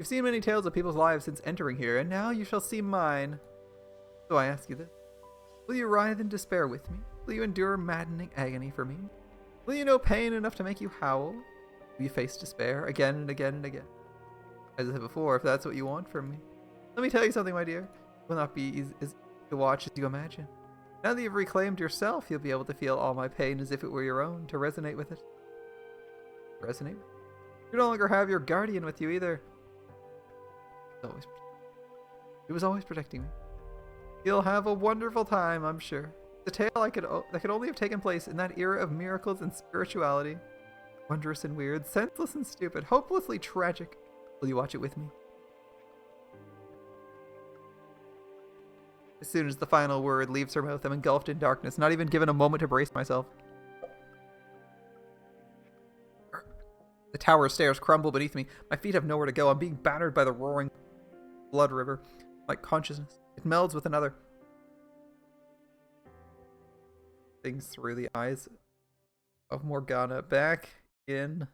You've seen many tales of people's lives since entering here, and now you shall see mine. So I ask you this. Will you writhe in despair with me? Will you endure maddening agony for me? Will you know pain enough to make you howl? Will you face despair again and again and again? As I said before, if that's what you want from me. Let me tell you something, my dear. It will not be as to watch as you imagine. Now that you've reclaimed yourself, you'll be able to feel all my pain as if it were your own, to resonate with it. Resonate? You no longer have your guardian with you either. He was always protecting me. You'll have a wonderful time, I'm sure. The tale that could only have taken place in that era of miracles and spirituality. Wondrous and weird, senseless and stupid, hopelessly tragic. Will you watch it with me? As soon as the final word leaves her mouth, I'm engulfed in darkness, not even given a moment to brace myself. The tower stairs crumble beneath me. My feet have nowhere to go. I'm being battered by the roaring blood river. My consciousness. It melds with another. Things through the eyes of Morgana. Back in.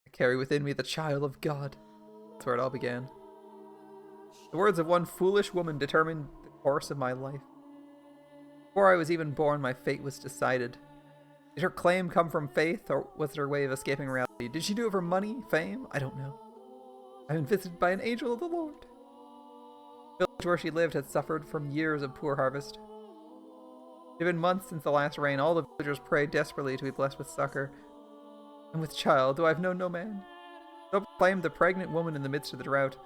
I carry within me the child of God. That's where it all began. The words of one foolish woman determined the course of my life. Before I was even born, my fate was decided. Did her claim come from faith, or was it her way of escaping reality? Did she do it for money, fame? I don't know. I've been visited by an angel of the Lord. The village where she lived had suffered from years of poor harvest. It had been months since the last rain. All the villagers prayed desperately to be blessed with succor. And with child, though I've known no man. So proclaimed the pregnant woman in the midst of the drought.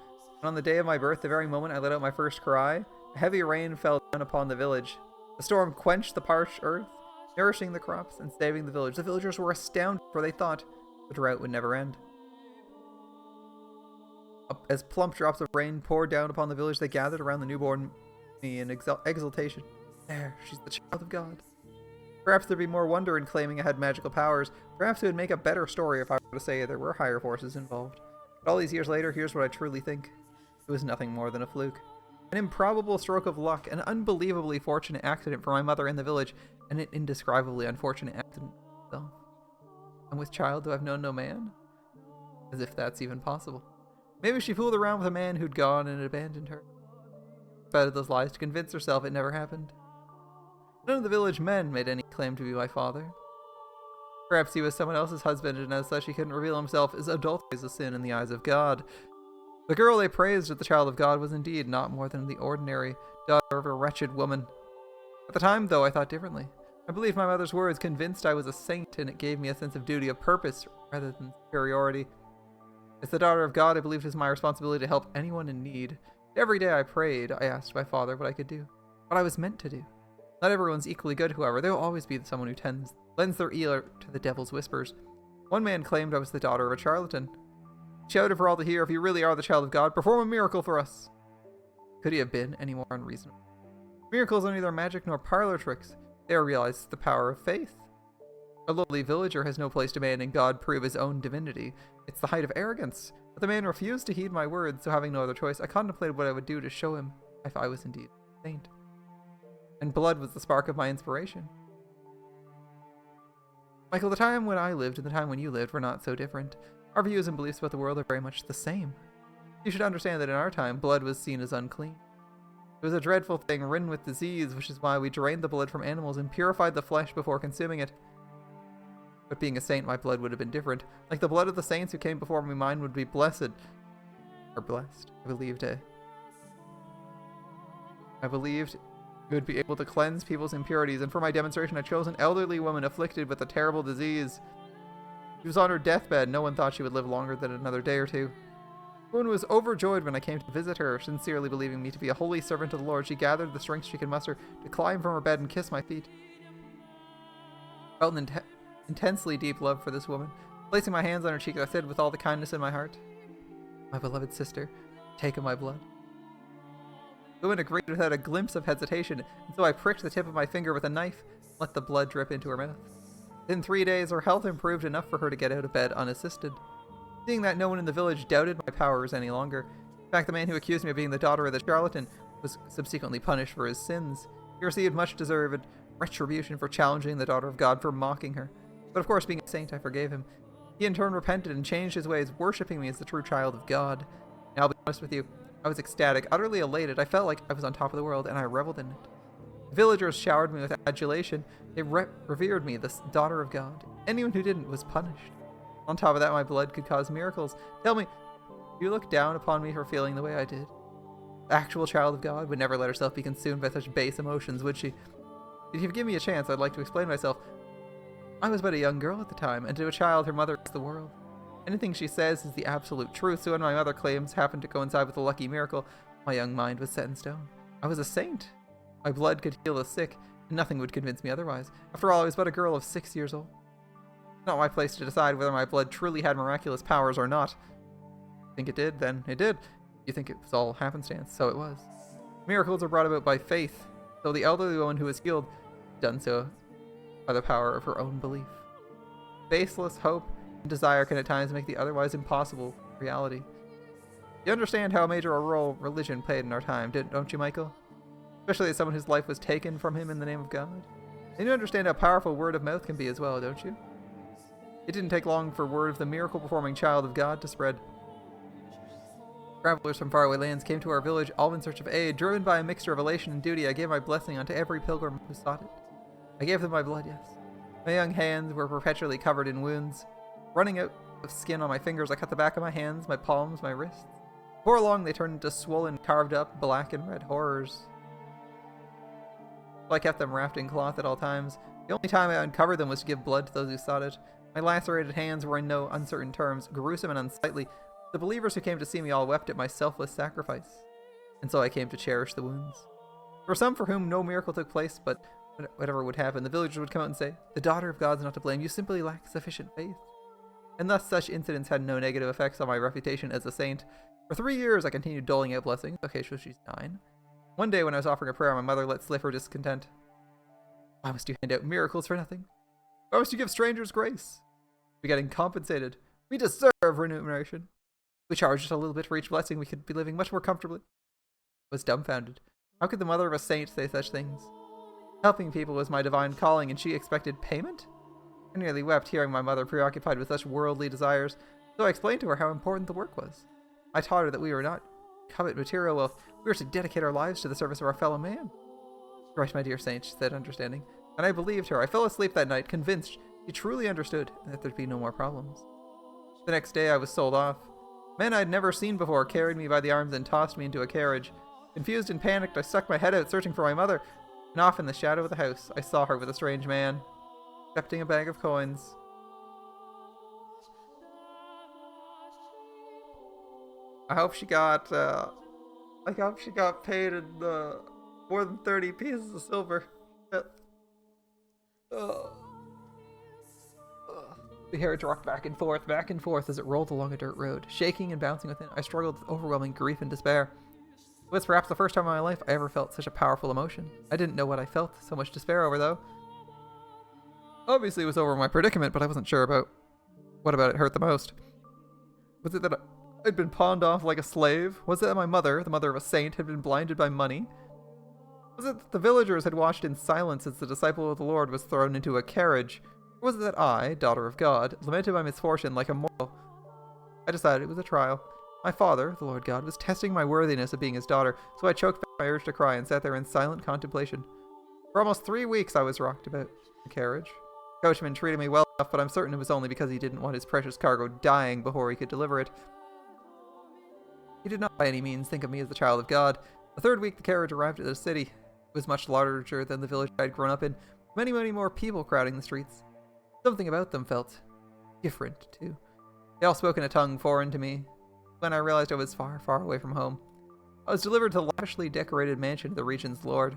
And on the day of my birth, the very moment I let out my first cry, a heavy rain fell down upon the village. The storm quenched the parched earth, nourishing the crops and saving the village. The villagers were astounded, for they thought the drought would never end. As plump drops of rain poured down upon the village, they gathered around the newborn me in exultation. There, she's the child of God. Perhaps there'd be more wonder in claiming I had magical powers. Perhaps it would make a better story if I were to say there were higher forces involved. But all these years later, here's what I truly think. It was nothing more than a fluke. An improbable stroke of luck, an unbelievably fortunate accident for my mother and the village, and an indescribably unfortunate accident myself. And with child, do I've known no man? As if that's even possible. Maybe she fooled around with a man who'd gone and abandoned her. Spouted those lies to convince herself it never happened. None of the village men made any claim to be my father. Perhaps he was someone else's husband, and as such he couldn't reveal himself, as adultery is a sin in the eyes of God. The girl they praised as the child of God was indeed not more than the ordinary daughter of a wretched woman. At the time, though, I thought differently. I believed my mother's words, convinced I was a saint, and it gave me a sense of duty, of purpose, rather than superiority. As the daughter of God, I believed it was my responsibility to help anyone in need. Every day I prayed, I asked my father what I could do, what I was meant to do. Not everyone's equally good, however. There will always be someone who lends their ear to the devil's whispers. One man claimed I was the daughter of a charlatan. He shouted for all to hear, if you really are the child of God, perform a miracle for us. Could he have been any more unreasonable? Miracles are neither magic nor parlor tricks. They are realized the power of faith. A lowly villager has no place demanding God prove his own divinity. It's the height of arrogance. But the man refused to heed my words, so having no other choice, I contemplated what I would do to show him if I was indeed a saint. And blood was the spark of my inspiration. Michael, the time when I lived and the time when you lived were not so different. Our views and beliefs about the world are very much the same. You should understand that in our time, blood was seen as unclean. It was a dreadful thing, ridden with disease, which is why we drained the blood from animals and purified the flesh before consuming it. But being a saint, my blood would have been different. Like the blood of the saints who came before me, mine would be blessed. Or blessed. I believed it would be able to cleanse people's impurities, and for my demonstration I chose an elderly woman afflicted with a terrible disease. She was on her deathbed. No one thought she would live longer than another day or two. The woman was overjoyed when I came to visit her, sincerely believing me to be a holy servant of the Lord. She gathered the strength she could muster to climb from her bed and kiss my feet. I felt an intensely deep love for this woman. Placing my hands on her cheek, I said with all the kindness in my heart, my beloved sister, take of my blood. The woman agreed without a glimpse of hesitation, and so I pricked the tip of my finger with a knife and let the blood drip into her mouth. In 3 days, her health improved enough for her to get out of bed unassisted. Seeing that no one in the village doubted my powers any longer, in fact, the man who accused me of being the daughter of the charlatan was subsequently punished for his sins. He received much deserved retribution for challenging the daughter of God, for mocking her. But of course, being a saint, I forgave him. He in turn repented and changed his ways, worshipping me as the true child of God. And I'll be honest with you, I was ecstatic, utterly elated. I felt like I was on top of the world, and I reveled in it. The villagers showered me with adulation. They revered me, the daughter of God. Anyone who didn't was punished. On top of that, my blood could cause miracles. Tell me, do you look down upon me for feeling the way I did? The actual child of God would never let herself be consumed by such base emotions, would she? If you give me a chance, I'd like to explain myself. I was but a young girl at the time, and to a child her mother is the world. Anything she says is the absolute truth, so when my mother claims happened to coincide with a lucky miracle, my young mind was set in stone. I was a saint. My blood could heal the sick, and nothing would convince me otherwise. After all, I was but a girl of 6 years old. It's not my place to decide whether my blood truly had miraculous powers or not. If you think it did, then it did. If you think it was all happenstance, so it was. Miracles are brought about by faith, so the elderly woman who was healed done so by the power of her own belief. Baseless hope and desire can at times make the otherwise impossible reality. You understand how major a role religion played in our time, don't you, Michael? Especially as someone whose life was taken from him in the name of God. And you understand how powerful word of mouth can be as well, don't you? It didn't take long for word of the miracle-performing child of God to spread. Travelers from faraway lands came to our village, all in search of aid. Driven by a mixture of elation and duty, I gave my blessing unto every pilgrim who sought it. I gave them my blood, yes. My young hands were perpetually covered in wounds. Running out of skin on my fingers, I cut the back of my hands, my palms, my wrists. Before long, they turned into swollen, carved up, black and red horrors. So I kept them wrapped in cloth at all times. The only time I uncovered them was to give blood to those who sought it. My lacerated hands were in no uncertain terms, gruesome and unsightly. The believers who came to see me all wept at my selfless sacrifice. And so I came to cherish the wounds. There were some for whom no miracle took place, but whatever would happen, the villagers would come out and say, "The daughter of God is not to blame, you simply lack sufficient faith." And thus such incidents had no negative effects on my reputation as a saint. For 3 years I continued doling out blessings. Okay, so she's 9. One day when I was offering a prayer, my mother let slip her discontent. Why must you hand out miracles for nothing? Why must you give strangers grace? We're getting compensated. We deserve remuneration. We charge just a little bit for each blessing, we could be living much more comfortably. I was dumbfounded. How could the mother of a saint say such things? Helping people was my divine calling, and she expected payment? I nearly wept hearing my mother preoccupied with such worldly desires, so I explained to her how important the work was. I taught her that we were not covet material wealth, we were to dedicate our lives to the service of our fellow man. Right, my dear saint, she said, understanding, and I believed her. I fell asleep that night, convinced she truly understood and that there'd be no more problems. The next day I was sold off. Men I'd never seen before carried me by the arms and tossed me into a carriage. Confused and panicked, I stuck my head out searching for my mother, and off in the shadow of the house, I saw her with a strange man, accepting a bag of coins. I hope she got paid in more than 30 pieces of silver. The carriage rocked back and forth as it rolled along a dirt road. Shaking and bouncing within, I struggled with overwhelming grief and despair. It was perhaps the first time in my life I ever felt such a powerful emotion. I didn't know what I felt so much despair over, though. Obviously it was over my predicament, but I wasn't sure about what about it hurt the most. Was it that I'd been pawned off like a slave? Was it that my mother, the mother of a saint, had been blinded by money? Was it that the villagers had watched in silence as the disciple of the Lord was thrown into a carriage? Or was it that I, daughter of God, lamented my misfortune like a mortal? I decided it was a trial. My father, the Lord God, was testing my worthiness of being his daughter, so I choked back my urge to cry and sat there in silent contemplation. For almost 3 weeks I was rocked about the carriage. The coachman treated me well enough, but I'm certain it was only because he didn't want his precious cargo dying before he could deliver it. He did not by any means think of me as the child of God. The 3rd week the carriage arrived at the city. It was much larger than the village I had grown up in, with many, many more people crowding the streets. Something about them felt different, too. They all spoke in a tongue foreign to me. When I realized I was far, far away from home, I was delivered to a lavishly decorated mansion of the region's lord.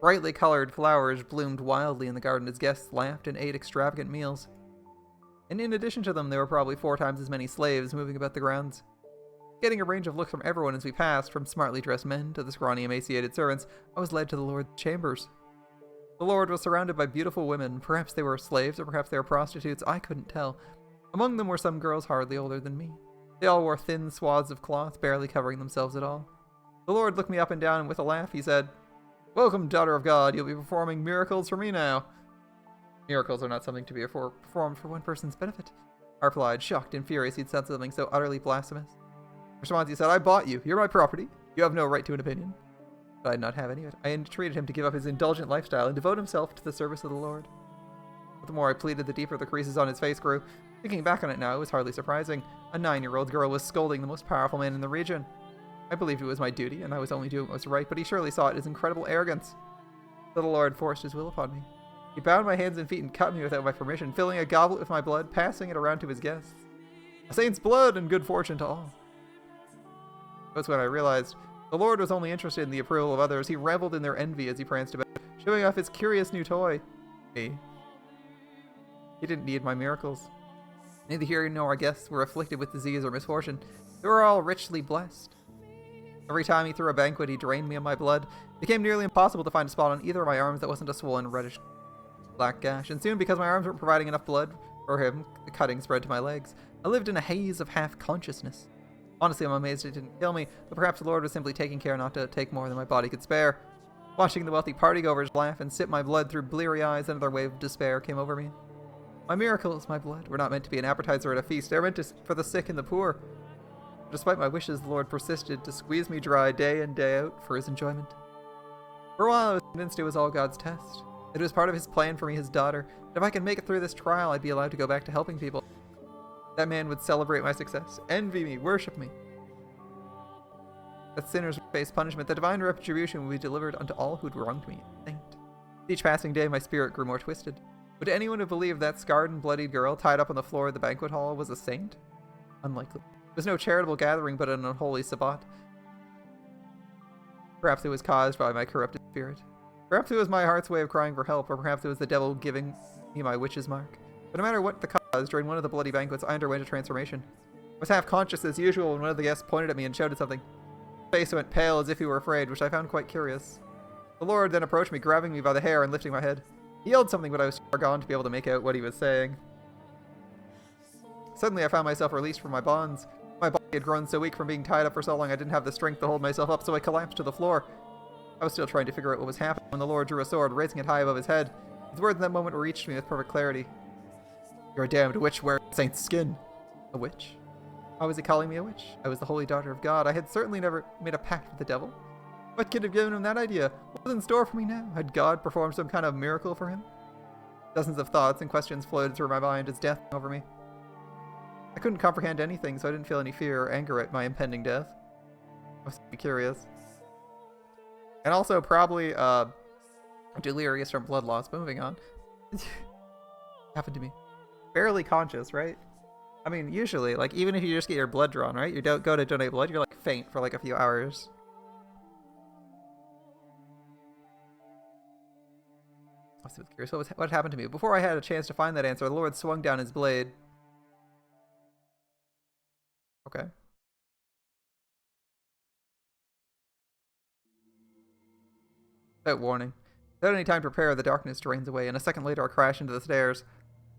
Brightly colored flowers bloomed wildly in the garden as guests laughed and ate extravagant meals. And in addition to them, there were probably 4 times as many slaves moving about the grounds. Getting a range of looks from everyone as we passed, from smartly dressed men to the scrawny, emaciated servants, I was led to the lord's chambers. The lord was surrounded by beautiful women. Perhaps they were slaves, or perhaps they were prostitutes. I couldn't tell. Among them were some girls hardly older than me. They all wore thin swaths of cloth, barely covering themselves at all. The lord looked me up and down, and with a laugh he said, "Welcome, daughter of God. You'll be performing miracles for me now." Miracles are not something to be performed for one person's benefit. I replied, shocked and furious he'd said something so utterly blasphemous. In response, he said, I bought you. You're my property. You have no right to an opinion. But I did not have any of it. I entreated him to give up his indulgent lifestyle and devote himself to the service of the Lord. But the more I pleaded, the deeper the creases on his face grew. Thinking back on it now, it was hardly surprising. A 9-year-old girl was scolding the most powerful man in the region. I believed it was my duty, and I was only doing what was right, but he surely saw it as incredible arrogance. So the Lord forced his will upon me. He bound my hands and feet and cut me without my permission, filling a goblet with my blood, passing it around to his guests. A saint's blood and good fortune to all. That's when I realized the Lord was only interested in the approval of others. He reveled in their envy as he pranced about, showing off his curious new toy. Me. He didn't need my miracles. Neither he nor our guests were afflicted with disease or misfortune. They were all richly blessed. Every time he threw a banquet, he drained me of my blood. It became nearly impossible to find a spot on either of my arms that wasn't a swollen reddish black gash. And soon, because my arms weren't providing enough blood for him, the cutting spread to my legs. I lived in a haze of half-consciousness. Honestly, I'm amazed it didn't kill me, but perhaps the Lord was simply taking care not to take more than my body could spare. Watching the wealthy partygoers laugh and sip my blood through bleary eyes, another wave of despair came over me. My miracles, my blood, were not meant to be an appetizer at a feast. They were meant for the sick and the poor. Despite my wishes, the Lord persisted to squeeze me dry day in, day out for his enjoyment. For a while, I was convinced it was all God's test. It was part of his plan for me, his daughter. That if I could make it through this trial, I'd be allowed to go back to helping people. That man would celebrate my success, envy me, worship me. That sinners would face punishment. The divine retribution would be delivered unto all who'd wronged me. Saint. With each passing day, my spirit grew more twisted. Would anyone have believed that scarred and bloodied girl tied up on the floor of the banquet hall was a saint? Unlikely. It was no charitable gathering, but an unholy sabbat. Perhaps it was caused by my corrupted spirit. Perhaps it was my heart's way of crying for help, or perhaps it was the devil giving me my witch's mark. But no matter what the cause, during one of the bloody banquets, I underwent a transformation. I was half conscious as usual when one of the guests pointed at me and shouted something. His face went pale as if he were afraid, which I found quite curious. The Lord then approached me, grabbing me by the hair and lifting my head. He yelled something, but I was too far gone to be able to make out what he was saying. Suddenly, I found myself released from my bonds. My body had grown so weak from being tied up for so long I didn't have the strength to hold myself up, so I collapsed to the floor. I was still trying to figure out what was happening when the Lord drew a sword, raising it high above his head. His words in that moment reached me with perfect clarity. You're a damned witch wearing a saint's skin. A witch? Why was he calling me a witch? I was the holy daughter of God. I had certainly never made a pact with the devil. What could have given him that idea? What was in store for me now? Had God performed some kind of miracle for him? Dozens of thoughts and questions floated through my mind as death came over me. I couldn't comprehend anything, so I didn't feel any fear or anger at my impending death. I was curious. And also probably delirious from blood loss, but moving on. Happened to me. Barely conscious, right? I mean, usually, like, even if you just get your blood drawn, right? You don't go to donate blood, you're like faint for like a few hours. I was curious what happened to me. Before I had a chance to find that answer, the Lord swung down his blade. Okay. Without warning. Without any time to prepare, the darkness drains away, and a second later I crash into the stairs.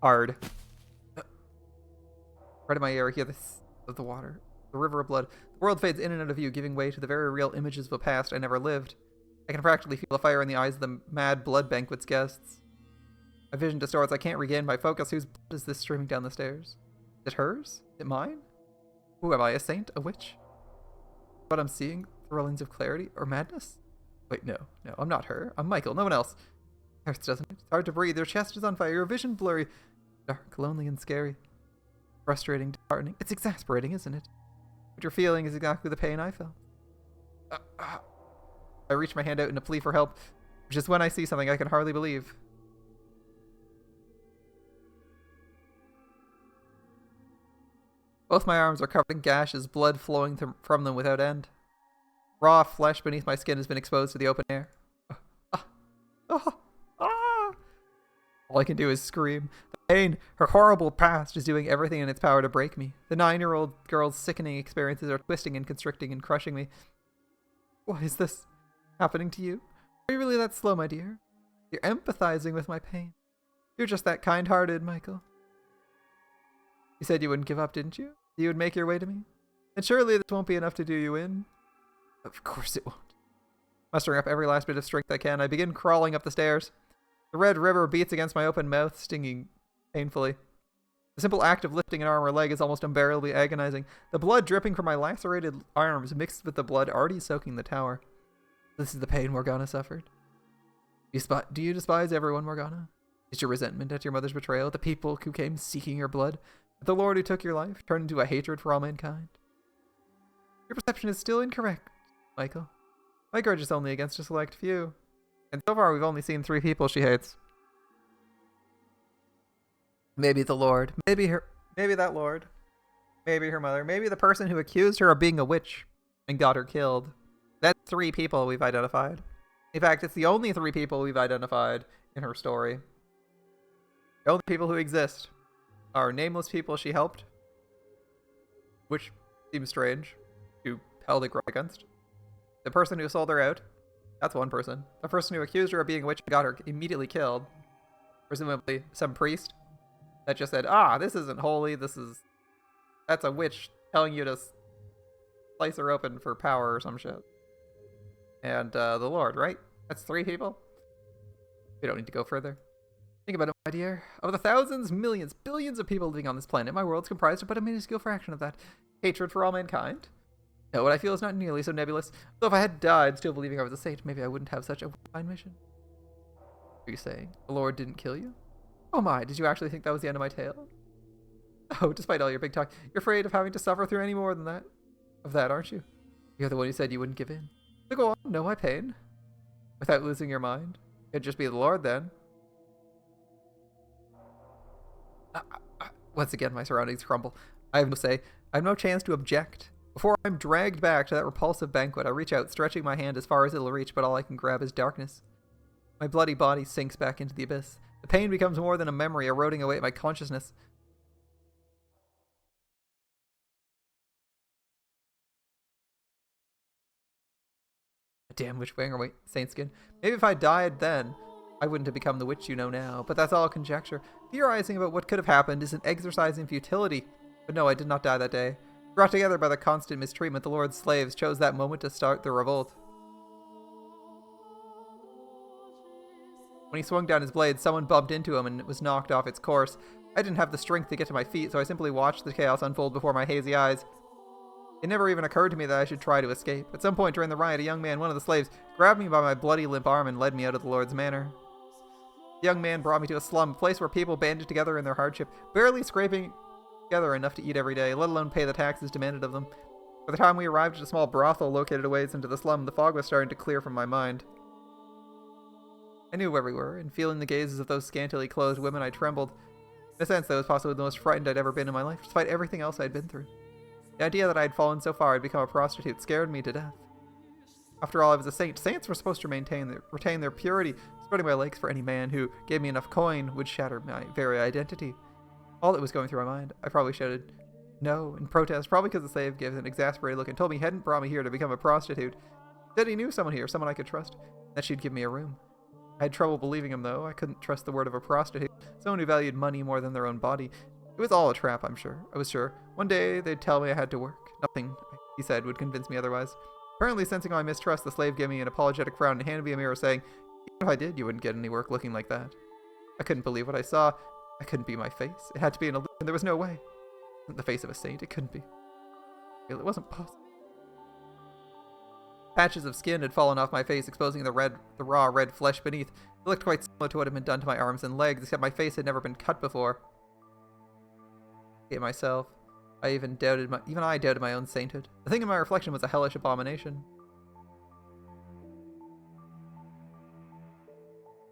Hard. Right in my ear, I hear the of the water. The river of blood. The world fades in and out of view, giving way to the very real images of a past I never lived. I can practically feel the fire in the eyes of the mad blood banquet's guests. My vision distorts. I can't regain my focus. Whose blood is this streaming down the stairs? Is it hers? Is it mine? Who am I? A saint? A witch? What I'm seeing through a lens of clarity or madness? Wait, no, I'm not her. I'm Michael. No one else. Hurts, doesn't it? It's hard to breathe. Your chest is on fire. Your vision blurry. Dark, lonely, and scary. Frustrating, disheartening. It's exasperating, isn't it? What you're feeling is exactly the pain I felt. I reach my hand out in a plea for help, which is when I see something I can hardly believe. Both my arms are covered in gashes, blood flowing from them without end. Raw flesh beneath my skin has been exposed to the open air. All I can do is scream. The pain, her horrible past, is doing everything in its power to break me. The 9-year-old girl's sickening experiences are twisting and constricting and crushing me. Why is this happening to you? Are you really that slow, my dear? You're empathizing with my pain. You're just that kind-hearted, Michael. You said you wouldn't give up, didn't you? You would make your way to me? And surely this won't be enough to do you in? Of course it won't. Mustering up every last bit of strength I can, I begin crawling up the stairs. The red river beats against my open mouth, stinging painfully. The simple act of lifting an arm or leg is almost unbearably agonizing. The blood dripping from my lacerated arms mixed with the blood already soaking the tower. This is the pain Morgana suffered. Do you despise everyone, Morgana? Is your resentment at your mother's betrayal, at the people who came seeking your blood, at the Lord who took your life, turned into a hatred for all mankind? Your perception is still incorrect, Michael. My grudge is only against a select few. And so far we've only seen 3 people she hates. Maybe the Lord. Maybe that Lord. Maybe her mother. Maybe the person who accused her of being a witch and got her killed. That's 3 people we've identified. In fact, it's the only 3 people we've identified in her story. The only people who exist are nameless people she helped, which seems strange to held a grudge against. The person who sold her out, that's one person. The person who accused her of being a witch and got her immediately killed, presumably some priest that just said, this isn't holy, that's a witch telling you to slice her open for power or some shit. And the Lord, right? That's 3 people? We don't need to go further. Think about it, my dear. Of the thousands, millions, billions of people living on this planet, my world's comprised of but a minuscule fraction of that. Hatred for all mankind? No, what I feel is not nearly so nebulous. Though if I had died still believing I was a saint, maybe I wouldn't have such a fine mission. What are you saying? The Lord didn't kill you? Oh my, did you actually think that was the end of my tale? Oh, despite all your big talk, you're afraid of having to suffer through any more than that? Of that, aren't you? You're the one who said you wouldn't give in. So go on, know my pain. Without losing your mind. It'd just be the Lord then. Once again, my surroundings crumble. I have no say. I have no chance to object. Before I'm dragged back to that repulsive banquet, I reach out, stretching my hand as far as it'll reach, but all I can grab is darkness. My bloody body sinks back into the abyss. The pain becomes more than a memory, eroding away at my consciousness. Damn witch wanger, wait, saint skin. Maybe if I died then, I wouldn't have become the witch you know now, but that's all conjecture. Theorizing about what could have happened is an exercise in futility. But no, I did not die that day. Brought together by the constant mistreatment, the Lord's slaves chose that moment to start the revolt. When he swung down his blade, someone bumped into him and it was knocked off its course. I didn't have the strength to get to my feet, so I simply watched the chaos unfold before my hazy eyes. It never even occurred to me that I should try to escape. At some point during the riot, a young man, one of the slaves, grabbed me by my bloody limp arm and led me out of the Lord's manor. The young man brought me to a slum, a place where people banded together in their hardship, barely scraping together enough to eat every day, let alone pay the taxes demanded of them. By the time we arrived at a small brothel located a ways into the slum, the fog was starting to clear from my mind. I knew where we were, and feeling the gazes of those scantily clothed women, I trembled. In a sense, that was possibly the most frightened I'd ever been in my life, despite everything else I'd been through. The idea that I had fallen so far I'd become a prostitute scared me to death. After all, I was a saint. Saints were supposed to retain their purity. Spreading my legs for any man who gave me enough coin would shatter my very identity. All that was going through my mind, I probably shouted no in protest, probably because the slave gave an exasperated look and told me he hadn't brought me here to become a prostitute. He said he knew someone here, someone I could trust, that she'd give me a room. I had trouble believing him, though. I couldn't trust the word of a prostitute, someone who valued money more than their own body. It was all a trap, I'm sure. I was sure. One day, they'd tell me I had to work. Nothing, he said, would convince me otherwise. Apparently, sensing my mistrust, the slave gave me an apologetic frown and handed me a mirror, saying, even if I did, you wouldn't get any work looking like that. I couldn't believe what I saw. I couldn't be my face. It had to be an illusion. There was no way. It wasn't the face of a saint. It couldn't be. It wasn't possible. Patches of skin had fallen off my face, exposing the raw red flesh beneath. It looked quite similar to what had been done to my arms and legs, except my face had never been cut before. I hated myself. Even I doubted my own sainthood. The thing in my reflection was a hellish abomination.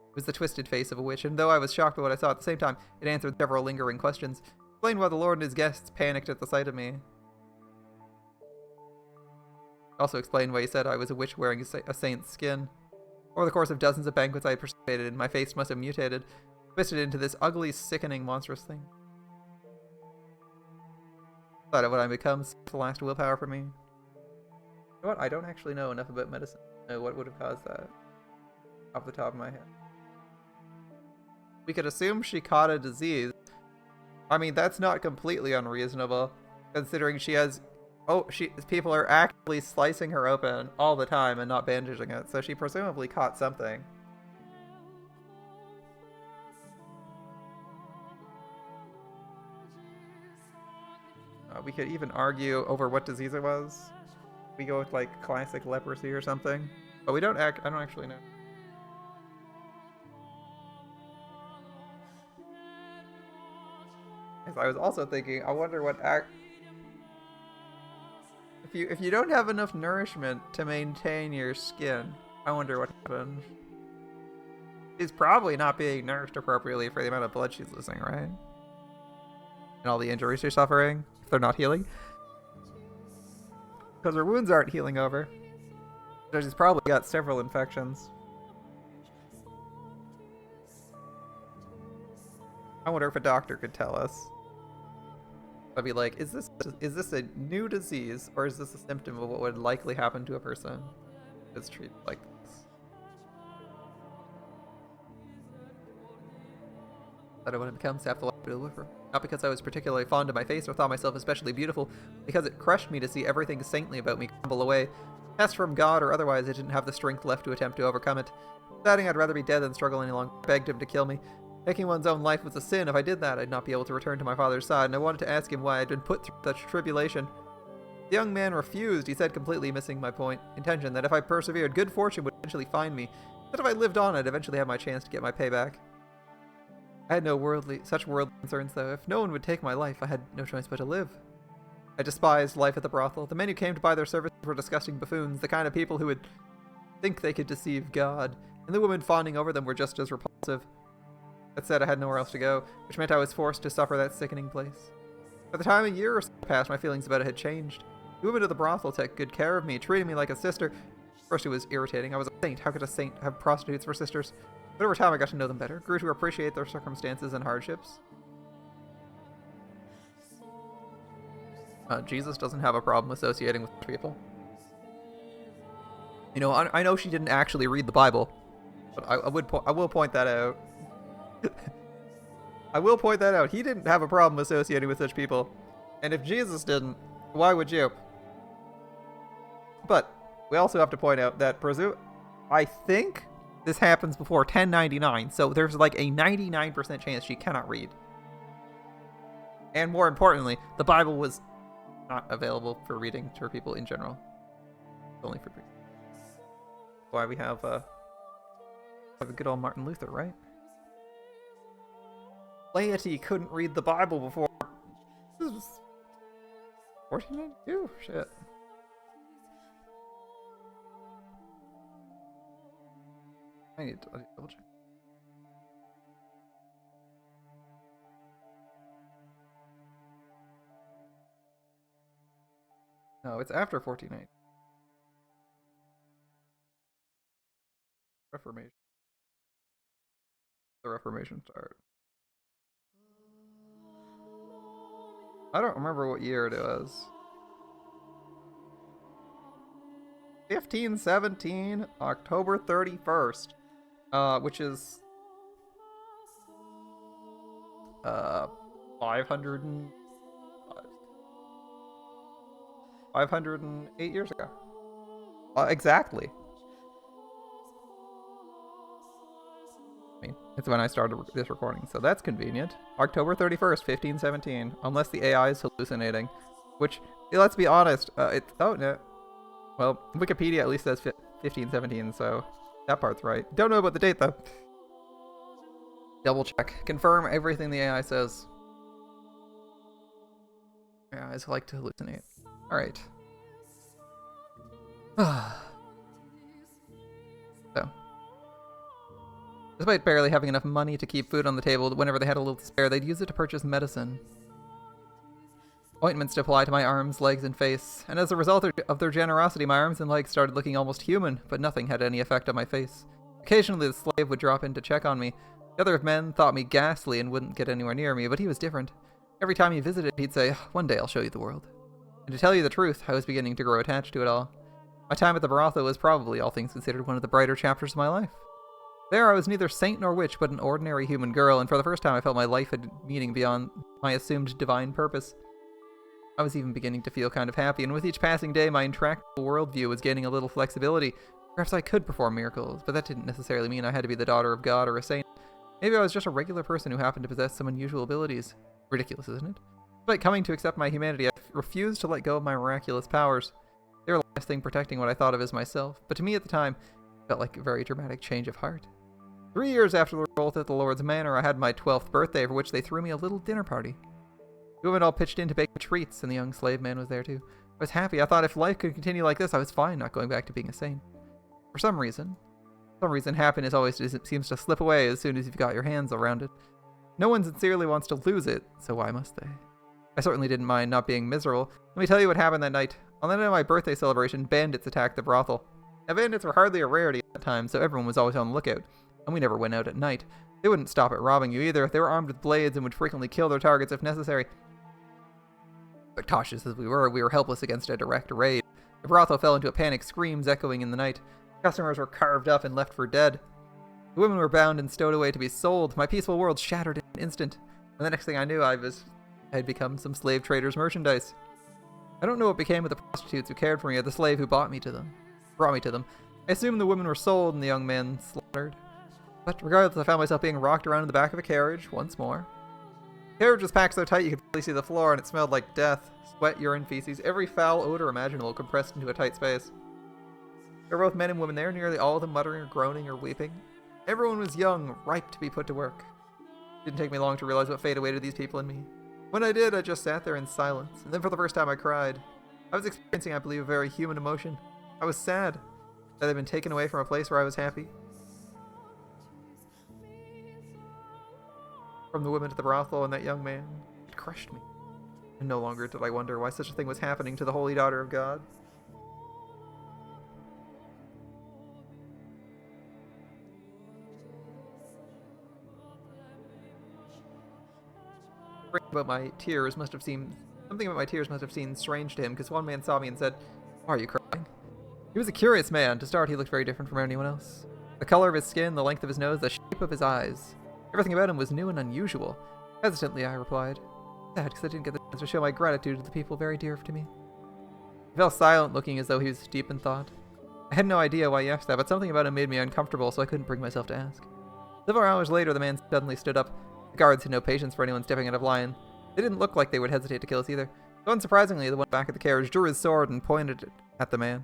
It was the twisted face of a witch, and though I was shocked by what I saw, at the same time, it answered several lingering questions. It explained why the Lord and his guests panicked at the sight of me. It also explained why he said I was a witch wearing a saint's skin. Over the course of dozens of banquets I had participated in, my face must have mutated, twisted into this ugly, sickening, monstrous thing. Thought of what I become, the last willpower for me. You know what? I don't actually know enough about medicine to know what would have caused that off the top of my head. We could assume she caught a disease. I mean, that's not completely unreasonable, considering she has... people are actively slicing her open all the time and not bandaging it, so she presumably caught something. We could even argue over what disease it was. We go with like classic leprosy or something, but we don't act. I don't actually know. As I was also thinking, I wonder what if you don't have enough nourishment to maintain your skin, I wonder what happens. She's probably not being nourished appropriately for the amount of blood she's losing, right? And all the injuries she's suffering, if they're not healing. Because her wounds aren't healing over. So she's probably got several infections. I wonder if a doctor could tell us. I'd be like, is this a new disease, or is this a symptom of what would likely happen to a person that's treated like this? That I wanted to become staff the life deliver. Not because I was particularly fond of my face or thought myself especially beautiful, because it crushed me to see everything saintly about me crumble away. Test from God or otherwise, I didn't have the strength left to attempt to overcome it. Deciding I'd rather be dead than struggle any longer, begged him to kill me. Taking one's own life was a sin. If I did that, I'd not be able to return to my father's side, and I wanted to ask him why I'd been put through such tribulation. The young man refused, he said, completely missing my intention, that if I persevered, good fortune would eventually find me. That if I lived on, I'd eventually have my chance to get my payback. I had no such worldly concerns, though. If no one would take my life, I had no choice but to live. I despised life at the brothel. The men who came to buy their services were disgusting buffoons, the kind of people who would think they could deceive God, and the women fawning over them were just as repulsive. That said, I had nowhere else to go, which meant I was forced to suffer that sickening place. By the time a year or so passed, my feelings about it had changed. The women of the brothel took good care of me, treating me like a sister. First it was irritating. I was a saint. How could a saint have prostitutes for sisters? But over time I got to know them better, grew to appreciate their circumstances and hardships. Jesus doesn't have a problem associating with people. You know, I know she didn't actually read the Bible, but I will point that out. I will point that out. He didn't have a problem associating with such people. And if Jesus didn't, why would you? But we also have to point out that I think this happens before 1099, so there's like a 99% chance she cannot read. And more importantly, the Bible was not available for reading for people in general. It's only for priests. That's why we have a good old Martin Luther, right? Laity couldn't read the Bible before. This was 1492? Shit. I need to double check. No, it's after 1490. Reformation. The Reformation started. I don't remember what year it was. 1517, October 31st. Which is 508 years ago. Exactly. I mean, it's when I started this recording, so that's convenient. October 31st, 1517, unless the AI is hallucinating. Which, let's be honest, oh no. Well, Wikipedia at least says 1517, so that part's right. Don't know about the date, though. Double check. Confirm everything the AI says. AIs like to hallucinate. Alright. So. Despite barely having enough money to keep food on the table, whenever they had a little to spare, they'd use it to purchase medicine. Ointments to apply to my arms, legs, and face, and as a result of their generosity, my arms and legs started looking almost human, but nothing had any effect on my face. Occasionally the slave would drop in to check on me. The other men thought me ghastly and wouldn't get anywhere near me, but he was different. Every time he visited, he'd say, "One day I'll show you the world." And to tell you the truth, I was beginning to grow attached to it all. My time at the brothel was probably, all things considered, one of the brighter chapters of my life. There I was neither saint nor witch, but an ordinary human girl, and for the first time I felt my life had meaning beyond my assumed divine purpose. I was even beginning to feel kind of happy, and with each passing day my intractable worldview was gaining a little flexibility. Perhaps I could perform miracles, but that didn't necessarily mean I had to be the daughter of God or a saint. Maybe I was just a regular person who happened to possess some unusual abilities. Ridiculous, isn't it? Despite coming to accept my humanity, I refused to let go of my miraculous powers. They were the last thing protecting what I thought of as myself, but to me at the time, it felt like a very dramatic change of heart. 3 years after the revolt at the Lord's Manor, I had my 12th birthday, for which they threw me a little dinner party. The women all pitched in to bake treats, and the young slave man was there too. I was happy. I thought if life could continue like this, I was fine not going back to being a saint. For some reason, happiness always seems to slip away as soon as you've got your hands around it. No one sincerely wants to lose it, so why must they? I certainly didn't mind not being miserable. Let me tell you what happened that night. On the night of my birthday celebration, bandits attacked the brothel. Now, bandits were hardly a rarity at that time, so everyone was always on the lookout, and we never went out at night. They wouldn't stop at robbing you either. They were armed with blades and would frequently kill their targets if necessary. But cautious as we were helpless against a direct raid. The brothel fell into a panic, screams echoing in the night. Customers were carved up and left for dead. The women were bound and stowed away to be sold. My peaceful world shattered in an instant. And the next thing I knew, I had become some slave trader's merchandise. I don't know what became of the prostitutes who cared for me or the slave who brought me to them. I assumed the women were sold and the young men slaughtered. But regardless, I found myself being rocked around in the back of a carriage once more. The carriage was packed so tight you could barely see the floor, and it smelled like death. Sweat, urine, feces, every foul odor imaginable compressed into a tight space. There were both men and women there, nearly all of them muttering or groaning or weeping. Everyone was young, ripe to be put to work. It didn't take me long to realize what fate awaited these people and me. When I did, I just sat there in silence, and then for the first time I cried. I was experiencing, I believe, a very human emotion. I was sad that I'd been taken away from a place where I was happy. From the women to the brothel and that young man, it crushed me. And no longer did I wonder why such a thing was happening to the holy daughter of God. Something about my tears must have seemed strange to him, because one man saw me and said, "Why are you crying?" He was a curious man. To start, he looked very different from anyone else. The color of his skin, the length of his nose, the shape of his eyes. Everything about him was new and unusual. Hesitantly, I replied, "Sad, because I didn't get the chance to show my gratitude to the people very dear to me." He fell silent, looking as though he was deep in thought. I had no idea why he asked that, but something about him made me uncomfortable, so I couldn't bring myself to ask. Several hours later, the man suddenly stood up. The guards had no patience for anyone stepping out of line. They didn't look like they would hesitate to kill us either. So unsurprisingly, the one back at the carriage drew his sword and pointed it at the man.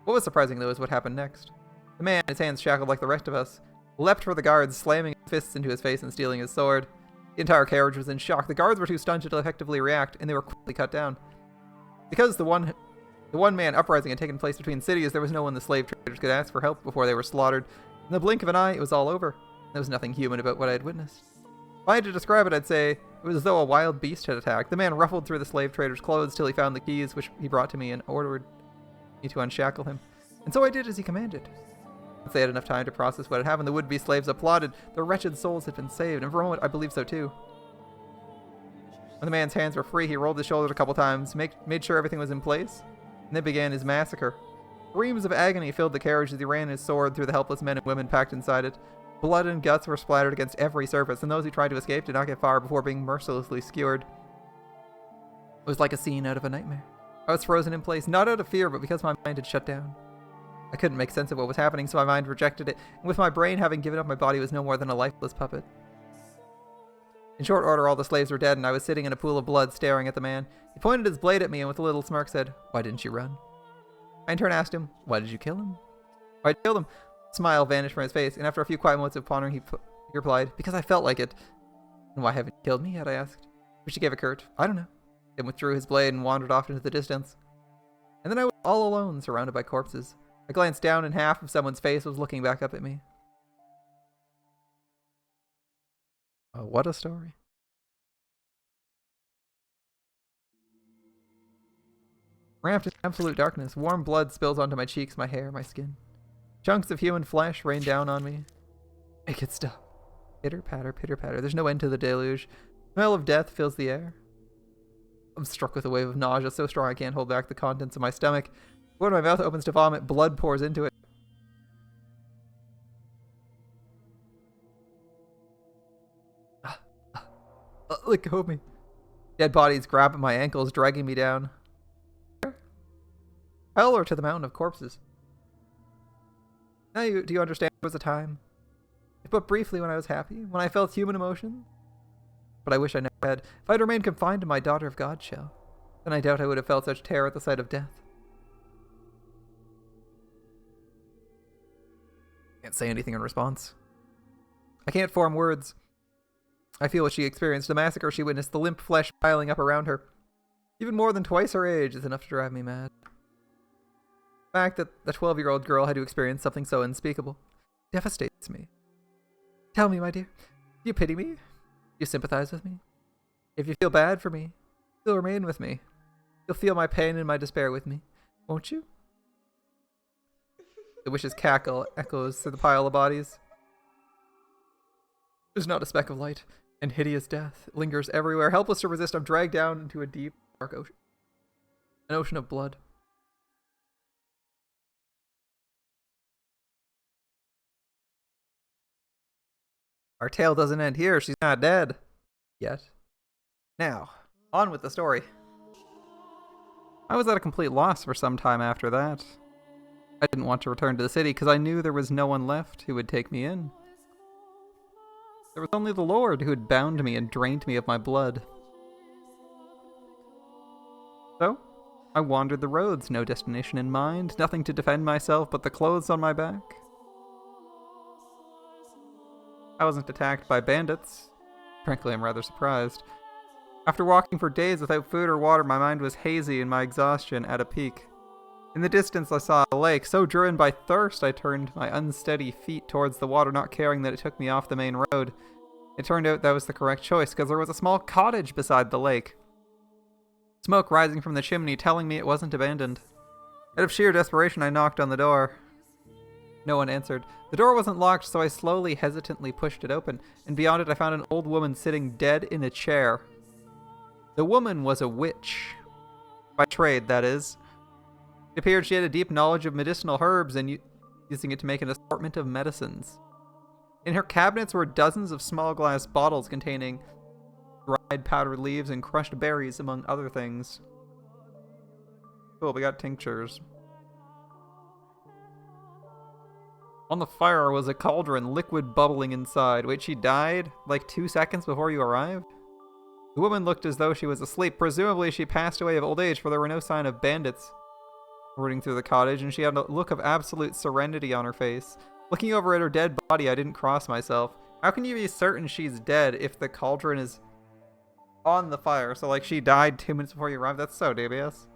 What was surprising, though, is what happened next. The man, his hands shackled like the rest of us, leapt for the guards, slamming fists into his face and stealing his sword. The entire carriage was in shock. The guards were too stunned to effectively react, and they were quickly cut down. Because the one-man uprising had taken place between cities, there was no one the slave traders could ask for help before they were slaughtered. In the blink of an eye, it was all over. There was nothing human about what I had witnessed. If I had to describe it, I'd say it was as though a wild beast had attacked. The man ruffled through the slave trader's clothes till he found the keys, which he brought to me, and ordered me to unshackle him. And so I did as he commanded. Once they had enough time to process what had happened, the would-be slaves applauded. Their wretched souls had been saved, and for a moment I believed so too. When the man's hands were free, he rolled his shoulders a couple times, made sure everything was in place, and then began his massacre. Screams of agony filled the carriage as he ran his sword through the helpless men and women packed inside it. Blood and guts were splattered against every surface, and those who tried to escape did not get far before being mercilessly skewered. It was like a scene out of a nightmare. I was frozen in place, not out of fear, but because my mind had shut down. I couldn't make sense of what was happening, so my mind rejected it, and with my brain having given up, my body was no more than a lifeless puppet. In short order, all the slaves were dead, and I was sitting in a pool of blood, staring at the man. He pointed his blade at me, and with a little smirk said, "Why didn't you run?" I in turn asked him, "Why did you kill him?" "Why did you kill him?" A smile vanished from his face, and after a few quiet moments of pondering, he replied, "Because I felt like it." "And why haven't you killed me yet?" I asked. Which he gave a curt, "I don't know," then withdrew his blade and wandered off into the distance. And then I was all alone, surrounded by corpses. I glanced down, and half of someone's face was looking back up at me. Oh, what a story. Wrapped in absolute darkness, warm blood spills onto my cheeks, my hair, my skin. Chunks of human flesh rain down on me. Make it stop. Pitter patter, pitter patter. There's no end to the deluge. The smell of death fills the air. I'm struck with a wave of nausea so strong I can't hold back the contents of my stomach. When my mouth opens to vomit, blood pours into it. Let go of me. Dead bodies grab at my ankles, dragging me down. Hell or to the mountain of corpses. Now do you understand? There was a time, but briefly, when I was happy, when I felt human emotion. but I wish I never had. If I'd remained confined to my Daughter of God shell, then I doubt I would have felt such terror at the sight of death. Can't say anything in response. I can't form words. I feel what she experienced, the massacre she witnessed, the limp flesh piling up around her. Even more than twice her age is enough to drive me mad. The fact that the 12-year-old girl had to experience something so unspeakable devastates me. Tell me, my dear, do you pity me? Do you sympathize with me? If you feel bad for me, you'll remain with me. You'll feel my pain and my despair with me, won't you? The witch's cackle echoes through the pile of bodies. There's not a speck of light, and hideous death lingers everywhere. Helpless to resist, I'm dragged down into a deep, dark ocean. An ocean of blood. Our tale doesn't end here. She's not dead. Yet. Now, on with the story. I was at a complete loss for some time after that. I didn't want to return to the city because I knew there was no one left who would take me in. There was only the Lord who had bound me and drained me of my blood. So, I wandered the roads, no destination in mind, nothing to defend myself but the clothes on my back. I wasn't attacked by bandits. Frankly, I'm rather surprised. After walking for days without food or water, my mind was hazy and my exhaustion at a peak. In the distance, I saw a lake. So driven by thirst, I turned my unsteady feet towards the water, not caring that it took me off the main road. It turned out that was the correct choice, because there was a small cottage beside the lake. Smoke rising from the chimney, telling me it wasn't abandoned. Out of sheer desperation, I knocked on the door. No one answered. The door wasn't locked, so I slowly, hesitantly pushed it open, and beyond it I found an old woman sitting dead in a chair. The woman was a witch. By trade, that is. It appeared she had a deep knowledge of medicinal herbs and using it to make an assortment of medicines. In her cabinets were dozens of small glass bottles containing dried powdered leaves and crushed berries, among other things. Cool, we got tinctures. On the fire was a cauldron, liquid bubbling inside. Wait, she died like 2 seconds before you arrived? The woman looked as though she was asleep. Presumably she passed away of old age, for there were no sign of bandits rooting through the cottage, and she had a look of absolute serenity on her face. Looking over at her dead body, I didn't cross myself. How can you be certain she's dead if the cauldron is on the fire? So, like, she died 2 minutes before you arrived? That's so dubious.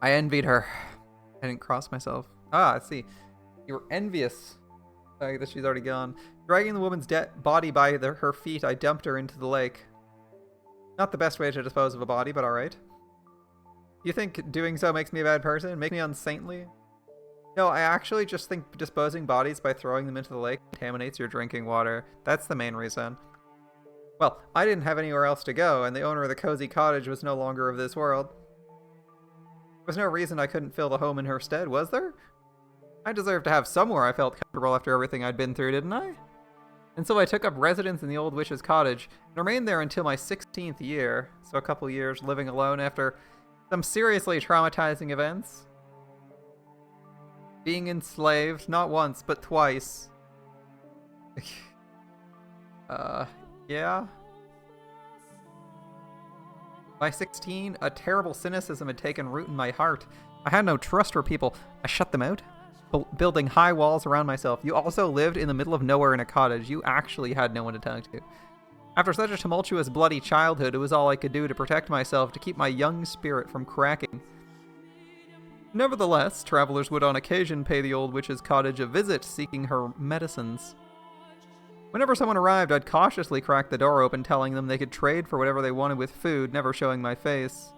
I envied her. I didn't cross myself. Ah, I see. You were envious that she's already gone. Dragging the woman's dead body by her feet, I dumped her into the lake. Not the best way to dispose of a body, but alright. You think doing so makes me a bad person? Make me unsaintly? No, I actually just think disposing bodies by throwing them into the lake contaminates your drinking water. That's the main reason. Well, I didn't have anywhere else to go, and the owner of the cozy cottage was no longer of this world. There was no reason I couldn't fill the home in her stead, was there? I deserved to have somewhere I felt comfortable after everything I'd been through, didn't I? And so I took up residence in the old witch's cottage, and remained there until my 16th year, so a couple years living alone after some seriously traumatizing events. Being enslaved, not once, but twice. Yeah. By 16, a terrible cynicism had taken root in my heart. I had no trust for people. I shut them out, building high walls around myself. You also lived in the middle of nowhere in a cottage. You actually had no one to talk to. After such a tumultuous, bloody childhood, it was all I could do to protect myself, to keep my young spirit from cracking. Nevertheless, travelers would on occasion pay the old witch's cottage a visit, seeking her medicines. Whenever someone arrived, I'd cautiously crack the door open, telling them they could trade for whatever they wanted with food, never showing my face.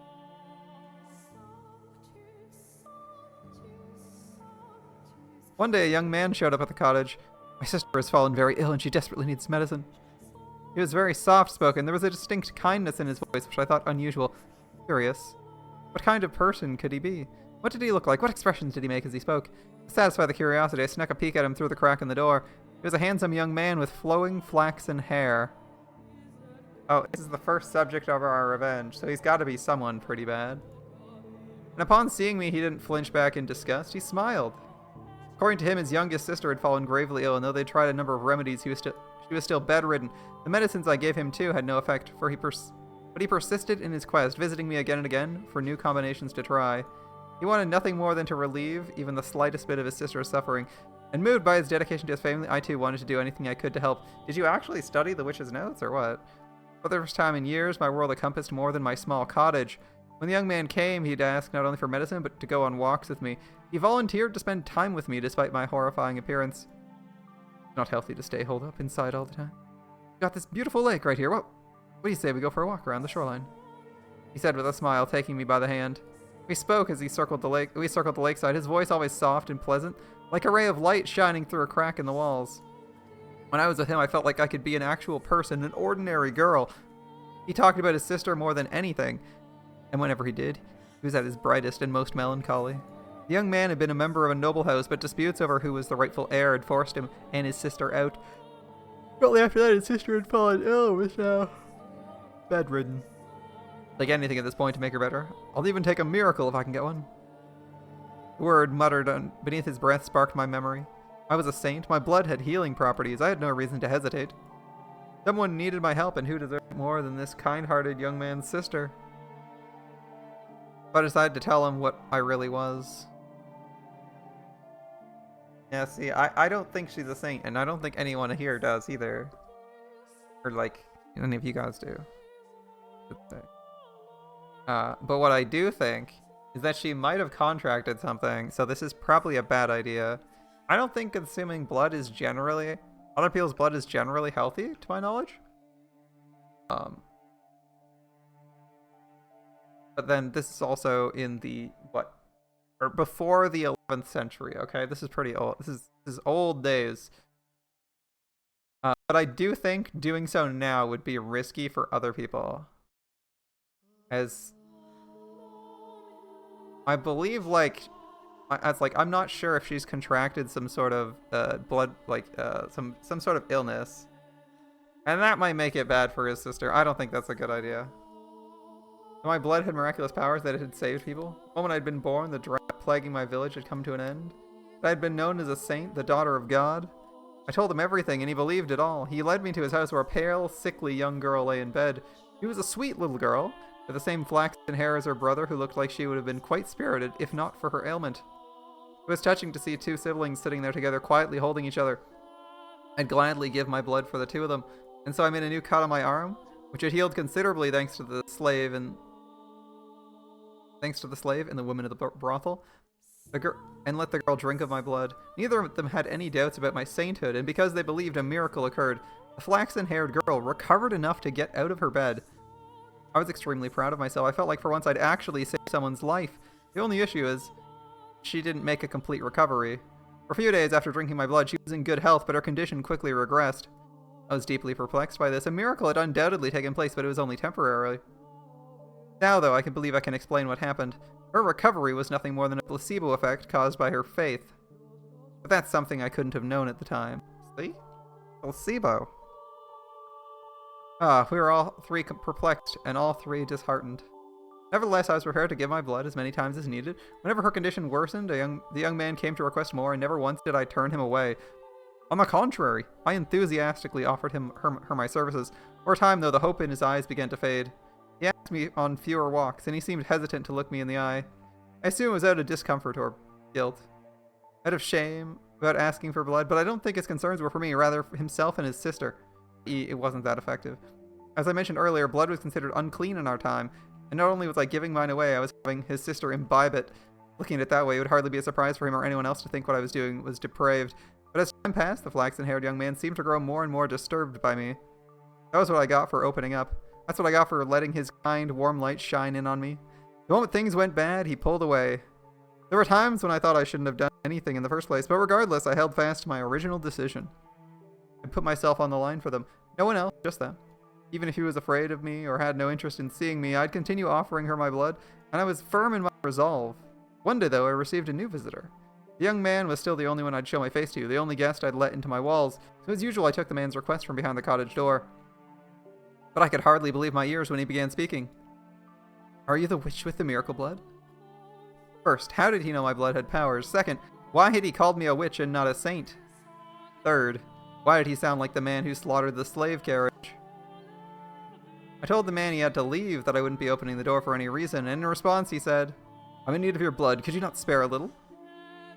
One day, a young man showed up at the cottage. My sister has fallen very ill and she desperately needs medicine. He was very soft-spoken. There was a distinct kindness in his voice, which I thought unusual. Curious. What kind of person could he be? What did he look like? What expressions did he make as he spoke? To satisfy the curiosity, I snuck a peek at him through the crack in the door. He was a handsome young man with flowing flaxen hair. Oh, this is the first subject of our revenge, so he's got to be someone pretty bad. And upon seeing me, he didn't flinch back in disgust. He smiled. According to him, his youngest sister had fallen gravely ill, and though they tried a number of remedies, she She was still bedridden. The medicines I gave him too had no effect, but he persisted in his quest, visiting me again and again for new combinations to try. He wanted nothing more than to relieve even the slightest bit of his sister's suffering. And moved by his dedication to his family, I too wanted to do anything I could to help. Did you actually study the witch's notes, or what? For the first time in years, my world encompassed more than my small cottage. When the young man came, he'd ask not only for medicine, but to go on walks with me. He volunteered to spend time with me despite my horrifying appearance. It's not healthy to stay holed up inside all the time. We got this beautiful lake right here. What do you say we go for a walk around the shoreline? He said with a smile, taking me by the hand. We spoke as we circled the lakeside, his voice always soft and pleasant, like a ray of light shining through a crack in the walls. When I was with him, I felt like I could be an actual person, an ordinary girl. He talked about his sister more than anything, and whenever he did, he was at his brightest and most melancholy. The young man had been a member of a noble house, but disputes over who was the rightful heir had forced him and his sister out. Shortly after that, his sister had fallen ill and was now bedridden. Like anything at this point to make her better. I'll even take a miracle if I can get one. The word muttered beneath his breath sparked my memory. I was a saint. My blood had healing properties. I had no reason to hesitate. Someone needed my help, and who deserved it more than this kind-hearted young man's sister? So I decided to tell him what I really was. Yeah, see, I don't think she's a saint, and I don't think anyone here does either. Or, like, any of you guys do. But what I do think is that she might have contracted something, so this is probably a bad idea. I don't think consuming blood is generally... Other people's blood is generally healthy, to my knowledge. But then this is also in the, or before the 11th century, okay? This is pretty old. This is old days. But I do think doing so now would be risky for other people. As I believe, I'm not sure if she's contracted some sort of blood, some sort of illness, and that might make it bad for his sister. I don't think that's a good idea. My blood had miraculous powers that it had saved people. The moment I'd been born, the drought plaguing my village had come to an end. I had been known as a saint, the daughter of God. I told him everything, and he believed it all. He led me to his house where a pale, sickly young girl lay in bed. She was a sweet little girl, with the same flaxen hair as her brother, who looked like she would have been quite spirited, if not for her ailment. It was touching to see two siblings sitting there together, quietly holding each other. I'd gladly give my blood for the two of them, and so I made a new cut on my arm, which had healed considerably thanks to the slave and the women of the brothel, and let the girl drink of my blood. Neither of them had any doubts about my sainthood, and because they believed a miracle occurred, the flaxen-haired girl recovered enough to get out of her bed. I was extremely proud of myself. I felt like for once I'd actually saved someone's life. The only issue is, she didn't make a complete recovery. For a few days after drinking my blood, she was in good health, but her condition quickly regressed. I was deeply perplexed by this. A miracle had undoubtedly taken place, but it was only temporarily. Now, though, I can believe I can explain what happened. Her recovery was nothing more than a placebo effect caused by her faith. But that's something I couldn't have known at the time. See? Placebo. We were all three perplexed, and all three disheartened. Nevertheless, I was prepared to give my blood as many times as needed. Whenever her condition worsened, the young man came to request more, and never once did I turn him away. On the contrary, I enthusiastically offered her my services. For a time, though, the hope in his eyes began to fade. He asked me on fewer walks, and he seemed hesitant to look me in the eye. I assume it was out of discomfort or guilt. Out of shame about asking for blood, but I don't think his concerns were for me, rather for himself and his sister. It wasn't that effective. As I mentioned earlier, blood was considered unclean in our time, and not only was I giving mine away, I was having his sister imbibe it. Looking at it that way, it would hardly be a surprise for him or anyone else to think what I was doing was depraved. But as time passed, the flaxen-haired young man seemed to grow more and more disturbed by me. That was what I got for opening up. That's what I got for letting his kind, warm light shine in on me. The moment things went bad, he pulled away. There were times when I thought I shouldn't have done anything in the first place, but regardless, I held fast to my original decision. I put myself on the line for them. No one else, just them. Even if he was afraid of me or had no interest in seeing me, I'd continue offering her my blood, and I was firm in my resolve. One day, though, I received a new visitor. The young man was still the only one I'd show my face to, the only guest I'd let into my walls, so as usual I took the man's request from behind the cottage door. But I could hardly believe my ears when he began speaking. Are you the witch with the miracle blood? First, how did he know my blood had powers? Second, why had he called me a witch and not a saint? Third, Why did he sound like the man who slaughtered the slave carriage? I told the man he had to leave, that I wouldn't be opening the door for any reason, and in response he said, I'm in need of your blood, could you not spare a little?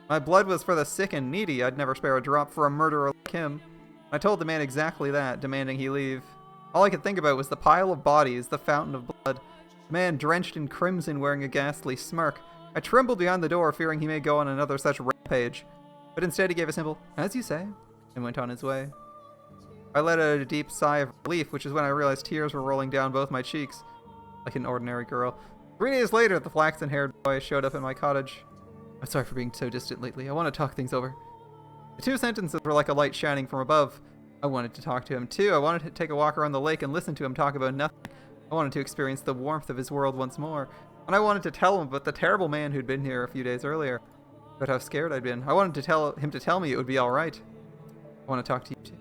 My blood was for the sick and needy, I'd never spare a drop for a murderer like him. I told the man exactly that, demanding he leave. All I could think about was the pile of bodies, the fountain of blood. The man drenched in crimson wearing a ghastly smirk. I trembled behind the door, fearing he may go on another such rampage. But instead he gave a simple, as you say, and went on his way. I let out a deep sigh of relief, which is when I realized tears were rolling down both my cheeks, like an ordinary girl. 3 days later, the flaxen-haired boy showed up at my cottage. I'm sorry for being so distant lately. I want to talk things over. The 2 sentences were like a light shining from above. I wanted to talk to him too. I wanted to take a walk around the lake and listen to him talk about nothing. I wanted to experience the warmth of his world once more. And I wanted to tell him about the terrible man who'd been here a few days earlier. About how scared I'd been. I wanted to tell him to tell me it would be alright. I want to talk to you too.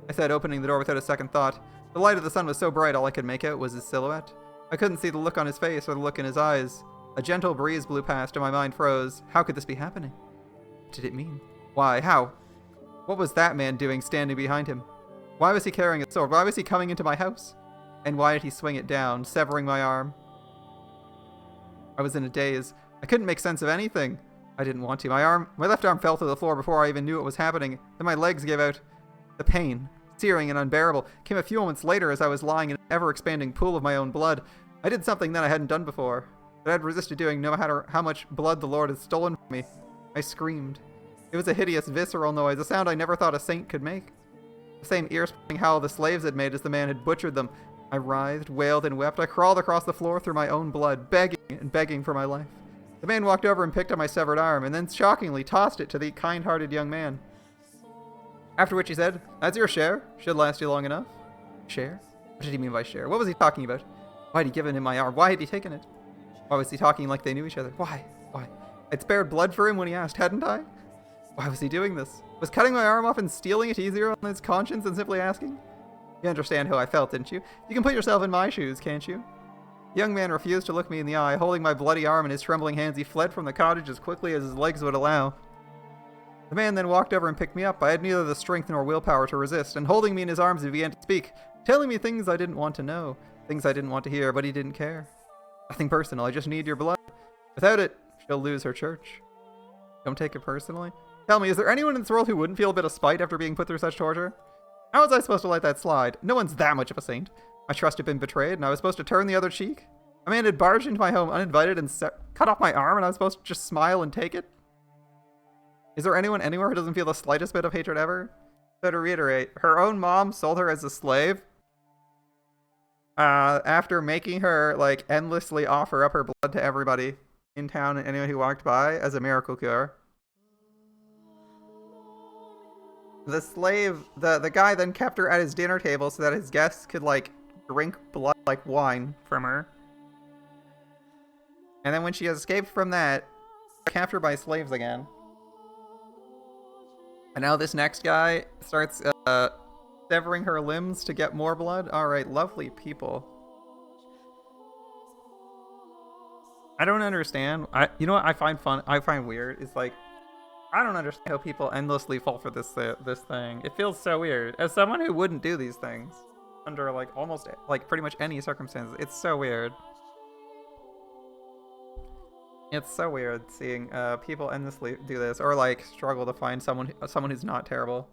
I said, opening the door without a second thought. The light of the sun was so bright all I could make out was his silhouette. I couldn't see the look on his face or the look in his eyes. A gentle breeze blew past and my mind froze. How could this be happening? What did it mean? Why? How? What was that man doing standing behind him? Why was he carrying a sword? Why was he coming into my house? And why did he swing it down, severing my arm? I was in a daze. I couldn't make sense of anything. I didn't want to. My left arm fell to the floor before I even knew what was happening. Then my legs gave out. The pain, searing and unbearable, came a few moments later as I was lying in an ever-expanding pool of my own blood. I did something that I hadn't done before, that I had resisted doing no matter how much blood the Lord had stolen from me. I screamed. It was a hideous, visceral noise, a sound I never thought a saint could make. The same ear-splitting howl the slaves had made as the man had butchered them. I writhed, wailed, and wept. I crawled across the floor through my own blood, begging and begging for my life. The man walked over and picked up my severed arm, and then shockingly tossed it to the kind-hearted young man. After which he said, "That's your share. Should last you long enough." Share? What did he mean by share? What was he talking about? Why had he given him my arm? Why had he taken it? Why was he talking like they knew each other? Why? Why? I'd spared blood for him when he asked, hadn't I? Why was he doing this? Was cutting my arm off and stealing it easier on his conscience than simply asking? You understand how I felt, didn't you? You can put yourself in my shoes, can't you? The young man refused to look me in the eye. Holding my bloody arm in his trembling hands, he fled from the cottage as quickly as his legs would allow. The man then walked over and picked me up. I had neither the strength nor willpower to resist, and holding me in his arms, he began to speak, telling me things I didn't want to know, things I didn't want to hear, but he didn't care. Nothing personal, I just need your blood. Without it, she'll lose her church. Don't take it personally. Tell me, is there anyone in this world who wouldn't feel a bit of spite after being put through such torture? How was I supposed to let that slide? No one's that much of a saint. My trust had been betrayed, and I was supposed to turn the other cheek? A man had barged into my home uninvited and cut off my arm, and I was supposed to just smile and take it? Is there anyone anywhere who doesn't feel the slightest bit of hatred ever? So to reiterate, her own mom sold her as a slave. After making her, like, endlessly offer up her blood to everybody in town and anyone who walked by as a miracle cure. The slave, the guy then kept her at his dinner table so that his guests could, like, drink blood like wine from her. And then when she escaped from that, captured by slaves again. And now this next guy starts severing her limbs to get more blood. Alright, lovely people. I don't understand. You know what I find weird? Is like, I don't understand how people endlessly fall for this thing. It feels so weird. As someone who wouldn't do these things under like almost like pretty much any circumstances, it's so weird. It's so weird seeing people endlessly do this, or like struggle to find someone who's not terrible.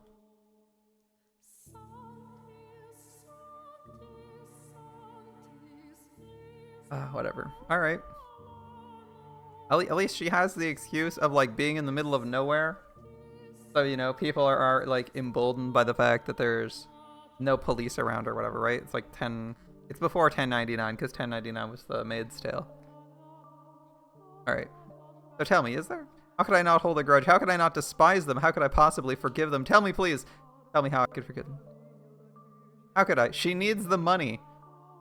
Whatever. All right. At least she has the excuse of like being in the middle of nowhere, so you know people are like emboldened by the fact that there's no police around or whatever, right? It's like it's before 1099 because 1099 was the Maid's Tale. Alright. So tell me, is there? How could I not hold a grudge? How could I not despise them? How could I possibly forgive them? Tell me, please. Tell me how I could forgive them. How could I? She needs the money.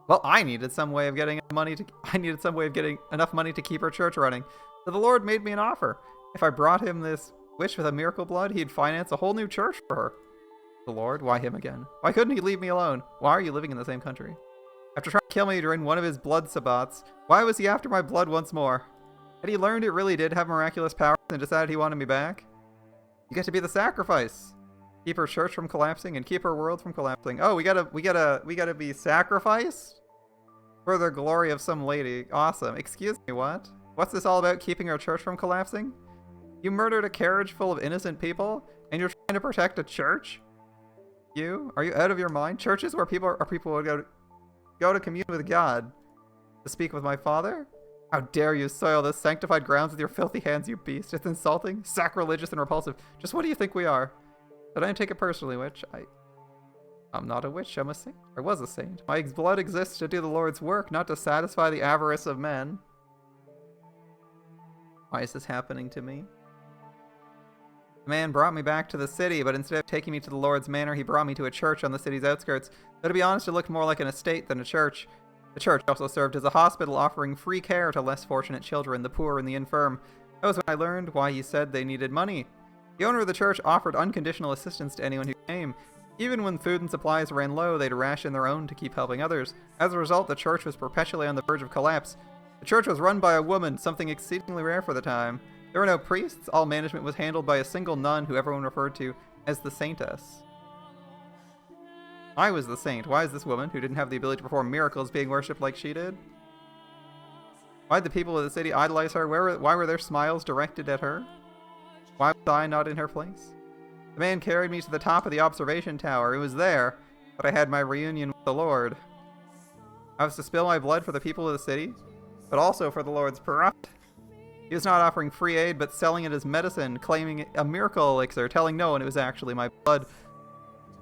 Well, I needed some way of getting money to... I needed some way of getting enough money to keep her church running. So the Lord made me an offer. If I brought him this witch with a miracle blood, he'd finance a whole new church for her. The Lord? Why him again? Why couldn't he leave me alone? Why are you living in the same country? After trying to kill me during one of his blood sabbats, why was he after my blood once more? Had he learned it really did have miraculous powers and decided he wanted me back? You get to be the sacrifice. Keep her church from collapsing and keep her world from collapsing. Oh, we gotta be sacrificed for the glory of some lady. Awesome. Excuse me, what? What's this all about, keeping our church from collapsing? You murdered a carriage full of innocent people, and you're trying to protect a church? Are you out of your mind? Churches where people would go to commune with God, to speak with my Father? How dare you soil this sanctified grounds with your filthy hands, you beast. It's insulting, sacrilegious, and repulsive. Just what do you think we are? But I don't take it personally, witch. I'm not a witch, I'm a saint. I was a saint. My blood exists to do the Lord's work, not to satisfy the avarice of men. Why is this happening to me? The man brought me back to the city, but instead of taking me to the Lord's manor, he brought me to a church on the city's outskirts. Though to be honest, it looked more like an estate than a church. The church also served as a hospital, offering free care to less fortunate children, the poor and the infirm. That was when I learned why he said they needed money. The owner of the church offered unconditional assistance to anyone who came. Even when food and supplies ran low, they'd ration their own to keep helping others. As a result, the church was perpetually on the verge of collapse. The church was run by a woman, something exceedingly rare for the time. There were no priests, all management was handled by a single nun who everyone referred to as the Saintess. I was the saint. Why is this woman, who didn't have the ability to perform miracles, being worshipped like she did? Why did the people of the city idolize her? Why were their smiles directed at her? Why was I not in her place? The man carried me to the top of the observation tower. It was there that I had my reunion with the Lord. I was to spill my blood for the people of the city, but also for the Lord's prophet. He was not offering free aid, but selling it as medicine, claiming a miracle elixir, telling no one it was actually my blood.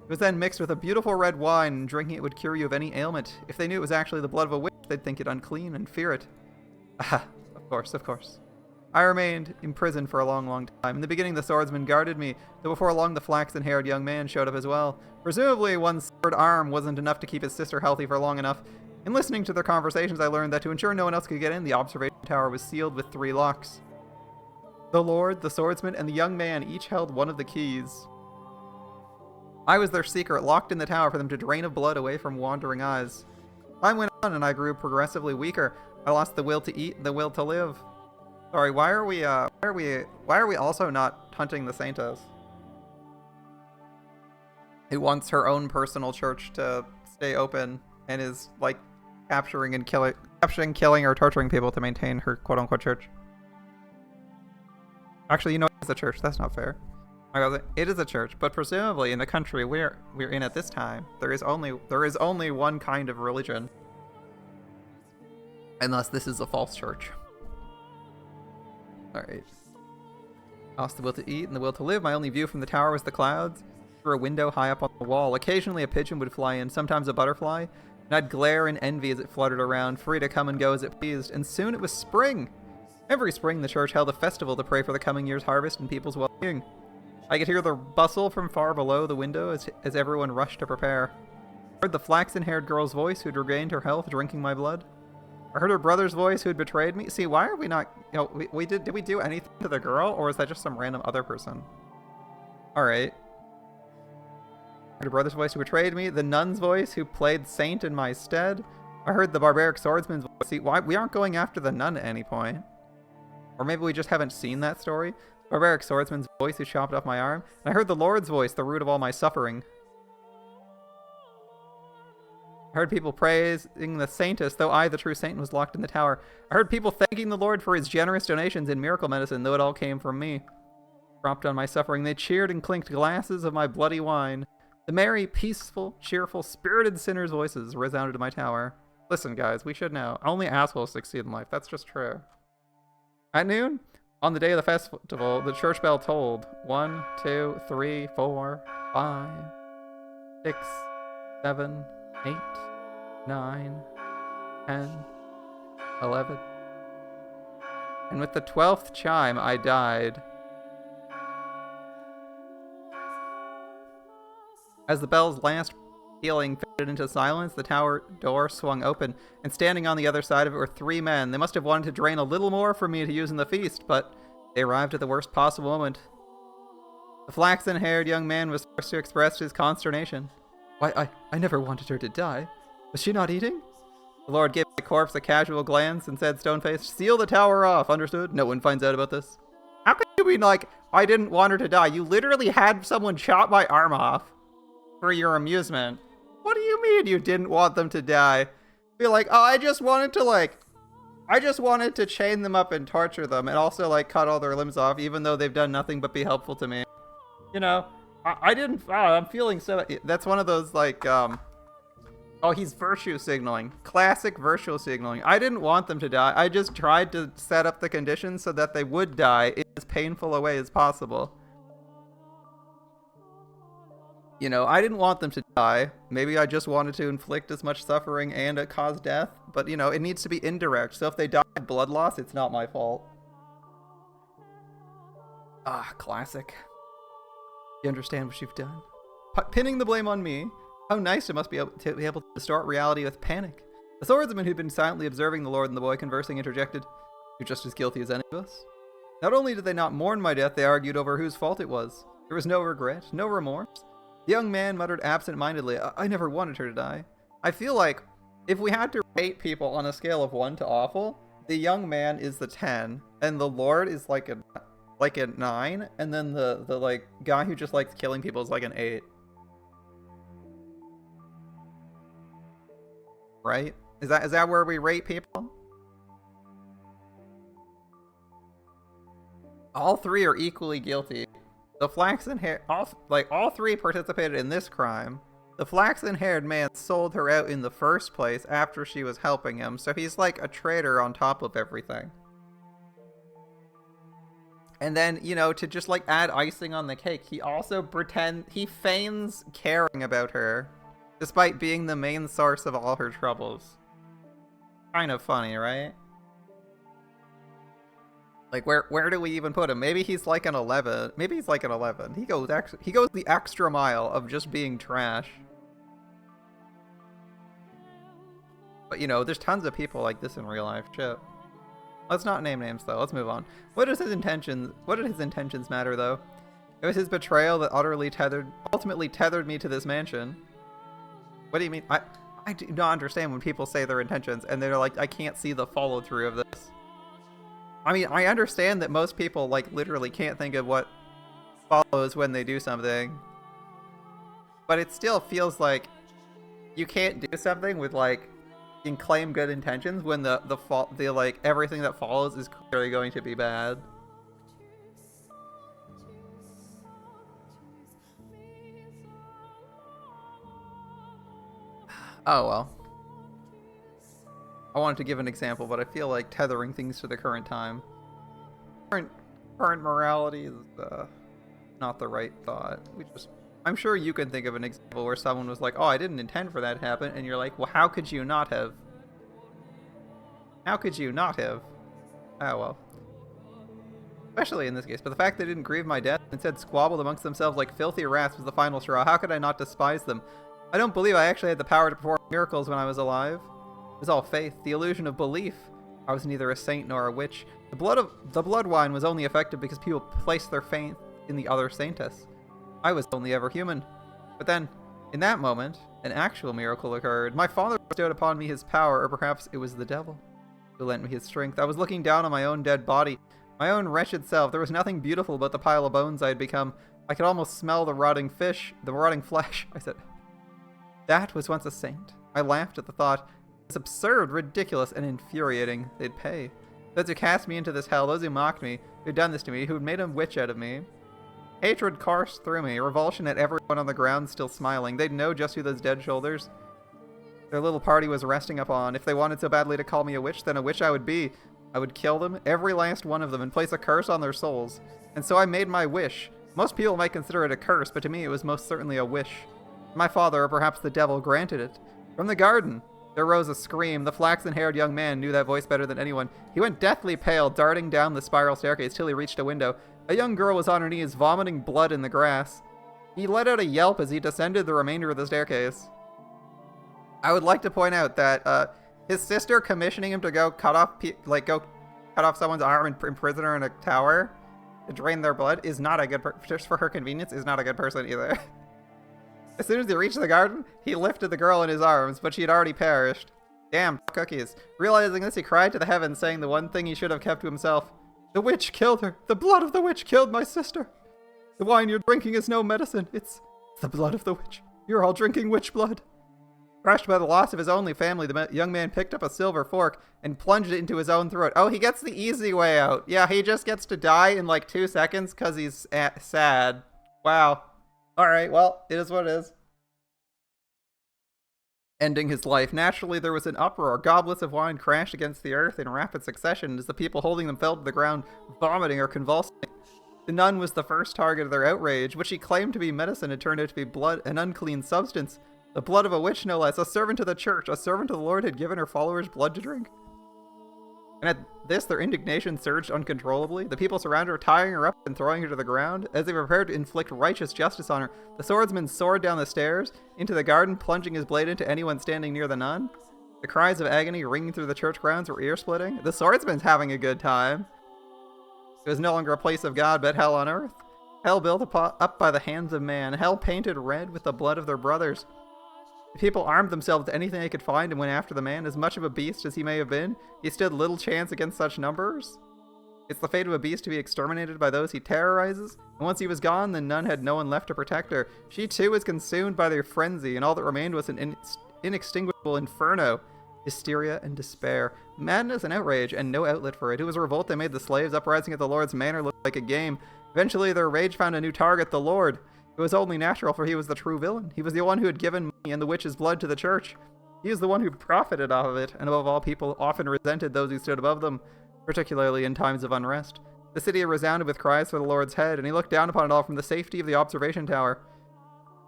It was then mixed with a beautiful red wine, and drinking it would cure you of any ailment. If they knew it was actually the blood of a witch, they'd think it unclean and fear it. Ah, of course, of course. I remained imprisoned for a long, long time. In the beginning, the swordsman guarded me, though before long the flaxen-haired young man showed up as well. Presumably, one severed arm wasn't enough to keep his sister healthy for long enough. In listening to their conversations, I learned that to ensure no one else could get in, the observation tower was sealed with 3 locks. The Lord, the swordsman, and the young man each held one of the keys. I was their secret, locked in the tower for them to drain of blood away from wandering eyes. Time went on, and I grew progressively weaker. I lost the will to eat, the will to live. Sorry, why are we also not hunting the Saintess? Who wants her own personal church to stay open and is like capturing, killing, or torturing people to maintain her quote-unquote church. Actually, you know, it's a church. That's not fair. It is a church, but presumably in the country we're in at this time, there is only one kind of religion, unless this is a false church. All right. Lost the will to eat and the will to live. My only view from the tower was the clouds. Through a window high up on the wall. Occasionally a pigeon would fly in, sometimes a butterfly, and I'd glare in envy as it fluttered around, free to come and go as it pleased. And soon it was spring. Every spring the church held a festival to pray for the coming year's harvest and people's well-being. I could hear the bustle from far below the window as everyone rushed to prepare. I heard the flaxen-haired girl's voice who'd regained her health, drinking my blood. I heard her brother's voice who'd betrayed me. See, why are we not... You know, did we do anything to the girl, or is that just some random other person? Alright. I heard her brother's voice who betrayed me. The nun's voice who played saint in my stead. I heard the barbaric swordsman's voice. See, why we aren't going after the nun at any point. Or maybe we just haven't seen that story. Barbaric swordsman's voice who chopped off my arm. And I heard the Lord's voice, the root of all my suffering. I heard people praising the Saintess, though I, the true saint, was locked in the tower. I heard people thanking the Lord for his generous donations in miracle medicine, though it all came from me. Dropped on my suffering, they cheered and clinked glasses of my bloody wine. The merry, peaceful, cheerful, spirited sinners' voices resounded in my tower. Listen, guys, we should know. Only assholes succeed in life. That's just true. At noon, on the day of the festival, the church bell tolled. 1, 2, 3, 4, 5, 6, 7, 8, 9, 10, 11. And with the 12th chime, I died. As the bell's last pealing faded into silence, the tower door swung open, and standing on the other side of it were 3 men. They must have wanted to drain a little more for me to use in the feast, but they arrived at the worst possible moment. The flaxen-haired young man was forced to express his consternation. Why, I never wanted her to die. Was she not eating? The Lord gave the corpse a casual glance and said, stone-faced, seal the tower off, understood? No one finds out about this. How could you be like, I didn't want her to die. You literally had someone chop my arm off for your amusement. What do you mean you didn't want them to die? Be like, oh, I just wanted to chain them up and torture them and also, like, cut all their limbs off, even though they've done nothing but be helpful to me. You know, I didn't, oh, I'm feeling so, that's one of those, like, oh, he's virtue signaling. Classic virtue signaling. I didn't want them to die. I just tried to set up the conditions so that they would die in as painful a way as possible. You know, I didn't want them to die. Maybe I just wanted to inflict as much suffering and cause death. But, you know, it needs to be indirect. So if they die of blood loss, it's not my fault. Ah, classic. You understand what you've done? Pinning the blame on me. How nice it must be to be able to distort reality with panic. The swordsman who'd been silently observing the Lord and the boy conversing interjected, "You're just as guilty as any of us." Not only did they not mourn my death, they argued over whose fault it was. There was no regret, no remorse. The young man muttered absent-mindedly, I never wanted her to die. I feel like if we had to rate people on a scale of 1 to awful, the young man is the 10, and the Lord is like a 9, and then the like guy who just likes killing people is like an 8. Right? Is that where we rate people? All three are equally guilty. The flaxen-haired, all three participated in this crime. The flaxen-haired man sold her out in the first place after she was helping him, so he's like a traitor on top of everything. And then, you know, to just like add icing on the cake, he also he feigns caring about her, despite being the main source of all her troubles. Kind of funny, right? Like, where do we even put him? Maybe he's like an 11. Maybe he's like an 11. He goes the extra mile of just being trash. But, you know, there's tons of people like this in real life. Shit. Let's not name names, though. Let's move on. What did his intentions matter, though? It was his betrayal that ultimately tethered me to this mansion. What do you mean? I do not understand when people say their intentions, and they're like, I can't see the follow-through of this. I mean, I understand that most people, like, literally can't think of what follows when they do something. But it still feels like you can't do something with, like, you can claim good intentions when the like, everything that follows is clearly going to be bad. Oh, well. I wanted to give an example, but I feel like tethering things to the current time. Current morality is not the right thought. I'm sure you can think of an example where someone was like, oh, I didn't intend for that to happen, and you're like, well, how could you not have? How could you not have? Oh, well. Especially in this case, but the fact they didn't grieve my death and instead squabbled amongst themselves like filthy rats was the final straw. How could I not despise them? I don't believe I actually had the power to perform miracles when I was alive. It was all faith, the illusion of belief. I was neither a saint nor a witch. The blood wine was only effective because people placed their faith in the other saintess. I was only ever human. But then, in that moment, an actual miracle occurred. My father bestowed upon me his power, or perhaps it was the devil who lent me his strength. I was looking down on my own dead body, my own wretched self. There was nothing beautiful about the pile of bones I had become. I could almost smell the rotting flesh. I said, that was once a saint. I laughed at the thought. It's absurd, ridiculous, and infuriating. They'd pay. Those who cast me into this hell, those who mocked me, who'd done this to me, who'd made a witch out of me. Hatred coursed through me, revulsion at everyone on the ground still smiling. They'd know just who those dead shoulders their little party was resting upon. If they wanted so badly to call me a witch, then a witch I would be. I would kill them, every last one of them, and place a curse on their souls. And so I made my wish. Most people might consider it a curse, but to me it was most certainly a wish. My father, or perhaps the devil, granted it. From the garden, there rose a scream. The flaxen-haired young man knew that voice better than anyone. He went deathly pale, darting down the spiral staircase till he reached a window. A young girl was on her knees, vomiting blood in the grass. He let out a yelp as he descended the remainder of the staircase. I would like to point out that his sister commissioning him to go cut off someone's arm and imprison her in a tower to drain their blood is not a good just for her convenience is not a good person either. As soon as he reached the garden, he lifted the girl in his arms, but she had already perished. Damn cookies. Realizing this, he cried to the heavens, saying the one thing he should have kept to himself. The witch killed her. The blood of the witch killed my sister. The wine you're drinking is no medicine. It's the blood of the witch. You're all drinking witch blood. Crushed by the loss of his only family, the young man picked up a silver fork and plunged it into his own throat. Oh, he gets the easy way out. Yeah, he just gets to die in like 2 seconds because he's sad. Wow. Alright, well, it is what it is. Ending his life. Naturally, there was an uproar. Goblets of wine crashed against the earth in rapid succession as the people holding them fell to the ground, vomiting or convulsing. The nun was the first target of their outrage. What she claimed to be medicine had turned out to be blood, an unclean substance. The blood of a witch, no less. A servant of the church, a servant of the Lord had given her followers blood to drink. And at this, their indignation surged uncontrollably. The people surrounded her, tying her up and throwing her to the ground. As they prepared to inflict righteous justice on her, the swordsman soared down the stairs, into the garden, plunging his blade into anyone standing near the nun. The cries of agony ringing through the church grounds were ear-splitting. The swordsman's having a good time. It was no longer a place of God, but hell on earth. Hell built up by the hands of man. Hell painted red with the blood of their brothers. The people armed themselves with anything they could find and went after the man. As much of a beast as he may have been, he stood little chance against such numbers. It's the fate of a beast to be exterminated by those he terrorizes. And once he was gone, the nun had no one left to protect her. She too was consumed by their frenzy, and all that remained was an inextinguishable inferno. Hysteria and despair. Madness and outrage, and no outlet for it. It was a revolt that made the slaves uprising at the Lord's manor look like a game. Eventually, their rage found a new target, the Lord. It was only natural, for he was the true villain. He was the one who had given money and the witch's blood to the church. He was the one who profited off of it, and above all, people often resented those who stood above them, particularly in times of unrest. The city resounded with cries for the Lord's head, and he looked down upon it all from the safety of the observation tower.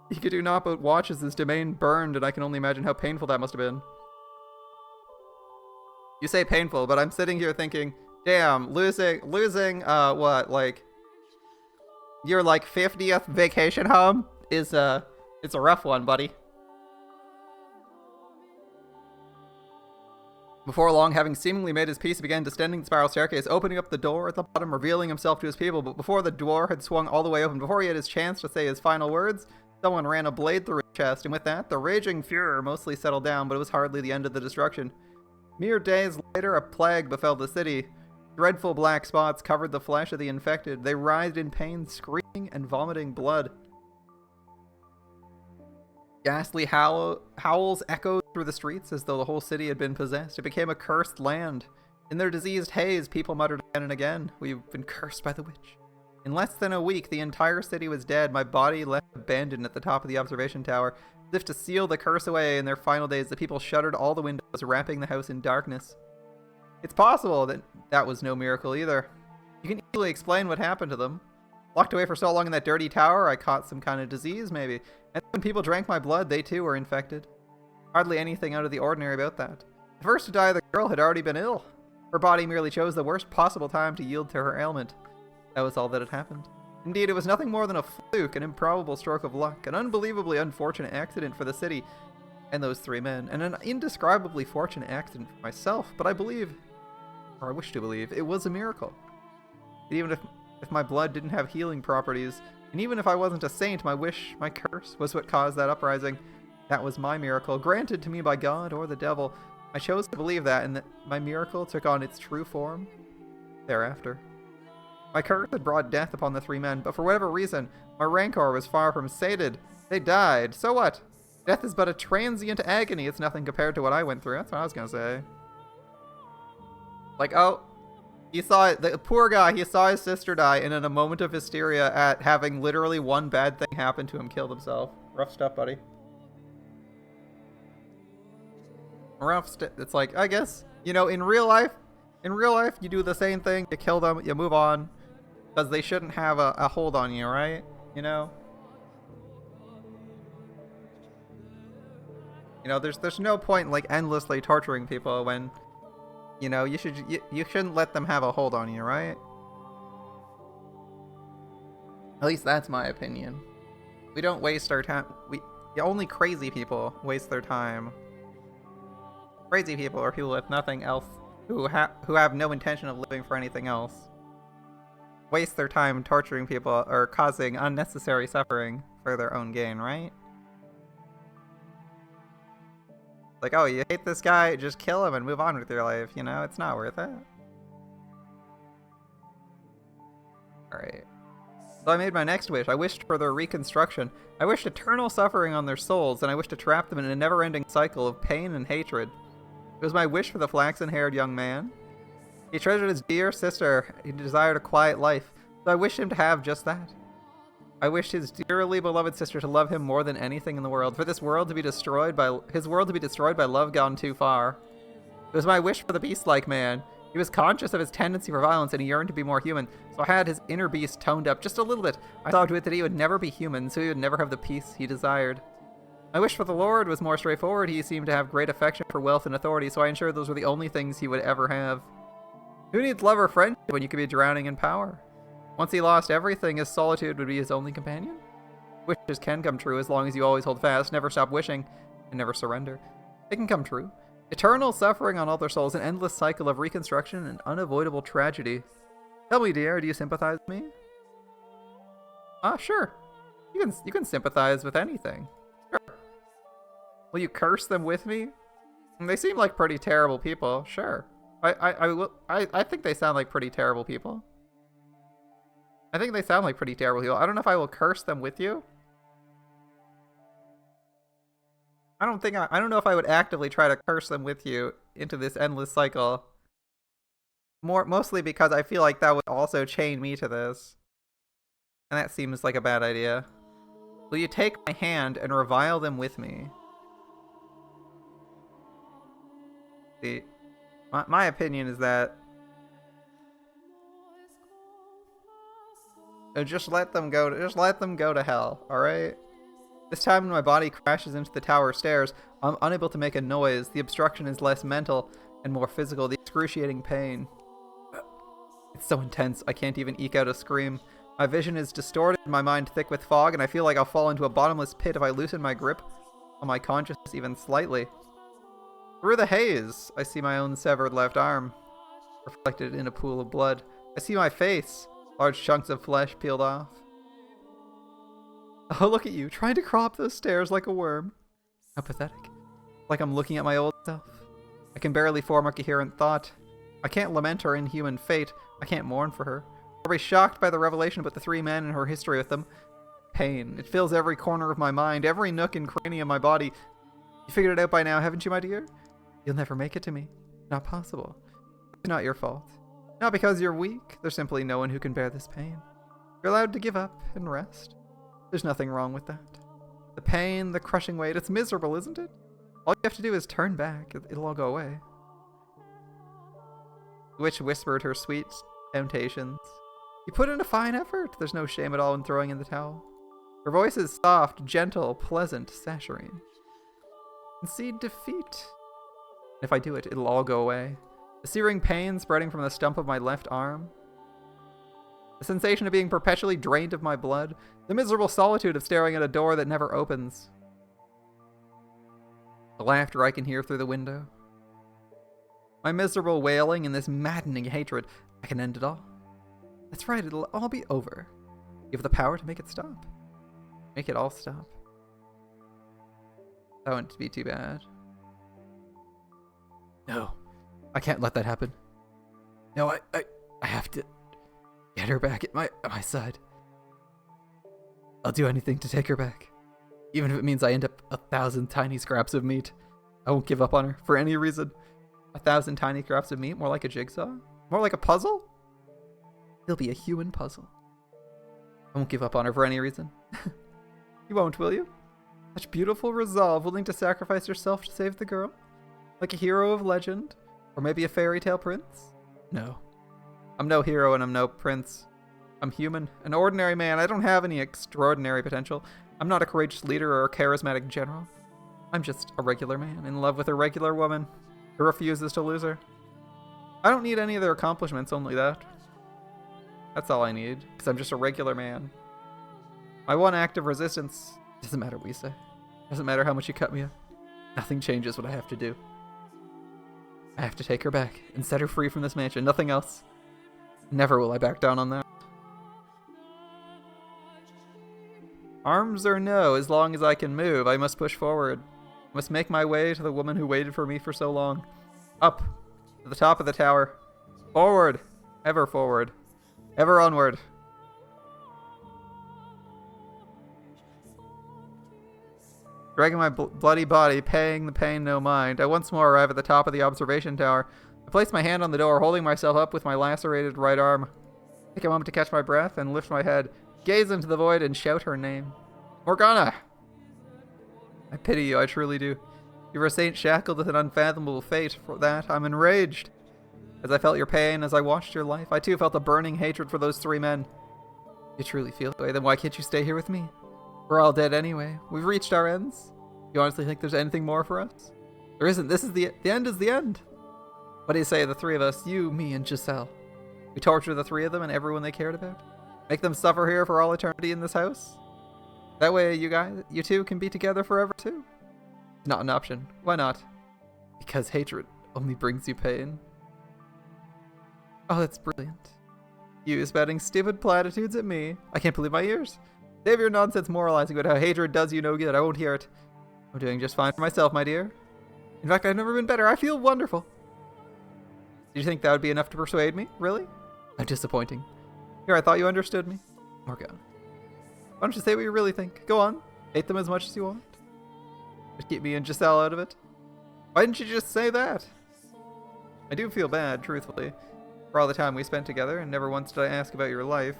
He could do naught but watch as his domain burned, and I can only imagine how painful that must have been. You say painful, but I'm sitting here thinking, damn, losing, what, like, your, like, 50th vacation home is, it's a rough one, buddy. Before long, having seemingly made his peace, he began descending the spiral staircase, opening up the door at the bottom, revealing himself to his people. But before the door had swung all the way open, before he had his chance to say his final words, someone ran a blade through his chest, and with that, the raging furor mostly settled down, but it was hardly the end of the destruction. Mere days later, a plague befell the city. Dreadful black spots covered the flesh of the infected. They writhed in pain, screaming and vomiting blood. Ghastly howls echoed through the streets as though the whole city had been possessed. It became a cursed land. In their diseased haze, people muttered again and again, "We've been cursed by the witch." In less than a week, the entire city was dead. My body left abandoned at the top of the observation tower. As if to seal the curse away in their final days, the people shuttered all the windows, wrapping the house in darkness. It's possible that that was no miracle either. You can easily explain what happened to them. Locked away for so long in that dirty tower, I caught some kind of disease, maybe. And when people drank my blood, they too were infected. Hardly anything out of the ordinary about that. The first to die, the girl had already been ill. Her body merely chose the worst possible time to yield to her ailment. That was all that had happened. Indeed, it was nothing more than a fluke, an improbable stroke of luck, an unbelievably unfortunate accident for the city and those 3 men, and an indescribably fortunate accident for myself, but I believe, or I wish to believe, it was a miracle. And even if my blood didn't have healing properties, and even if I wasn't a saint, my wish, my curse, was what caused that uprising. That was my miracle, granted to me by God or the devil. I chose to believe that, and that my miracle took on its true form thereafter. My curse had brought death upon the 3 men, but for whatever reason, my rancor was far from sated. They died. So what? Death is but a transient agony. It's nothing compared to what I went through. That's what I was gonna say. Like, oh, he saw it. The poor guy, he saw his sister die, and in a moment of hysteria at having literally one bad thing happen to him, killed himself. Rough stuff, buddy. It's like, I guess, you know, in real life, you do the same thing. You kill them, you move on. Because they shouldn't have a hold on you, right? You know? You know, there's no point in, like, endlessly torturing people when, you know, you shouldn't let them have a hold on you, right? At least that's my opinion. We don't waste our time. Only crazy people waste their time. Crazy people are people with nothing else, who have no intention of living for anything else. Waste their time torturing people or causing unnecessary suffering for their own gain, right? Like, oh, you hate this guy, just kill him and move on with your life, you know? It's not worth it. Alright. So I made my next wish. I wished for their reconstruction. I wished eternal suffering on their souls, and I wished to trap them in a never-ending cycle of pain and hatred. It was my wish for the flaxen-haired young man. He treasured his dear sister. He desired a quiet life, so I wished him to have just that. I wished his dearly beloved sister to love him more than anything in the world, for this world to be destroyed by his world to be destroyed by love gone too far. It was my wish for the beast-like man. He was conscious of his tendency for violence and he yearned to be more human, so I had his inner beast toned up just a little bit. I saw to it that he would never be human, so he would never have the peace he desired. My wish for the Lord was more straightforward. He seemed to have great affection for wealth and authority, so I ensured those were the only things he would ever have. Who needs love or friendship when you could be drowning in power? Once he lost everything, his solitude would be his only companion? Wishes can come true as long as you always hold fast, never stop wishing, and never surrender. It can come true. Eternal suffering on all their souls, an endless cycle of reconstruction and unavoidable tragedy. Tell me, dear, do you sympathize with me? Sure. You can sympathize with anything. Sure. Will you curse them with me? They seem like pretty terrible people. Sure. I think they sound like pretty terrible people. I think they sound like pretty terrible people. I don't know if I will curse them with you. I don't know if I would actively try to curse them with you into this endless cycle. Mostly because I feel like that would also chain me to this. And that seems like a bad idea. Will you take my hand and revile them with me? See, my opinion is that just let them go to hell, alright? This time when my body crashes into the tower stairs, I'm unable to make a noise. The obstruction is less mental and more physical, the excruciating pain. It's so intense, I can't even eke out a scream. My vision is distorted, my mind thick with fog, and I feel like I'll fall into a bottomless pit if I loosen my grip on my consciousness even slightly. Through the haze, I see my own severed left arm, reflected in a pool of blood. I see my face, large chunks of flesh peeled off. Oh, look at you, trying to crawl up those stairs like a worm. How pathetic. Like I'm looking at my old self. I can barely form a coherent thought. I can't lament her inhuman fate. I can't mourn for her. Or be shocked by the revelation about the three men and her history with them. Pain. It fills every corner of my mind, every nook and cranny of my body. You figured it out by now, haven't you, my dear? You'll never make it to me. Not possible. It's not your fault. Not because you're weak. There's simply no one who can bear this pain. You're allowed to give up and rest. There's nothing wrong with that. The pain, the crushing weight, it's miserable, isn't it? All you have to do is turn back. It'll all go away. The witch whispered her sweet temptations. You put in a fine effort. There's no shame at all in throwing in the towel. Her voice is soft, gentle, pleasant, saccharine. Concede defeat. And if I do it, it'll all go away. The searing pain spreading from the stump of my left arm. The sensation of being perpetually drained of my blood. The miserable solitude of staring at a door that never opens. The laughter I can hear through the window. My miserable wailing and this maddening hatred. I can end it all. That's right, it'll all be over. You have the power to make it stop. Make it all stop. That wouldn't be too bad. No, I can't let that happen. No, I have to get her back at my side. I'll do anything to take her back. Even if it means I end up 1,000 tiny scraps of meat. I won't give up on her for any reason. 1,000 tiny scraps of meat? More like a jigsaw? More like a puzzle? It'll be a human puzzle. I won't give up on her for any reason. You won't, will you? Such beautiful resolve, willing to sacrifice yourself to save the girl? Like a hero of legend? Or maybe a fairy tale prince? No. I'm no hero and I'm no prince. I'm human, an ordinary man. I don't have any extraordinary potential. I'm not a courageous leader or a charismatic general. I'm just a regular man in love with a regular woman who refuses to lose her. I don't need any of their accomplishments, only that. That's all I need, because I'm just a regular man. My one act of resistance, doesn't matter what you say. Doesn't matter how much you cut me up. Nothing changes what I have to do. I have to take her back and set her free from this mansion, nothing else. Never will I back down on that. Arms or no, as long as I can move, I must push forward. I must make my way to the woman who waited for me for so long. Up, to the top of the tower. Forward, ever onward. Dragging my bloody body, paying the pain no mind, I once more arrive at the top of the observation tower. I place my hand on the door, holding myself up with my lacerated right arm. Take a moment to catch my breath and lift my head, gaze into the void, and shout her name. Morgana! I pity you, I truly do. You were a saint shackled with an unfathomable fate. For that, I'm enraged. As I felt your pain, as I watched your life, I too felt a burning hatred for those 3 men. You truly feel that way, then why can't you stay here with me? We're all dead anyway. We've reached our ends. You honestly think there's anything more for us? There isn't. This is the end is the end. What do you say, the 3 of us, you, me, and Giselle? We torture the 3 of them and everyone they cared about? Make them suffer here for all eternity in this house? That way you two can be together forever too? Not an option. Why not? Because hatred only brings you pain. Oh, that's brilliant. You spouting stupid platitudes at me. I can't believe my ears. Save your nonsense moralizing about how hatred does you no good. I won't hear it. I'm doing just fine for myself, my dear. In fact, I've never been better. I feel wonderful. Did you think that would be enough to persuade me? Really? How disappointing. Here, I thought you understood me. Morgana. Why don't you say what you really think? Go on. Hate them as much as you want. But keep me and Giselle out of it. Why didn't you just say that? I do feel bad, truthfully, for all the time we spent together, and never once did I ask about your life.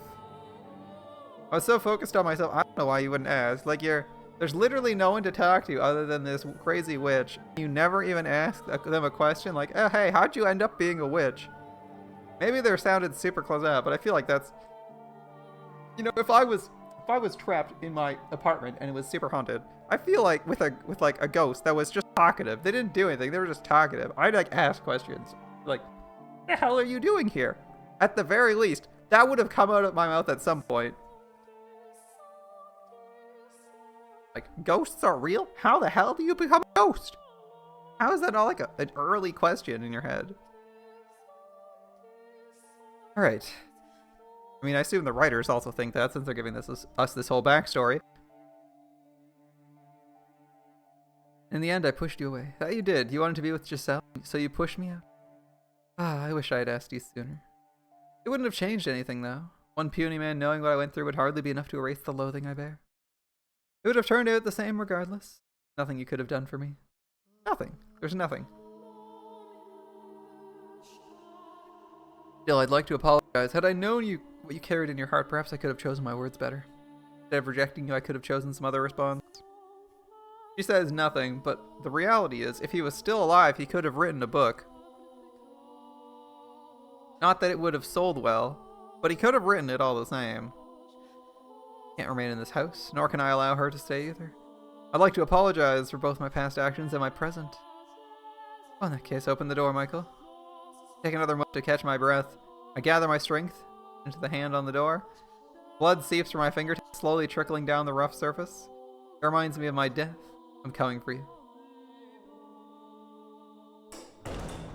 I was so focused on myself, I don't know why you wouldn't ask. Like, there's literally no one to talk to other than this crazy witch. You never even ask them a question like, oh, hey, how'd you end up being a witch? Maybe they sounded super close out, but I feel like that's... You know, if I was trapped in my apartment and it was super haunted, I feel like with like a ghost that was just talkative. They didn't do anything, they were just talkative. I'd like ask questions. Like, what the hell are you doing here? At the very least, that would have come out of my mouth at some point. Like, ghosts are real? How the hell do you become a ghost? How is that not like an early question in your head? Alright. I mean, I assume the writers also think that since they're giving us this whole backstory. In the end, I pushed you away. That you did. You wanted to be with Giselle, so you pushed me out. Ah, I wish I had asked you sooner. It wouldn't have changed anything, though. One puny man knowing what I went through would hardly be enough to erase the loathing I bear. It would have turned out the same regardless. Nothing you could have done for me. Nothing. There's nothing. Still, I'd like to apologize. Had I known what you carried in your heart, perhaps I could have chosen my words better. Instead of rejecting you, I could have chosen some other response. She says nothing, but the reality is, if he was still alive, he could have written a book. Not that it would have sold well, but he could have written it all the same. Can't remain in this house, nor can I allow her to stay either. I'd like to apologize for both my past actions and my present. Well, in that case, open the door, Michael. Take another moment to catch my breath. I gather my strength into the hand on the door. Blood seeps from my fingertips, slowly trickling down the rough surface. It reminds me of my death. I'm coming for you.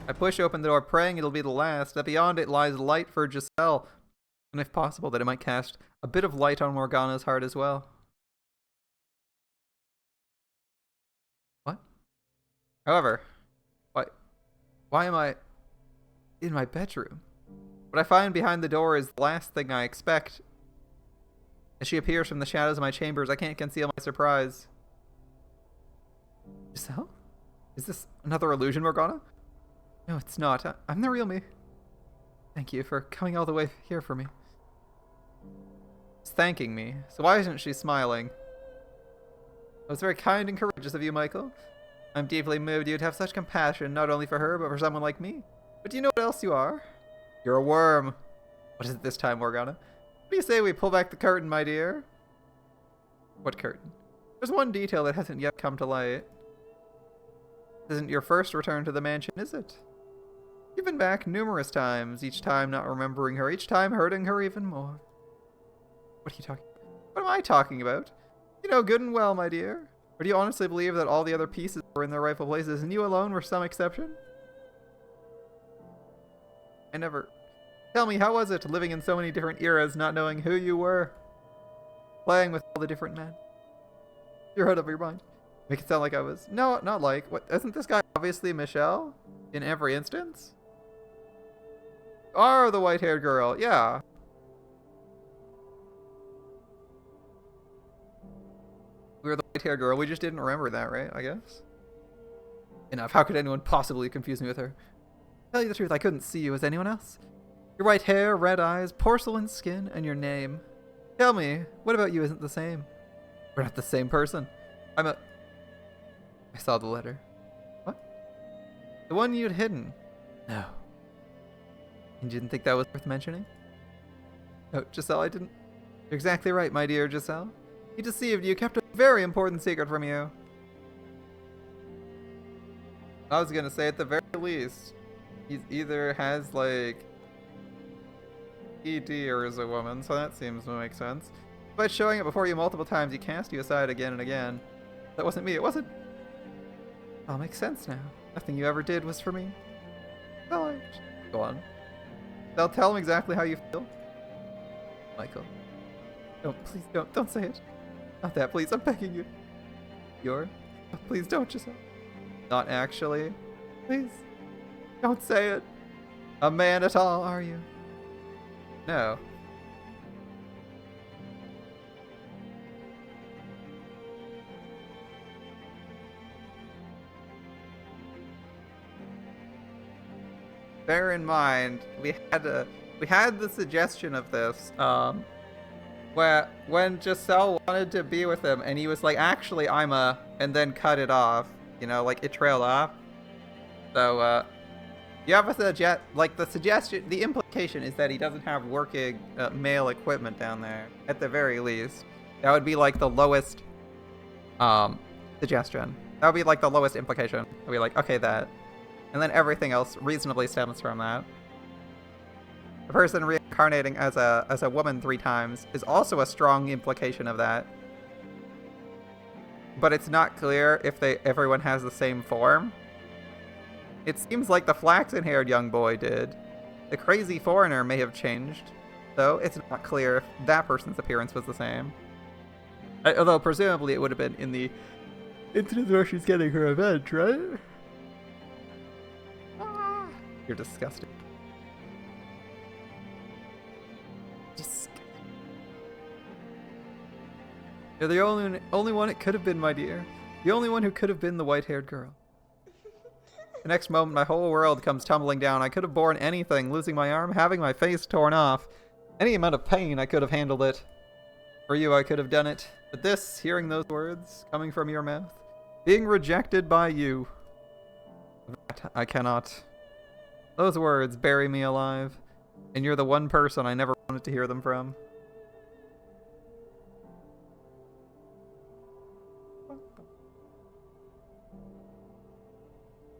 I push open the door, praying it'll be the last, that beyond it lies light for Giselle, and if possible, that it might cast a bit of light on Morgana's heart as well. What? However, why am I in my bedroom? What I find behind the door is the last thing I expect. As she appears from the shadows of my chambers, I can't conceal my surprise. Giselle? Is this another illusion, Morgana? No, it's not. I'm the real me. Thank you for coming all the way here for me. She's thanking me, so why isn't she smiling? It was very kind and courageous of you, Michael. I'm deeply moved you'd have such compassion, not only for her, but for someone like me. But do you know what else you are? You're a worm. What is it this time, Morgana? What do you say we pull back the curtain, my dear? What curtain? There's one detail that hasn't yet come to light. This isn't your first return to the mansion, is it? You've been back numerous times, each time not remembering her, each time hurting her even more. What are you talking about? What am I talking about? You know good and well, my dear. Or do you honestly believe that all the other pieces were in their rightful places and you alone were some exception? I never... Tell me, how was it living in so many different eras, not knowing who you were? Playing with all the different men. You're out of your mind. Make it sound like I was... No, not like... What? Isn't this guy obviously Michelle? In every instance? Or the white-haired girl, yeah. We were the white-haired girl. We just didn't remember that, right? I guess. Enough. How could anyone possibly confuse me with her? Tell you the truth, I couldn't see you as anyone else. Your white hair, red eyes, porcelain skin, and your name. Tell me, what about you isn't the same? We're not the same person. I saw the letter. What? The one you'd hidden. No. And you didn't think that was worth mentioning? No, Giselle, I didn't. You're exactly right, my dear Giselle. He deceived you, kept a very important secret from you. I was gonna say, at the very least, he either has, like, ED or is a woman, so that seems to make sense. By showing it before you multiple times, he cast you aside again and again. That wasn't me, it wasn't. All makes sense now. Nothing you ever did was for me. Well, go on. They'll tell him exactly how you feel. Michael. Please don't say it. Not that, please, I'm begging you. Oh, please don't, Giselle. Not actually. Please, don't say it. A man at all, are you? No. Bear in mind, we had the suggestion of this, where when Giselle wanted to be with him, and he was like, actually, and then cut it off, you know, like, it trailed off. So, you have the suggestion, the implication is that he doesn't have working male equipment down there, at the very least. That would be, like, the lowest, suggestion. That would be, like, the lowest implication. I'd be like, okay, that. And then everything else reasonably stems from that. A person reincarnating as a woman 3 times is also a strong implication of that. But it's not clear if everyone has the same form. It seems like the flaxen-haired young boy did. The crazy foreigner may have changed, though it's not clear if that person's appearance was the same. Although presumably it would have been in the incident where she's getting her revenge, right? You're disgusting. You're the only one it could have been, my dear. The only one who could have been the white-haired girl. The next moment, my whole world comes tumbling down. I could have borne anything, losing my arm, having my face torn off. Any amount of pain, I could have handled it. For you, I could have done it. But this, hearing those words coming from your mouth, being rejected by you, that I cannot. Those words bury me alive, and you're the one person I never wanted to hear them from.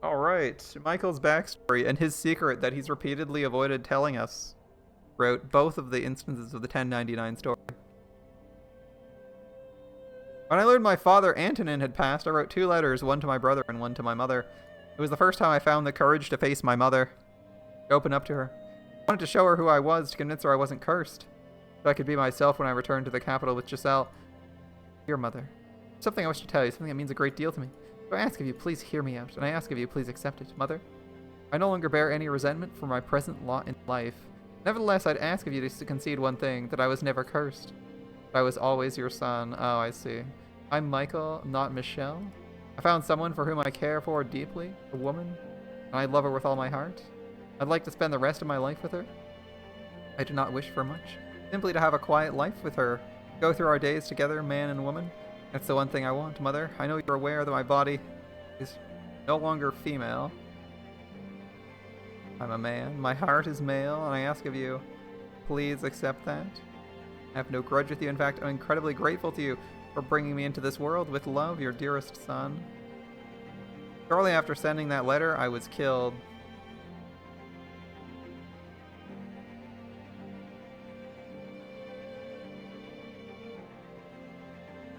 Alright, Michael's backstory and his secret that he's repeatedly avoided telling us throughout both of the instances of the 1099 story. When I learned my father Antonin had passed, I wrote 2 letters, one to my brother and one to my mother. It was the first time I found the courage to face my mother, to open up to her. I wanted to show her who I was, to convince her I wasn't cursed, so I could be myself when I returned to the capital with Giselle. Dear mother, something I wish to tell you, something that means a great deal to me. So I ask of you, please hear me out, and I ask of you, please accept it. Mother, I no longer bear any resentment for my present lot in life. Nevertheless, I'd ask of you to concede one thing, that I was never cursed. That I was always your son. Oh, I see. I'm Michael, not Michelle. I found someone for whom I care for deeply, a woman, and I love her with all my heart. I'd like to spend the rest of my life with her. I do not wish for much. Simply to have a quiet life with her. Go through our days together, man and woman. That's the one thing I want, Mother. I know you're aware that my body is no longer female. I'm a man. My heart is male, and I ask of you, please accept that. I have no grudge with you. In fact, I'm incredibly grateful to you for bringing me into this world with love, your dearest son. Shortly after sending that letter, I was killed.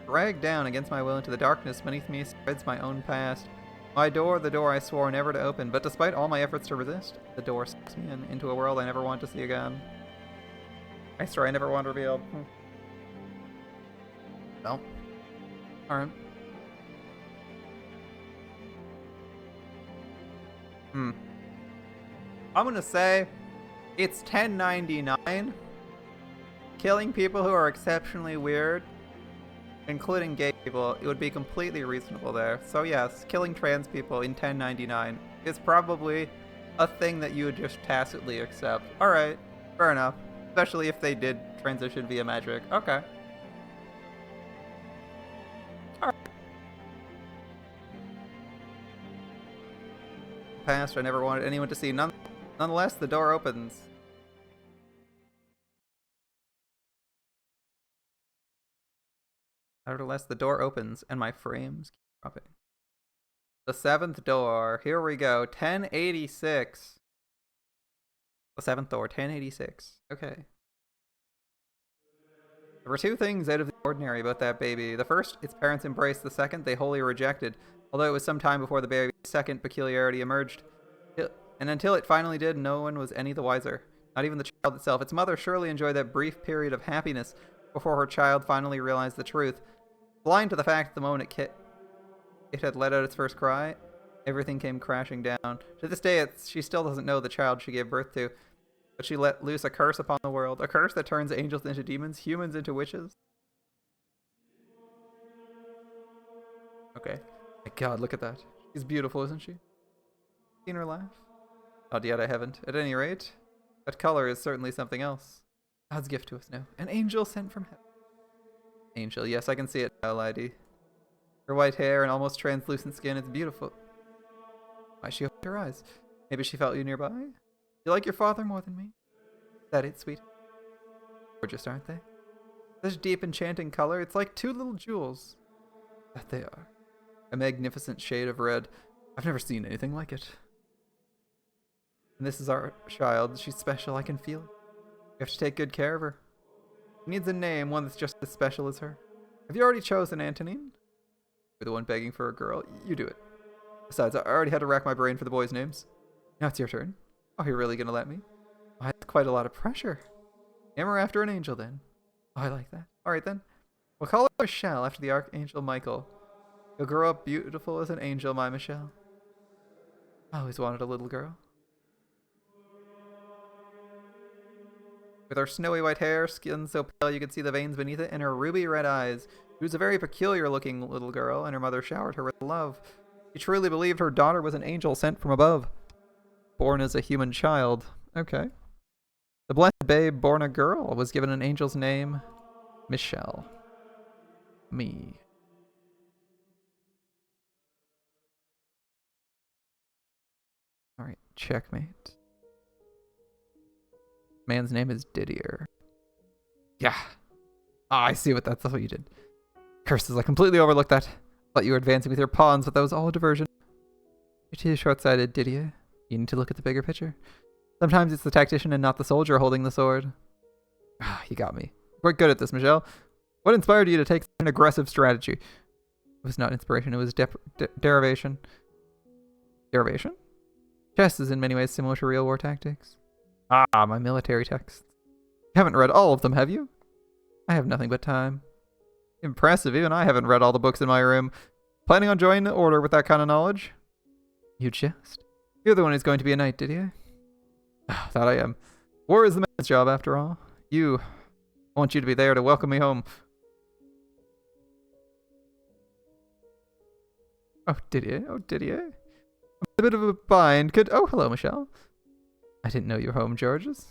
Dragged down against my will into the darkness beneath me spreads my own past. My door, the door I swore never to open, but despite all my efforts to resist, the door sucks me into a world I never want to see again. I swear I never want revealed. Well. Alright. I'm gonna say it's 1099. Killing people who are exceptionally weird including gay people, it would be completely reasonable there. So yes, killing trans people in 1099 is probably a thing that you would just tacitly accept. Alright, fair enough. Especially if they did transition via magic. Okay. Alright. Past I never wanted anyone to see. Nonetheless, the door opens. Nevertheless, the door opens and my frames keep dropping. The 7th door. Here we go. 1086. The 7th door. 1086. Okay. There were two things out of the ordinary about that baby. The first, its parents embraced. The second, they wholly rejected. Although it was some time before the baby's second peculiarity emerged. And until it finally did, no one was any the wiser. Not even the child itself. Its mother surely enjoyed that brief period of happiness before her child finally realized the truth. Blind to the fact that the moment it had let out its first cry, everything came crashing down. To this day, she still doesn't know the child she gave birth to, but she let loose a curse upon the world, a curse that turns angels into demons, humans into witches. Okay. My god, look at that. She's beautiful, isn't she? Seen her laugh? Not yet, I haven't. At any rate, that color is certainly something else. God's gift to us now. An angel sent from heaven. Angel, yes, I can see it now, lady. Her white hair and almost translucent skin, it's beautiful. Why she opened her eyes? Maybe she felt you nearby? You like your father more than me? Is that it, sweet? Gorgeous, aren't they? Such deep, enchanting color, it's like two little jewels. That they are. A magnificent shade of red. I've never seen anything like it. And this is our child. She's special, I can feel it. We have to take good care of her. She needs a name, one that's just as special as her. Have you already chosen Antonine? You're the one begging for a girl. You do it. Besides, I already had to rack my brain for the boys' names. Now it's your turn. Oh, you're really gonna let me? Oh, that's quite a lot of pressure. Name her after an angel, then. Oh, I like that. Alright, then. We'll call her Michelle after the Archangel Michael. You'll grow up beautiful as an angel, my Michelle. I always wanted a little girl. With her snowy white hair, skin so pale you could see the veins beneath it, and her ruby red eyes. She was a very peculiar looking little girl, and her mother showered her with love. She truly believed her daughter was an angel sent from above. Born as a human child. Okay. The blessed babe, born a girl, was given an angel's name, Michelle. Me. Alright, checkmate. Man's name is Didier. Yeah. Ah, I see that's what you did. Curses, I completely overlooked that. Thought you were advancing with your pawns, but that was all a diversion. You're too short-sighted, Didier. You need to look at the bigger picture. Sometimes it's the tactician and not the soldier holding the sword. Ah, you got me. You're quite good at this, Michelle. What inspired you to take an aggressive strategy? It was not inspiration, it was derivation. Derivation? Chess is in many ways similar to real war tactics. Ah, my military texts. You haven't read all of them, have you? I have nothing but time. Impressive, even I haven't read all the books in my room. Planning on joining the order with that kind of knowledge? You jest. You're the one who's going to be a knight, did you? That I am. War is the man's job, after all. I want you to be there to welcome me home. Oh, did you? Oh, did you? I'm in a bit of a bind. Oh, hello, Michelle. I didn't know you were home, Georges.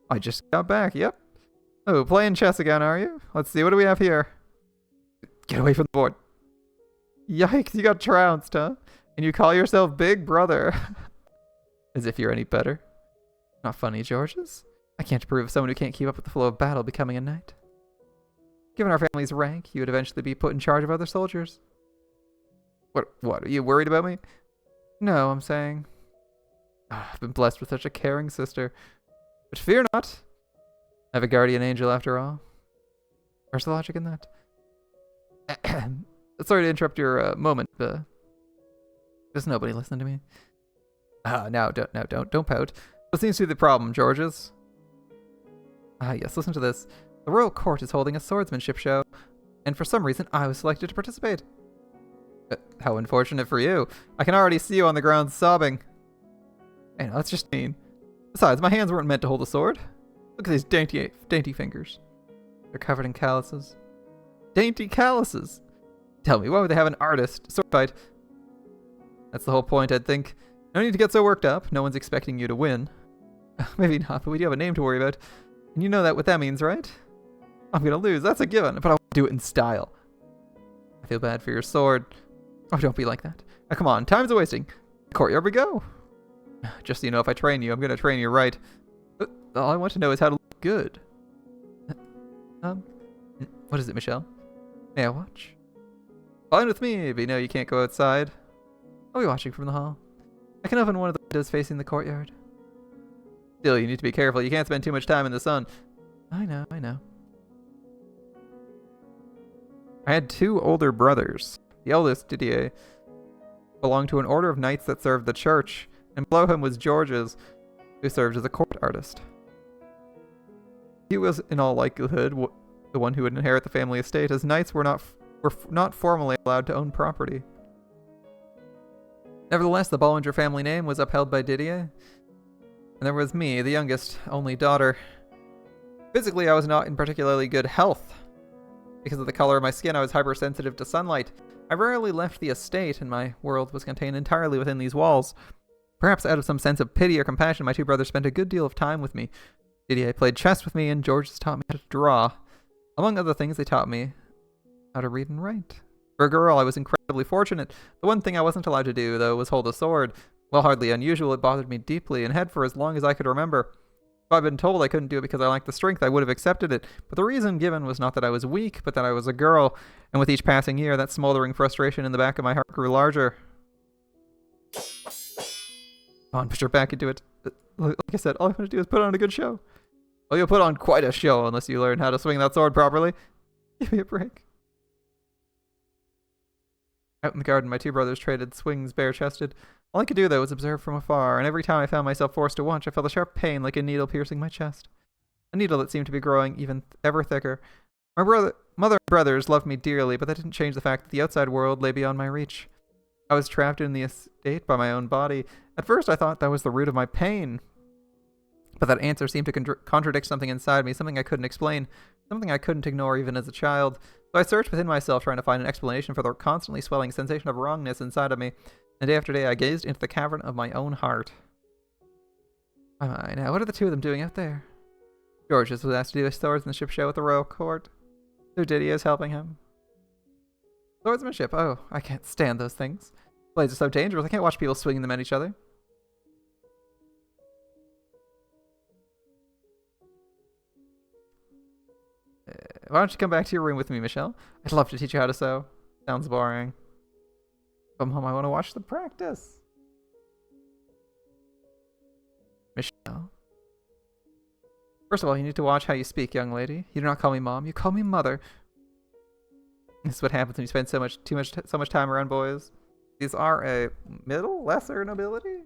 I just got back, yep. Oh, playing chess again, are you? Let's see, what do we have here? Get away from the board. Yikes, you got trounced, huh? And you call yourself Big Brother. As if you're any better. Not funny, Georges. I can't approve of someone who can't keep up with the flow of battle becoming a knight. Given our family's rank, you would eventually be put in charge of other soldiers. What, are you worried about me? No, I'm saying... I've been blessed with such a caring sister. But fear not. I have a guardian angel after all. Where's the logic in that? Sorry to interrupt your moment, but... There's nobody listening to me. Don't pout. What seems to be the problem, Georges? Yes, listen to this. The royal court is holding a swordsmanship show, and for some reason I was selected to participate. How unfortunate for you. I can already see you on the ground sobbing. Hey, no, that's just mean. Besides, my hands weren't meant to hold a sword. Look at these dainty fingers. They're covered in calluses. dainty calluses. Tell me, why would they have an artist sword fight? That's the whole point, I'd think. No need to get so worked up. No one's expecting you to win. Maybe not, but we do have a name to worry about. And you know what that means, right? I'm gonna lose, that's a given, but I want to do it in style. I feel bad for your sword. Oh, don't be like that. Now, come on, time's a-wasting. Courtyard we go. Just so you know, if I train you, I'm gonna train you right. All I want to know is how to look good. What is it, Michelle? May I watch? Fine with me, but you know you can't go outside. I'll be watching from the hall. I can open one of the windows facing the courtyard. Still, you need to be careful. You can't spend too much time in the sun. I know, I know. I had 2 older brothers. The eldest, Didier, belonged to an order of knights that served the church, and below him was Georges, who served as a court artist. He was, in all likelihood, the one who would inherit the family estate, as knights were not formally allowed to own property. Nevertheless, the Bollinger family name was upheld by Didier, and there was me, the youngest, only daughter. Physically, I was not in particularly good health. Because of the color of my skin, I was hypersensitive to sunlight. I rarely left the estate, and my world was contained entirely within these walls. Perhaps out of some sense of pity or compassion, my 2 brothers spent a good deal of time with me. Didier played chess with me, and Georges taught me how to draw. Among other things, they taught me how to read and write. For a girl, I was incredibly fortunate. The one thing I wasn't allowed to do, though, was hold a sword. While hardly unusual, it bothered me deeply, and had for as long as I could remember. If I'd been told I couldn't do it because I lacked the strength, I would have accepted it. But the reason given was not that I was weak, but that I was a girl. And with each passing year, that smoldering frustration in the back of my heart grew larger. Come on, push her back into it. Like I said, all I want to do is put on a good show. Well, you'll put on quite a show unless you learn how to swing that sword properly. Give me a break. Out in the garden, my 2 brothers traded swings bare-chested. All I could do, though, was observe from afar, and every time I found myself forced to watch, I felt a sharp pain like a needle piercing my chest. A needle that seemed to be growing even ever thicker. My mother and brothers loved me dearly, but that didn't change the fact that the outside world lay beyond my reach. I was trapped in the estate by my own body. At first, I thought that was the root of my pain. But that answer seemed to contradict something inside me, something I couldn't explain, something I couldn't ignore even as a child. So I searched within myself, trying to find an explanation for the constantly swelling sensation of wrongness inside of me. And day after day, I gazed into the cavern of my own heart. Now, what are the 2 of them doing out there? Georges was asked to do his swords in the ship show at the Royal Court. So Didier is helping him. Swordsmanship, oh, I can't stand those things. Blades are so dangerous, I can't watch people swinging them at each other. Why don't you come back to your room with me, Michelle? I'd love to teach you how to sew. Sounds boring. Come home, I want to watch the practice. Michelle. First of all, you need to watch how you speak, young lady. You do not call me mom, you call me mother. This is what happens when you spend so much time around boys. These are a lesser nobility.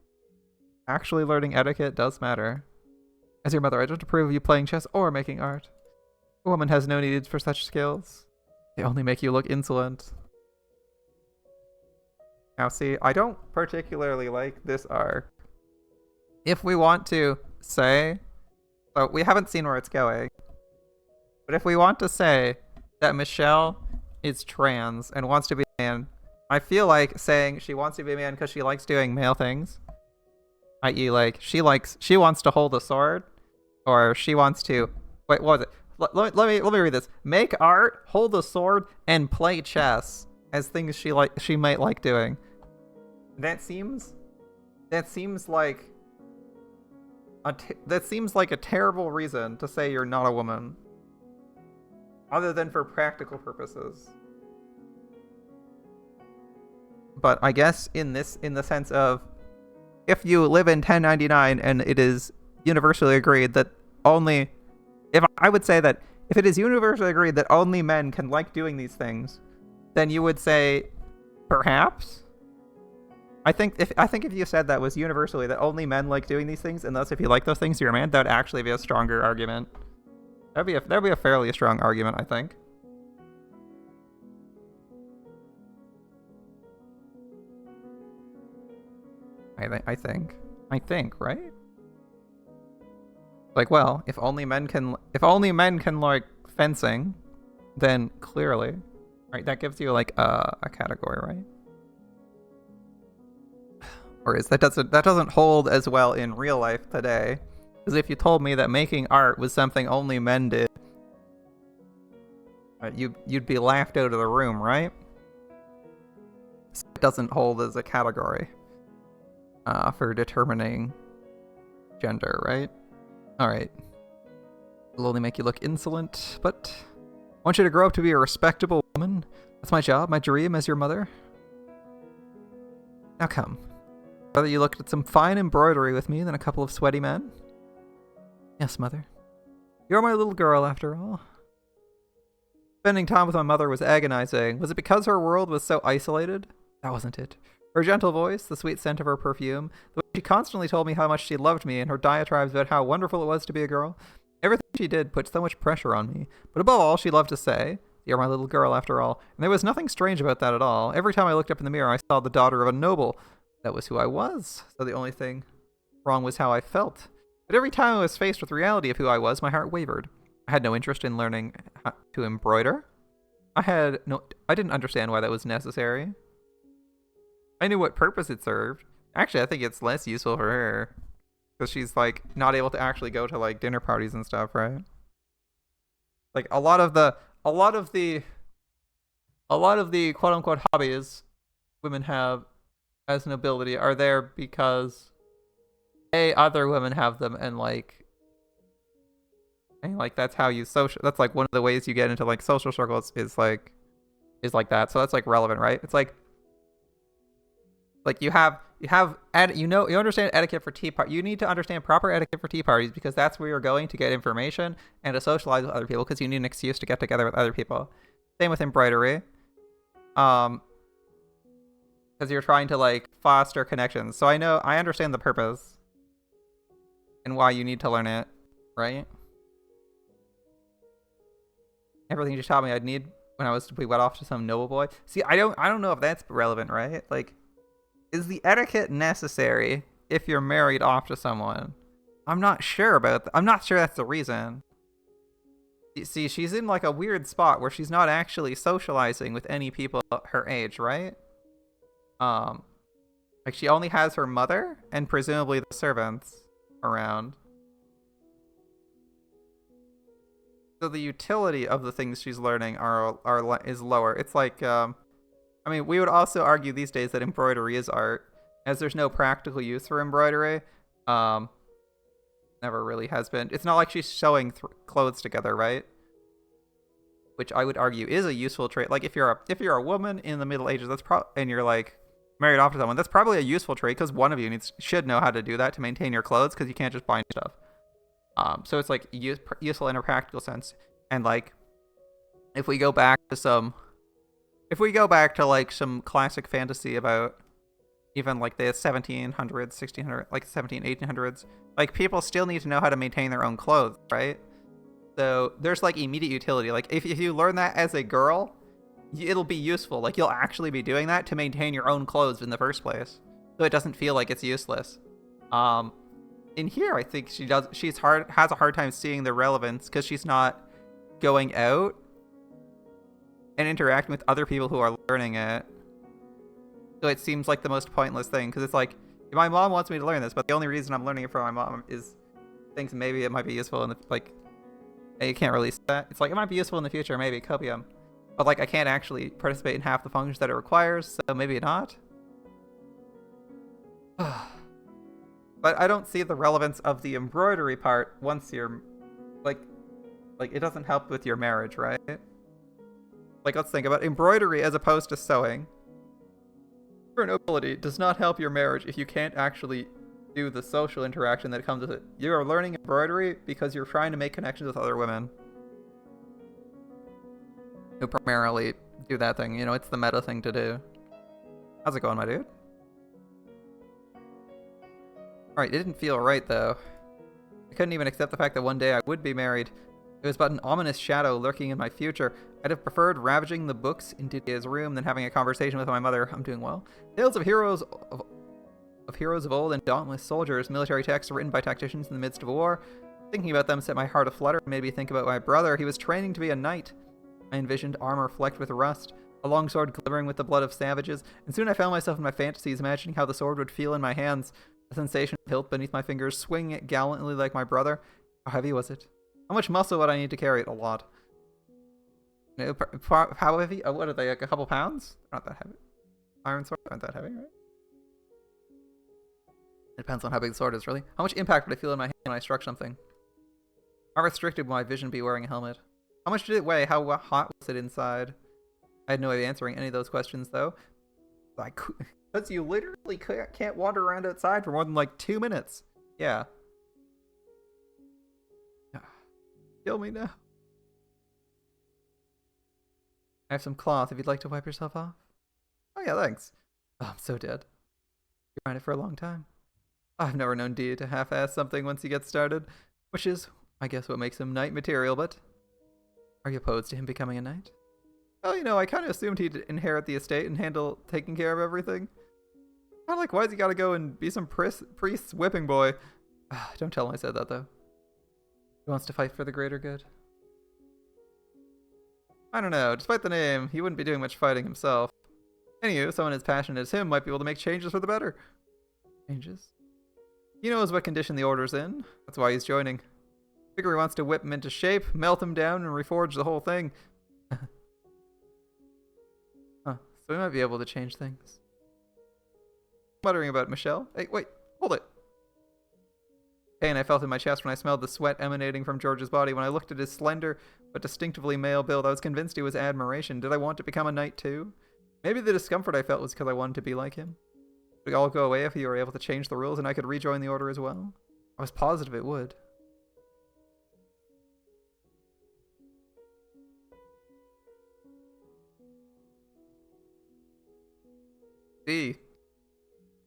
Actually, learning etiquette does matter. As your mother, I don't approve of you playing chess or making art. A woman has no need for such skills. They only make you look insolent. Now see, I don't particularly like this arc. If we want to say, so we haven't seen where it's going, but if we want to say that Michelle is trans and wants to be a man, I feel like saying she wants to be a man because she likes doing male things, i.e. like she wants to hold a sword, or she wants to, wait, what was it? Let me read this. Make art, hold a sword, and play chess as things she might like doing. That seems like a terrible reason to say you're not a woman, other than for practical purposes. But I guess in the sense of, if you live in 1099 and it is universally agreed that only, I would say that if it is universally agreed that only men can like doing these things, then you would say, perhaps. I think if you said that was universally that only men like doing these things, and thus if you like those things, you're a man, that would actually be a stronger argument. That'd be a fairly strong argument, I think. I think, right? Like, well, if only men can like fencing, then clearly, right, that gives you like a category, right? Or is that doesn't hold as well in real life today? Because if you told me that making art was something only men did, you'd be laughed out of the room, right? So it doesn't hold as a category for determining gender, right? All right. It'll only make you look insolent, but I want you to grow up to be a respectable woman. That's my job, my dream as your mother. Now come. Rather you looked at some fine embroidery with me than a couple of sweaty men? Yes, mother. You're my little girl, after all. Spending time with my mother was agonizing. Was it because her world was so isolated? That wasn't it. Her gentle voice, the sweet scent of her perfume, the way she constantly told me how much she loved me and her diatribes about how wonderful it was to be a girl. Everything she did put so much pressure on me. But above all, she loved to say, "You're my little girl, after all." And there was nothing strange about that at all. Every time I looked up in the mirror, I saw the daughter of a noble. That was who I was. So the only thing wrong was how I felt. But every time I was faced with the reality of who I was, my heart wavered. I had no interest in learning how to embroider. I didn't understand why that was necessary. I knew what purpose it served. Actually, I think it's less useful for her. Because she's, like, not able to actually go to, like, dinner parties and stuff, right? Like, a lot of the quote-unquote hobbies women have as an ability are there because other women have them, and that's how you that's like one of the ways you get into like social circles is like that. So that's like relevant, right? It's like you understand etiquette for tea party. You need to understand proper etiquette for tea parties because that's where you're going to get information and to socialize with other people because you need an excuse to get together with other people. Same with embroidery. Because you're trying to like foster connections. So I understand the purpose and why you need to learn it, right? Everything you just taught me I'd need when I was to be wed off to some noble boy. See, I don't know if that's relevant, right? Like, is the etiquette necessary if you're married off to someone? I'm not sure about that. I'm not sure that's the reason. See, she's in like a weird spot where she's not actually socializing with any people her age, right? Like she only has her mother and presumably the servants around. So the utility of the things she's learning is lower. It's like, I mean, we would also argue these days that embroidery is art, as there's no practical use for embroidery. Never really has been. It's not like she's sewing clothes together, right? Which I would argue is a useful trait. Like if you're a woman in the Middle Ages, and you're like married off to someone, that's probably a useful trait because one of you should know how to do that to maintain your clothes because you can't just buy stuff. So it's like useful in a practical sense. And like, if we go back to like some classic fantasy about even like the 1700s, 1600s, like 1800s, like people still need to know how to maintain their own clothes, right? So there's like immediate utility. Like if you learn that as a girl, it'll be useful. Like you'll actually be doing that to maintain your own clothes in the first place. So it doesn't feel like it's useless. In here, I think she has a hard time seeing the relevance because she's not going out and interacting with other people who are learning it. So it seems like the most pointless thing because it's like, my mom wants me to learn this, but the only reason I'm learning it from my mom is thinks maybe it might be useful in the, like, you can't release that. It's like, it might be useful in the future, maybe, copium. But like, I can't actually participate in half the functions that it requires, so maybe not. But I don't see the relevance of the embroidery part once you're, like it doesn't help with your marriage, right? Like, let's think about embroidery as opposed to sewing. Your nobility does not help your marriage if you can't actually do the social interaction that comes with it. You are learning embroidery because you're trying to make connections with other women who primarily do that thing. You know, it's the meta thing to do. How's it going, my dude? Alright, it didn't feel right, though. I couldn't even accept the fact that one day I would be married. It was but an ominous shadow lurking in my future. I'd have preferred ravaging the books in Didier's room than having a conversation with my mother. I'm doing well. Tales of heroes of old and dauntless soldiers, military texts written by tacticians in the midst of war. Thinking about them set my heart aflutter and made me think about my brother. He was training to be a knight. I envisioned armor flecked with rust, a long sword glittering with the blood of savages, and soon I found myself in my fantasies imagining how the sword would feel in my hands, the sensation of hilt beneath my fingers, swinging it gallantly like my brother. How heavy was it? How much muscle would I need to carry it? A lot. How heavy? What are they, like a couple pounds? They're not that heavy. Iron swords aren't that heavy, right? It depends on how big the sword is, really. How much impact would I feel in my hand when I struck something? How restricted would my vision be wearing a helmet? How much did it weigh? How hot was it inside? I had no way of answering any of those questions, though. Because you literally can't wander around outside for more than like 2 minutes. Yeah. Kill me now. I have some cloth if you'd like to wipe yourself off. Oh yeah, thanks. Oh, I'm so dead. You're trying it for a long time. I've never known D to half-ass something once he gets started, which is, I guess, what makes him knight material, but... Are you opposed to him becoming a knight? Well, you know, I kind of assumed he'd inherit the estate and handle taking care of everything. I'm like, why's he gotta go and be some priest's whipping boy? Don't tell him I said that, though. He wants to fight for the greater good. I don't know, despite the name, he wouldn't be doing much fighting himself. Anywho, someone as passionate as him might be able to make changes for the better. Changes? He knows what condition the Order's in. That's why he's joining. Figure he wants to whip him into shape, melt him down, and reforge the whole thing. Huh, so we might be able to change things. Muttering about Michelle. Hey, wait, hold it. Pain I felt in my chest when I smelled the sweat emanating from George's body. When I looked at his slender but distinctively male build, I was convinced he was admiration. Did I want to become a knight too? Maybe the discomfort I felt was because I wanted to be like him. Would it all go away if he were able to change the rules and I could rejoin the Order as well? I was positive it would. D.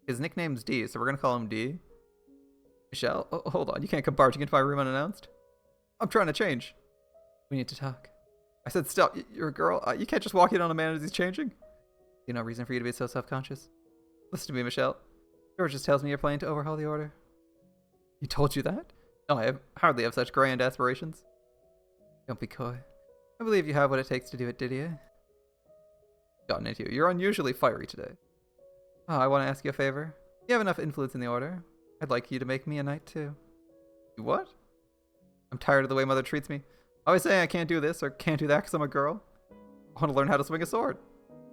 His nickname's D, so we're gonna call him D. Michelle? Oh, hold on, you can't come barging into my room unannounced. I'm trying to change. We need to talk. I said stop, you're a girl. You can't just walk in on a man as he's changing. You no reason for you to be so self-conscious. Listen to me, Michelle. George just tells me you're planning to overhaul the Order. He told you that? No, I hardly have such grand aspirations. Don't be coy. I believe you have what it takes to do it, Didier. Gotten into you. You're unusually fiery today. Oh, I want to ask you a favor. You have enough influence in the Order. I'd like you to make me a knight too. What? I'm tired of the way Mother treats me. I always say I can't do this or can't do that because I'm a girl. I want to learn how to swing a sword.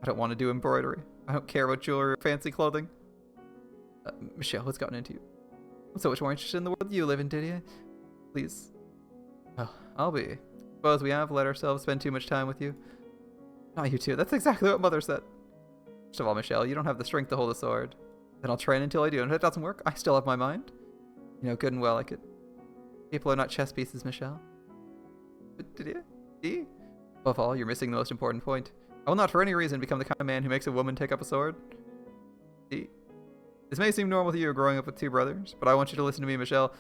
I don't want to do embroidery. I don't care about jewelry or fancy clothing. Michelle, what's gotten into you? I'm so much more interested in the world you live in, Didier. Please. Oh, I'll be. Suppose we have let ourselves spend too much time with you. Not you too. That's exactly what Mother said. First of all, Michelle, you don't have the strength to hold a sword. Then I'll train until I do, and if it doesn't work, I still have my mind. You know good and well I could. People are not chess pieces, Michelle. But Didier? D? Above all, you're missing the most important point. I will not for any reason become the kind of man who makes a woman take up a sword. D? This may seem normal to you growing up with two brothers, but I want you to listen to me, Michelle.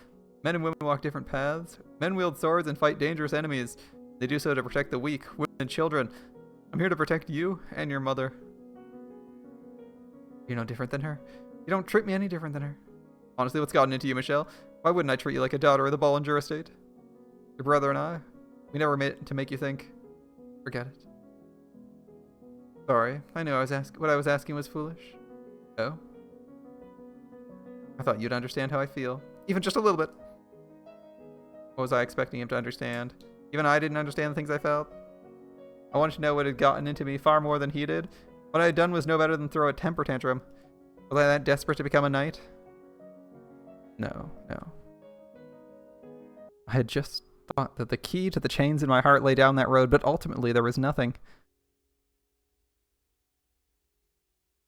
Men and women walk different paths. Men wield swords and fight dangerous enemies. They do so to protect the weak, women and children. I'm here to protect you and your mother. You're no different than her. You don't treat me any different than her. Honestly, what's gotten into you, Michelle? Why wouldn't I treat you like a daughter of the Bollinger estate? Your brother and I, we never meant to make you think. Forget it. Sorry, I knew what I was asking was foolish. Oh? I thought you'd understand how I feel. Even just a little bit. What was I expecting him to understand? Even I didn't understand the things I felt. I wanted to know what had gotten into me far more than he did. What I had done was no better than throw a temper tantrum. Was I that desperate to become a knight? No. I had just thought that the key to the chains in my heart lay down that road, but ultimately there was nothing.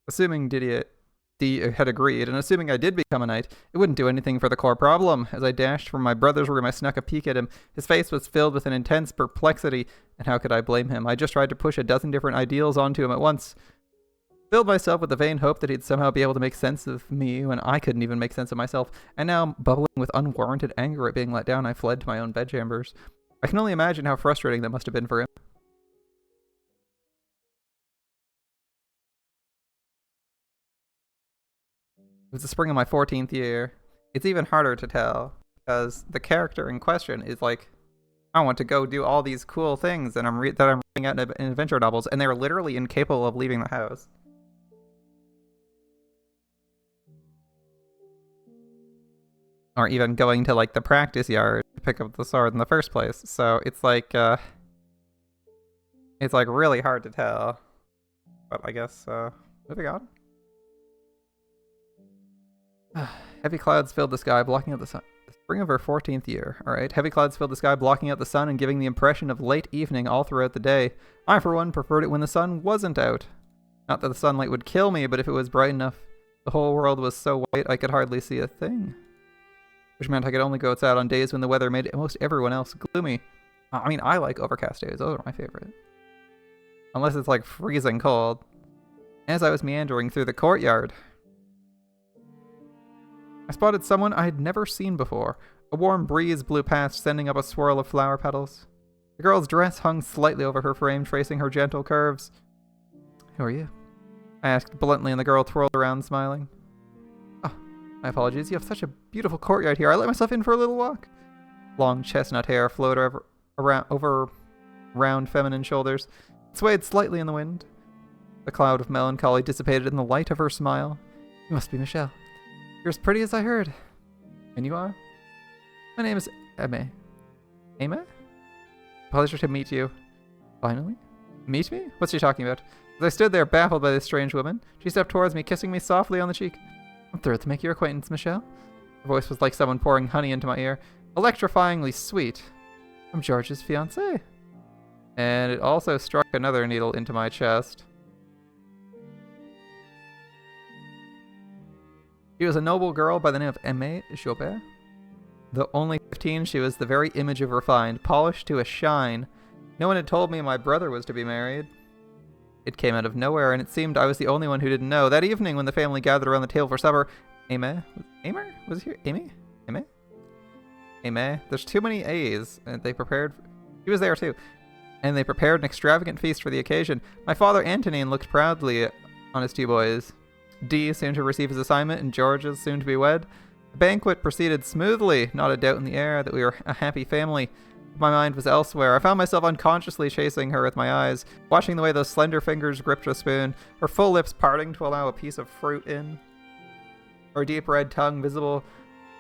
Assuming D had agreed, and assuming I did become a knight, it wouldn't do anything for the core problem. As I dashed from my brother's room, I snuck a peek at him. His face was filled with an intense perplexity, and how could I blame him? I just tried to push a dozen different ideals onto him at once. Filled myself with the vain hope that he'd somehow be able to make sense of me when I couldn't even make sense of myself, and now, bubbling with unwarranted anger at being let down, I fled to my own bedchambers. I can only imagine how frustrating that must have been for him. It was the spring of my 14th year. It's even harder to tell, because the character in question is like I want to go do all these cool things that I'm reading out in adventure novels, and they're literally incapable of leaving the house. Or even going to, like, the practice yard to pick up the sword in the first place. So it's like really hard to tell. But I guess, moving on. Heavy clouds filled the sky, blocking out the sun. The spring of her 14th year. Alright, heavy clouds filled the sky, blocking out the sun and giving the impression of late evening all throughout the day. I, for one, preferred it when the sun wasn't out. Not that the sunlight would kill me, but if it was bright enough. The whole world was so white I could hardly see a thing. Which meant I could only go outside on days when the weather made most everyone else gloomy. I mean, I like overcast days. Those are my favorite. Unless it's like freezing cold. As I was meandering through the courtyard, I spotted someone I had never seen before. A warm breeze blew past, sending up a swirl of flower petals. The girl's dress hung slightly over her frame, tracing her gentle curves. Who are you? I asked bluntly, and the girl twirled around, smiling. Oh, my apologies. You have such a beautiful courtyard here. I let myself in for a little walk. Long chestnut hair flowed over round feminine shoulders. It swayed slightly in the wind. The cloud of melancholy dissipated in the light of her smile. You must be Michelle. You're as pretty as I heard. And you are? My name is Aimee. Aimee? Pleasure to meet you. Finally? Meet me? What's she talking about? As I stood there, baffled by this strange woman, she stepped towards me, kissing me softly on the cheek. I'm thrilled to make your acquaintance, Michelle. Her voice was like someone pouring honey into my ear, electrifyingly sweet. I'm George's fiancée. And it also struck another needle into my chest. She was a noble girl by the name of Aimee Joubert. Though only 15, she was the very image of refined, polished to a shine. No one had told me my brother was to be married. It came out of nowhere, and it seemed I was the only one who didn't know. That evening, when the family gathered around the table for supper, Aimee? Was here? Aimee? Aimee? Aimee? There's too many A's, and they prepared... He was there, too. And they prepared an extravagant feast for the occasion. My father, Antonin, looked proudly on his two boys. D, soon to receive his assignment, and George is soon to be wed. The banquet proceeded smoothly, not a doubt in the air that we were a happy family. My mind was elsewhere. I found myself unconsciously chasing her with my eyes, watching the way those slender fingers gripped a spoon, her full lips parting to allow a piece of fruit in. Her deep red tongue visible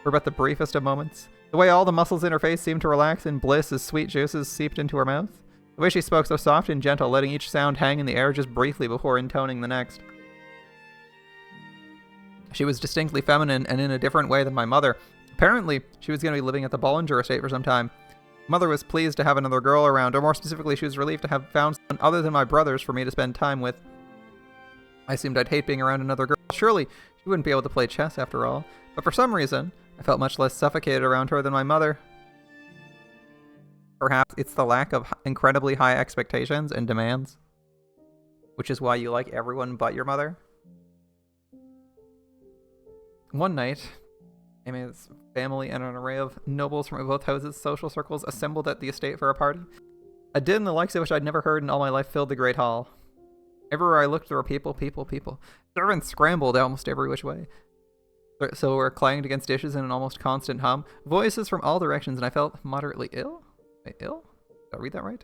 for but the briefest of moments. The way all the muscles in her face seemed to relax in bliss as sweet juices seeped into her mouth. The way she spoke so soft and gentle, letting each sound hang in the air just briefly before intoning the next. She was distinctly feminine and in a different way than my mother. Apparently, she was going to be living at the Bollinger estate for some time. Mother was pleased to have another girl around, or more specifically, she was relieved to have found someone other than my brothers for me to spend time with. I assumed I'd hate being around another girl. Surely, she wouldn't be able to play chess after all. But for some reason, I felt much less suffocated around her than my mother. Perhaps it's the lack of incredibly high expectations and demands, which is why you like everyone but your mother. One night, Aimee's family and an array of nobles from both houses' social circles assembled at the estate for a party. A din the likes of which I'd never heard in all my life filled the great hall. Everywhere I looked, there were people. Servants scrambled almost every which way. Silverware clanged against dishes in an almost constant hum. Voices from all directions, and I felt moderately ill. Wait, ill? Did I read that right?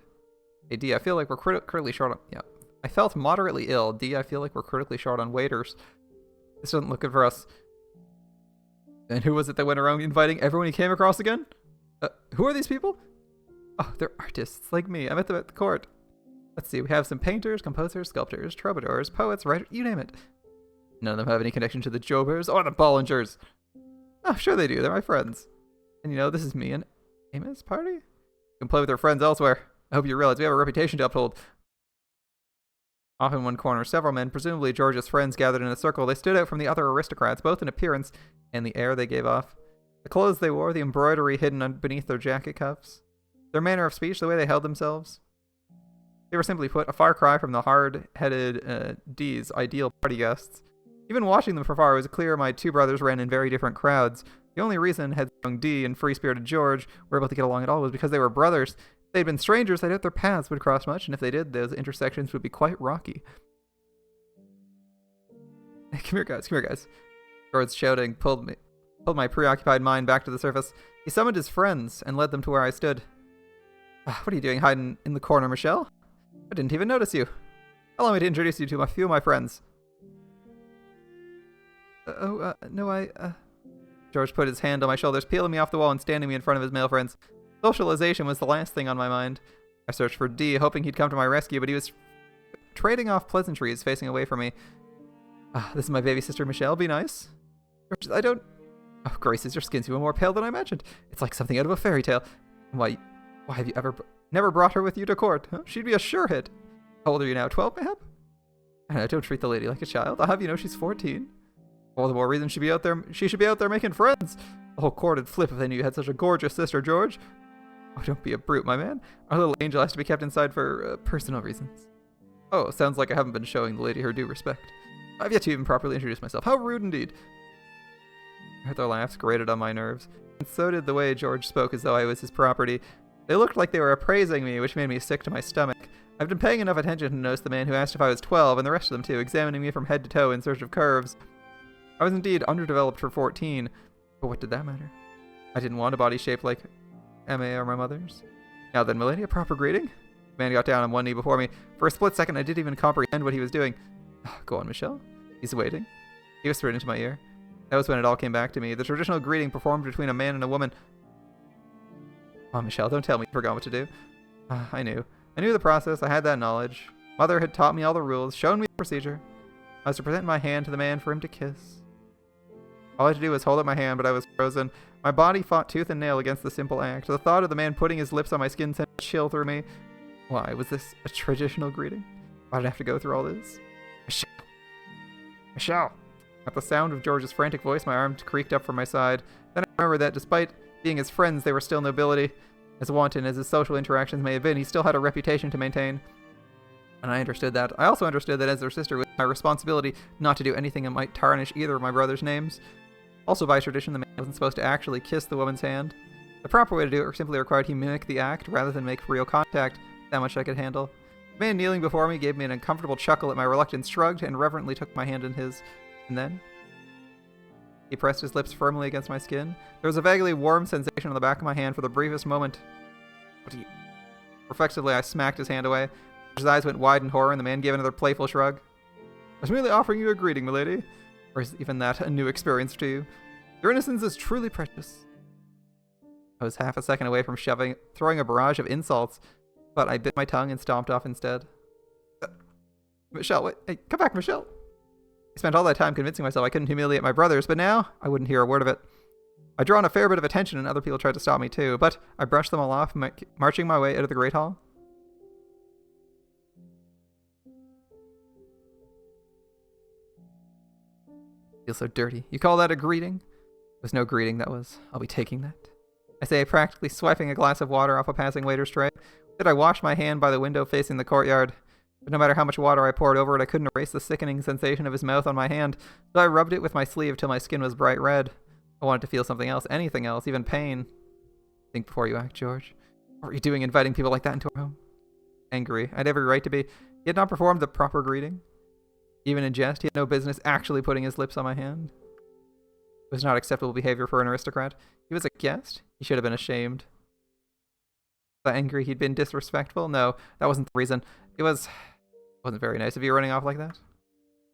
Hey, D, I feel like we're critically short on... Yeah. I felt moderately ill. D, I feel like we're critically short on waiters. This doesn't look good for us. And who was it that went around inviting everyone he came across again? Who are these people? Oh, they're artists, like me. I met them at the court. Let's see, we have some painters, composers, sculptors, troubadours, poets, writers, you name it. None of them have any connection to the Joubers or the Bollingers. Oh, sure they do. They're my friends. And you know, this is me and Aimee's party? You can play with our friends elsewhere. I hope you realize we have a reputation to uphold. Off in one corner, several men, presumably George's friends, gathered in a circle. They stood out from the other aristocrats, both in appearance and the air they gave off. The clothes they wore, the embroidery hidden beneath their jacket cuffs, their manner of speech, the way they held themselves. They were, simply put, a far cry from the hard-headed D's ideal party guests. Even watching them from far, it was clear my two brothers ran in very different crowds. The only reason headstrong D and free-spirited George were able to get along at all was because they were brothers. If they'd been strangers, I doubt their paths would cross much, and if they did, those intersections would be quite rocky. Hey, come here, guys. George's shouting pulled my preoccupied mind back to the surface. He summoned his friends and led them to where I stood. What are you doing hiding in the corner, Michelle? I didn't even notice you. Allow me to introduce you to a few of my friends. No, George put his hand on my shoulders, peeling me off the wall and standing me in front of his male friends. Socialization was the last thing on my mind. I searched for D, hoping he'd come to my rescue, but he was trading off pleasantries, facing away from me. This is my baby sister, Michelle. Be nice. George, I don't... Oh, Graces, your skin's even more pale than I imagined. It's like something out of a fairy tale. Why have you never brought her with you to court? Huh? She'd be a sure hit. How old are you now? 12, mayhap? Don't treat the lady like a child. I'll have you know she's 14. All the more reason she should be out there making friends. The whole court would flip if they knew you had such a gorgeous sister, George. Oh, don't be a brute, my man. Our little angel has to be kept inside for personal reasons. Oh, sounds like I haven't been showing the lady her due respect. I've yet to even properly introduce myself. How rude indeed. I heard their laughs grated on my nerves, and so did the way George spoke as though I was his property. They looked like they were appraising me, which made me sick to my stomach. I've been paying enough attention to notice the man who asked if I was 12, and the rest of them too, examining me from head to toe in search of curves. I was indeed underdeveloped for 14, but what did that matter? I didn't want a body shaped like Emma or my mother's. Now then, milady, a proper greeting? The man got down on one knee before me. For a split second, I didn't even comprehend what he was doing. Go on, Michelle. He's waiting. He whispered into my ear. That was when it all came back to me. The traditional greeting performed between a man and a woman. Come on, Michelle, don't tell me you forgot what to do. I knew. I knew the process. I had that knowledge. Mother had taught me all the rules, shown me the procedure. I was to present my hand to the man for him to kiss. All I had to do was hold up my hand, but I was frozen. My body fought tooth and nail against the simple act. The thought of the man putting his lips on my skin sent a chill through me. Why, was this a traditional greeting? Why did I have to go through all this? Michelle! Michelle! At the sound of George's frantic voice, my arm creaked up from my side. Then I remembered that despite being his friends, they were still nobility. As wanton as his social interactions may have been, he still had a reputation to maintain. And I understood that. I also understood that as their sister, it was my responsibility not to do anything that might tarnish either of my brothers' names. Also, by tradition, the man wasn't supposed to actually kiss the woman's hand. The proper way to do it simply required he mimic the act rather than make real contact. That much I could handle. The man kneeling before me gave me an uncomfortable chuckle at my reluctance, shrugged, and reverently took my hand in his. And then he pressed his lips firmly against my skin. There was a vaguely warm sensation on the back of my hand for the briefest moment. What do you... Reflexively, I smacked his hand away. His eyes went wide in horror, and the man gave another playful shrug. I was merely offering you a greeting, milady. Or is even that a new experience to you? Your innocence is truly precious. I was half a second away from throwing a barrage of insults, but I bit my tongue and stomped off instead. Michelle, wait, hey, come back, Michelle. I spent all that time convincing myself I couldn't humiliate my brothers, but now I wouldn't hear a word of it. I'd drawn a fair bit of attention, and other people tried to stop me too, but I brushed them all off, marching my way out of the Great Hall. Feels so dirty. You call that a greeting? It was no greeting, that was. I'll be taking that. I say, practically swiping a glass of water off a passing waiter's tray. Then I washed my hand by the window facing the courtyard. But no matter how much water I poured over it, I couldn't erase the sickening sensation of his mouth on my hand, so I rubbed it with my sleeve till my skin was bright red. I wanted to feel something else, anything else, even pain. Think before you act, George. What were you doing inviting people like that into our home? Angry. I had every right to be. He had not performed the proper greeting. Even in jest, he had no business actually putting his lips on my hand. It was not acceptable behavior for an aristocrat. He was a guest. He should have been ashamed. Was I angry he'd been disrespectful? No, that wasn't the reason. It wasn't very nice of you running off like that.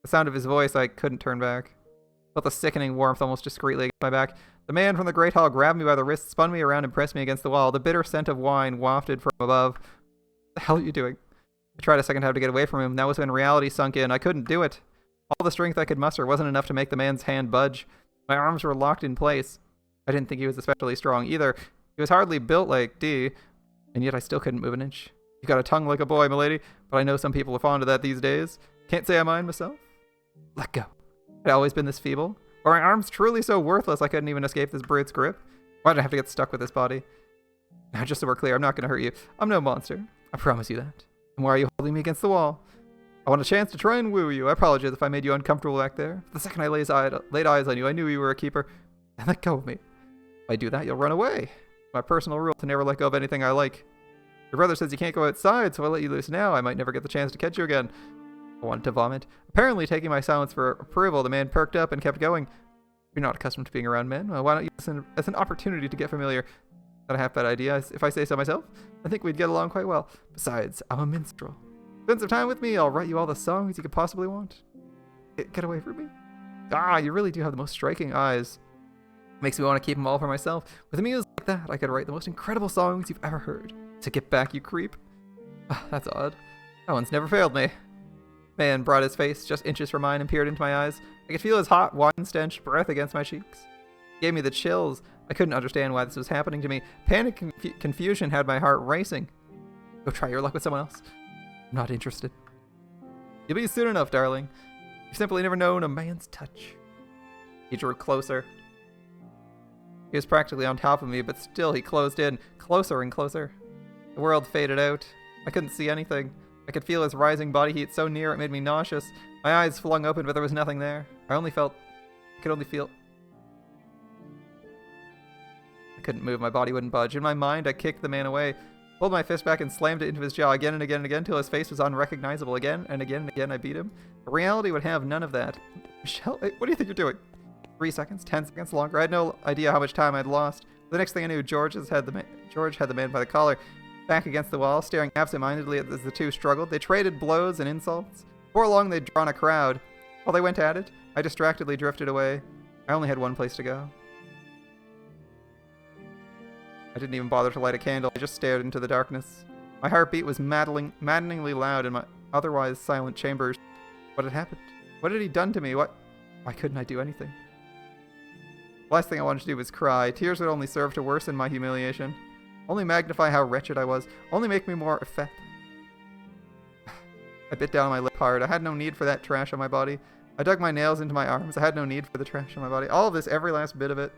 The sound of his voice, I couldn't turn back. Felt a sickening warmth almost discreetly against my back. The man from the Great Hall grabbed me by the wrist, spun me around, and pressed me against the wall. The bitter scent of wine wafted from above. What the hell are you doing? I tried a second time to get away from him. That was when reality sunk in. I couldn't do it. All the strength I could muster wasn't enough to make the man's hand budge. My arms were locked in place. I didn't think he was especially strong either. He was hardly built like D, and yet I still couldn't move an inch. You got a tongue like a boy, milady, but I know some people are fond of that these days. Can't say I mind myself. Let go. I'd always been this feeble. Or my arms truly so worthless I couldn't even escape this brute's grip? Why did I have to get stuck with this body? Now, just so we're clear, I'm not going to hurt you. I'm no monster. I promise you that. And why are you holding me against the wall? I want a chance to try and woo you. I apologize if I made you uncomfortable back there. The second I laid eyes on you, I knew you were a keeper. And let go of me. If I do that, you'll run away. My personal rule to never let go of anything I like. Your brother says you can't go outside, so I'll let you loose now. I might never get the chance to catch you again. I wanted to vomit. Apparently, taking my silence for approval, the man perked up and kept going. You're not accustomed to being around men. Well, why don't you listen as an opportunity to get familiar? Not a half-bad idea, if I say so myself. I think we'd get along quite well. Besides, I'm a minstrel. Spend some time with me, I'll write you all the songs you could possibly want. Get away from me. Ah, you really do have the most striking eyes. Makes me want to keep them all for myself. With a muse like that, I could write the most incredible songs you've ever heard. So get back, you creep. Ah, that's odd. That one's never failed me. Man brought his face just inches from mine and peered into my eyes. I could feel his hot, wine-stench breath against my cheeks. It gave me the chills. I couldn't understand why this was happening to me. Panic and confusion had my heart racing. Go try your luck with someone else. I'm not interested. You'll be soon enough, darling. You've simply never known a man's touch. He drew closer. He was practically on top of me, but still he closed in, closer and closer. The world faded out. I couldn't see anything. I could feel his rising body heat so near it made me nauseous. My eyes flung open, but there was nothing there. I could only feel... I couldn't move, my body wouldn't budge. In my mind, I kicked the man away, pulled my fist back and slammed it into his jaw again and again and again till his face was unrecognizable. Again and again and again I beat him. But reality would have none of that. Michelle, what do you think you're doing? 3 seconds? 10 seconds longer? I had no idea how much time I'd lost. The next thing I knew, George had the man by the collar, back against the wall, staring absent-mindedly as the two struggled. They traded blows and insults. Before long, they'd drawn a crowd. While they went at it, I distractedly drifted away. I only had one place to go. I didn't even bother to light a candle. I just stared into the darkness. My heartbeat was maddeningly loud in my otherwise silent chambers. What had happened? What had he done to me? Why couldn't I do anything? The last thing I wanted to do was cry. Tears would only serve to worsen my humiliation. Only magnify how wretched I was. Only make me more effete. I bit down on my lip hard. I had no need for that trash on my body. I dug my nails into my arms. I had no need for the trash on my body. All of this, every last bit of it.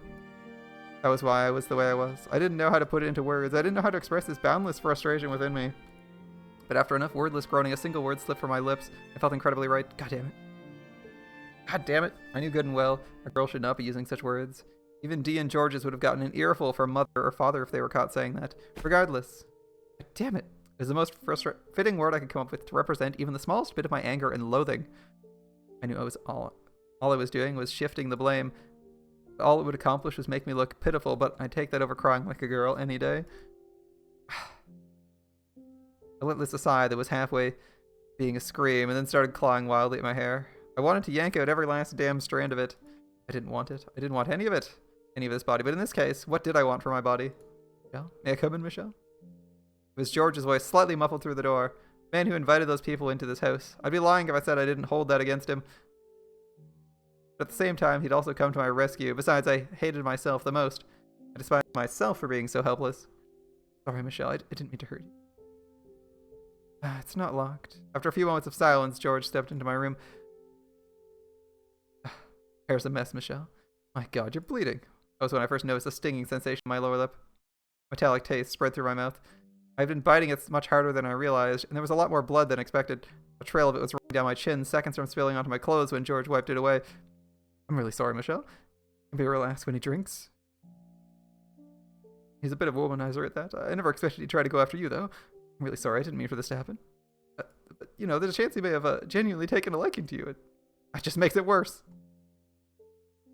That was why I was the way I was. I didn't know how to put it into words. I didn't know how to express this boundless frustration within me. But after enough wordless groaning, a single word slipped from my lips. I felt incredibly right. God damn it. God damn it. I knew good and well a girl should not be using such words. Even Dee and George's would have gotten an earful from mother or father if they were caught saying that. Regardless. God damn it. It was the most fitting word I could come up with to represent even the smallest bit of my anger and loathing. I knew all I was doing was shifting the blame. All it would accomplish was make me look pitiful, but I'd take that over crying like a girl any day. I let loose a sigh that was halfway being a scream and then started clawing wildly at my hair. I wanted to yank out every last damn strand of it. I didn't want it. I didn't want any of it. Any of this body. But in this case, what did I want for my body? Michelle? May I come in, Michelle? It was George's voice, slightly muffled through the door. The man who invited those people into this house. I'd be lying if I said I didn't hold that against him. But at the same time, he'd also come to my rescue. Besides, I hated myself the most. I despised myself for being so helpless. Sorry, Michelle. I didn't mean to hurt you. It's not locked. After a few moments of silence, George stepped into my room. Hair's a mess, Michelle. My God, you're bleeding. That was when I first noticed a stinging sensation in my lower lip. Metallic taste spread through my mouth. I've been biting it much harder than I realized, and there was a lot more blood than expected. A trail of it was running down my chin, seconds from spilling onto my clothes when George wiped it away. I'm really sorry, Michelle. Can be relaxed when he drinks. He's a bit of a womanizer at that. I never expected he'd try to go after you, though. I'm really sorry. I didn't mean for this to happen. But you know, there's a chance he may have genuinely taken a liking to you. It just makes it worse.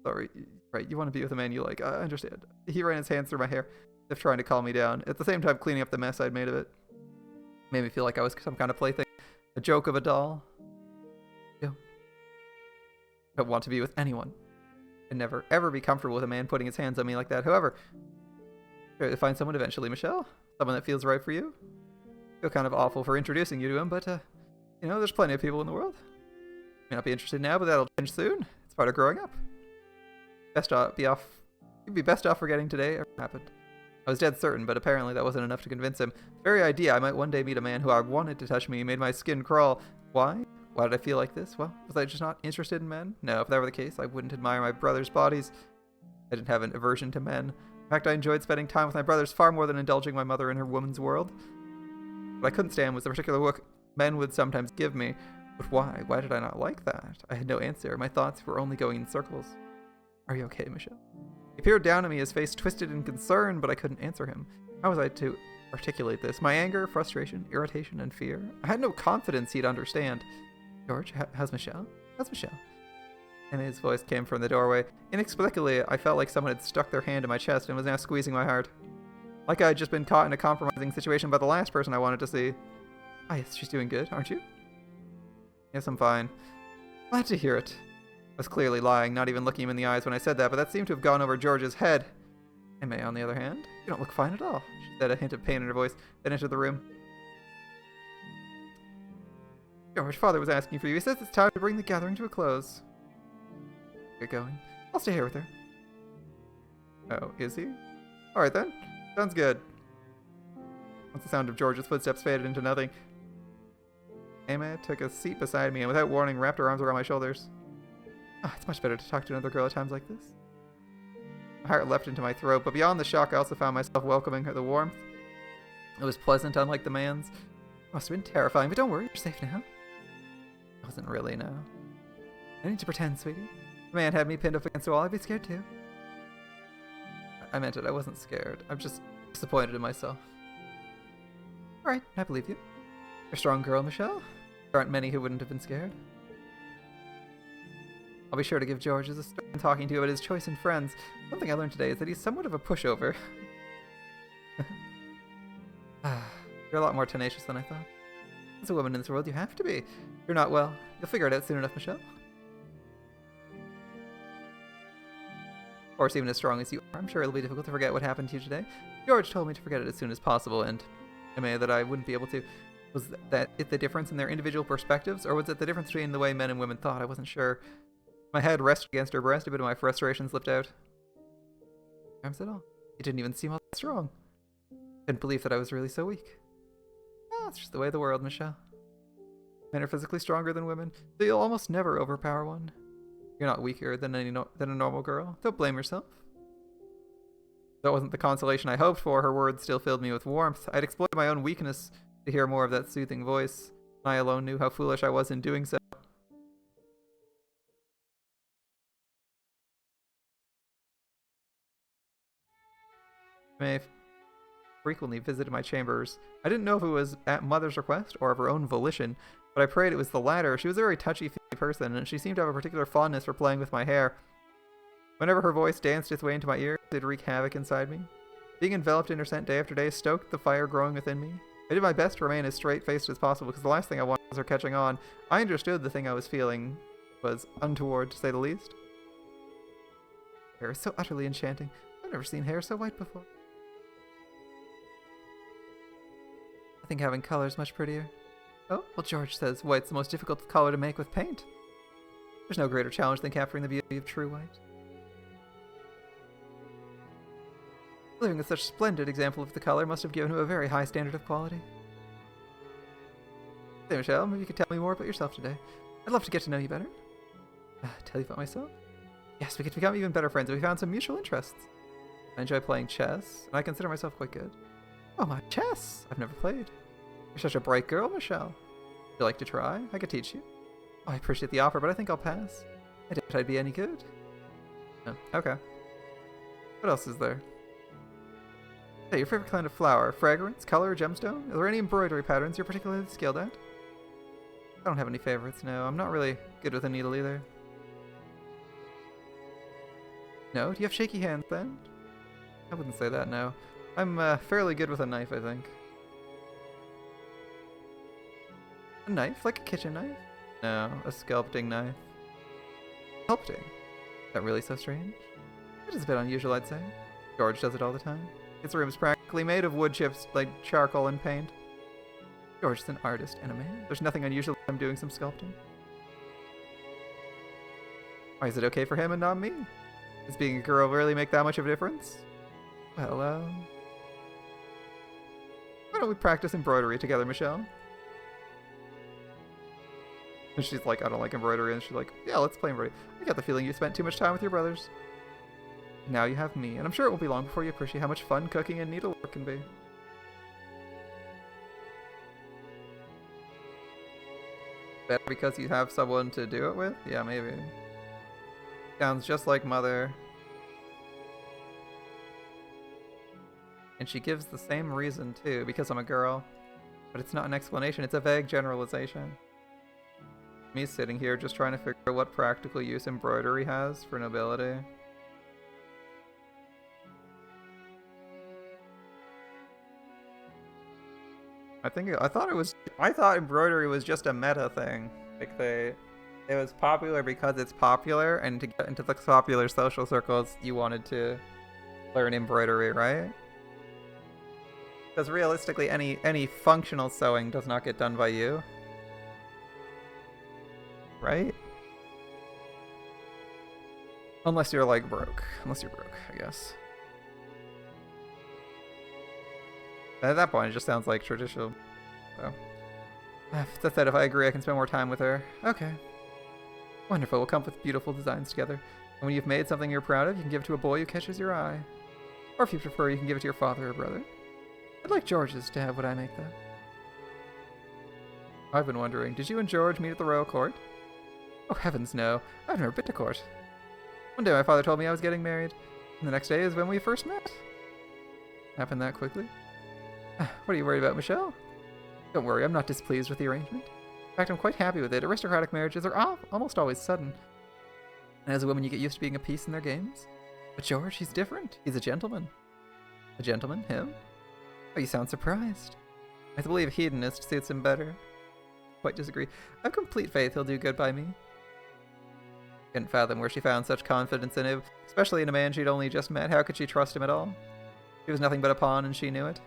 Sorry. Right, you want to be with a man you like. I understand. He ran his hands through my hair, as if trying to calm me down, at the same time cleaning up the mess I'd made of it. Made me feel like I was some kind of plaything. A joke of a doll. Yeah. I don't want to be with anyone. I'd never, ever be comfortable with a man putting his hands on me like that. However, try to find someone eventually, Michelle. Someone that feels right for you. I feel kind of awful for introducing you to him, but, you know, there's plenty of people in the world. May not be interested now, but that'll change soon. It's part of growing up. You'd be best off forgetting today ever happened. I was dead certain, but apparently that wasn't enough to convince him. The very idea I might one day meet a man who I wanted to touch me made my skin crawl. Why? Why did I feel like this? Well, was I just not interested in men? No, if that were the case, I wouldn't admire my brother's bodies. I didn't have an aversion to men. In fact, I enjoyed spending time with my brothers far more than indulging my mother in her woman's world. What I couldn't stand was the particular look men would sometimes give me. But why? Why did I not like that? I had no answer. My thoughts were only going in circles. Are you okay, Michelle? He peered down at me, his face twisted in concern, but I couldn't answer him. How was I to articulate this? My anger, frustration, irritation, and fear? I had no confidence he'd understand. George, how's Michelle? How's Michelle? And his voice came from the doorway. Inexplicably, I felt like someone had stuck their hand in my chest and was now squeezing my heart. Like I'd just been caught in a compromising situation by the last person I wanted to see. Ah, yes, she's doing good, aren't you? Yes, I'm fine. Glad to hear it. I was clearly lying, not even looking him in the eyes when I said that, but that seemed to have gone over George's head. May, on the other hand, you don't look fine at all, she said, a hint of pain in her voice, then entered the room. George, Father was asking for you. He says it's time to bring the gathering to a close. You're going. I'll stay here with her. Oh, is he? Alright then. Sounds good. Once the sound of George's footsteps faded into nothing, Emma took a seat beside me and without warning wrapped her arms around my shoulders. Oh, it's much better to talk to another girl at times like this. My heart leapt into my throat, but beyond the shock I also found myself welcoming her the warmth. It was pleasant, unlike the man's. It must have been terrifying, but don't worry, you're safe now. It wasn't really, no. I need to pretend, sweetie. The man had me pinned up against the wall, I'd be scared too. I meant it, I wasn't scared. I'm just disappointed in myself. Alright, I believe you. You're a strong girl, Michelle. There aren't many who wouldn't have been scared. I'll be sure to give George a story in talking to you about his choice in friends. One thing I learned today is that he's somewhat of a pushover. You're a lot more tenacious than I thought. As a woman in this world, you have to be. If you're not, well, you'll figure it out soon enough, Michelle. Of course, even as strong as you are, I'm sure it'll be difficult to forget what happened to you today. George told me to forget it as soon as possible, and I mean that I wouldn't be able to. Was that it the difference in their individual perspectives, or was it the difference between the way men and women thought? I wasn't sure. My head rested against her breast, a bit of my frustration slipped out. Arms at all. You didn't even seem all that strong. Couldn't believe that I was really so weak. Oh, it's just the way of the world, Michelle. Men are physically stronger than women, so you'll almost never overpower one. You're not weaker than a normal girl. Don't blame yourself. That wasn't the consolation I hoped for. Her words still filled me with warmth. I'd exploited my own weakness to hear more of that soothing voice. I alone knew how foolish I was in doing so. May frequently visited my chambers. I didn't know if it was at Mother's request or of her own volition, but I prayed it was the latter. She was a very touchy-feely person, and she seemed to have a particular fondness for playing with my hair. Whenever her voice danced its way into my ears, it'd wreak havoc inside me. Being enveloped in her scent day after day stoked the fire growing within me. I did my best to remain as straight-faced as possible, because the last thing I wanted was her catching on. I understood the thing I was feeling was untoward, to say the least. Hair is so utterly enchanting. I've never seen hair so white before. I think having color is much prettier. Oh, well, George says white's the most difficult color to make with paint. There's no greater challenge than capturing the beauty of true white. Living with such a splendid example of the color must have given him a very high standard of quality. Hey, Michelle, maybe you could tell me more about yourself today. I'd love to get to know you better. Tell you about myself? Yes, we could become even better friends if we found some mutual interests. I enjoy playing chess, and I consider myself quite good. Oh my, chess! I've never played. You're such a bright girl, Michelle. Would you like to try? I could teach you. Oh, I appreciate the offer, but I think I'll pass. I doubt I'd be any good. Oh, okay. What else is there? Hey, your favorite kind of flower? Fragrance, color, gemstone? Are there any embroidery patterns you're particularly skilled at? I don't have any favorites, no. I'm not really good with a needle either. No? Do you have shaky hands then? I wouldn't say that, no. I'm fairly good with a knife, I think. A knife? Like a kitchen knife? No, a sculpting knife. Sculpting? Is that really so strange? It is a bit unusual, I'd say. George does it all the time. His room is practically made of wood chips, like charcoal and paint. George is an artist and a man. There's nothing unusual about him doing some sculpting. Why is it okay for him and not me? Does being a girl really make that much of a difference? Well, why don't we practice embroidery together, Michelle? And she's like, I don't like embroidery, and she's like, yeah, let's play embroidery. I got the feeling you spent too much time with your brothers. Now you have me, and I'm sure it won't be long before you appreciate how much fun cooking and needlework can be. Better because you have someone to do it with? Yeah, maybe. Sounds just like Mother. And she gives the same reason too, because I'm a girl. But it's not an explanation, it's a vague generalization. Me sitting here just trying to figure out what practical use embroidery has for nobility. I thought embroidery was just a meta thing. Like it was popular because it's popular, and to get into the popular social circles, you wanted to learn embroidery, right? Because realistically, any functional sewing does not get done by you, right? Unless you're like broke. Unless you're broke, I guess. At that point, it just sounds like traditional. So, that said, if I agree, I can spend more time with her. Okay. Wonderful. We'll come up with beautiful designs together. And when you've made something you're proud of, you can give it to a boy who catches your eye. Or if you prefer, you can give it to your father or brother. I'd like George's to have what I make, though. I've been wondering, did you and George meet at the royal court? Oh, heavens no. I've never been to court. One day my father told me I was getting married, and the next day is when we first met. Happened that quickly? What are you worried about, Michelle? Don't worry, I'm not displeased with the arrangement. In fact, I'm quite happy with it. Aristocratic marriages are almost always sudden. And as a woman, you get used to being a piece in their games. But George, he's different. He's a gentleman. A gentleman? Him? Oh, you sound surprised. I believe hedonist suits him better. Quite disagree. I have complete faith he'll do good by me. Couldn't fathom where she found such confidence in him, especially in a man she'd only just met. How could she trust him at all? He was nothing but a pawn, and she knew it.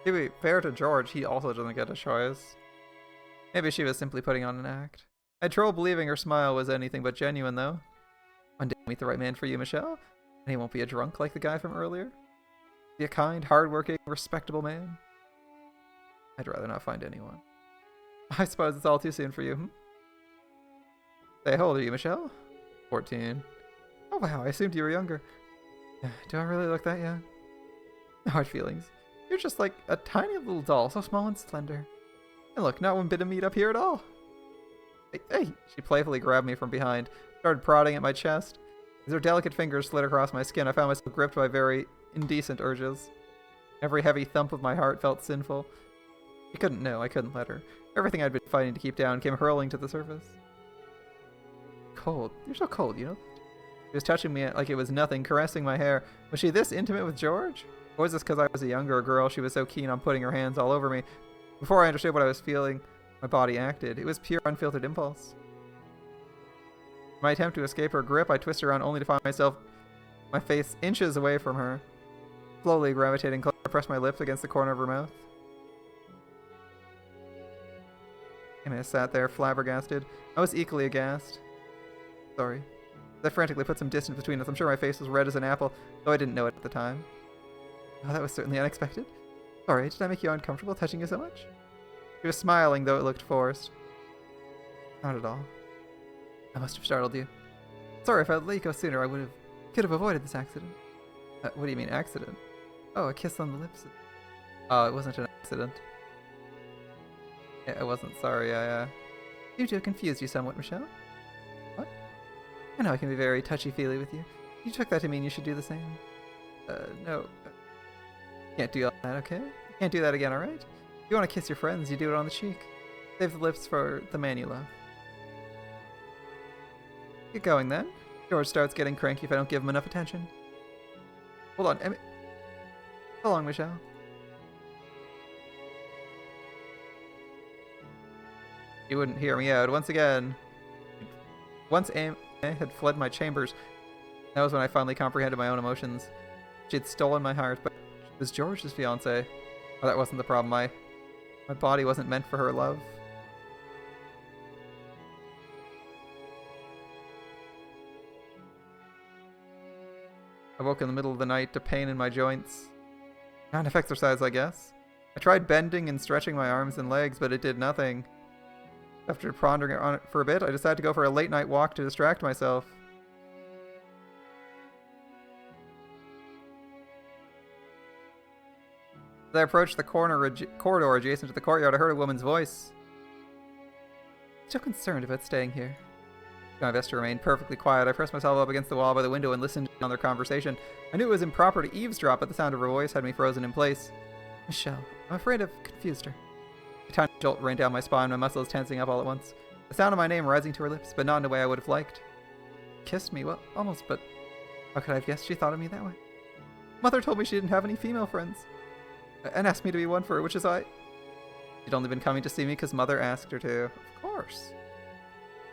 To be fair to George, he also doesn't get a choice. Maybe she was simply putting on an act. I had trouble believing her smile was anything but genuine, though. One day I'll meet the right man for you, Michelle, and he won't be a drunk like the guy from earlier. Be a kind, hard-working, respectable man. I'd rather not find anyone. I suppose it's all too soon for you, hmm? Say, how old are you, Michelle? 14. Oh wow, I assumed you were younger. Do I really look that young? No hard feelings. You're just like a tiny little doll, so small and slender. And look, not one bit of meat up here at all. Hey! She playfully grabbed me from behind, started prodding at my chest. As her delicate fingers slid across my skin, I found myself gripped by very indecent urges. Every heavy thump of my heart felt sinful. She couldn't know, I couldn't let her. Everything I'd been fighting to keep down came hurling to the surface. Cold. You're so cold, you know? She was touching me like it was nothing, caressing my hair. Was she this intimate with George? Or was this because I was a younger girl she was so keen on putting her hands all over me? Before I understood what I was feeling, my body acted. It was pure, unfiltered impulse. In my attempt to escape her grip, I twisted around only to find myself, my face inches away from her. Slowly gravitating closer, I pressed my lips against the corner of her mouth. And I sat there, flabbergasted. I was equally aghast. Sorry. I frantically put some distance between us. I'm sure my face was red as an apple, though I didn't know it at the time. Oh, that was certainly unexpected. Sorry, did I make you uncomfortable touching you so much? She was smiling, though it looked forced. Not at all. I must have startled you. Sorry, if I'd let you go sooner, I could have avoided this accident. What do you mean, accident? Oh, a kiss on the lips. Oh, it wasn't an accident. Yeah, I wasn't sorry, I seem to have confused you somewhat, Michelle. What? I know I can be very touchy-feely with you. You took that to mean you should do the same. No. Can't do all that, okay? You can't do that again, alright? If you want to kiss your friends, you do it on the cheek. Save the lips for the man you love. Get going, then. George starts getting cranky if I don't give him enough attention. Hold on, Emmy. So long, Michelle. He wouldn't hear me out. Once again, once Amy had fled my chambers, that was when I finally comprehended my own emotions. She had stolen my heart, but she was George's fiancée. Oh, that wasn't the problem. My body wasn't meant for her love. I woke in the middle of the night to pain in my joints. Not enough exercise, I guess. I tried bending and stretching my arms and legs, but it did nothing. After pondering on it for a bit, I decided to go for a late night walk to distract myself. As I approached the corridor adjacent to the courtyard, I heard a woman's voice. I'm so concerned about staying here. I did my best to remain perfectly quiet. I pressed myself up against the wall by the window and listened on their conversation. I knew it was improper to eavesdrop, but the sound of her voice had me frozen in place. Michelle, I'm afraid I've confused her. A tiny jolt ran down my spine, my muscles tensing up all at once. The sound of my name rising to her lips, but not in a way I would have liked. Kissed me? Well, almost, but how could I have guessed she thought of me that way? Mother told me she didn't have any female friends. and asked me to be one for her, which is why she'd only been coming to see me because Mother asked her to. Of course.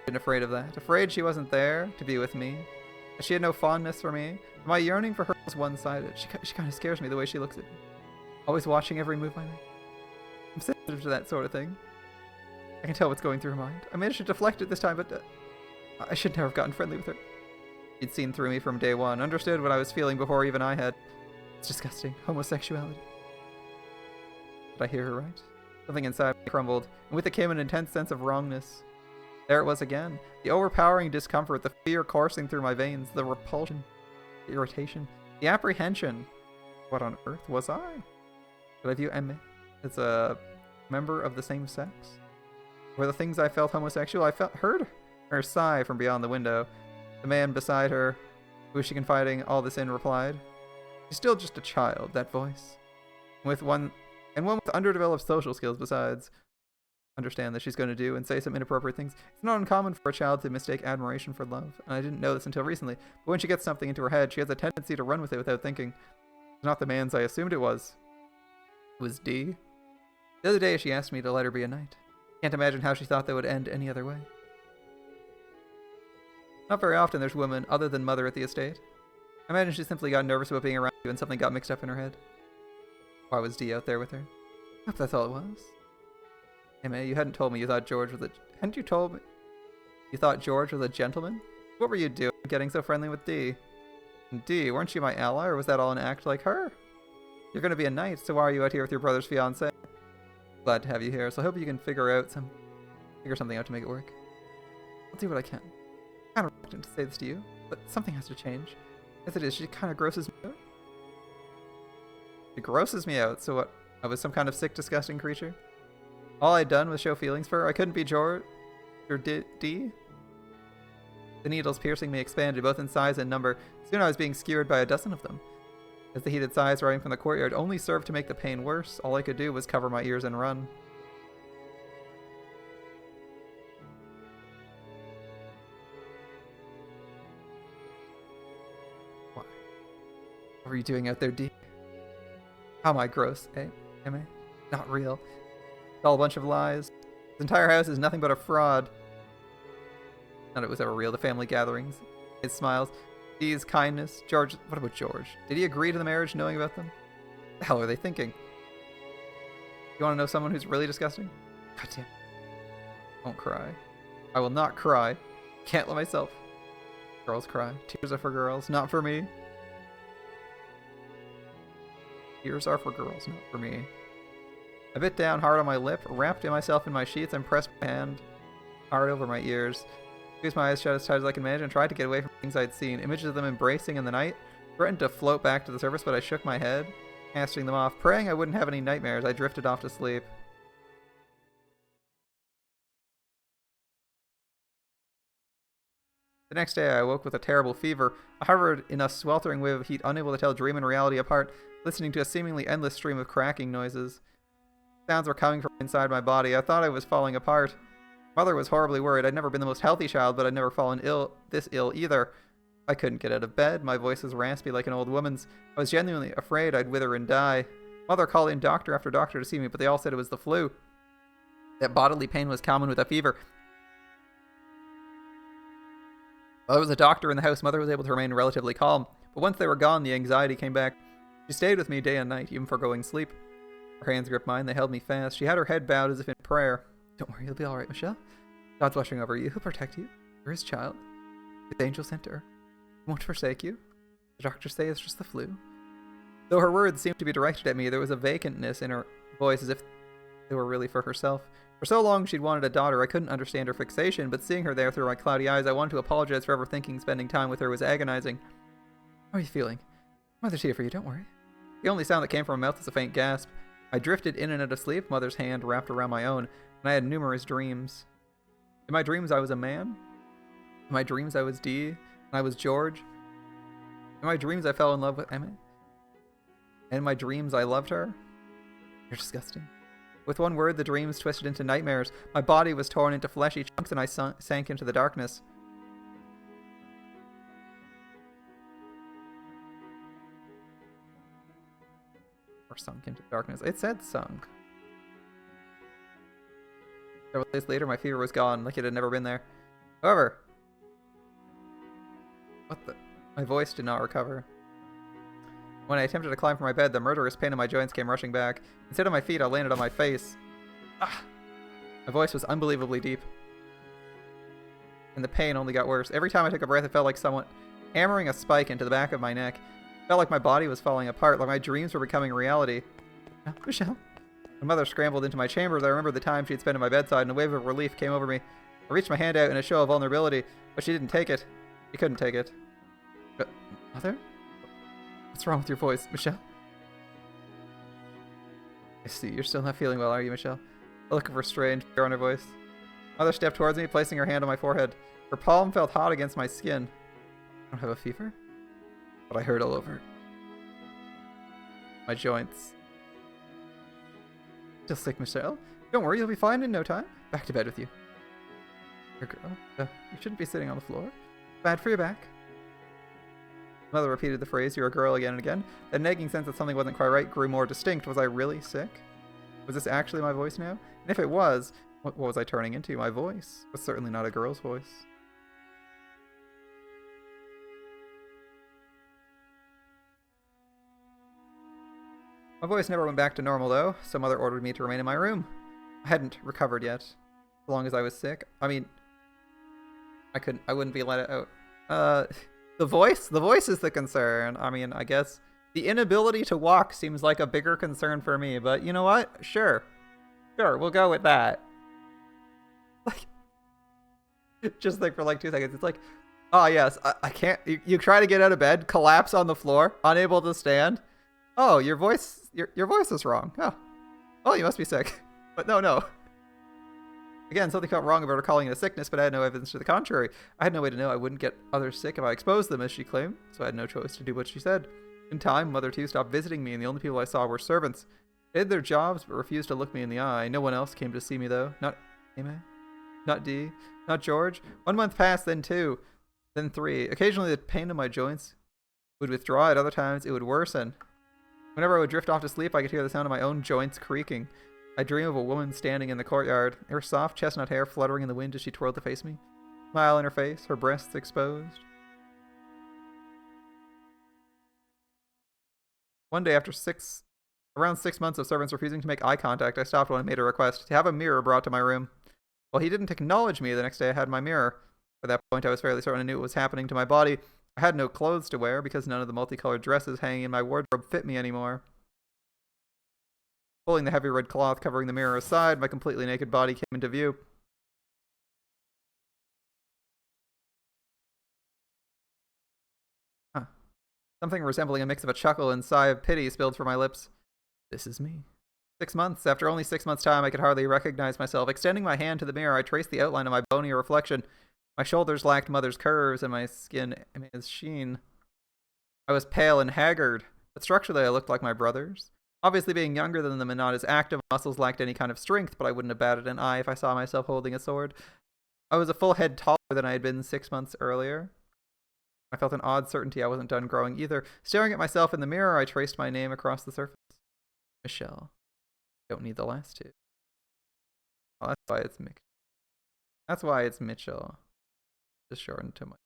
Been afraid of that. Afraid she wasn't there to be with me. She had no fondness for me. My yearning for her was one-sided. She kind of scares me the way she looks at me. Always watching every move I make. I'm sensitive to that sort of thing. I can tell what's going through her mind. I managed to deflect it this time, but I should never have gotten friendly with her. She'd seen through me from day one, understood what I was feeling before even I had. It's disgusting. Homosexuality. Did I hear her right? Something inside me crumbled, and with it came an intense sense of wrongness. There it was again. The overpowering discomfort, the fear coursing through my veins, the repulsion, the irritation, the apprehension. What on earth was I? Did I view Emma as a member of the same sex? Were the things I felt homosexual? Heard her sigh from beyond the window. The man beside her, who was she confiding all this in, replied, "She's still just a child," that voice. One with underdeveloped social skills besides. Understand that she's going to do and say some inappropriate things. It's not uncommon for a child to mistake admiration for love, and I didn't know this until recently, but when she gets something into her head, she has a tendency to run with it without thinking. It's not the man's I assumed it was. It was D. The other day she asked me to let her be a knight. Can't imagine how she thought that would end any other way. Not very often there's women other than Mother at the estate. I imagine she simply got nervous about being around you and something got mixed up in her head. Why was D out there with her? I hope that's all it was. Hey man, you hadn't told me you thought George was a... Hadn't you told me you thought George was a gentleman? What were you doing getting so friendly with D? And D, weren't you my ally, or was that all an act like her? You're going to be a knight, so why are you out here with your brother's fiancé? Glad to have you here, so I hope you can figure something out to make it work. I'll do what I can. I'm kind of reluctant to say this to you, but something has to change. As it is, she kind of grosses me out. She grosses me out, so what? I was some kind of sick, disgusting creature? All I'd done was show feelings for her. I couldn't be George or D. The needles piercing me expanded, both in size and number. Soon I was being skewered by a dozen of them. As the heated sighs rising from the courtyard only served to make the pain worse, all I could do was cover my ears and run. What were you doing out there, D? How am I gross, eh? Am I? Not real. It's all a bunch of lies. This entire house is nothing but a fraud. None of it was ever real. The family gatherings, his smiles, Dee's kindness. George, what about George? Did he agree to the marriage knowing about them? What the hell are they thinking? You want to know someone who's really disgusting? God damn. Don't cry. I will not cry. Can't let myself. Girls cry. Tears are for girls, not for me. Tears are for girls, not for me. I bit down hard on my lip, wrapped myself in my sheets, and pressed my hand hard over my ears. Squeezed my eyes shut as tight as I could manage and tried to get away from things I'd seen. Images of them embracing in the night threatened to float back to the surface, but I shook my head, casting them off. Praying I wouldn't have any nightmares, I drifted off to sleep. The next day I awoke with a terrible fever. I hovered in a sweltering wave of heat, unable to tell dream and reality apart, listening to a seemingly endless stream of cracking noises. Sounds were coming from inside my body. I thought I was falling apart. Mother was horribly worried. I'd never been the most healthy child, but I'd never fallen this ill either. I couldn't get out of bed. My voice was raspy like an old woman's. I was genuinely afraid I'd wither and die. Mother called in doctor after doctor to see me, but they all said it was the flu. That bodily pain was common with a fever. While there was a doctor in the house, Mother was able to remain relatively calm, but once they were gone, the anxiety came back. She stayed with me day and night, even foregoing sleep. Her hands gripped mine, they held me fast. She had her head bowed as if in prayer. Don't worry, you'll be alright, Michelle. God's watching over you. He'll protect you. You're his child. His angel sent to her. He won't forsake you. The doctors say it's just the flu. Though her words seemed to be directed at me, there was a vacantness in her voice as if they were really for herself. For so long she'd wanted a daughter, I couldn't understand her fixation, but seeing her there through my cloudy eyes, I wanted to apologize for ever thinking spending time with her was agonizing. How are you feeling? Mother's here for you, don't worry. The only sound that came from my mouth was a faint gasp. I drifted in and out of sleep, Mother's hand wrapped around my own, and I had numerous dreams. In my dreams I was a man. In my dreams I was Dee, and I was George. In my dreams I fell in love with Emma. In my dreams I loved her. You're disgusting. With one word, the dreams twisted into nightmares. My body was torn into fleshy chunks and I sank into the darkness. Or sunk into darkness. It said sunk. Several days later, my fever was gone, like it had never been there. However, my voice did not recover. When I attempted to climb from my bed, the murderous pain in my joints came rushing back. Instead of my feet, I landed on my face. Ah! My voice was unbelievably deep. And the pain only got worse. Every time I took a breath, it felt like someone hammering a spike into the back of my neck. It felt like my body was falling apart, like my dreams were becoming reality. Michelle? My mother scrambled into my chambers. I remembered the time she'd spent at my bedside, and a wave of relief came over me. I reached my hand out in a show of vulnerability, but she didn't take it. She couldn't take it. Mother? What's wrong with your voice, Michelle? I see. You're still not feeling well, are you, Michelle? A look of restrained fear on her voice. Mother stepped towards me, placing her hand on my forehead. Her palm felt hot against my skin. I don't have a fever, but I hurt all over. My joints. Still sick, Michelle? Don't worry, you'll be fine in no time. Back to bed with you. You're a girl. You shouldn't be sitting on the floor. Bad for your back. Mother repeated the phrase, "You're a girl," again and again. That nagging sense that something wasn't quite right grew more distinct. Was I really sick? Was this actually my voice now? And if it was, what was I turning into? My voice was certainly not a girl's voice. My voice never went back to normal, though, so Mother ordered me to remain in my room. I hadn't recovered yet, as long as I was sick. I mean, I wouldn't be let out. The voice is the concern. I mean, I guess the inability to walk seems like a bigger concern for me, but you know what? Sure, we'll go with that. Like, just like for like 2 seconds, it's like, oh yes, I can't. You try to get out of bed, collapse on the floor, unable to stand. Oh, your voice is wrong. Oh, you must be sick. But no. Again, something felt wrong about her calling it a sickness, but I had no evidence to the contrary. I had no way to know I wouldn't get others sick if I exposed them, as she claimed, so I had no choice to do what she said. In time, Mother too stopped visiting me, and the only people I saw were servants. They did their jobs, but refused to look me in the eye. No one else came to see me, though. Not Amy, not Dee, not George. 1 month passed, then 2, then 3. Occasionally, the pain in my joints would withdraw. At other times, it would worsen. Whenever I would drift off to sleep, I could hear the sound of my own joints creaking. I dream of a woman standing in the courtyard, her soft chestnut hair fluttering in the wind as she twirled to face me. Smile in her face, her breasts exposed. One day, after around 6 months of servants refusing to make eye contact, I stopped when I made a request to have a mirror brought to my room. While he didn't acknowledge me, the next day I had my mirror. By that point, I was fairly certain I knew what was happening to my body. I had no clothes to wear because none of the multicolored dresses hanging in my wardrobe fit me anymore. Pulling the heavy red cloth covering the mirror aside, my completely naked body came into view. Something resembling a mix of a chuckle and sigh of pity spilled from my lips. This is me. 6 months. After only 6 months' time, I could hardly recognize myself. Extending my hand to the mirror, I traced the outline of my bonier reflection. My shoulders lacked Mother's curves, and my skin Emma's sheen. I was pale and haggard, but structurally I looked like my brothers. Obviously, being younger than them and not as active, muscles lacked any kind of strength, but I wouldn't have batted an eye if I saw myself holding a sword. I was a full head taller than I had been 6 months earlier. I felt an odd certainty I wasn't done growing either. Staring at myself in the mirror, I traced my name across the surface. Michelle. Don't need the last two. Oh, that's why it's Mitchell. Just shortened to my.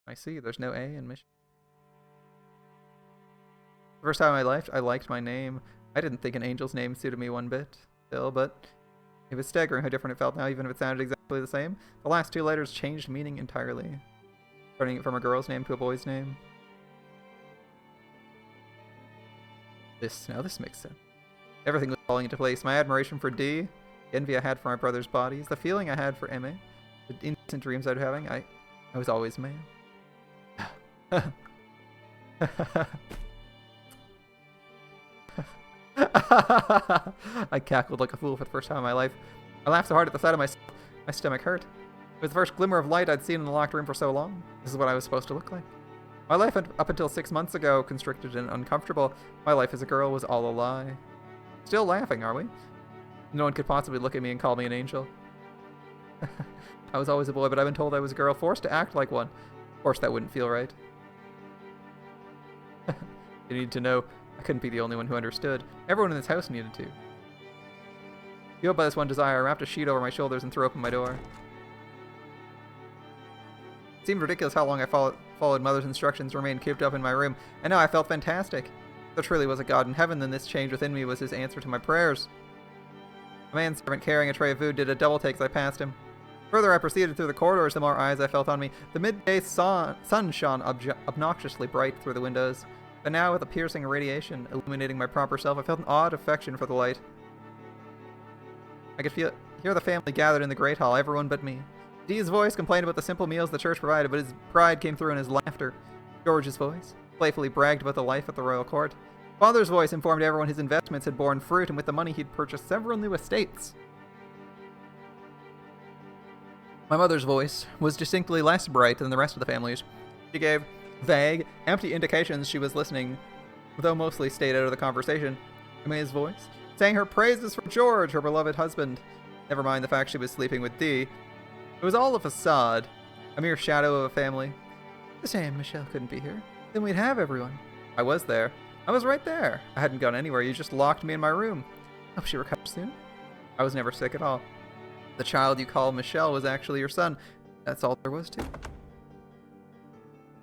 I see. There's no A in Michelle. The first time in my life, I liked my name. I didn't think an angel's name suited me one bit, still, but it was staggering how different it felt now, even if it sounded exactly the same. The last 2 letters changed meaning entirely, turning it from a girl's name to a boy's name. Now this makes sense. Everything was falling into place. My admiration for Dee, the envy I had for my brother's bodies, the feeling I had for Emma, the indecent dreams I was having. I was always man. I cackled like a fool for the first time in my life. I laughed so hard at the sight of my stomach hurt. It was the first glimmer of light I'd seen in the locked room for so long. This is what I was supposed to look like. My life up until 6 months ago, constricted and uncomfortable, my life as a girl was all a lie. Still laughing, are we? No one could possibly look at me and call me an angel. I was always a boy, but I've been told I was a girl, forced to act like one. Of course, that wouldn't feel right. You need to know I couldn't be the only one who understood. Everyone in this house needed to. Fueled by this one desire, I wrapped a sheet over my shoulders and threw open my door. It seemed ridiculous how long I followed Mother's instructions, remained cooped up in my room, and now I felt fantastic. If there truly was a God in heaven, then this change within me was his answer to my prayers. A manservant carrying a tray of food did a double take as I passed him. Further I proceeded through the corridors, the more eyes I felt on me. The midday sun shone obnoxiously bright through the windows, but now with a piercing radiation illuminating my proper self, I felt an odd affection for the light. I could hear the family gathered in the great hall, everyone but me. Dee's voice complained about the simple meals the church provided, but his pride came through in his laughter. George's voice playfully bragged about the life at the royal court. Father's voice informed everyone his investments had borne fruit, and with the money he'd purchased several new estates. My mother's voice was distinctly less bright than the rest of the family's. She gave vague, empty indications she was listening, though mostly stayed out of the conversation. Emma's voice sang her praises for George, her beloved husband. Never mind the fact she was sleeping with Dee. It was all a facade, a mere shadow of a family. It's a shame Michelle couldn't be here. Then we'd have everyone. I was there. I was right there. I hadn't gone anywhere. You just locked me in my room. Hope she recovers soon. I was never sick at all. The child you call Michelle was actually your son. That's all there was to it.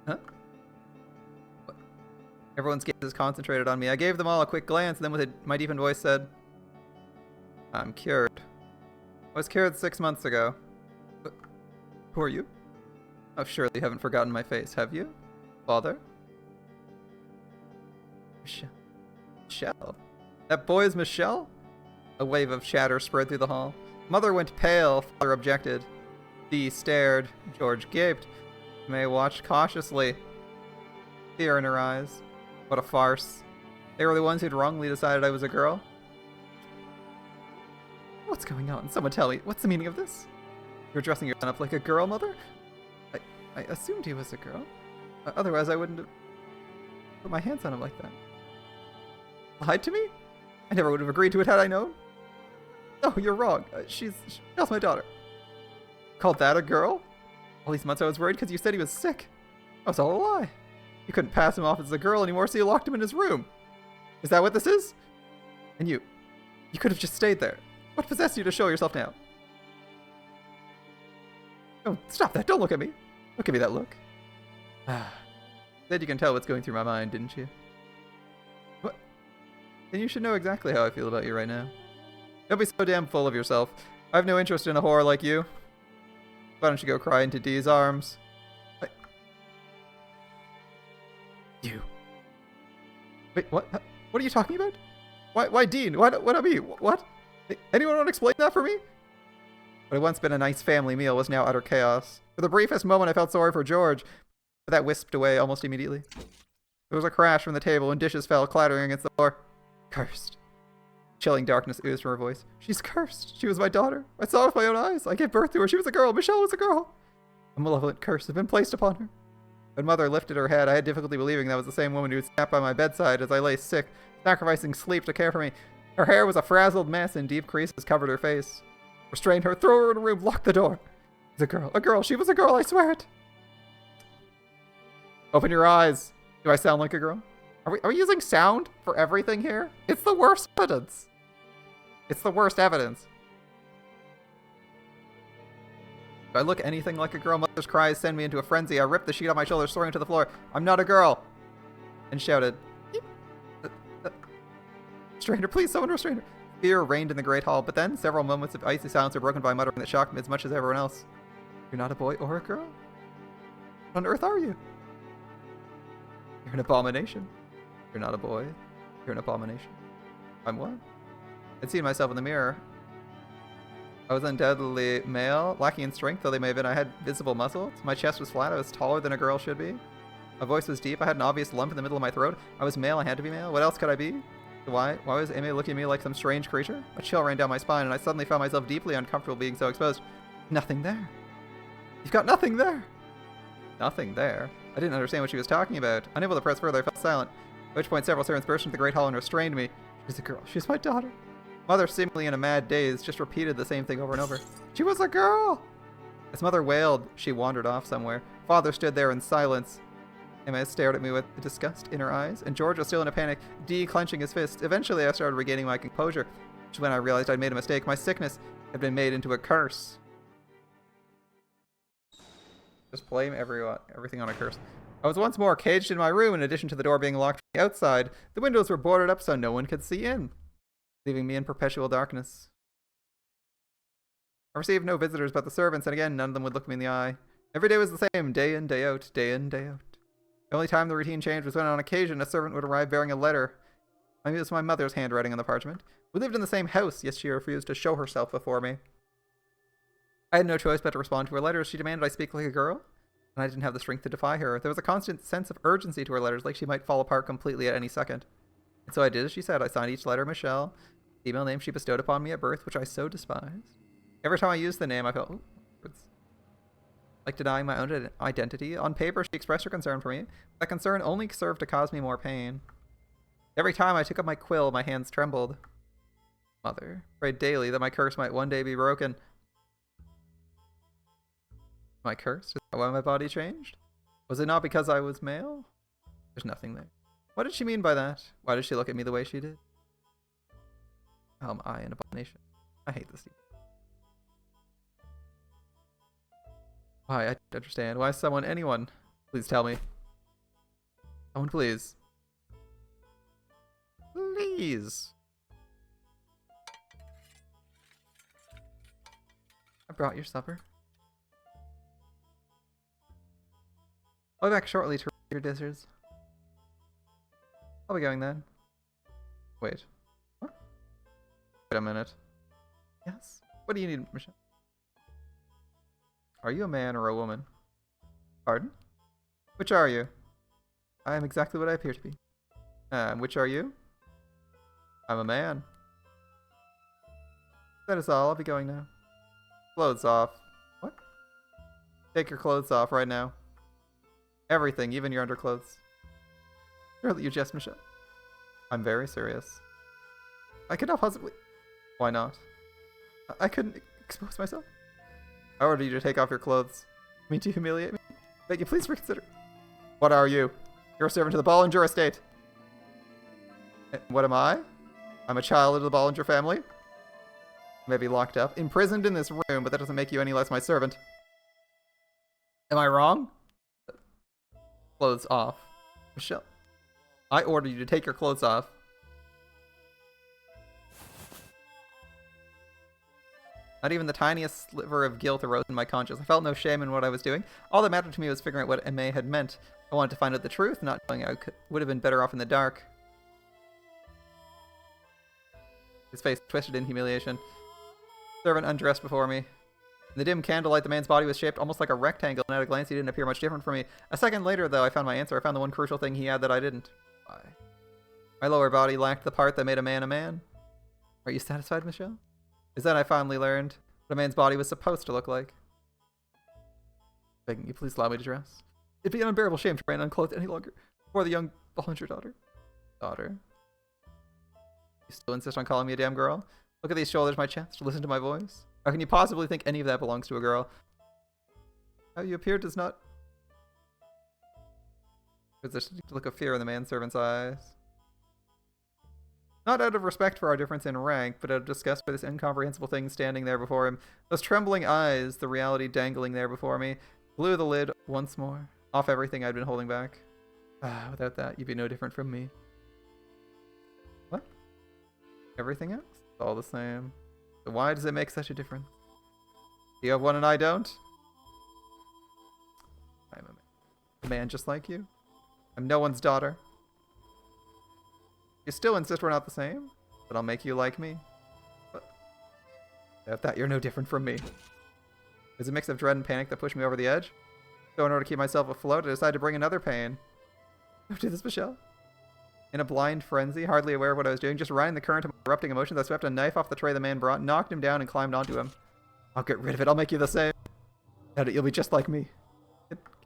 Huh? What? Everyone's gaze is concentrated on me. I gave them all a quick glance, and then with my deepened voice said, I'm cured. I was cured 6 months ago. Who are you? Oh, surely you haven't forgotten my face, have you? Father? Michelle? That boy is Michelle? A wave of chatter spread through the hall. Mother went pale, father objected. Dee stared, George gaped. May watched cautiously. Fear in her eyes. What a farce. They were the ones who'd wrongly decided I was a girl. What's going on? Someone tell me, what's the meaning of this? You're dressing your son up like a girl, Mother? I assumed he was a girl. Otherwise I wouldn't have put my hands on him like that. Lied to me? I never would have agreed to it had I known. No, you're wrong. She's my daughter. Called that a girl? All these months I was worried because you said he was sick. That was all a lie. You couldn't pass him off as a girl anymore, so you locked him in his room. Is that what this is? And you could have just stayed there. What possessed you to show yourself now? Oh, stop that. Don't look at me. Don't give me that look. Said you can tell what's going through my mind, didn't you? What? Then you should know exactly how I feel about you right now. Don't be so damn full of yourself. I have no interest in a whore like you. Why don't you go cry into Dee's arms? You. Wait, what? What are you talking about? Why Dean? Why not me? What? Anyone want to explain that for me? What had once been a nice family meal was now utter chaos. For the briefest moment I felt sorry for George, but that whisked away almost immediately. There was a crash from the table and dishes fell clattering against the floor. Cursed. Chilling darkness oozed from her voice. She's cursed. She was my daughter. I saw it with my own eyes. I gave birth to her. She was a girl. Michelle was a girl. A malevolent curse had been placed upon her. When Mother lifted her head, I had difficulty believing that was the same woman who sat by my bedside as I lay sick, sacrificing sleep to care for me. Her hair was a frazzled mess and deep creases covered her face. Restrain her, throw her in a room, lock the door. It's a girl, she was a girl, I swear it. Open your eyes. Do I sound like a girl? Are we using sound for everything here? It's the worst evidence. It's the worst evidence. Do I look anything like a girl? Mother's cries send me into a frenzy. I ripped the sheet off my shoulders, throwing it to the floor. I'm not a girl. And shouted, restrain her, please, someone restrain her. Fear reigned in the great hall, but then several moments of icy silence were broken by muttering that shocked me as much as everyone else. You're not a boy or a girl? What on earth are you? You're an abomination. You're not a boy. You're an abomination. I'm what? I'd seen myself in the mirror. I was undoubtedly male, lacking in strength though they may have been. I had visible muscles. My chest was flat. I was taller than a girl should be. My voice was deep. I had an obvious lump in the middle of my throat. I was male. I had to be male. What else could I be? Why was Amy looking at me like some strange creature? A chill ran down my spine, and I suddenly found myself deeply uncomfortable being so exposed. Nothing there. You've got nothing there. Nothing there? I didn't understand what she was talking about. Unable to press further, I fell silent. At which point several servants burst into the great hall and restrained me. She's a girl. She's my daughter. Mother, seemingly in a mad daze, just repeated the same thing over and over. She was a girl! As Mother wailed, she wandered off somewhere. Father stood there in silence. Emma stared at me with disgust in her eyes, and George was still in a panic, clenching his fist. Eventually, I started regaining my composure, which is when I realized I'd made a mistake. My sickness had been made into a curse. Just blame everything on a curse. I was once more caged in my room. In addition to the door being locked from the outside, the windows were boarded up so no one could see in, leaving me in perpetual darkness. I received no visitors but the servants, and again, none of them would look me in the eye. Every day was the same, day in, day out, day in, day out. The only time the routine changed was when on occasion a servant would arrive bearing a letter. Maybe it was my mother's handwriting on the parchment. We lived in the same house, yet she refused to show herself before me. I had no choice but to respond to her letters. She demanded I speak like a girl, and I didn't have the strength to defy her. There was a constant sense of urgency to her letters, like she might fall apart completely at any second. And so I did as she said. I signed each letter Michelle, the email name she bestowed upon me at birth, which I so despised. Every time I used the name, I felt like denying my own identity. On paper, she expressed her concern for me. That concern only served to cause me more pain. Every time I took up my quill, my hands trembled. Mother prayed daily that my curse might one day be broken. My curse? Is that why my body changed? Was it not because I was male? There's nothing there. What did she mean by that? Why did she look at me the way she did? How am I an abomination? I hate this. Why? I don't understand. Why anyone? Please tell me. Someone, please. Please. I brought your supper. I'll be back shortly to your dishes. I'll be going then. Wait. What? Wait a minute. Yes? What do you need, Michelle? Are you a man or a woman? Pardon? Which are you? I am exactly what I appear to be. Which are you? I'm a man. That is all. I'll be going now. Clothes off. What? Take your clothes off right now. Everything, even your underclothes. Surely you jest, Michelle. I'm very serious. I could not possibly... Why not? I couldn't expose myself. I order you to take off your clothes. I mean, to humiliate me? Beg you, please reconsider. What are you? You're a servant to the Bollinger estate. What am I? I'm a child of the Bollinger family. I may be locked up, imprisoned in this room, but that doesn't make you any less my servant. Am I wrong? Clothes off. Michelle, I order you to take your clothes off. Not even the tiniest sliver of guilt arose in my conscience. I felt no shame in what I was doing. All that mattered to me was figuring out what Aimee had meant. I wanted to find out the truth, not knowing I would have been better off in the dark. His face twisted in humiliation. Servant undressed before me. In the dim candlelight, the man's body was shaped almost like a rectangle, and at a glance he didn't appear much different from me. A second later, though, I found my answer. I found the one crucial thing he had that I didn't. Why? My lower body lacked the part that made a man a man. Are you satisfied, Michelle? Is that I finally learned what a man's body was supposed to look like. Begging you, please allow me to dress. It'd be an unbearable shame to remain unclothed any longer before the young Bollinger daughter. Daughter? You still insist on calling me a damn girl? Look at these shoulders, my chest, listen to my voice. How can you possibly think any of that belongs to a girl? How you appear does not... There's a look of fear in the manservant's eyes. Not out of respect for our difference in rank, but out of disgust by this incomprehensible thing standing there before him. Those trembling eyes, the reality dangling there before me, blew the lid once more, off everything I'd been holding back. Without that, you'd be no different from me. What? Everything else? It's all the same. So why does it make such a difference? You have one and I don't? I'm a man just like you. I'm no one's daughter. You still insist we're not the same? But I'll make you like me. But without that, you're no different from me. There's a mix of dread and panic that pushed me over the edge. So in order to keep myself afloat, I decided to bring another pain. Don't do this, Michelle. In a blind frenzy, hardly aware of what I was doing, just riding the current of erupting emotions, I swept a knife off the tray the man brought, knocked him down, and climbed onto him. I'll get rid of it. I'll make you the same. You'll be just like me.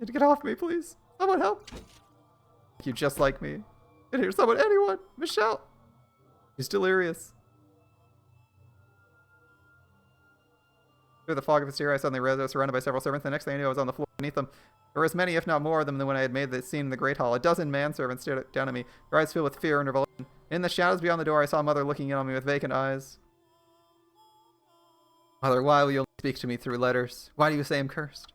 Get off me, please. Someone help. Make you just like me. Get here, someone, anyone. Michelle. He's delirious. Through the fog of hysteria, I suddenly realized I was surrounded by several servants. The next thing I knew, I was on the floor beneath them. There were as many, if not more, of them than when I had made the scene in the Great Hall. A dozen manservants stared down at me, their eyes filled with fear and revulsion. In the shadows beyond the door, I saw Mother looking in on me with vacant eyes. Mother, why will you only speak to me through letters? Why do you say I'm cursed?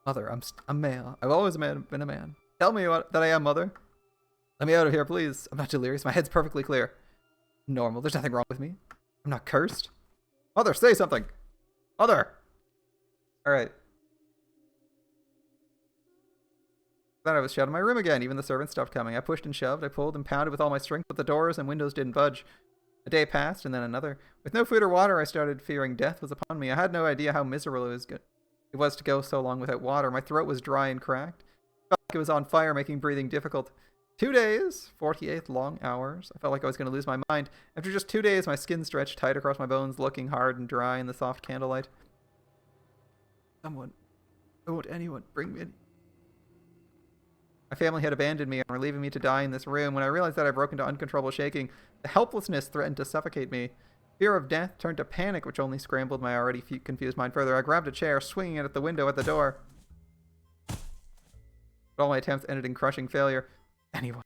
Mother, I'm male. I've always been a man. Tell me that I am, Mother. Let me out of here, please. I'm not delirious. My head's perfectly clear. Normal. There's nothing wrong with me. I'm not cursed. Mother, say something. Mother! Alright. Then I was shut in my room again. Even the servants stopped coming. I pushed and shoved. I pulled and pounded with all my strength, but the doors and windows didn't budge. A day passed, and then another. With no food or water, I started fearing death was upon me. I had no idea how miserable it was to go so long without water. My throat was dry and cracked. I felt like it was on fire, making breathing difficult. 2 days, 48 long hours. I felt like I was going to lose my mind. After just 2 days, my skin stretched tight across my bones, looking hard and dry in the soft candlelight. Someone, I want anyone, bring me in. My family had abandoned me and were leaving me to die in this room. When I realized that I broke into uncontrollable shaking, the helplessness threatened to suffocate me. Fear of death turned to panic, which only scrambled my already confused mind further. I grabbed a chair, swinging it at the window at the door. But all my attempts ended in crushing failure. Anyone.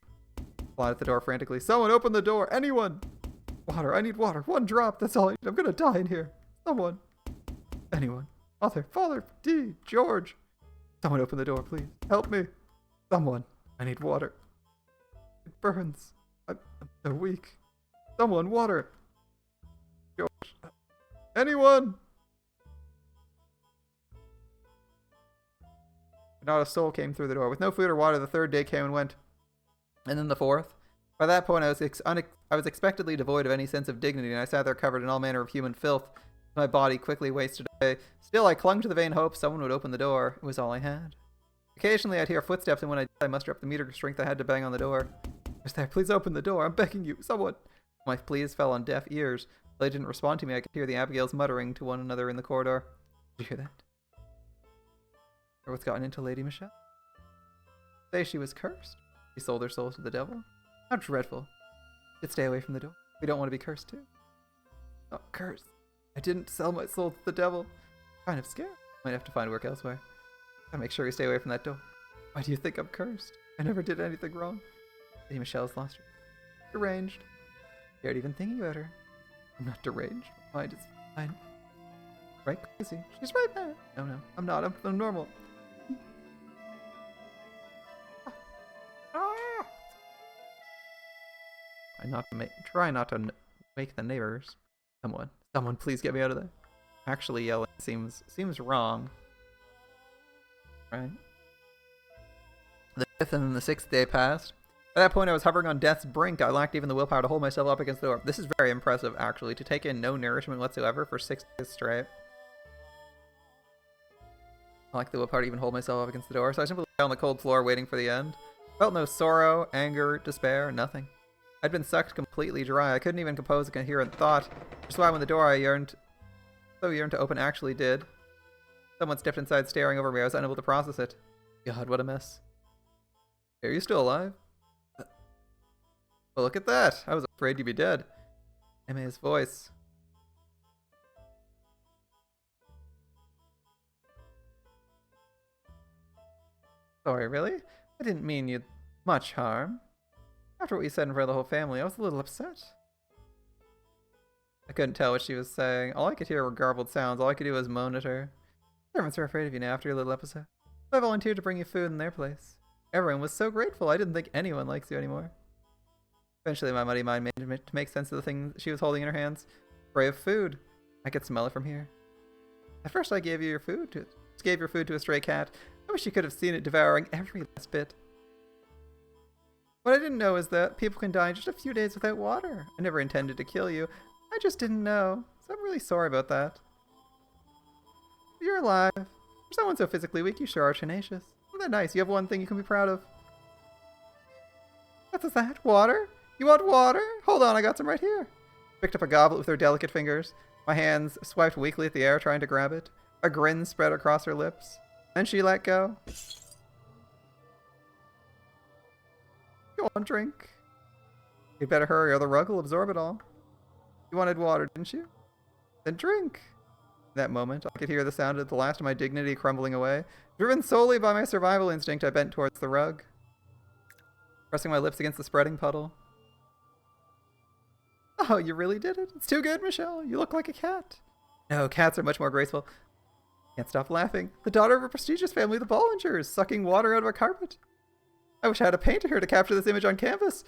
Applied at the door frantically. Someone open the door! Anyone! Water, I need water. 1 drop, that's all I need. I'm gonna die in here. Someone. Anyone. Mother, Father, D, George. Someone open the door, please. Help me. Someone. I need water. It burns. I'm so weak. Someone, water. George. Anyone! Not a soul came through the door. With no food or water, the 3rd day came and went. And then the 4th. By that point, I was expectedly devoid of any sense of dignity, and I sat there covered in all manner of human filth. My body quickly wasted away. Still, I clung to the vain hope someone would open the door. It was all I had. Occasionally, I'd hear footsteps, and when I did, I mustered up the meter of strength I had to bang on the door. Who's there? Please open the door. I'm begging you. Someone. My pleas fell on deaf ears. They didn't respond to me. I could hear the Abigails muttering to one another in the corridor. Did you hear that? Or what's gotten into Lady Michelle? Say she was cursed. She sold her soul to the devil. How dreadful. Should stay away from the door. We don't want to be cursed too. Not cursed. I didn't sell my soul to the devil. Kind of scared. Might have to find work elsewhere. Gotta make sure we stay away from that door. Why do you think I'm cursed? I never did anything wrong. Lady Michelle's lost her. Deranged. Scared even thinking about her. I'm not deranged. My mind is fine. Right, crazy. She's right there. No, I'm not. I'm normal. Try not to wake the neighbors. Someone, please get me out of there. Actually yelling seems wrong. Right. The 5th and then the 6th day passed. At that point, I was hovering on death's brink. I lacked even the willpower to hold myself up against the door. This is very impressive, actually, to take in no nourishment whatsoever for 6 days straight. I lacked the willpower to even hold myself up against the door, so I simply lay on the cold floor waiting for the end. Felt no sorrow, anger, despair, nothing. I'd been sucked completely dry. I couldn't even compose a coherent thought, which is why when the door I yearned to open actually did. Someone stepped inside staring over me. I was unable to process it. God, what a mess. Are you still alive? Well, look at that. I was afraid you'd be dead. Emma's voice. Sorry, really? I didn't mean you much harm. After what you said in front of the whole family, I was a little upset. I couldn't tell what she was saying. All I could hear were garbled sounds. All I could do was moan at her. Servants are afraid of you now after your little episode. So I volunteered to bring you food in their place. Everyone was so grateful. I didn't think anyone likes you anymore. Eventually, my muddy mind managed to make sense of the thing she was holding in her hands. Tray of food. I could smell it from here. At first, I gave your food to a stray cat. I wish you could have seen it devouring every last bit. What I didn't know is that people can die in just a few days without water. I never intended to kill you. I just didn't know. So I'm really sorry about that. You're alive. For someone so physically weak, you sure are tenacious. Isn't that nice? You have one thing you can be proud of. What is that? Water? You want water? Hold on, I got some right here. Picked up a goblet with her delicate fingers. My hands swiped weakly at the air, trying to grab it. A grin spread across her lips. Then she let go. Go on, drink. You'd better hurry or the rug will absorb it all. You wanted water, didn't you? Then drink. That moment, I could hear the sound of the last of my dignity crumbling away. Driven solely by my survival instinct, I bent towards the rug, pressing my lips against the spreading puddle. Oh, you really did it? It's too good, Michelle. You look like a cat. No, cats are much more graceful. Can't stop laughing. The daughter of a prestigious family, the Bollingers, sucking water out of a carpet. I wish I had a painter here to capture this image on canvas.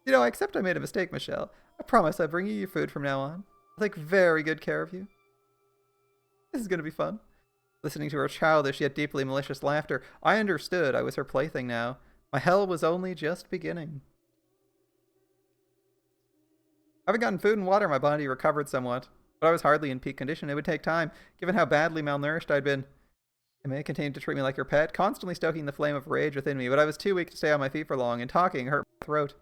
You know, I accept I made a mistake, Michelle. I promise I'll bring you your food from now on. I'll take very good care of you. This is going to be fun. Listening to her childish yet deeply malicious laughter, I understood I was her plaything now. My hell was only just beginning. Having gotten food and water, my body recovered somewhat, but I was hardly in peak condition. It would take time, given how badly malnourished I'd been. Emma continued to treat me like her pet, constantly stoking the flame of rage within me, but I was too weak to stay on my feet for long, and talking hurt my throat.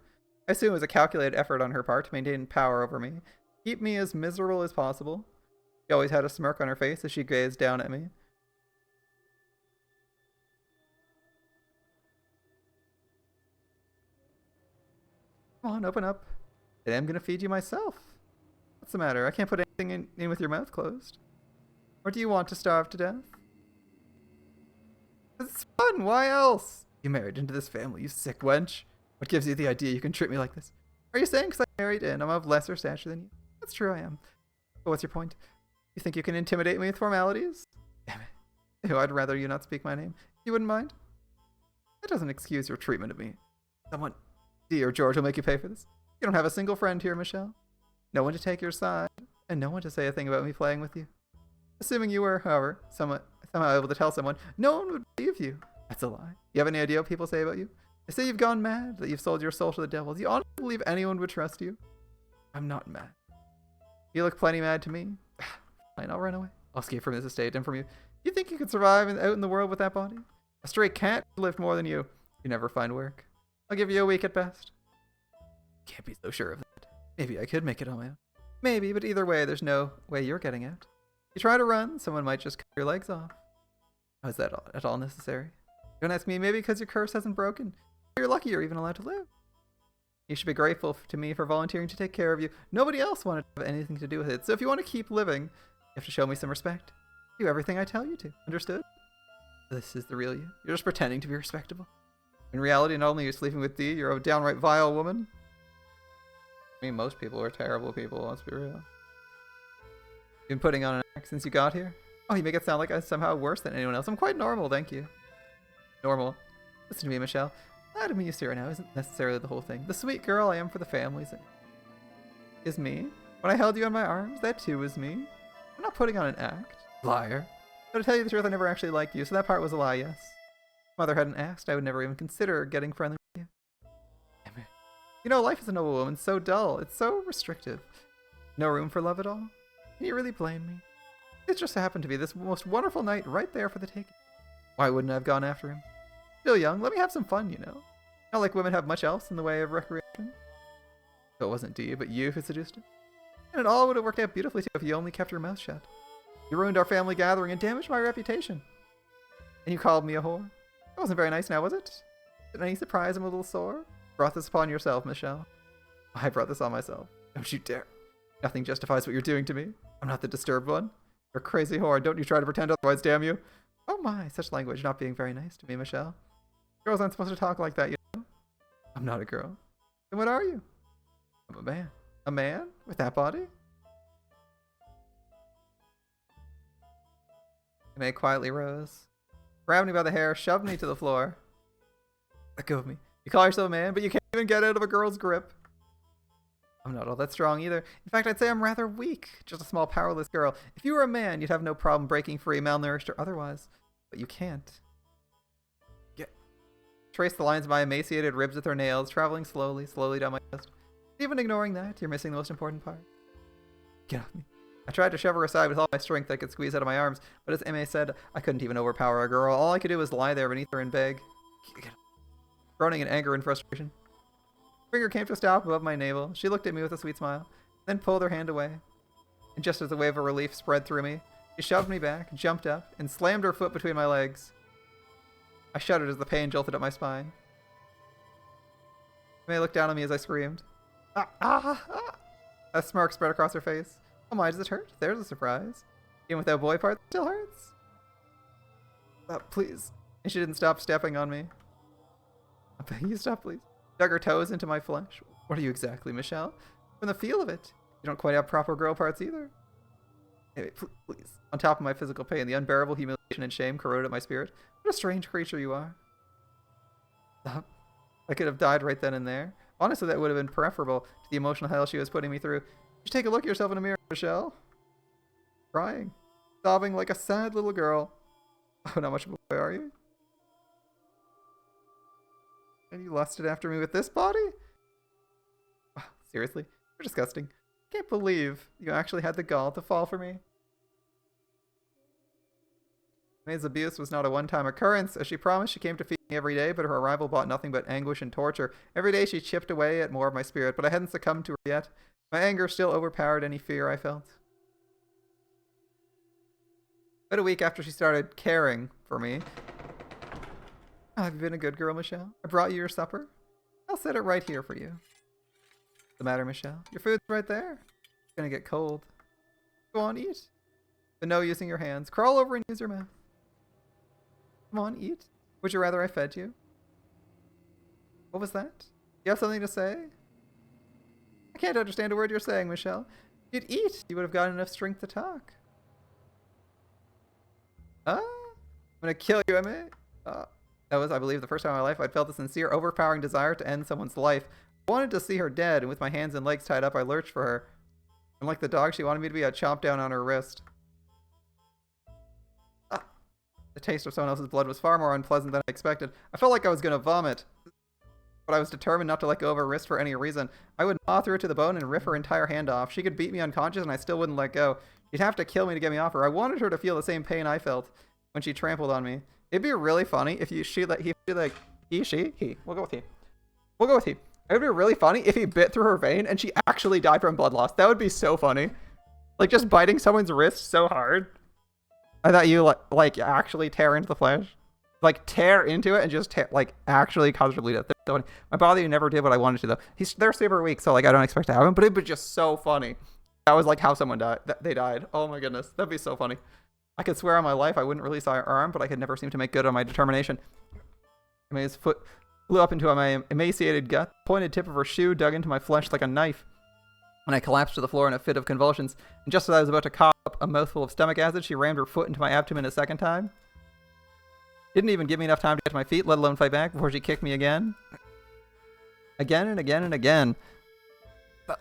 I assume it was a calculated effort on her part to maintain power over me, keep me as miserable as possible. She always had a smirk on her face as she gazed down at me. Come on, open up. Today I'm gonna feed you myself. What's the matter? I can't put anything in with your mouth closed. Or do you want to starve to death? It's fun, why else? You married into this family, you sick wench. What gives you the idea you can treat me like this? Are you saying because I married in, I'm of lesser stature than you? That's true, I am. But what's your point? You think you can intimidate me with formalities? Damn it. Ew, I'd rather you not speak my name. You wouldn't mind? That doesn't excuse your treatment of me. Someone, dear George, will make you pay for this. You don't have a single friend here, Michelle. No one to take your side, and no one to say a thing about me playing with you. Assuming you were, however, somehow able to tell someone, no one would believe you. That's a lie. You have any idea what people say about you? They say you've gone mad, that you've sold your soul to the devil. Do you honestly believe anyone would trust you? I'm not mad. You look plenty mad to me. Fine, I'll run away. I'll escape from this estate and from you. You think you could survive out in the world with that body? A stray cat could live more than you. You never find work. I'll give you a week at best. Can't be so sure of that. Maybe I could make it on my own. Maybe, but either way, there's no way you're getting out. You try to run, someone might just cut your legs off. How is that at all necessary? Don't ask me, maybe because your curse hasn't broken. You're lucky you're even allowed to live. You should be grateful to me for volunteering to take care of you. Nobody else wanted to have anything to do with it, so if you want to keep living, you have to show me some respect. Do everything I tell you to. Understood? This is the real you. You're just pretending to be respectable. In reality, not only are you sleeping with Dee, you're a downright vile woman. I mean, most people are terrible people, let's be real. You've been putting on an act since you got here? Oh, you make it sound like I'm somehow worse than anyone else. I'm quite normal, thank you. Normal. Listen to me, Michelle. That me you see right now isn't necessarily the whole thing. The sweet girl I am for the families is me. When I held you in my arms, that too was me. I'm not putting on an act. Liar. But to tell you the truth, I never actually liked you, so that part was a lie, yes. If Mother hadn't asked, I would never even consider getting friendly with you. Damn it. You know, life as a noble woman is so dull. It's so restrictive. No room for love at all. Can you really blame me? It just happened to be this most wonderful night right there for the taking. Why wouldn't I have gone after him? Still young, let me have some fun, you know. Not like women have much else in the way of recreation. So it wasn't Dee, but you who seduced him. And it all would have worked out beautifully too if you only kept your mouth shut. You ruined our family gathering and damaged my reputation. And you called me a whore. That wasn't very nice now, was it? Is it any surprise I'm a little sore? Brought this upon yourself, Michelle. I brought this on myself. Don't you dare. Nothing justifies what you're doing to me. I'm not the disturbed one. You're a crazy whore. Don't you try to pretend otherwise, damn you. Oh my, such language not being very nice to me, Michelle. Girls aren't supposed to talk like that, you know? I'm not a girl. Then what are you? I'm a man. A man? With that body? May quietly rose, grabbed me by the hair, shoved me to the floor. Let go of me. You call yourself a man, but you can't even get out of a girl's grip. I'm not all that strong either. In fact, I'd say I'm rather weak. Just a small, powerless girl. If you were a man, you'd have no problem breaking free, malnourished or otherwise. But you can't. Trace the lines of my emaciated ribs with her nails, traveling slowly, slowly down my chest. Even ignoring that, you're missing the most important part. Get off me. I tried to shove her aside with all my strength I could squeeze out of my arms, but as Emma said, I couldn't even overpower a girl. All I could do was lie there beneath her and beg. Groaning in anger and frustration. Her finger came to a stop above my navel. She looked at me with a sweet smile, then pulled her hand away. And just as a wave of relief spread through me, she shoved me back, jumped up, and slammed her foot between my legs. I shuddered as the pain jolted up my spine. May looked down on me as I screamed. Ah, ah, ah. A smirk spread across her face. Oh my, does it hurt? There's a surprise. Even without boy parts, still hurts. Please. And she didn't stop stepping on me. I beg you stop, please. Dug her toes into my flesh. What are you exactly, Michelle? From the feel of it, you don't quite have proper girl parts either. Hey, please. On top of my physical pain, the unbearable humiliation and shame corroded my spirit. What a strange creature you are. Stop. I could have died right then and there. Honestly, that would have been preferable to the emotional hell she was putting me through. You should take a look at yourself in a mirror, Michelle. Crying. Sobbing like a sad little girl. Oh, not much of a boy, are you? And you lusted after me with this body? Oh, seriously? You're disgusting. I can't believe you actually had the gall to fall for me. May's abuse was not a one-time occurrence. As she promised, she came to feed me every day, but her arrival brought nothing but anguish and torture. Every day she chipped away at more of my spirit, but I hadn't succumbed to her yet. My anger still overpowered any fear I felt. About a week after she started caring for me. Oh, have you been a good girl, Michelle? I brought you your supper. I'll set it right here for you. What's the matter, Michelle? Your food's right there. It's gonna get cold. Go on, eat. But no using your hands. Crawl over and use your mouth. Come on, eat. Would you rather I fed you? What was that? You have something to say? I can't understand a word you're saying, Michelle. If you'd eat, you would have gotten enough strength to talk. I'm gonna kill you, Emma. That was, I believe, the first time in my life I'd felt a sincere, overpowering desire to end someone's life. I wanted to see her dead, and with my hands and legs tied up, I lurched for her. And like the dog she wanted me to be, I chomped down on her wrist. The taste of someone else's blood was far more unpleasant than I expected. I felt like I was gonna vomit. But I was determined not to let go of her wrist for any reason. I would gnaw through it to the bone and rip her entire hand off. She could beat me unconscious and I still wouldn't let go. She'd have to kill me to get me off her. I wanted her to feel the same pain I felt when she trampled on me. It'd be really funny if he. We'll go with he. We'll go with he. It would be really funny if he bit through her vein and she actually died from blood loss. That would be so funny. Like just biting someone's wrist so hard. I thought you like actually tear into the flesh. Like tear into it and just like actually cause her to bleed out. So funny. My body never did what I wanted to though. They're super weak, so like I don't expect to have him, but it'd be just so funny. That was like how someone died. They died. Oh my goodness. That'd be so funny. I could swear on my life I wouldn't release her arm, but I could never seem to make good on my determination. His foot flew up into my emaciated gut. The pointed tip of her shoe dug into my flesh like a knife. When I collapsed to the floor in a fit of convulsions, and just as I was about to cough up a mouthful of stomach acid, she rammed her foot into my abdomen a second time. Didn't even give me enough time to get to my feet, let alone fight back, before she kicked me again. Again and again and again.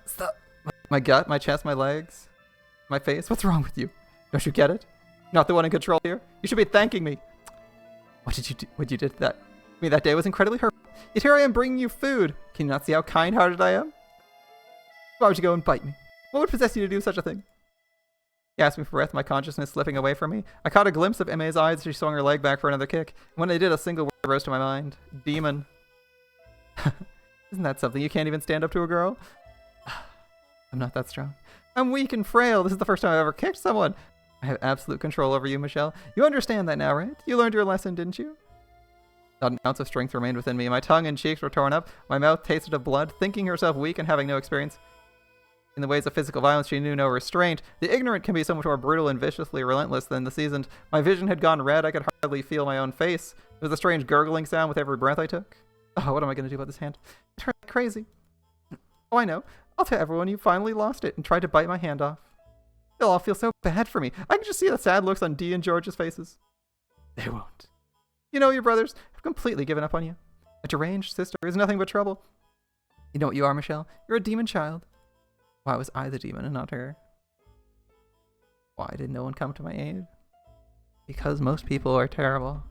Stop. My gut, my chest, my legs, my face. What's wrong with you? Don't you get it? Not the one in control here. You should be thanking me. What did you do? What you did to me that day was incredibly hurtful. Yet here I am bringing you food. Can you not see how kind-hearted I am? Why would you go and bite me? What would possess you to do such a thing? He asked me for breath, my consciousness slipping away from me. I caught a glimpse of Emma's eyes as she swung her leg back for another kick. And when they did, a single word rose to my mind. Demon. Isn't that something? You can't even stand up to a girl? I'm not that strong. I'm weak and frail. This is the first time I've ever kicked someone. I have absolute control over you, Michelle. You understand that now, right? You learned your lesson, didn't you? Not an ounce of strength remained within me. My tongue and cheeks were torn up. My mouth tasted of blood. Thinking herself weak and having no experience in the ways of physical violence, she knew no restraint. The ignorant can be so much more brutal and viciously relentless than the seasoned. My vision had gone red. I could hardly feel my own face. There was a strange gurgling sound with every breath I took. Oh, what am I going to do about this hand? It hurt like crazy. Oh, I know. I'll tell everyone you finally lost it and tried to bite my hand off. They'll all feel so bad for me. I can just see the sad looks on Dee and George's faces. They won't. You know, your brothers have completely given up on you. A deranged sister is nothing but trouble. You know what you are, Michelle? You're a demon child. Why was I the demon and not her? Why did no one come to my aid? Because most people are terrible.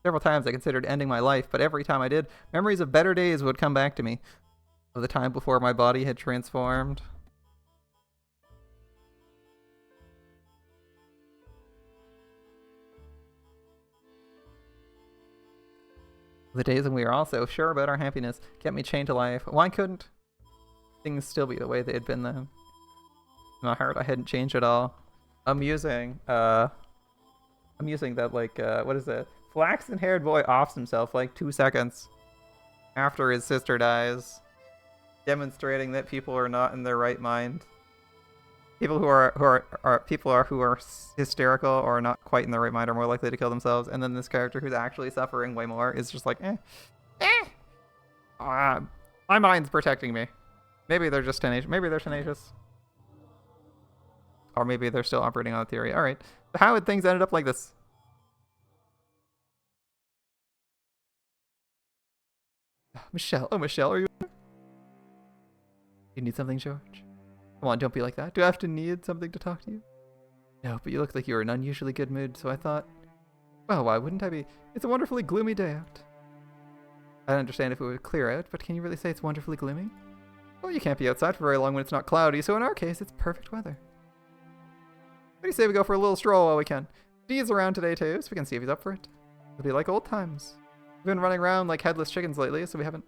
Several times I considered ending my life, but every time I did, memories of better days would come back to me. Of the time before my body had transformed. The days when we were all so sure about our happiness kept me chained to life. Why couldn't things still be the way they had been then? In my heart, I hadn't changed at all. Amusing that, like, what is it? Flaxen-haired boy offs himself like 2 seconds after his sister dies, demonstrating that people are not in their right mind. People who are hysterical or not quite in their right mind are more likely to kill themselves. And then this character who's actually suffering way more is just like, my mind's protecting me. Maybe they're just tenacious. Maybe they're tenacious. Or maybe they're still operating on a theory. All right. So how had things ended up like this? Michelle. Oh, Michelle, are you there? You need something, George? Come on, don't be like that. Do I have to need something to talk to you? No, but you look like you were in an unusually good mood, so I thought, well, why wouldn't I be? It's a wonderfully gloomy day out. I don't understand if it would clear out, but can you really say it's wonderfully gloomy? Well, you can't be outside for very long when it's not cloudy, so in our case, it's perfect weather. What do you say we go for a little stroll while we can? Dee's around today too, so we can see if he's up for it. It'll be like old times. We've been running around like headless chickens lately, so we haven't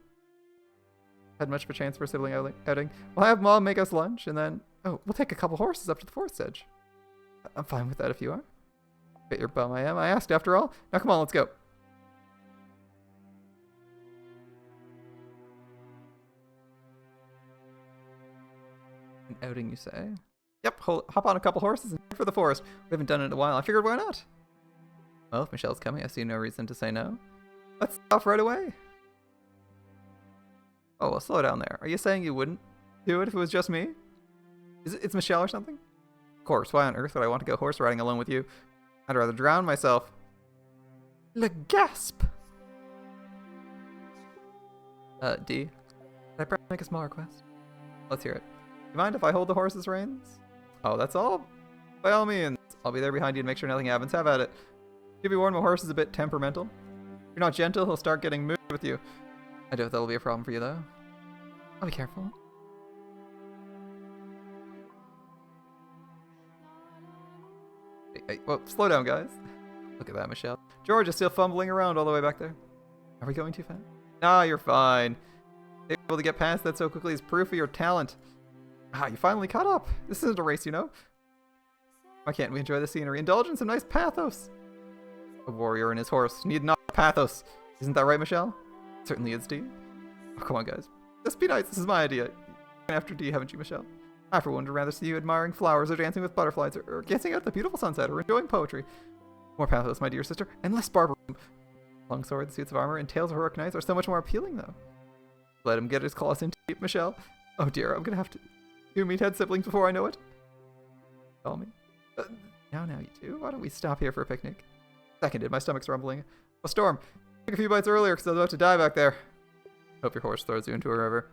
had much of a chance for a sibling outing. We'll have Mom make us lunch, and then, oh, we'll take a couple horses up to the forest edge. I'm fine with that if you are. Bet your bum I am. I asked after all. Now come on, let's go. An outing, you say? Yep, hop on a couple horses and head for the forest. We haven't done it in a while. I figured, why not? Well, if Michelle's coming, I see no reason to say no. Let's off right away. Oh, well, slow down there. Are you saying you wouldn't do it if it was just me? It's Michelle or something? Of course, why on earth would I want to go horse riding alone with you? I'd rather drown myself. Le gasp! D, can I perhaps make a small request? Let's hear it. You mind if I hold the horse's reins? Oh, that's all? By all means. I'll be there behind you to make sure nothing happens. Have at it. You be warned, my horse is a bit temperamental. If you're not gentle, he'll start getting moody with you. I doubt that'll be a problem for you, though. I'll be careful. Hey, well, slow down, guys. Look at that, Michelle. George is still fumbling around all the way back there. Are we going too fast? Nah, you're fine. Being able to get past that so quickly is proof of your talent. Ah, you finally caught up. This isn't a race, you know. Why can't we enjoy the scenery? Indulge in some nice pathos. A warrior and his horse need not pathos. Isn't that right, Michelle? It certainly is, D. Oh, come on, guys. Just be nice. This is my idea. You're after D, haven't you, Michelle? I, for one, would rather see you admiring flowers or dancing with butterflies or gazing at the beautiful sunset or enjoying poetry. More pathos, my dear sister, and less barbarism. Long swords, suits of armor, and tales of heroic knights are so much more appealing, though. Let him get his claws in deep, Michelle. Oh dear, I'm gonna have to do meathead siblings before I know it. Call me. Now, you two. Why don't we stop here for a picnic? Seconded. My stomach's rumbling. A storm. Took a few bites earlier because I was about to die back there. Hope your horse throws you into a river.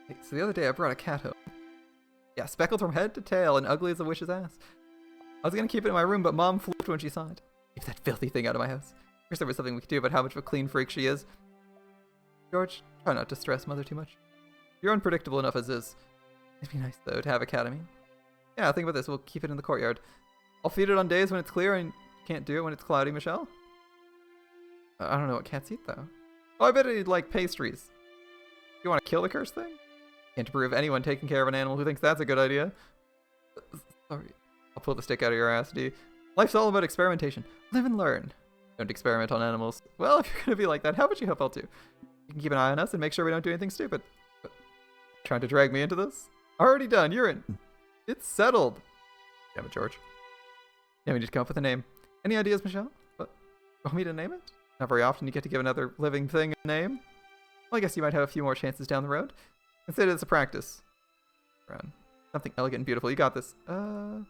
Hey, so the other day I brought a cat home. Yeah, speckled from head to tail and ugly as a witch's ass. I was gonna keep it in my room, but Mom flipped when she saw it. Keep that filthy thing out of my house. Wish there was something we could do about how much of a clean freak she is. George, try not to stress Mother too much. You're unpredictable enough as is. It'd be nice, though, to have a cat, I mean. Yeah, think about this. We'll keep it in the courtyard. I'll feed it on days when it's clear and can't do it when it's cloudy, Michelle. I don't know what cats eat, though. Oh, I bet it'd like pastries. You want to kill the cursed thing? Can't approve anyone taking care of an animal who thinks that's a good idea. Sorry. I'll pull the stick out of your ass, D. Life's all about experimentation. Live and learn. Don't experiment on animals. Well, if you're gonna be like that, how about you help out too? You can keep an eye on us and make sure we don't do anything stupid. Trying to drag me into this? Already done. You're in. It's settled. Damn it, George. Now we need to come up with a name. Any ideas, Michelle? What? Want me to name it? Not very often you get to give another living thing a name. Well, I guess you might have a few more chances down the road. Consider this a practice. Run. Something elegant and beautiful. You got this. Now,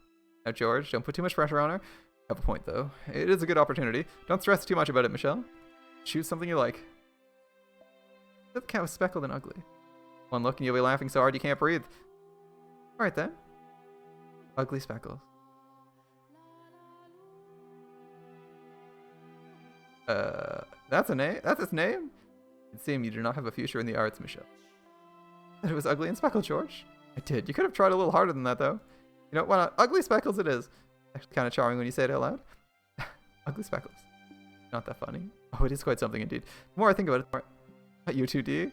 George, don't put too much pressure on her. Have a point, though. It is a good opportunity. Don't stress too much about it, Michelle. Choose something you like. The cat was speckled and ugly. One look and you'll be laughing so hard you can't breathe. Alright then. Ugly speckles. That's a name? That's its name? It seems you do not have a future in the arts, Michelle. That it was ugly and speckled, George? I did. You could have tried a little harder than that, though. You know, why not? Ugly speckles it is. Actually kind of charming when you say it out loud. Ugly speckles. Not that funny. Oh, it is quite something indeed. The more I think about it, the more... Not you two, D.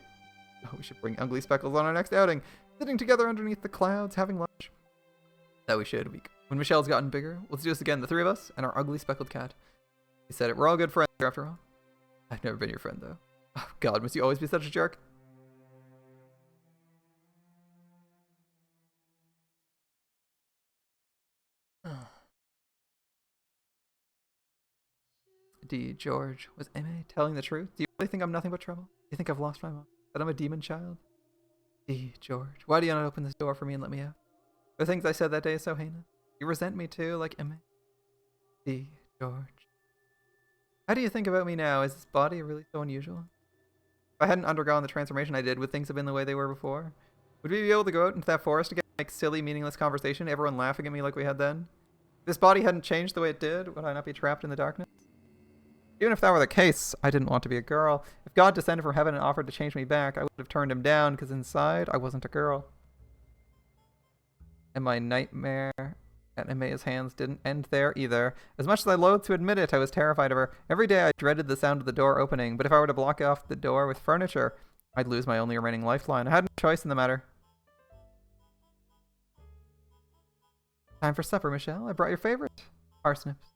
Oh, we should bring ugly speckles on our next outing. Sitting together underneath the clouds, having lunch. That we should. When Michelle's gotten bigger, let's do this again, the three of us, and our ugly speckled cat. He said it. We're all good friends here after all. I've never been your friend, though. Oh, God, must you always be such a jerk? D. George, was Aimee telling the truth? Do you really think I'm nothing but trouble? Do you think I've lost my mind? That I'm a demon child? D. George, why do you not open this door for me and let me out? The things I said that day is so heinous. You resent me too, like Aimee? D. George. How do you think about me now? Is this body really so unusual? If I hadn't undergone the transformation I did, would things have been the way they were before? Would we be able to go out into that forest again and make silly, meaningless conversation, everyone laughing at me like we had then? If this body hadn't changed the way it did, would I not be trapped in the darkness? Even if that were the case, I didn't want to be a girl. If God descended from heaven and offered to change me back, I would have turned him down, because inside, I wasn't a girl. And my nightmare at Aimee's hands didn't end there either. As much as I loathed to admit it, I was terrified of her. Every day I dreaded the sound of the door opening, but if I were to block off the door with furniture, I'd lose my only remaining lifeline. I had no choice in the matter. Time for supper, Michelle. I brought your favorite. Parsnips.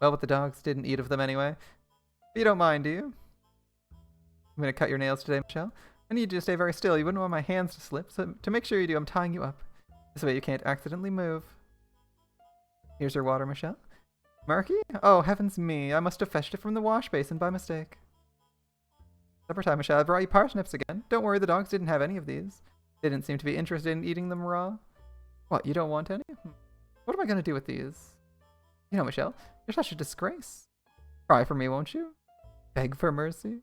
Well, but the dogs didn't eat of them anyway. You don't mind, do you? I'm gonna cut your nails today, Michelle. I need you to stay very still. You wouldn't want my hands to slip, so to make sure you do, I'm tying you up. This way you can't accidentally move. Here's your water, Michelle. Murky? Oh, heavens me. I must have fetched it from the wash basin by mistake. Supper time, Michelle. I brought you parsnips again. Don't worry, the dogs didn't have any of these. They didn't seem to be interested in eating them raw. What, you don't want any? What am I going to do with these? You know, Michelle, you're such a disgrace. Cry for me, won't you? Beg for mercy?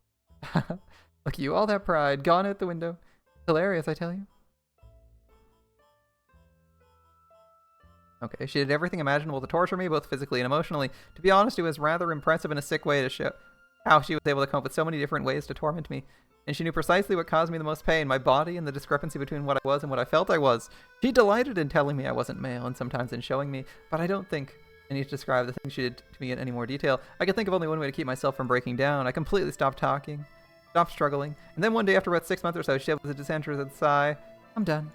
Look at you, all that pride, gone out the window. Hilarious, I tell you. Okay, she did everything imaginable to torture me, both physically and emotionally. To be honest, it was rather impressive in a sick way to show how she was able to come up with so many different ways to torment me. And she knew precisely what caused me the most pain, my body and the discrepancy between what I was and what I felt I was. She delighted in telling me I wasn't male and sometimes in showing me, but I don't think I need to describe the things she did to me in any more detail. I could think of only one way to keep myself from breaking down. I completely stopped talking, stopped struggling, and then one day after about 6 months or so, she was a disinterested sigh. I'm done.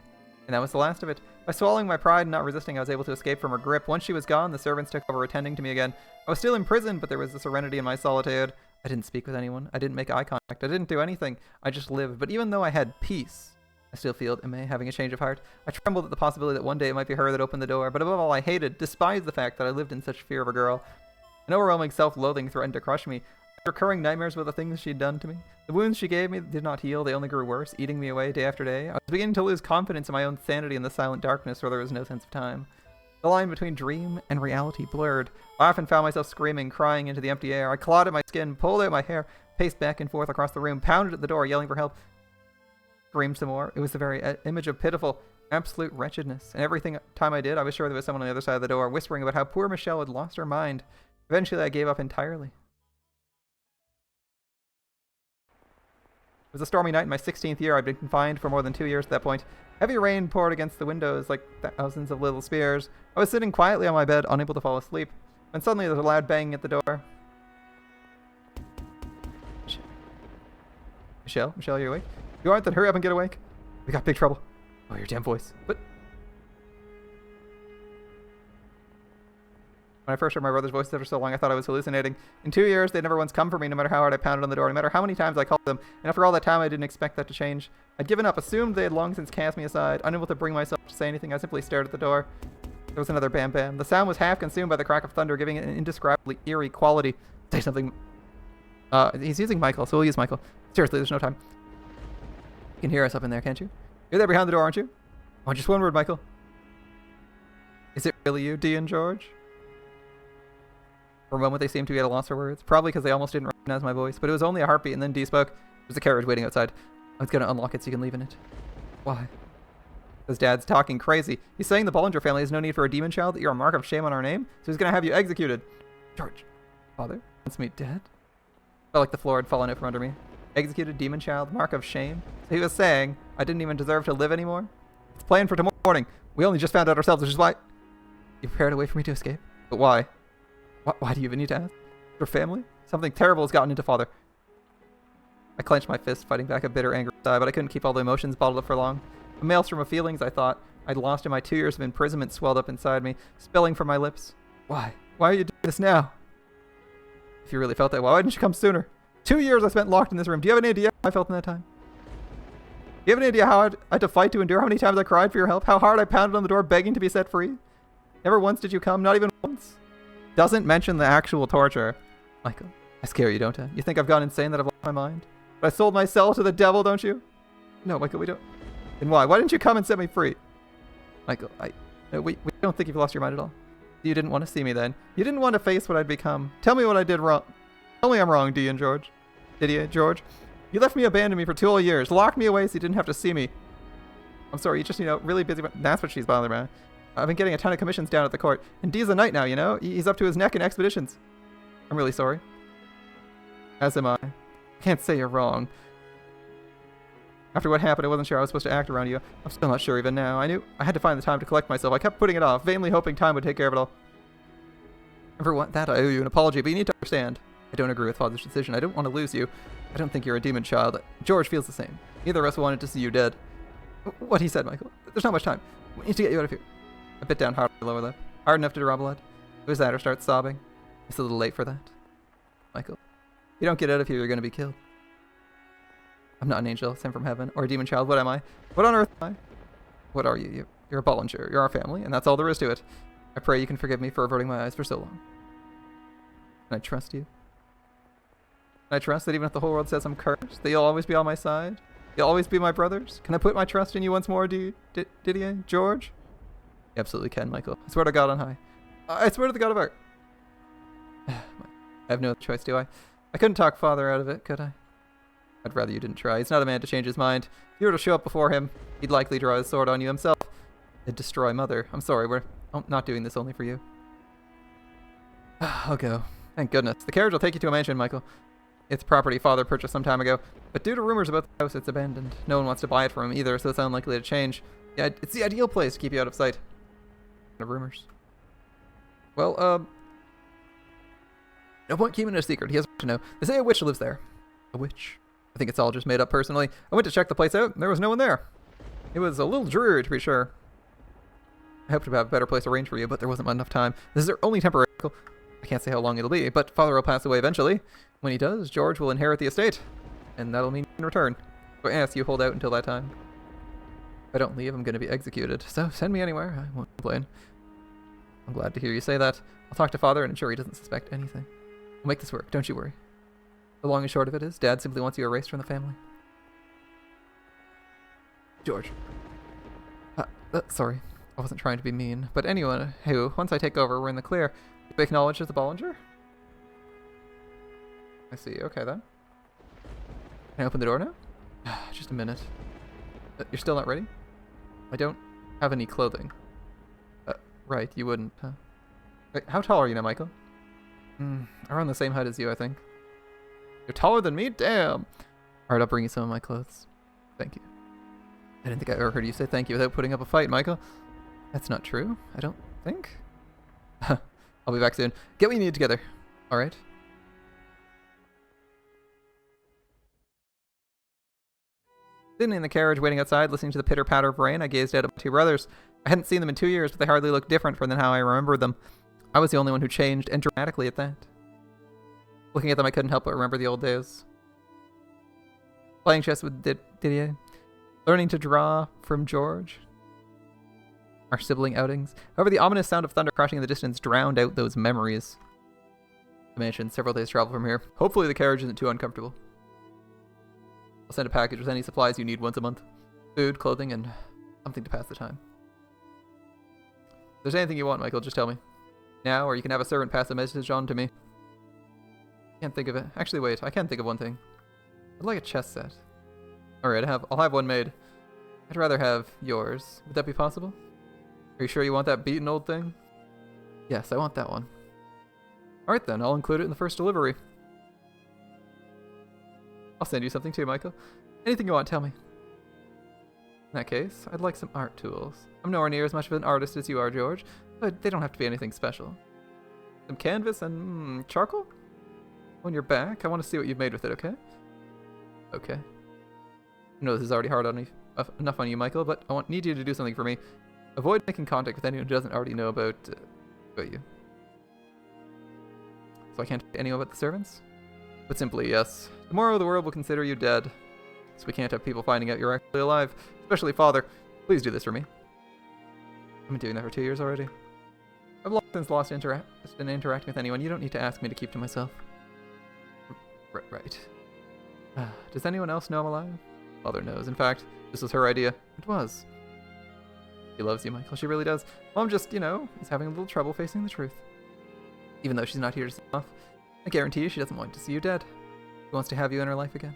And that was the last of it. By swallowing my pride and not resisting, I was able to escape from her grip. Once she was gone, the servants took over attending to me again. I was still imprisoned, but there was a serenity in my solitude. I didn't speak with anyone. I didn't make eye contact. I didn't do anything. I just lived. But even though I had peace, I still feel Aimee having a change of heart. I trembled at the possibility that one day it might be her that opened the door. But above all, I hated, despised the fact that I lived in such fear of a girl. An overwhelming self-loathing threatened to crush me. Recurring nightmares were the things she'd done to me. The wounds she gave me did not heal, they only grew worse, eating me away day after day. I was beginning to lose confidence in my own sanity in the silent darkness where there was no sense of time. The line between dream and reality blurred. I often found myself screaming, crying into the empty air. I clawed at my skin, pulled out my hair, paced back and forth across the room, pounded at the door, yelling for help. Screamed some more. It was the very image of pitiful, absolute wretchedness. And every time I did, I was sure there was someone on the other side of the door, whispering about how poor Michelle had lost her mind. Eventually, I gave up entirely. It was a stormy night in my 16th year. I'd been confined for more than 2 years at that point. Heavy rain poured against the windows like thousands of little spears. I was sitting quietly on my bed, unable to fall asleep, when suddenly there was a loud banging at the door. Michelle? Michelle, are you awake? You aren't? Then hurry up and get awake. We got big trouble. Oh, your damn voice. But when I first heard my brother's voice after so long, I thought I was hallucinating. In 2 years, they'd never once come for me, no matter how hard I pounded on the door, no matter how many times I called them. And after all that time, I didn't expect that to change. I'd given up, assumed they had long since cast me aside. Unable to bring myself to say anything, I simply stared at the door. There was another bam bam. The sound was half consumed by the crack of thunder, giving it an indescribably eerie quality. Say something. He's using Michael, so we'll use Michael. Seriously, there's no time. You can hear us up in there, can't you? You're there behind the door, aren't you? Oh, just one word, Michael. Is it really you, Dee and George? For a moment, they seemed to be at a loss for words. Probably because they almost didn't recognize my voice. But it was only a heartbeat, and then Dee spoke. There's a carriage waiting outside. I was going to unlock it so you can leave in it. Why? Because Dad's talking crazy. He's saying the Bollinger family has no need for a demon child, that you're a mark of shame on our name, so he's going to have you executed. George. Father? Wants me dead? Felt like the floor had fallen out from under me. Executed demon child, mark of shame? So he was saying I didn't even deserve to live anymore? It's planned for tomorrow morning. We only just found out ourselves, which is why... You prepared a way for me to escape? But why? Why do you even need to ask? Your family? Something terrible has gotten into Father. I clenched my fist, fighting back a bitter anger sigh, but I couldn't keep all the emotions bottled up for long. A maelstrom of feelings I thought I'd lost in my 2 years of imprisonment swelled up inside me, spilling from my lips. Why? Why are you doing this now? If you really felt that, why didn't you come sooner? 2 years I spent locked in this room. Do you have any idea how I felt in that time? Do you have any idea how I had to fight to endure? How many times I cried for your help? How hard I pounded on the door begging to be set free? Never once did you come, not even once. Doesn't mention the actual torture. Michael, I scare you, don't I? You think I've gone insane, that I've lost my mind? But I sold my soul to the devil, don't you? No, Michael, we don't. Then why? Why didn't you come and set me free? Michael, we don't think you've lost your mind at all. You didn't want to see me then. You didn't want to face what I'd become. Tell me what I did wrong. Tell me I'm wrong, Didier, George. You left me, abandoned me for 2 whole years, locked me away so you didn't have to see me. I'm sorry, you're just, really busy. That's what she's bothering about. I've been getting a ton of commissions down at the court. And Dee's a knight now, He's up to his neck in expeditions. I'm really sorry. As am I. I can't say you're wrong. After what happened, I wasn't sure I was supposed to act around you. I'm still not sure even now. I knew I had to find the time to collect myself. I kept putting it off, vainly hoping time would take care of it all. And for that, I owe you an apology, but you need to understand. I don't agree with Father's decision. I don't want to lose you. I don't think you're a demon child. George feels the same. Neither of us wanted to see you dead. What he said, Michael. There's not much time. We need to get you out of here. I bit down hard on my lower lip. Hard enough to draw blood. Who's that or starts sobbing? It's a little late for that. Michael, if you don't get out of here, you're going to be killed. I'm not an angel sent from heaven or a demon child. What am I? What on earth am I? What are you? You're a Bollinger. You're our family, and that's all there is to it. I pray you can forgive me for averting my eyes for so long. Can I trust you? Can I trust that even if the whole world says I'm cursed, that you'll always be on my side? You'll always be my brothers? Can I put my trust in you once more, Didier? George? You absolutely can, Michael. I swear to God on high. I swear to the God of art. I have no choice, do I? I couldn't talk Father out of it, could I? I'd rather you didn't try. He's not a man to change his mind. If you were to show up before him, he'd likely draw his sword on you himself. It'd destroy Mother. I'm sorry, we're not doing this only for you. I'll go. Thank goodness. The carriage will take you to a mansion, Michael. It's property Father purchased some time ago, but due to rumors about the house, it's abandoned. No one wants to buy it from him either, so it's unlikely to change. Yeah, it's the ideal place to keep you out of sight. No rumors. Well, no point keeping it a secret. He has to know. They say a witch lives there. A witch? I think it's all just made up personally. I went to check the place out, and there was no one there. It was a little dreary, to be sure. I hoped to have a better place arranged for you, but there wasn't enough time. This is their only temporary. I can't say how long it'll be, but Father will pass away eventually. When he does, George will inherit the estate, and that'll mean in return. So I ask you hold out until that time. If I don't leave, I'm going to be executed. So send me anywhere. I won't complain. I'm glad to hear you say that. I'll talk to Father and ensure he doesn't suspect anything. We'll make this work. Don't you worry. The long and short of it is, Dad simply wants you erased from the family. George. Sorry. I wasn't trying to be mean. But anyone who, once I take over, we're in the clear. You acknowledge as the Bollinger? I see. Okay, then. Can I open the door now? Just a minute. You're still not ready? I don't have any clothing. Right, you wouldn't, huh? Wait, how tall are you now, Michael? Around the same height as you, I think. You're taller than me? Damn! Alright, I'll bring you some of my clothes. Thank you. I didn't think I ever heard you say thank you without putting up a fight, Michael. That's not true, I don't think. I'll be back soon. Get what you need together. Alright? Sitting in the carriage, waiting outside, listening to the pitter-patter of rain, I gazed out at my 2 brothers. I hadn't seen them in 2 years, but they hardly looked different from how I remembered them. I was the only one who changed, and dramatically at that. Looking at them, I couldn't help but remember the old days. Playing chess with Didier. Learning to draw from George. Our sibling outings. However, the ominous sound of thunder crashing in the distance drowned out those memories. The mansion, several days' travel from here. Hopefully the carriage isn't too uncomfortable. I'll send a package with any supplies you need once a month. Food, clothing, and something to pass the time. If there's anything you want, Michael, just tell me. Now, or you can have a servant pass a message on to me. Can't think of it. Actually, wait. I can think of one thing. I'd like a chess set. Alright, I'll have one made. I'd rather have yours. Would that be possible? Are you sure you want that beaten old thing? Yes, I want that one. Alright then, I'll include it in the first delivery. I'll send you something too, Michael. Anything you want, tell me. In that case, I'd like some art tools. I'm nowhere near as much of an artist as you are, George, but they don't have to be anything special. Some canvas and charcoal? On your back, I want to see what you've made with it, okay? Okay. I know this is already hard on you, enough on you, Michael, but I need you to do something for me. Avoid making contact with anyone who doesn't already know about you. So I can't talk to anyone but the servants? But simply, yes. Tomorrow the world will consider you dead. So we can't have people finding out you're actually alive. Especially Father. Please do this for me. I've been doing that for 2 years already. I've long since lost interest in interacting with anyone. You don't need to ask me to keep to myself. Right. Does anyone else know I'm alive? Mother knows. In fact, this was her idea. It was. She loves you, Michael. She really does. Mom just, is having a little trouble facing the truth. Even though she's not here to see you off, I guarantee you she doesn't want to see you dead. She wants to have you in her life again.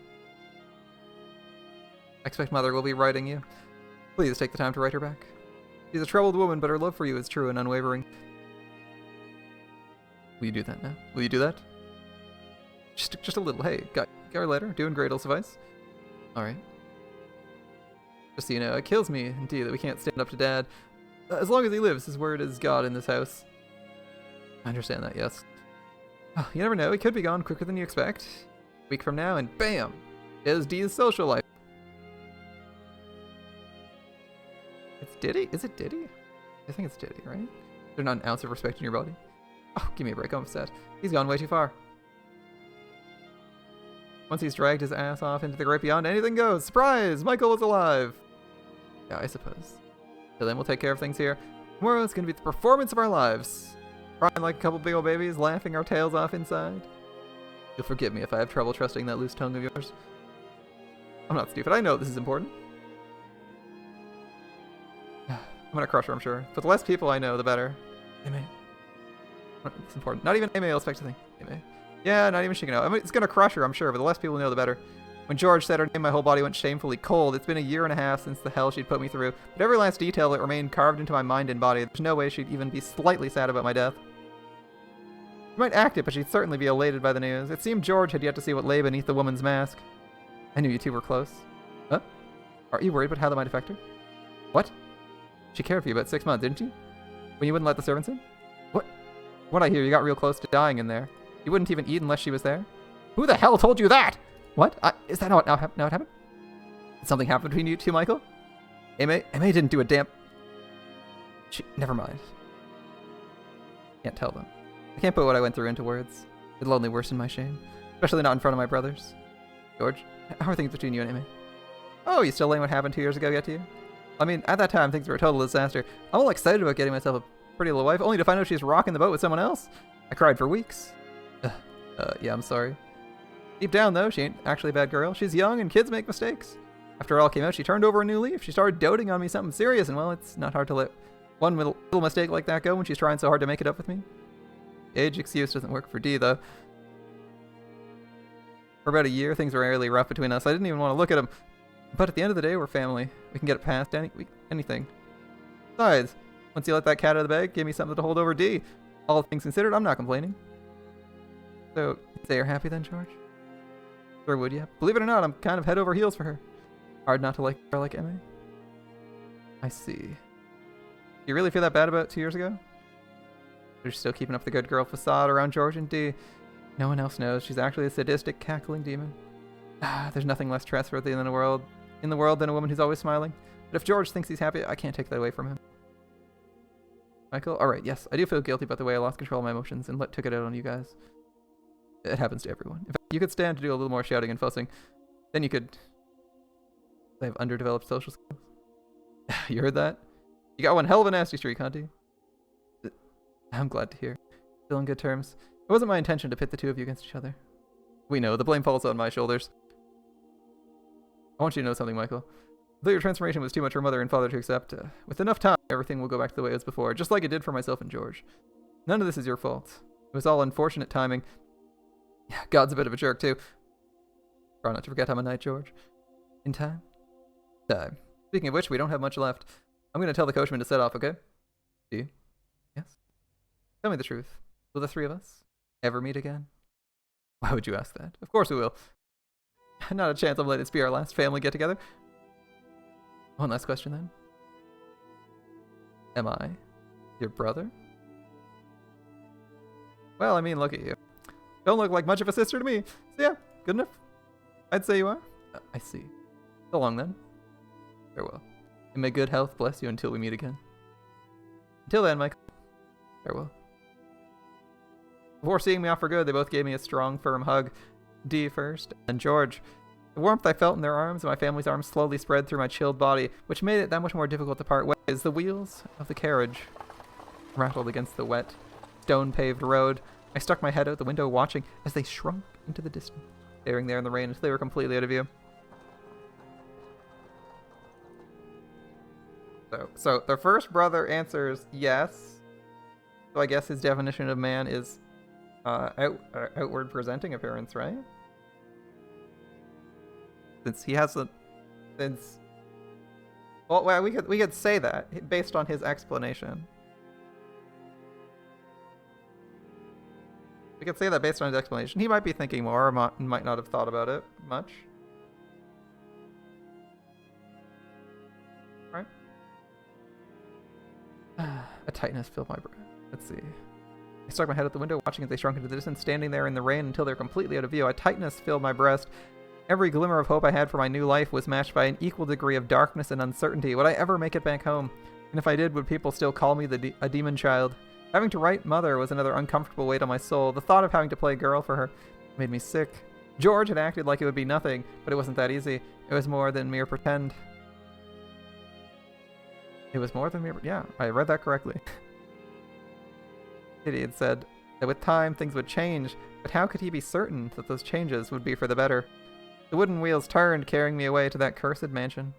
I expect Mother will be writing you. Please take the time to write her back. She's a troubled woman, but her love for you is true and unwavering. Will you do that now? Will you do that? Just a little. Hey, got our letter. Doing great will suffice. Alright. Just so you know, it kills me, indeed, that we can't stand up to Dad. As long as he lives, his word is God in this house. I understand that, yes. Oh, you never know, he could be gone quicker than you expect. A week from now, and BAM! Is Dee's social life. It's Diddy? Is it Diddy? I think it's Diddy, right? There's not an ounce of respect in your body. Oh, give me a break, I'm upset. He's gone way too far. Once he's dragged his ass off into the great beyond, anything goes. Surprise! Michael is alive! Yeah, I suppose. So then we'll take care of things here. Tomorrow is going to be the performance of our lives. Crying like a couple big old babies, laughing our tails off inside. You'll forgive me if I have trouble trusting that loose tongue of yours. I'm not stupid, I know this is important. I'm gonna crush her, I'm sure. But the less people I know, the better. Aimee. It's important. Not even Aimee will expect to think. Aimee. Yeah, not even she can know. I mean, it's gonna crush her, I'm sure, but the less people know, the better. When George said her name, my whole body went shamefully cold. It's been a year and a half since the hell she'd put me through, but every last detail that remained carved into my mind and body. There's no way she'd even be slightly sad about my death. She might act it, but she'd certainly be elated by the news. It seemed George had yet to see what lay beneath the woman's mask. I knew you two were close. Huh? Aren't you worried about how that might affect her? What? She cared for you about 6 months, didn't she? When you wouldn't let the servants in? What? What I hear, you got real close to dying in there. You wouldn't even eat unless she was there? Who the hell told you that? What? Is that how it happened? Did something happen between you two, Michael? Aimee didn't do a damn... Never mind. Can't tell them. I can't put what I went through into words. It'll only worsen my shame. Especially not in front of my brothers. George, how are things between you and Aimee? Oh, you still letting what happened 2 years ago get to you? I mean, at that time, things were a total disaster. I'm all excited about getting myself a pretty little wife, only to find out she's rocking the boat with someone else. I cried for weeks. Yeah, I'm sorry. Deep down, though, she ain't actually a bad girl. She's young, and kids make mistakes. After it all came out, she turned over a new leaf. She started doting on me something serious, and well, it's not hard to let one little mistake like that go when she's trying so hard to make it up with me. Age excuse doesn't work for Dee, though. For about a year, things were really rough between us. I didn't even want to look at him. But at the end of the day, we're family. We can get it past anything. Besides, once you let that cat out of the bag, give me something to hold over Dee. All things considered, I'm not complaining. So, say you're happy then, George? Sure would, yeah. Believe it or not, I'm kind of head over heels for her. Hard not to like her like Aimee. I see. Do you really feel that bad about 2 years ago? You're still keeping up the good girl facade around George and Dee. No one else knows. She's actually a sadistic, cackling demon. There's nothing less trustworthy in the world than a woman who's always smiling. But if George thinks he's happy, I can't take that away from him. Michael? Alright, yes. I do feel guilty about the way I lost control of my emotions and took it out on you guys. It happens to everyone. In fact, you could stand to do a little more shouting and fussing. Then you could... I have underdeveloped social skills. You heard that? You got one hell of a nasty streak, huh, Dee? I'm glad to hear. Still on good terms. It wasn't my intention to pit the two of you against each other. We know. The blame falls on my shoulders. I want you to know something, Michael. Though your transformation was too much for Mother and Father to accept, with enough time, everything will go back to the way it was before, just like it did for myself and George. None of this is your fault. It was all unfortunate timing. Yeah, God's a bit of a jerk, too. Try not to forget I'm a knight, George. In time? Time. Speaking of which, we don't have much left. I'm going to tell the coachman to set off, okay? Do you? Yes? Tell me the truth. Will the three of us ever meet again? Why would you ask that? Of course we will. Not a chance I'm letting this be our last family get-together. One last question, then. Am I your brother? Well, I mean, look at you. Don't look like much of a sister to me. So yeah, good enough. I'd say you are. I see. So long, then. Farewell. And may good health bless you until we meet again. Until then, Michael. Farewell. Before seeing me off for good, they both gave me a strong, firm hug. Dee first, and George. The warmth I felt in their arms and my family's arms slowly spread through my chilled body, which made it that much more difficult to part ways. The wheels of the carriage rattled against the wet, stone-paved road. I stuck my head out the window watching as they shrunk into the distance. staring there in the rain until they were completely out of view. So the first brother answers yes. So I guess his definition of man is outward presenting appearance, right? Since he has a, since, well, we could say that based on his explanation. We could say that based on his explanation. He might be thinking more, or might not have thought about it much. Right? A tightness filled my brain. Let's see. I stuck my head out the window, watching as they shrunk into the distance, standing there in the rain until they're completely out of view. A tightness filled my breast. Every glimmer of hope I had for my new life was matched by an equal degree of darkness and uncertainty. Would I ever make it back home? And if I did, would people still call me a demon child? Having to write mother was another uncomfortable weight on my soul. The thought of having to play girl for her made me sick. George had acted like it would be nothing, but it wasn't that easy. It was more than mere pretend. It was more than mere... Yeah, I read that correctly. He had said that with time things would change, but how could he be certain that those changes would be for the better? The wooden wheels turned, carrying me away to that cursed mansion.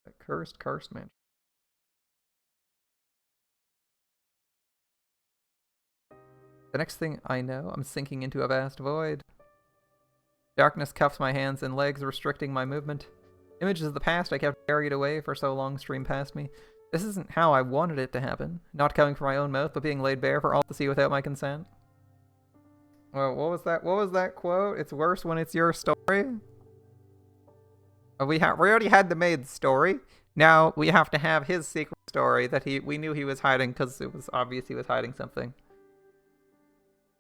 That cursed mansion. The next thing I know, I'm sinking into a vast void. Darkness cuffs my hands and legs, restricting my movement. Images of the past I kept buried away for so long stream past me. This isn't how I wanted it to happen. Not coming from my own mouth, but being laid bare for all to see without my consent. Well, what was that? What was that quote? It's worse when it's your story. We already had the maid's story. Now we have to have his secret story that we knew he was hiding because it was obvious he was hiding something.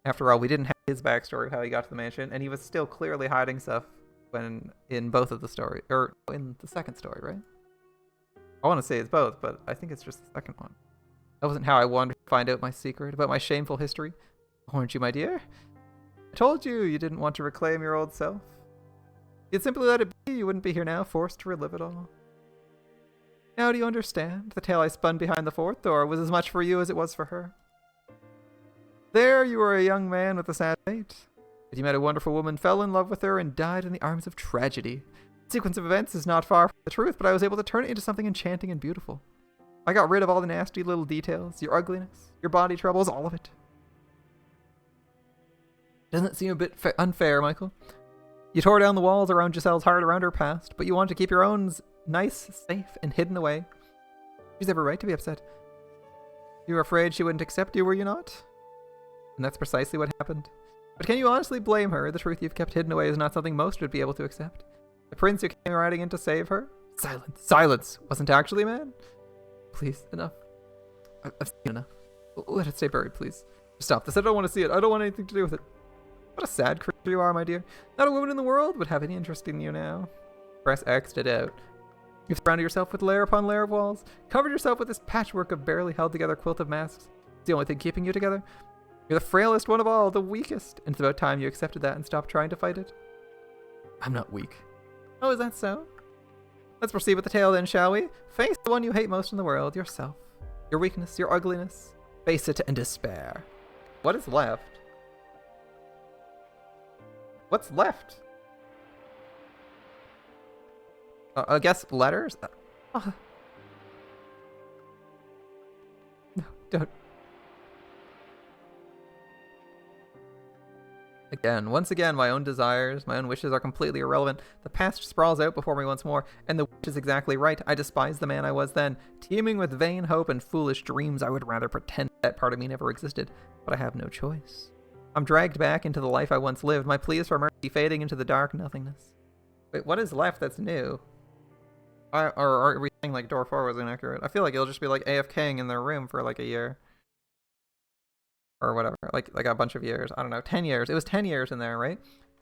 After all, we didn't have his backstory of how he got to the mansion, and he was still clearly hiding stuff when in both of the story, or in the second story, right? I want to say it's both, but I think it's just the second one. That wasn't how I wanted to find out my secret about my shameful history. Weren't you, my dear? I told you you didn't want to reclaim your old self. You'd simply let it be, you wouldn't be here now, forced to relive it all. Now do you understand? The tale I spun behind the fourth door was as much for you as it was for her. There you were a young man with a sad fate. But you met a wonderful woman, fell in love with her, and died in the arms of tragedy. The sequence of events is not far from the truth, but I was able to turn it into something enchanting and beautiful. I got rid of all the nasty little details, your ugliness, your body troubles, all of it. Doesn't it seem a bit unfair, Michael? You tore down the walls around Giselle's heart, around her past, but you wanted to keep your own nice, safe, and hidden away. She's every right to be upset. You were afraid she wouldn't accept you, were you not? And that's precisely what happened. But can you honestly blame her? The truth you've kept hidden away is not something most would be able to accept. The prince who came riding in to save her? Silence! Silence! Wasn't actually man? Please, enough. I've seen enough. Let it stay buried, please. Stop this. I don't want to see it. I don't want anything to do with it. What a sad creature you are, my dear. Not a woman in the world would have any interest in you now. Press X it out. You've surrounded yourself with layer upon layer of walls, covered yourself with this patchwork of barely held together quilt of masks. It's the only thing keeping you together. You're the frailest one of all, the weakest, and it's about time you accepted that and stopped trying to fight it. I'm not weak. Oh, is that so? Let's proceed with the tale then, shall we? Face the one you hate most in the world, yourself. Your weakness, your ugliness. Face it and despair. What is left? What's left? I guess letters? No, don't. Once again, my own desires, my own wishes are completely irrelevant. The past sprawls out before me once more, and the witch is exactly right. I despise the man I was then. Teeming with vain hope and foolish dreams, I would rather pretend that part of me never existed, but I have no choice. I'm dragged back into the life I once lived, my pleas for mercy fading into the dark nothingness. Wait, what is left that's new? Or are we saying like door 4 was inaccurate? I feel like it'll just be like AFKing in their room for like a year. Or whatever, like a bunch of years. I don't know, 10 years. It was 10 years in there, right?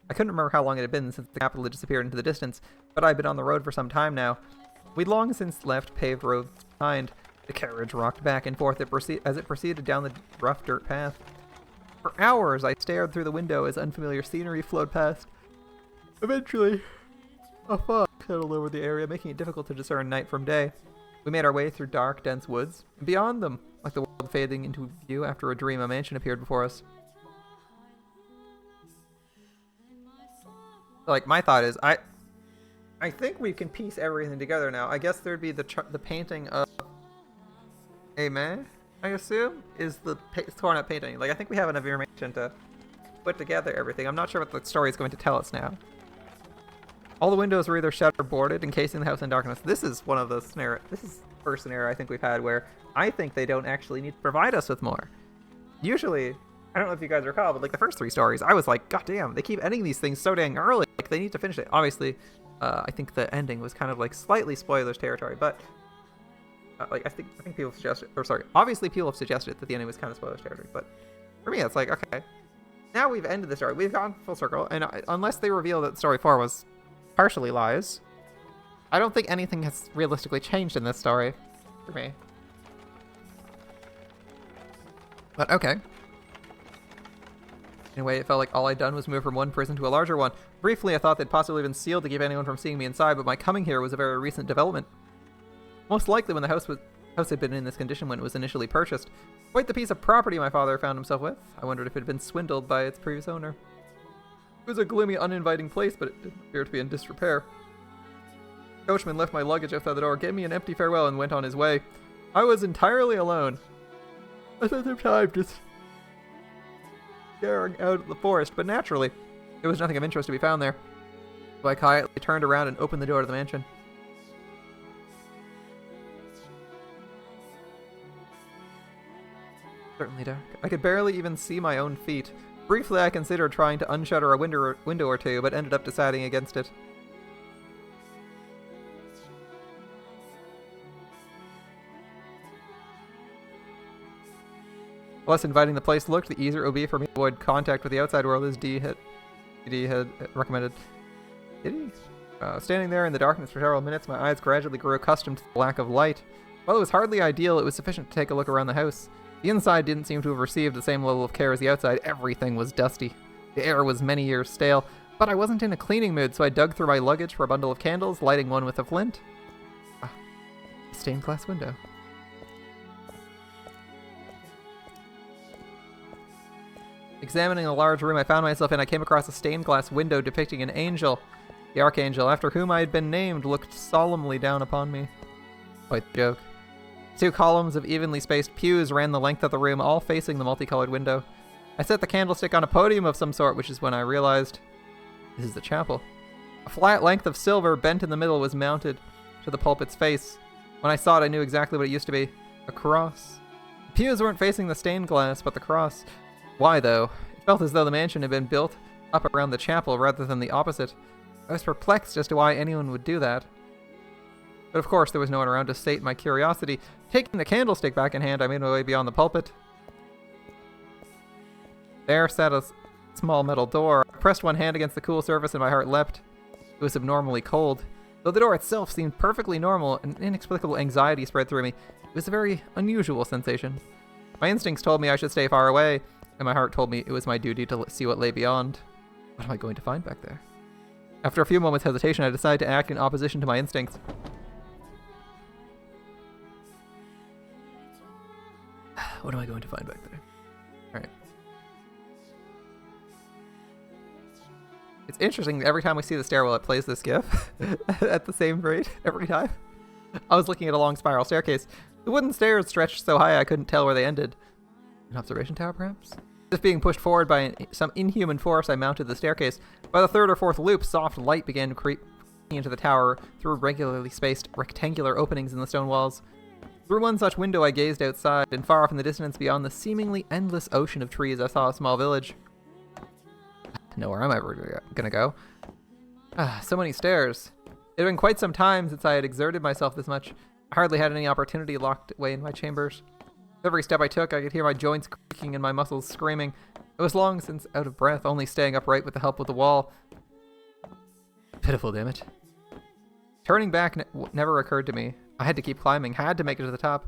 I couldn't remember how long it had been since the capital had disappeared into the distance, but I'd been on the road for some time now. We'd long since left paved roads behind. The carriage rocked back and forth as it proceeded down the rough dirt path. For hours, I stared through the window as unfamiliar scenery flowed past. Eventually, a fog settled over the area, making it difficult to discern night from day. We made our way through dark, dense woods, and beyond them, like the world fading into view after a dream, a mansion appeared before us. Like, my thought is, I think we can piece everything together now. I guess there'd be the painting of Amen, I assume, is the torn up painting. Like, I think we have enough information to put together everything. I'm not sure what the story is going to tell us now. All the windows were either shut or boarded, encasing the house in darkness. This is one of the scenarios. This is the first scenario I think we've had where I think they don't actually need to provide us with more. Usually, I don't know if you guys recall, but like the first 3 stories, I was like, God damn, they keep ending these things so dang early. Like, they need to finish it. Obviously, I think the ending was kind of like slightly spoilers territory, but like I think people suggested, or sorry, obviously people have suggested that the ending was kind of spoilers territory. But for me, it's like, okay, now we've ended the story. We've gone full circle, and unless they reveal that story 4 was partially lies, I don't think anything has realistically changed in this story for me. But okay. Anyway, it felt like all I'd done was move from one prison to a larger one. Briefly, I thought they'd possibly been sealed to keep anyone from seeing me inside, but my coming here was a very recent development. Most likely when the house had been in this condition when it was initially purchased. Quite the piece of property my father found himself with. I wondered if it had been swindled by its previous owner. It was a gloomy, uninviting place, but it didn't appear to be in disrepair. The coachman left my luggage outside the door, gave me an empty farewell, and went on his way. I was entirely alone. I spent some time just staring out at the forest, but naturally, there was nothing of interest to be found there. So I quietly turned around and opened the door to the mansion. Certainly dark. I could barely even see my own feet. Briefly, I considered trying to unshutter a window or two, but ended up deciding against it. The less inviting the place looked, the easier it would be for me to avoid contact with the outside world, as D had recommended. Did he? Standing there in the darkness for several minutes, my eyes gradually grew accustomed to the lack of light. While it was hardly ideal, it was sufficient to take a look around the house. The inside didn't seem to have received the same level of care as the outside. Everything was dusty. The air was many years stale, but I wasn't in a cleaning mood, so I dug through my luggage for a bundle of candles, lighting one with a flint. A stained glass window. Examining the large room I found myself in, I came across a stained glass window depicting an angel. The archangel, after whom I had been named, looked solemnly down upon me. Quite the joke. 2 columns of evenly spaced pews ran the length of the room, all facing the multicolored window. I set the candlestick on a podium of some sort, which is when I realized this is the chapel. A flat length of silver bent in the middle was mounted to the pulpit's face. When I saw it, I knew exactly what it used to be. A cross. The pews weren't facing the stained glass, but the cross. Why, though? It felt as though the mansion had been built up around the chapel rather than the opposite. I was perplexed as to why anyone would do that. But of course, there was no one around to sate my curiosity. Taking the candlestick back in hand, I made my way beyond the pulpit. There sat a small metal door. I pressed one hand against the cool surface and my heart leapt. It was abnormally cold. Though the door itself seemed perfectly normal, an inexplicable anxiety spread through me. It was a very unusual sensation. My instincts told me I should stay far away, and my heart told me it was my duty to see what lay beyond. What am I going to find back there? After a few moments' hesitation, I decided to act in opposition to my instincts. What am I going to find back there? Alright. It's interesting, every time we see the stairwell, it plays this GIF at the same rate every time. I was looking at a long spiral staircase. The wooden stairs stretched so high I couldn't tell where they ended. An observation tower, perhaps? Just being pushed forward by some inhuman force, I mounted the staircase. By the 3rd or 4th loop, soft light began creeping into the tower through regularly spaced rectangular openings in the stone walls. Through one such window, I gazed outside, and far off in the distance beyond the seemingly endless ocean of trees, I saw a small village. Nowhere I'm ever gonna go. So many stairs. It had been quite some time since I had exerted myself this much. I hardly had any opportunity locked away in my chambers. With every step I took, I could hear my joints creaking and my muscles screaming. I was long since out of breath, only staying upright with the help of the wall. Pitiful, damn it. Turning back never occurred to me. I had to keep climbing, had to make it to the top.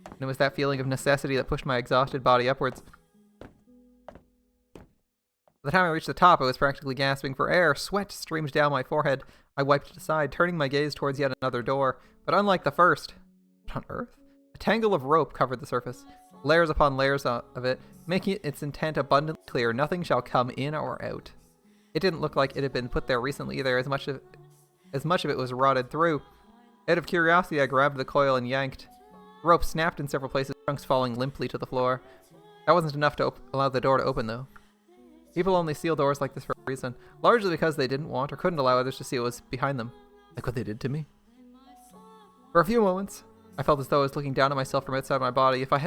And it was that feeling of necessity that pushed my exhausted body upwards. By the time I reached the top, I was practically gasping for air. Sweat streamed down my forehead. I wiped it aside, turning my gaze towards yet another door. But unlike the first, what on earth? A tangle of rope covered the surface, layers upon layers of it, making its intent abundantly clear. Nothing shall come in or out. It didn't look like it had been put there recently either, as much of it was rotted through. Out of curiosity, I grabbed the coil and yanked. The rope snapped in several places, chunks falling limply to the floor. That wasn't enough to allow the door to open, though. People only seal doors like this for a reason, largely because they didn't want or couldn't allow others to see what was behind them, like what they did to me. For a few moments, I felt as though I was looking down at myself from outside my body. If it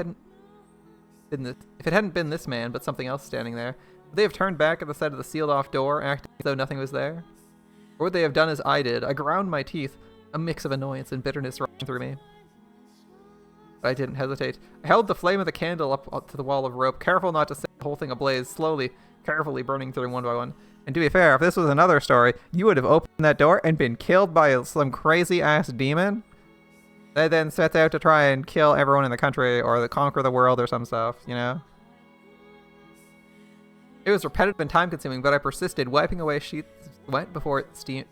hadn't been this man, but something else standing there, would they have turned back at the sight of the sealed-off door, acting as though nothing was there? Or would they have done as I did? I ground my teeth, a mix of annoyance and bitterness rushing through me. But I didn't hesitate. I held the flame of the candle up to the wall of rope, careful not to set the whole thing ablaze, slowly, carefully burning through one by one. And to be fair, if this was another story, you would have opened that door and been killed by some crazy-ass demon that then sets out to try and kill everyone in the country or conquer the world or some stuff, you know? It was repetitive and time-consuming, but I persisted, wiping away sheets of sweat before it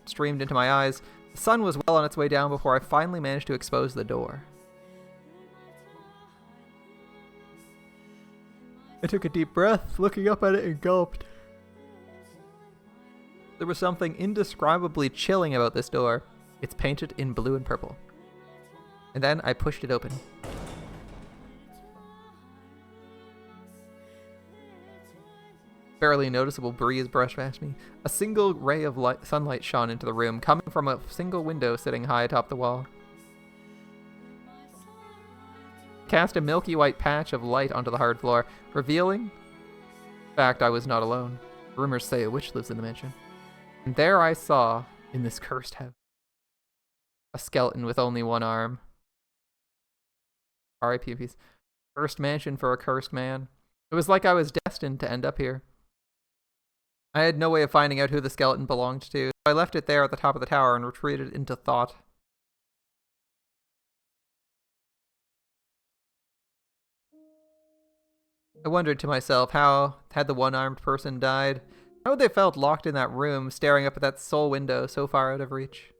streamed into my eyes. The sun was well on its way down before I finally managed to expose the door. I took a deep breath, looking up at it, and gulped. There was something indescribably chilling about this door. It's painted in blue and purple. And then I pushed it open. Barely noticeable breeze brushed past me. A single ray of sunlight shone into the room, coming from a single window sitting high atop the wall. Cast a milky white patch of light onto the hard floor, revealing the fact I was not alone. Rumors say a witch lives in the mansion. And there I saw, in this cursed house, a skeleton with only one arm. R.I.P. peace. Cursed mansion for a cursed man. It was like I was destined to end up here. I had no way of finding out who the skeleton belonged to, so I left it there at the top of the tower and retreated into thought. I wondered to myself, how had the one-armed person died? How would they felt locked in that room, staring up at that sole window so far out of reach?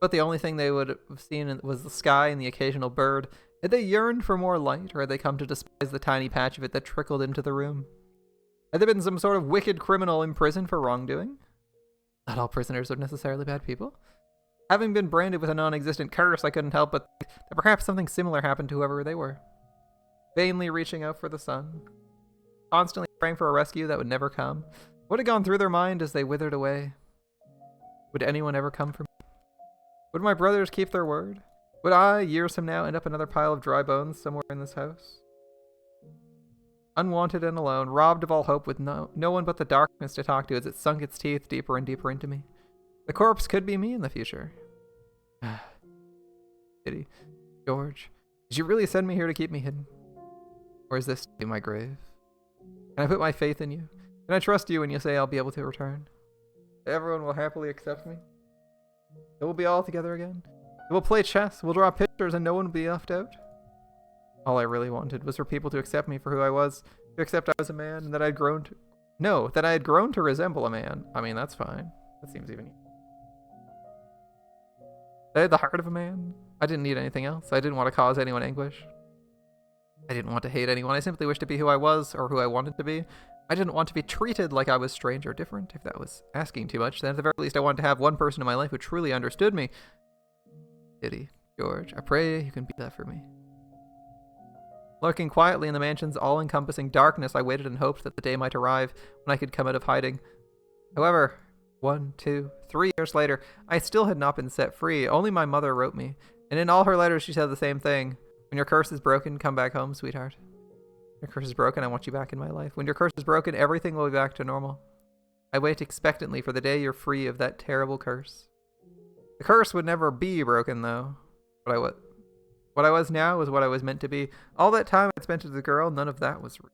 But the only thing they would have seen was the sky and the occasional bird. Had they yearned for more light, or had they come to despise the tiny patch of it that trickled into the room? Had there been some sort of wicked criminal in prison for wrongdoing? Not all prisoners are necessarily bad people. Having been branded with a non-existent curse, I couldn't help but think that perhaps something similar happened to whoever they were. Vainly reaching out for the sun, constantly praying for a rescue that would never come. What had gone through their mind as they withered away? Would anyone ever come for me? Would my brothers keep their word? Would I, years from now, end up another pile of dry bones somewhere in this house? Unwanted and alone, robbed of all hope, with no one but the darkness to talk to as it sunk its teeth deeper and deeper into me. The corpse could be me in the future. Pity. George, did you really send me here to keep me hidden? Or is this to be my grave? Can I put my faith in you? Can I trust you when you say I'll be able to return? Everyone will happily accept me? It will be all together again? We'll play chess, we'll draw pictures, and no one will be left out? All I really wanted was for people to accept me for who I was, to accept I was a man, and that I had grown to resemble a man. I mean, that's fine. That seems even easier. I had the heart of a man. I didn't need anything else. I didn't want to cause anyone anguish. I didn't want to hate anyone. I simply wished to be who I was, or who I wanted to be. I didn't want to be treated like I was strange or different. If that was asking too much, then at the very least I wanted to have one person in my life who truly understood me. Pity, George, I pray you can be that for me. Lurking quietly in the mansion's all-encompassing darkness, I waited and hoped that the day might arrive when I could come out of hiding. However, 1, 2, 3 years later, I still had not been set free. Only my mother wrote me, and in all her letters she said the same thing. When your curse is broken, come back home, sweetheart. When your curse is broken, I want you back in my life. When your curse is broken, everything will be back to normal. I wait expectantly for the day you're free of that terrible curse. The curse would never be broken, though. What I was now was what I was meant to be. All that time I'd spent as a girl, none of that was real.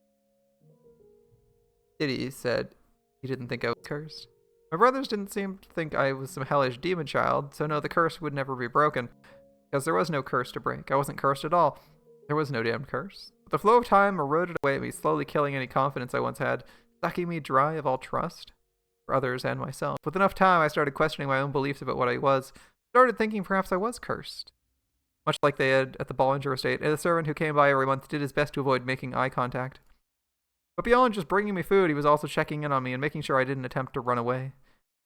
Diddy said he didn't think I was cursed. My brothers didn't seem to think I was some hellish demon child, so no, the curse would never be broken. Because there was no curse to break. I wasn't cursed at all. There was no damned curse. The flow of time eroded away at me, slowly killing any confidence I once had, sucking me dry of all trust for others and myself. With enough time, I started questioning my own beliefs about what I was. Started thinking perhaps I was cursed. much like they had at the Bollinger estate, and the servant who came by every month did his best to avoid making eye contact. But beyond just bringing me food, he was also checking in on me and making sure I didn't attempt to run away.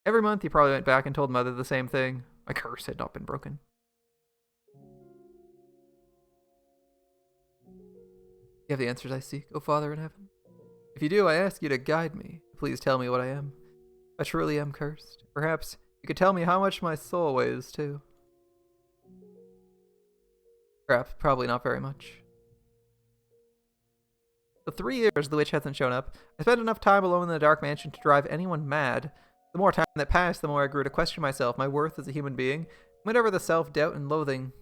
Every month, he probably went back and told Mother the same thing. My curse had not been broken. You have the answers I seek, O Father in heaven. If you do, I ask you to guide me. Please tell me what I am. If I truly am cursed, perhaps you could tell me how much my soul weighs, too. Perhaps, probably not very much. For 3 years, the witch hasn't shown up. I spent enough time alone in the dark mansion to drive anyone mad. The more time that passed, the more I grew to question myself, my worth as a human being. Whenever the self-doubt and loathing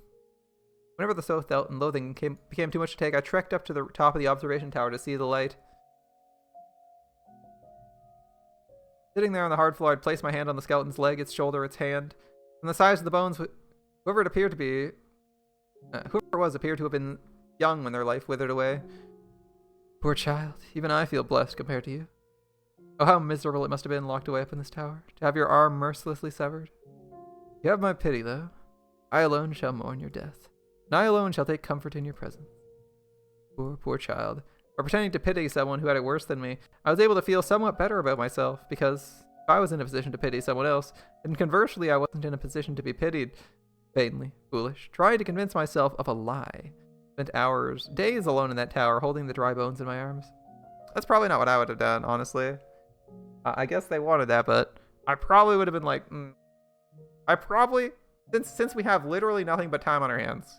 became too much to take, I trekked up to the top of the observation tower to see the light. Sitting there on the hard floor, I'd place my hand on the skeleton's leg, its shoulder, its hand. From the size of the bones, whoever it was appeared to have been young when their life withered away. Poor child, even I feel blessed compared to you. Oh, how miserable it must have been locked away up in this tower, to have your arm mercilessly severed. You have my pity, though. I alone shall mourn your death, and I alone shall take comfort in your presence. Poor, poor child. By pretending to pity someone who had it worse than me, I was able to feel somewhat better about myself, because if I was in a position to pity someone else, then conversely I wasn't in a position to be pitied. Vainly, foolish, trying to convince myself of a lie. Spent hours, days alone in that tower, holding the dry bones in my arms. That's probably not what I would have done, honestly. I guess they wanted that, but I probably would have been like, I probably, since we have literally nothing but time on our hands,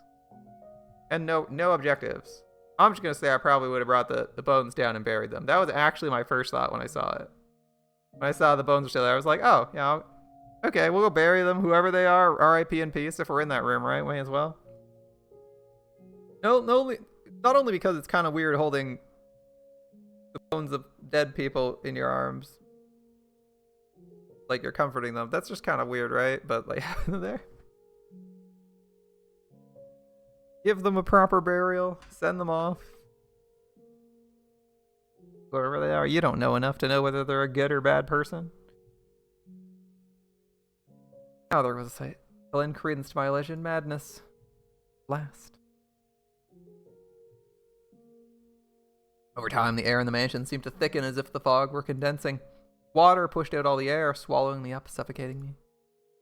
and no objectives, I'm just gonna say I probably would have brought the bones down and buried them. That was actually my first thought when I saw it. When I saw the bones were still there, I was like, oh, yeah, okay, we'll go bury them, whoever they are, R.I.P. in peace, if we're in that room, right? May as well. No, not only because it's kind of weird holding the bones of dead people in your arms, like you're comforting them. That's just kind of weird, right? But like, there. Give them a proper burial. Send them off. Wherever they are, you don't know enough to know whether they're a good or bad person. Oh, there was a sight. I'll lend credence to my alleged madness. Last. Over time, the air in the mansion seemed to thicken as if the fog were condensing. Water pushed out all the air, swallowing me up, suffocating me.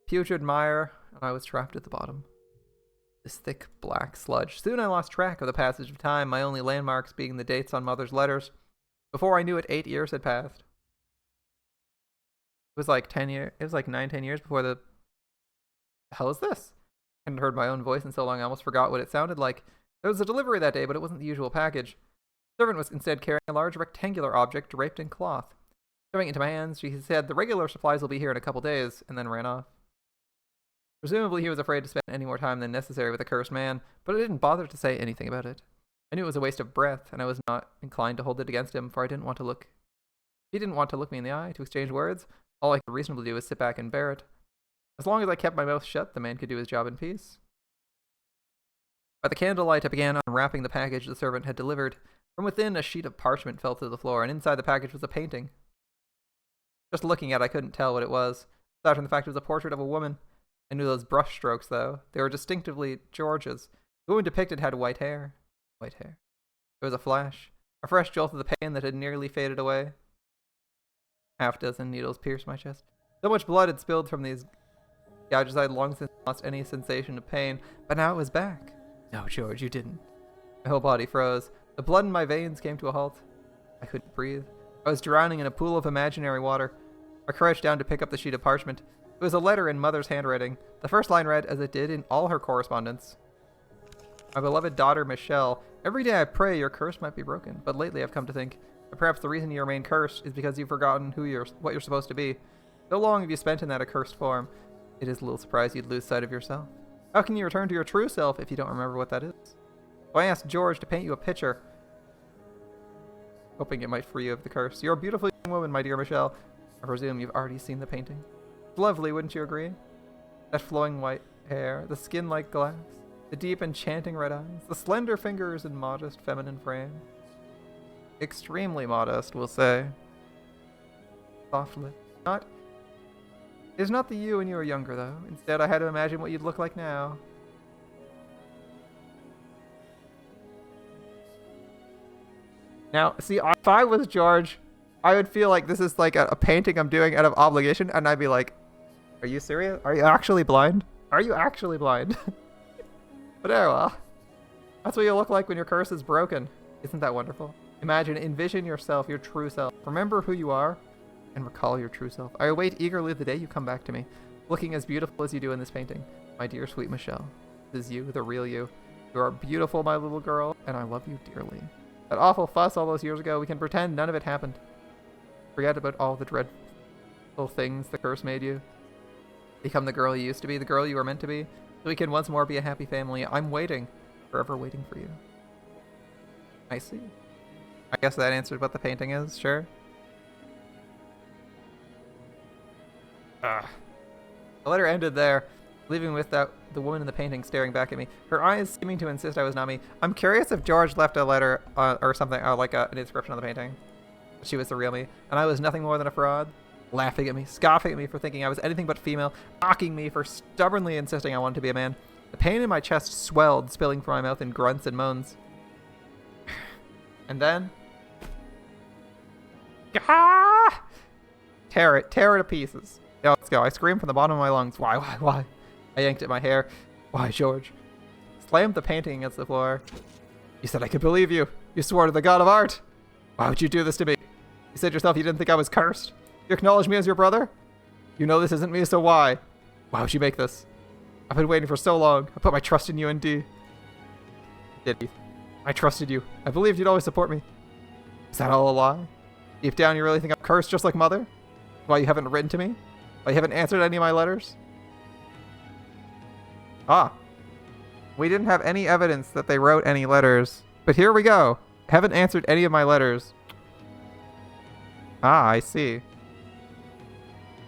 Putrid mire, and I was trapped at the bottom. This thick, black sludge. Soon I lost track of the passage of time, my only landmarks being the dates on Mother's letters. Before I knew it, 8 years had passed. It was like 10 years. It was like 9-10 years before the hell is this? I hadn't heard my own voice in so long I almost forgot what it sounded like. There was a delivery that day, but it wasn't the usual package. The servant was instead carrying a large rectangular object draped in cloth. Shoving it into my hands, she said, "The regular supplies will be here in a couple days," and then ran off. Presumably he was afraid to spend any more time than necessary with the cursed man, but I didn't bother to say anything about it. I knew it was a waste of breath, and I was not inclined to hold it against him, for I didn't want to look. He didn't want to look me in the eye, to exchange words. All I could reasonably do was sit back and bear it. As long as I kept my mouth shut, the man could do his job in peace. By the candlelight, I began unwrapping the package the servant had delivered. From within, a sheet of parchment fell to the floor, and inside the package was a painting. Just looking at it, I couldn't tell what it was, aside from the fact it was a portrait of a woman. I knew those brush strokes, though. They were distinctively George's. The woman depicted had white hair. White hair. There was a flash. A fresh jolt of the pain that had nearly faded away. Half-dozen needles pierced my chest. So much blood had spilled from these gouges I had long since lost any sensation of pain, but now it was back. No, George, you didn't. My whole body froze. The blood in my veins came to a halt. I couldn't breathe. I was drowning in a pool of imaginary water. I crouched down to pick up the sheet of parchment. It was a letter in Mother's handwriting. The first line read, as it did in all her correspondence. My beloved daughter, Michelle, every day I pray your curse might be broken, but lately I've come to think that perhaps the reason you remain cursed is because you've forgotten what you're supposed to be. So long have you spent in that accursed form. It is a little surprised you'd lose sight of yourself. How can you return to your true self if you don't remember what that is? So I asked George to paint you a picture, hoping it might free you of the curse. You're a beautiful young woman, my dear Michelle. I presume you've already seen the painting. It's lovely, wouldn't you agree? That flowing white hair, the skin like glass, the deep enchanting red eyes, the slender fingers and modest feminine frame. Extremely modest, we'll say. Softly. It's not the you when you were younger, though. Instead, I had to imagine what you'd look like now. Now, see, if I was George, I would feel like this is like a painting I'm doing out of obligation, and I'd be like, are you serious? Are you actually blind? Are you actually blind? But oh well. That's what you look like when your curse is broken. Isn't that wonderful? Imagine, envision yourself, your true self. Remember who you are, and recall your true self. I await eagerly the day you come back to me, looking as beautiful as you do in this painting. My dear sweet Michelle, this is you, the real you. You are beautiful, my little girl, and I love you dearly. That awful fuss all those years ago, we can pretend none of it happened. Forget about all the dreadful things the curse made you. Become the girl you used to be, the girl you were meant to be, so we can once more be a happy family. I'm waiting, forever waiting for you. I see. I guess that answered what the painting is, sure. The letter ended there, leaving with the woman in the painting staring back at me, her eyes seeming to insist I was not me. I'm curious if George left a letter or something, like an inscription on the painting. She was the real me, and I was nothing more than a fraud. Laughing at me, scoffing at me for thinking I was anything but female, mocking me for stubbornly insisting I wanted to be a man. The pain in my chest swelled, spilling from my mouth in grunts and moans. And then... Ah! Tear it to pieces. Yeah, let's go. I screamed from the bottom of my lungs. Why? I yanked at my hair. Why, George? Slammed the painting against the floor. You said I could believe you. You swore to the god of art. Why would you do this to me? You said yourself you didn't think I was cursed. You acknowledge me as your brother? You know this isn't me, so why? Why would you make this? I've been waiting for so long. I put my trust in you and D. Did you? I trusted you. I believed you'd always support me. Is that all a lie? Deep down you really think I'm cursed just like Mother? Why you haven't written to me? Why you haven't answered any of my letters? We didn't have any evidence that they wrote any letters. But here we go. Haven't answered any of my letters. I see.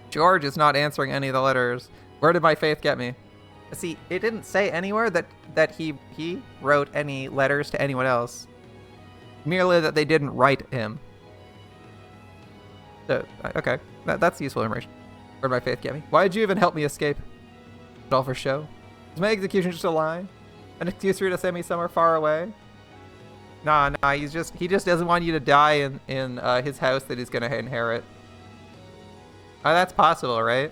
George is not answering any of the letters. Where did my faith get me? See, it didn't say anywhere that he wrote any letters to anyone else. Merely that they didn't write him. So, okay. That's useful information. Where did my faith get me? Why did you even help me escape? It all for show? Is my execution just a lie? An excuse for you to send me somewhere far away? Nah, he just doesn't want you to die in his house that he's gonna inherit. That's possible, right?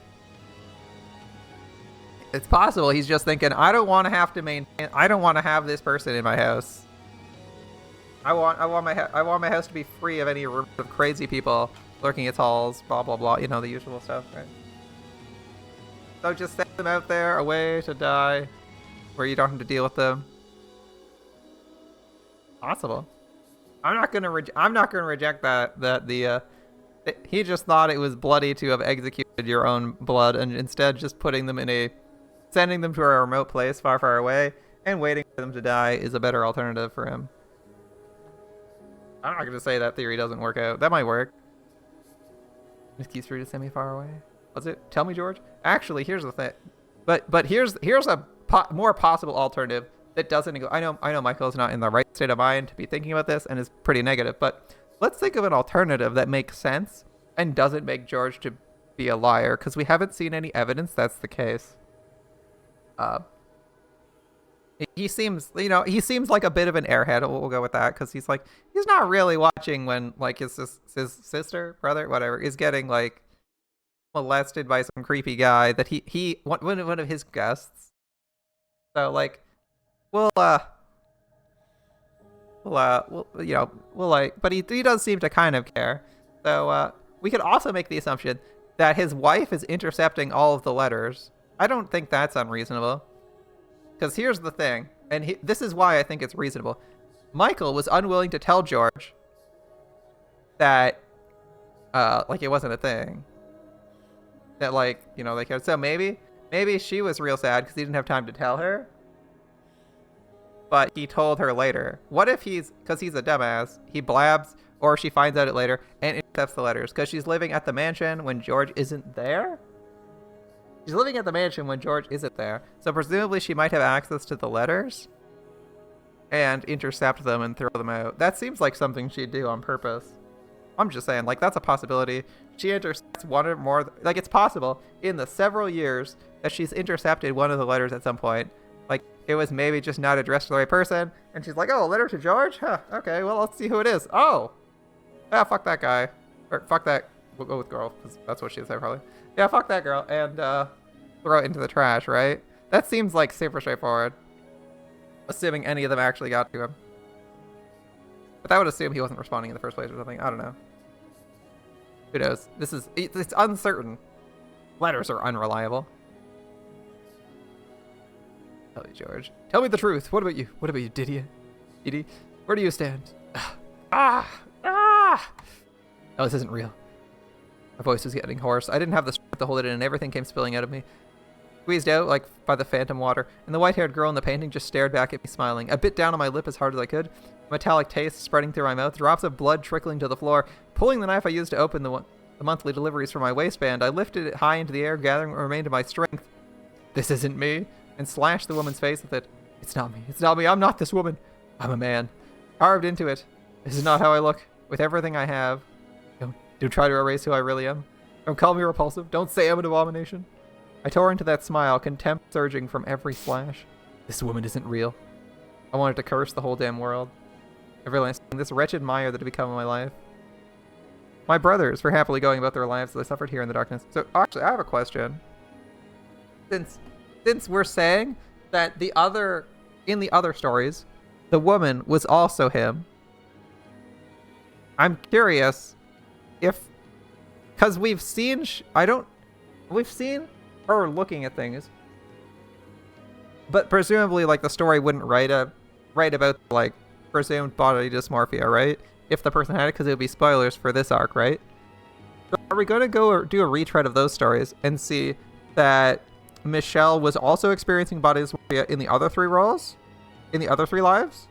It's possible he's just thinking, I don't want to have to maintain. I don't want to have this person in my house. I want my house to be free of any rumors of crazy people lurking its halls. Blah blah blah. You know, the usual stuff, right? So just send them out there, away to die, where you don't have to deal with them. Possible. I'm not gonna reject that. He just thought it was bloody to have executed your own blood, and instead just sending them to a remote place far, far away and waiting for them to die is a better alternative for him. I'm not gonna say that theory doesn't work out. That might work. Just keeps free to send me far away. Was it? Tell me, George. Actually, here's the thing. But here's a more possible alternative that doesn't go. I know Michael's not in the right state of mind to be thinking about this and is pretty negative, but let's think of an alternative that makes sense and doesn't make George to be a liar, because we haven't seen any evidence that's the case. He seems like a bit of an airhead. We'll go with that, because he's not really watching when like his sister, brother, whatever, is getting like molested by some creepy guy that one of his guests. So like, but he does seem to kind of care. So we could also make the assumption that his wife is intercepting all of the letters. I don't think that's unreasonable. Because here's the thing, and this is why I think it's reasonable. Michael was unwilling to tell George that, it wasn't a thing. That, so maybe she was real sad because he didn't have time to tell her. But he told her later. What if because he's a dumbass, he blabs, or she finds out it later and intercepts the letters because she's living at the mansion when George isn't there? She's living at the mansion when George isn't there. So presumably she might have access to the letters and intercept them and throw them out. That seems like something she'd do on purpose. I'm just saying, that's a possibility. She intercepts one or more, it's possible in the several years that she's intercepted one of the letters at some point. it was maybe just not addressed to the right person. And she's like, oh, a letter to George? Huh, okay, well, let's see who it is. Oh! Yeah, fuck that guy. Or fuck that, we'll go with girl, because that's what she would say probably. Yeah, fuck that girl, and throw it into the trash, right? That seems like super straightforward. Assuming any of them actually got to him. But that would assume he wasn't responding in the first place or something. I don't know. Who knows? It's uncertain. Letters are unreliable. Tell me, George. Tell me the truth. What about you? What about you, Diddy? Diddy? Where do you stand? No, this isn't real. My voice was getting hoarse. I didn't have the strength to hold it in, and everything came spilling out of me. Squeezed out, like by the phantom water, and the white-haired girl in the painting just stared back at me, smiling. I bit down on my lip as hard as I could, metallic taste spreading through my mouth, drops of blood trickling to the floor. Pulling the knife I used to open the monthly deliveries from my waistband, I lifted it high into the air, gathering what remained of my strength. This isn't me, and slashed the woman's face with it. It's not me. It's not me. I'm not this woman. I'm a man. Carved into it. This is not how I look. With everything I have. Don't try to erase who I really am. Don't call me repulsive. Don't say I'm an abomination. I tore into that smile, contempt surging from every slash. This woman isn't real. I wanted to curse the whole damn world. Every last thing, this wretched mire that had become my life. My brothers were happily going about their lives as I suffered here in the darkness. So, actually, I have a question. Since we're saying that in the other stories, the woman was also him, I'm curious if, because we've seen her looking at things, but presumably like the story wouldn't write about like presumed body dysmorphia, right? If the person had it, because it would be spoilers for this arc, right? So are we going to go or do a retread of those stories and see that Michelle was also experiencing body dysmorphia in the other three roles, in the other three lives,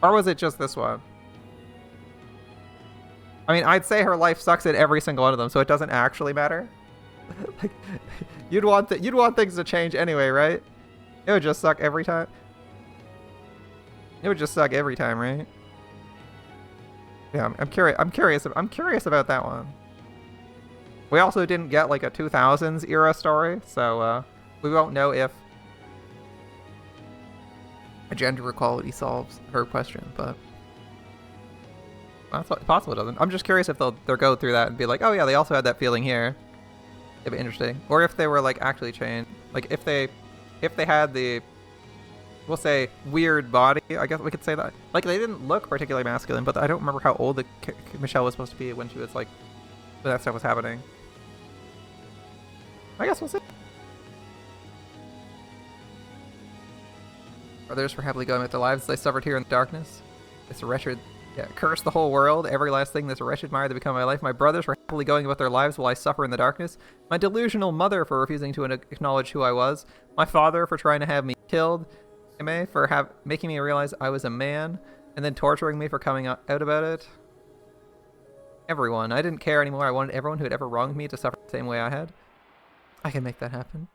or was it just this one? I mean, I'd say her life sucks in every single one of them, so it doesn't actually matter. Like, you'd want things to change anyway, right? It would just suck every time. It would just suck every time, right? Yeah, I'm curious about that one. We also didn't get like a 2000s era story, so we won't know if gender equality solves her question, but that's possible it doesn't. I'm just curious if they'll go through that and be like, oh yeah, they also had that feeling here. It'd be interesting. Or if they were like actually changed, like if they had the, we'll say, weird body, I guess we could say that. Like they didn't look particularly masculine, but I don't remember how old Michelle was supposed to be when she was like, when that stuff was happening. I guess we'll see. Brothers were happily going with their lives as they suffered here in the darkness. This wretched, curse the whole world, every last thing, this wretched mire that become my life. My brothers were happily going about their lives while I suffer in the darkness. My delusional mother for refusing to acknowledge who I was. My father for trying to have me killed. Ime for making me realize I was a man, and then torturing me for coming out about it. Everyone. I didn't care anymore. I wanted everyone who had ever wronged me to suffer the same way I had. I can make that happen.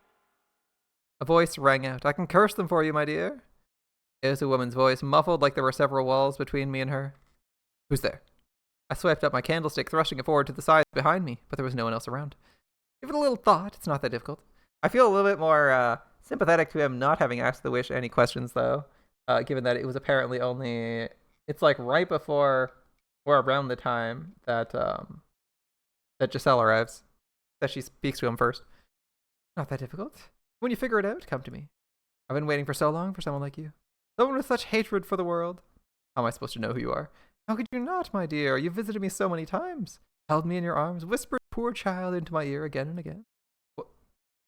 A voice rang out. I can curse them for you, my dear. It was a woman's voice, muffled like there were several walls between me and her. Who's there? I swiped up my candlestick, thrusting it forward to the side behind me, but there was no one else around. Give it a little thought. It's not that difficult. I feel a little bit more sympathetic to him not having asked the witch any questions, though, given that it was apparently only... It's like right before or around the time that that Giselle arrives, that she speaks to him first. Not that difficult. When you figure it out, come to me. I've been waiting for so long for someone like you. Someone with such hatred for the world. How am I supposed to know who you are? How could you not, my dear? You visited me so many times. Held me in your arms, whispered poor child into my ear again and again. What?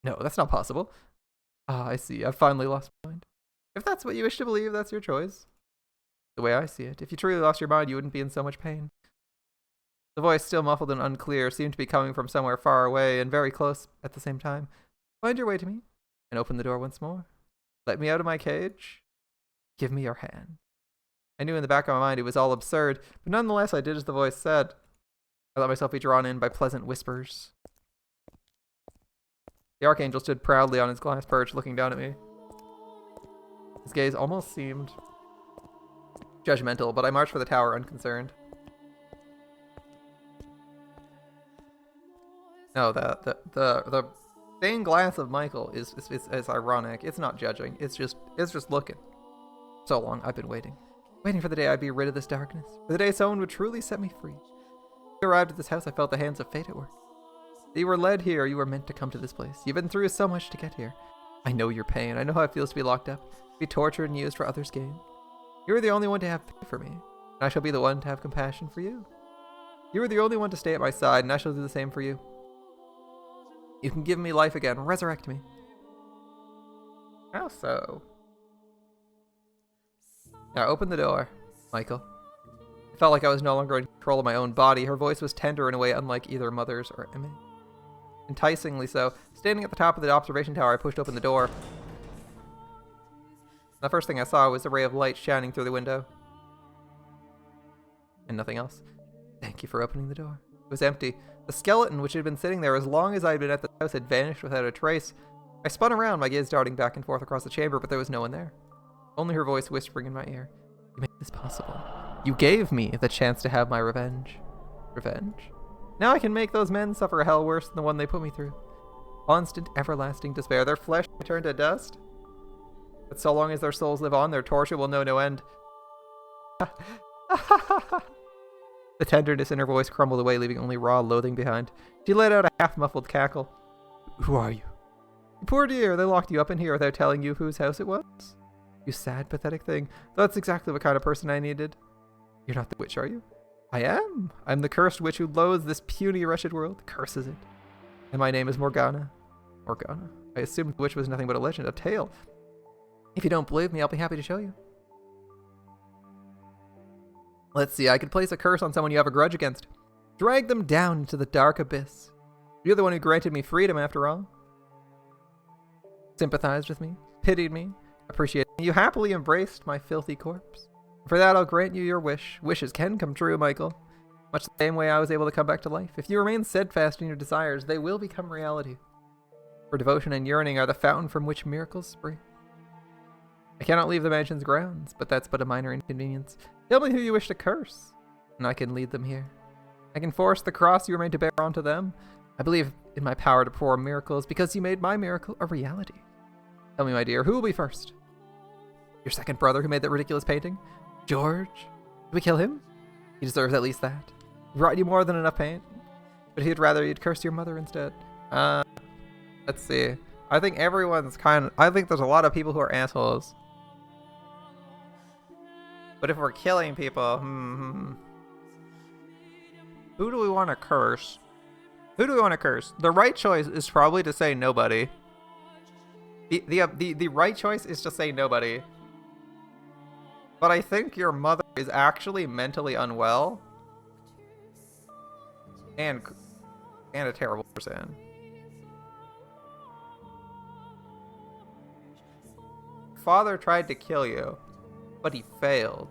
No, that's not possible. Ah, I see. I've finally lost my mind. If that's what you wish to believe, that's your choice. The way I see it, if you truly lost your mind, you wouldn't be in so much pain. The voice, still muffled and unclear, seemed to be coming from somewhere far away and very close at the same time. Find your way to me, and open the door once more. Let me out of my cage. Give me your hand. I knew in the back of my mind it was all absurd, but nonetheless I did as the voice said. I let myself be drawn in by pleasant whispers. The Archangel stood proudly on his glass perch, looking down at me. His gaze almost seemed judgmental, but I marched for the tower unconcerned. No, the stained glass of Michael is ironic. It's not judging. It's just looking. So long I've been waiting for the day I'd be rid of this darkness, for the day someone would truly set me free. When I arrived at this house, I felt the hands of fate at work. You were led here. You were meant to come to this place. You've been through so much to get here. I know your pain. I know how it feels to be locked up, to be tortured and used for others' gain. You are the only one to have pity for me, and I shall be the one to have compassion for you. You are the only one to stay at my side, and I shall do the same for you. You can give me life again. Resurrect me. How so? Now open the door, Michael. I felt like I was no longer in control of my own body. Her voice was tender in a way unlike either mother's or Emma. Enticingly so. Standing at the top of the observation tower, I pushed open the door. The first thing I saw was a ray of light shining through the window. And nothing else. Thank you for opening the door. It was empty. The skeleton, which had been sitting there as long as I had been at the house, had vanished without a trace. I spun around, my gaze darting back and forth across the chamber, but there was no one there. Only her voice whispering in my ear. You made this possible. You gave me the chance to have my revenge. Revenge? Now I can make those men suffer a hell worse than the one they put me through. Constant, everlasting despair. Their flesh may turn to dust. But so long as their souls live on, their torture will know no end. The tenderness in her voice crumbled away, leaving only raw loathing behind. She let out a half-muffled cackle. Who are you? You poor dear, they locked you up in here without telling you whose house it was? You sad, pathetic thing. That's exactly what kind of person I needed. You're not the witch, are you? I am. I'm the cursed witch who loathes this puny, wretched world, curses it. And my name is Morgana. Morgana. I assumed the witch was nothing but a legend, a tale. If you don't believe me, I'll be happy to show you. Let's see, I could place a curse on someone you have a grudge against. Drag them down into the dark abyss. You're the one who granted me freedom, after all. Sympathized with me, pitied me, appreciated me. You happily embraced my filthy corpse. For that, I'll grant you your wish. Wishes can come true, Michael. Much the same way I was able to come back to life. If you remain steadfast in your desires, they will become reality. For devotion and yearning are the fountain from which miracles spring. I cannot leave the mansion's grounds, but that's but a minor inconvenience. Tell me who you wish to curse, and I can lead them here. I can force the cross you were made to bear onto them. I believe in my power to perform miracles because you made my miracle a reality. Tell me, my dear, who will be first? Your second brother who made that ridiculous painting? George? Did we kill him? He deserves at least that. He brought you more than enough pain. But he'd rather you'd curse your mother instead. Let's see. I think everyone's I think there's a lot of people who are assholes. But if we're killing people, who do we want to curse? Who do we want to curse? The right choice is probably to say nobody. The right choice is to say nobody. But I think your mother is actually mentally unwell. And a terrible person. Father tried to kill you, but he failed.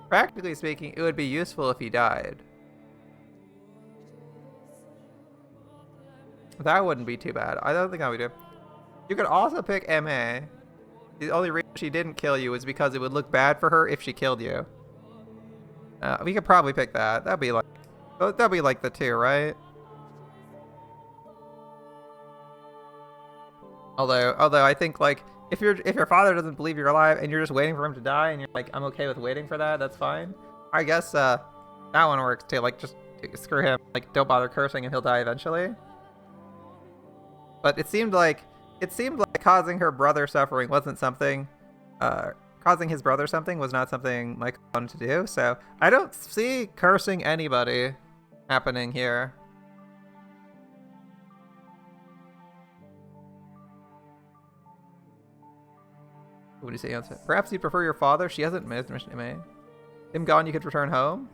Practically speaking, it would be useful if he died. That wouldn't be too bad. I don't think I would do. You could also pick MA. The only reason she didn't kill you is because it would look bad for her if she killed you. We could probably pick that. That'd be like the two, right? Although I think like if your father doesn't believe you're alive and you're just waiting for him to die and you're like, I'm okay with waiting for that, that's fine. I guess that one works too. Like just screw him. Like don't bother cursing and he'll die eventually. But it seemed like causing her brother suffering wasn't something. Causing his brother something was not something Michael wanted to do. So I don't see cursing anybody happening here. What do you say? Perhaps you'd prefer your father. She hasn't mentioned him. Him gone, you could return home.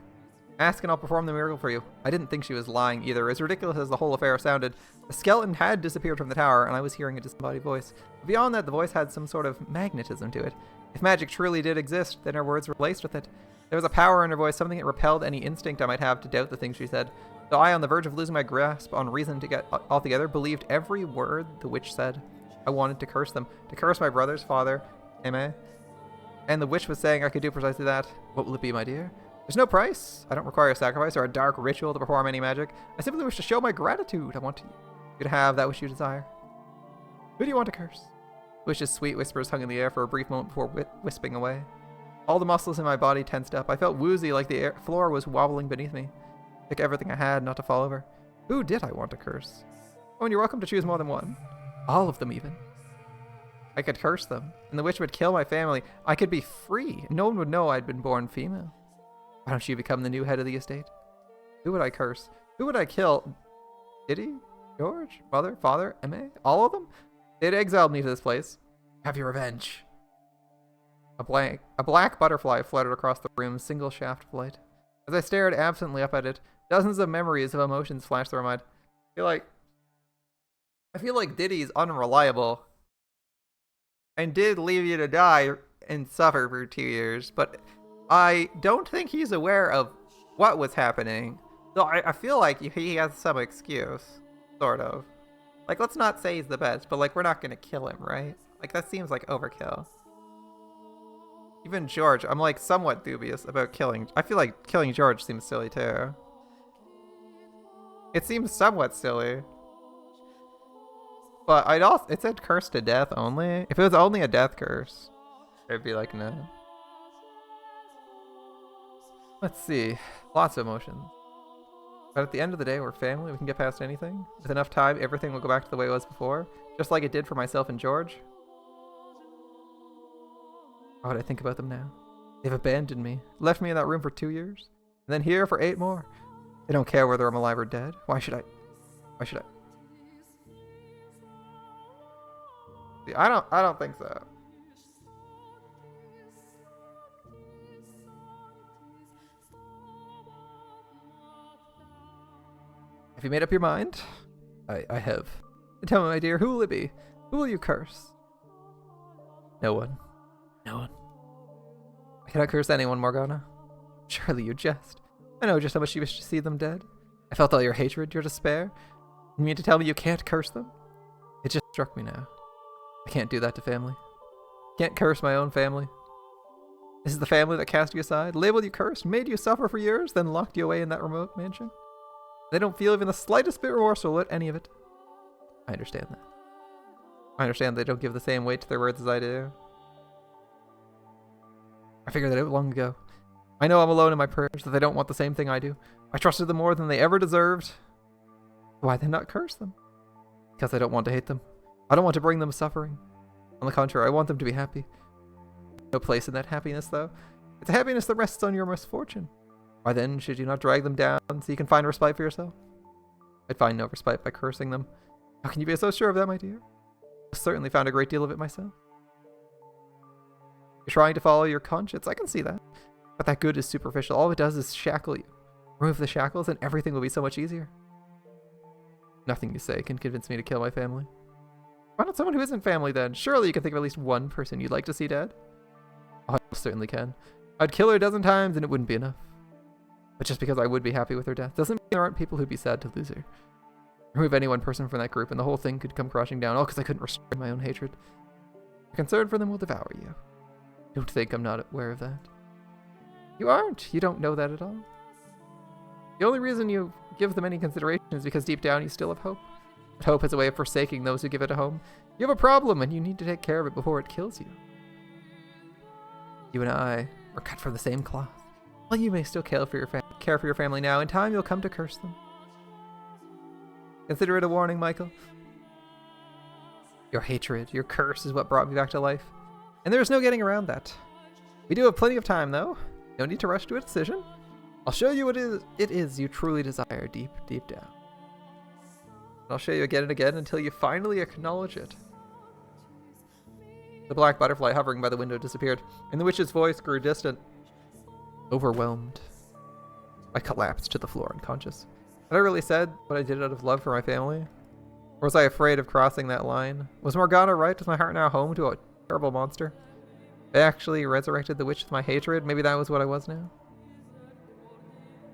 Ask and I'll perform the miracle for you. I didn't think she was lying either. As ridiculous as the whole affair sounded, the skeleton had disappeared from the tower, and I was hearing a disembodied voice. But beyond that, the voice had some sort of magnetism to it. If magic truly did exist, then her words were laced with it. There was a power in her voice, something that repelled any instinct I might have to doubt the things she said. Though I, on the verge of losing my grasp on reason to get altogether, believed every word the witch said. I wanted to curse them, to curse my brother's father, Emma. And the witch was saying I could do precisely that. What will it be, my dear? There's no price. I don't require a sacrifice or a dark ritual to perform any magic. I simply wish to show my gratitude. I want You could have that which you desire. Who do you want to curse? Wish's sweet whispers hung in the air for a brief moment before wisping away. All the muscles in my body tensed up. I felt woozy, like the floor was wobbling beneath me. Took everything I had not to fall over. Who did I want to curse? Oh, and you're welcome to choose more than one. All of them, even. I could curse them, and the witch would kill my family. I could be free. No one would know I'd been born female. Why don't you become the new head of the estate? Who would I curse? Who would I kill? Diddy? George? Mother? Father? M.A.? All of them? They'd exiled me to this place. Have your revenge. A black butterfly fluttered across the room, single shaft of light. As I stared absently up at it, dozens of memories of emotions flashed through my mind. I feel like Diddy's unreliable and did leave you to die and suffer for 2 years, but I don't think he's aware of what was happening. So I feel like he has some excuse, sort of. Like, let's not say he's the best, but like, we're not gonna kill him, right? Like, that seems like overkill. Even George, I'm like somewhat dubious about killing. I feel like killing George seems silly too. It seems somewhat silly. But it said curse to death only. If it was only a death curse, it'd be like, no. Let's see. Lots of emotions. But at the end of the day, we're family. We can get past anything. With enough time, everything will go back to the way it was before. Just like it did for myself and George. How would I think about them now? They've abandoned me. Left me in that room for 2 years. And then here for 8 more. They don't care whether I'm alive or dead. Why should I? See, I don't think so. Have you made up your mind? I have. Tell me, my dear, who will it be? Who will you curse? No one. No one. I cannot curse anyone, Morgana. Surely you jest. I know just how much you wish to see them dead. I felt all your hatred, your despair. You mean to tell me you can't curse them? It just struck me now. I can't do that to family. Can't curse my own family. This is the family that cast you aside, labeled you cursed, made you suffer for years, then locked you away in that remote mansion. They don't feel even the slightest bit remorseful at any of it. I understand that. I understand they don't give the same weight to their words as I do. I figured that out long ago. I know I'm alone in my prayers, that they don't want the same thing I do. I trusted them more than they ever deserved. Why then not curse them? Because I don't want to hate them. I don't want to bring them suffering. On the contrary, I want them to be happy. No place in that happiness, though. It's a happiness that rests on your misfortune. Why then should you not drag them down so you can find respite for yourself? I'd find no respite by cursing them. How can you be so sure of that, my dear? I've certainly found a great deal of it myself. You're trying to follow your conscience, I can see that. But that good is superficial. All it does is shackle you. Remove the shackles and everything will be so much easier. Nothing you say can convince me to kill my family. Why not someone who isn't family then? Surely you can think of at least one person you'd like to see dead? Oh, I certainly can. I'd kill her a dozen times and it wouldn't be enough. But just because I would be happy with her death doesn't mean there aren't people who'd be sad to lose her. Remove any one person from that group and the whole thing could come crashing down, all because I couldn't restrain my own hatred. Your concern for them will devour you. Don't think I'm not aware of that. You aren't. You don't know that at all. The only reason you give them any consideration is because deep down you still have hope. But hope is a way of forsaking those who give it a home. You have a problem and you need to take care of it before it kills you. You and I are cut from the same cloth. While you may still care for your family now, in time you'll come to curse them. Consider it a warning, Michael. Your hatred, your curse is what brought me back to life. And there's no getting around that. We do have plenty of time, though. No need to rush to a decision. I'll show you what it is you truly desire deep, deep down. And I'll show you again and again until you finally acknowledge it. The black butterfly hovering by the window disappeared, and the witch's voice grew distant. Overwhelmed. I collapsed to the floor unconscious. Had I really said what I did out of love for my family? Or was I afraid of crossing that line? Was Morgana right? Was my heart now home to a terrible monster? I actually resurrected the witch with my hatred? Maybe that was what I was now?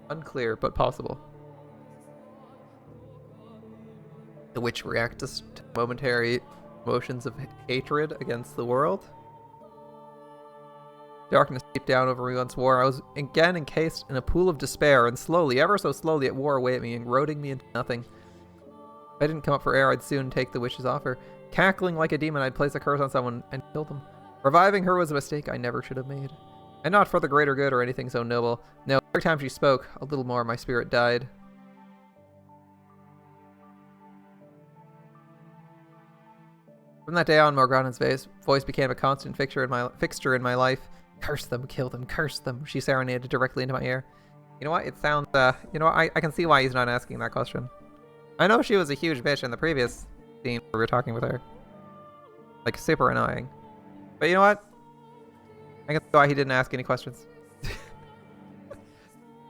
Unclear, but possible. The witch reacts to momentary emotions of hatred against the world. Darkness deep down over me once more. I was again encased in a pool of despair, and slowly, ever so slowly, it wore away at me, eroding me into nothing. I didn't come up for air, I'd soon take the witch's offer. Cackling like a demon, I'd place a curse on someone and kill them. Reviving her was a mistake I never should have made. And not for the greater good or anything so noble. No, every time she spoke, a little more my spirit died. From that day on, Morgana's voice became a constant fixture in my life. Curse them, kill them, curse them, she serenaded directly into my ear. You know what? It sounds, you know what? I can see why he's not asking that question. I know she was a huge bitch in the previous scene where we were talking with her. Like, super annoying. But you know what? I can see why he didn't ask any questions. No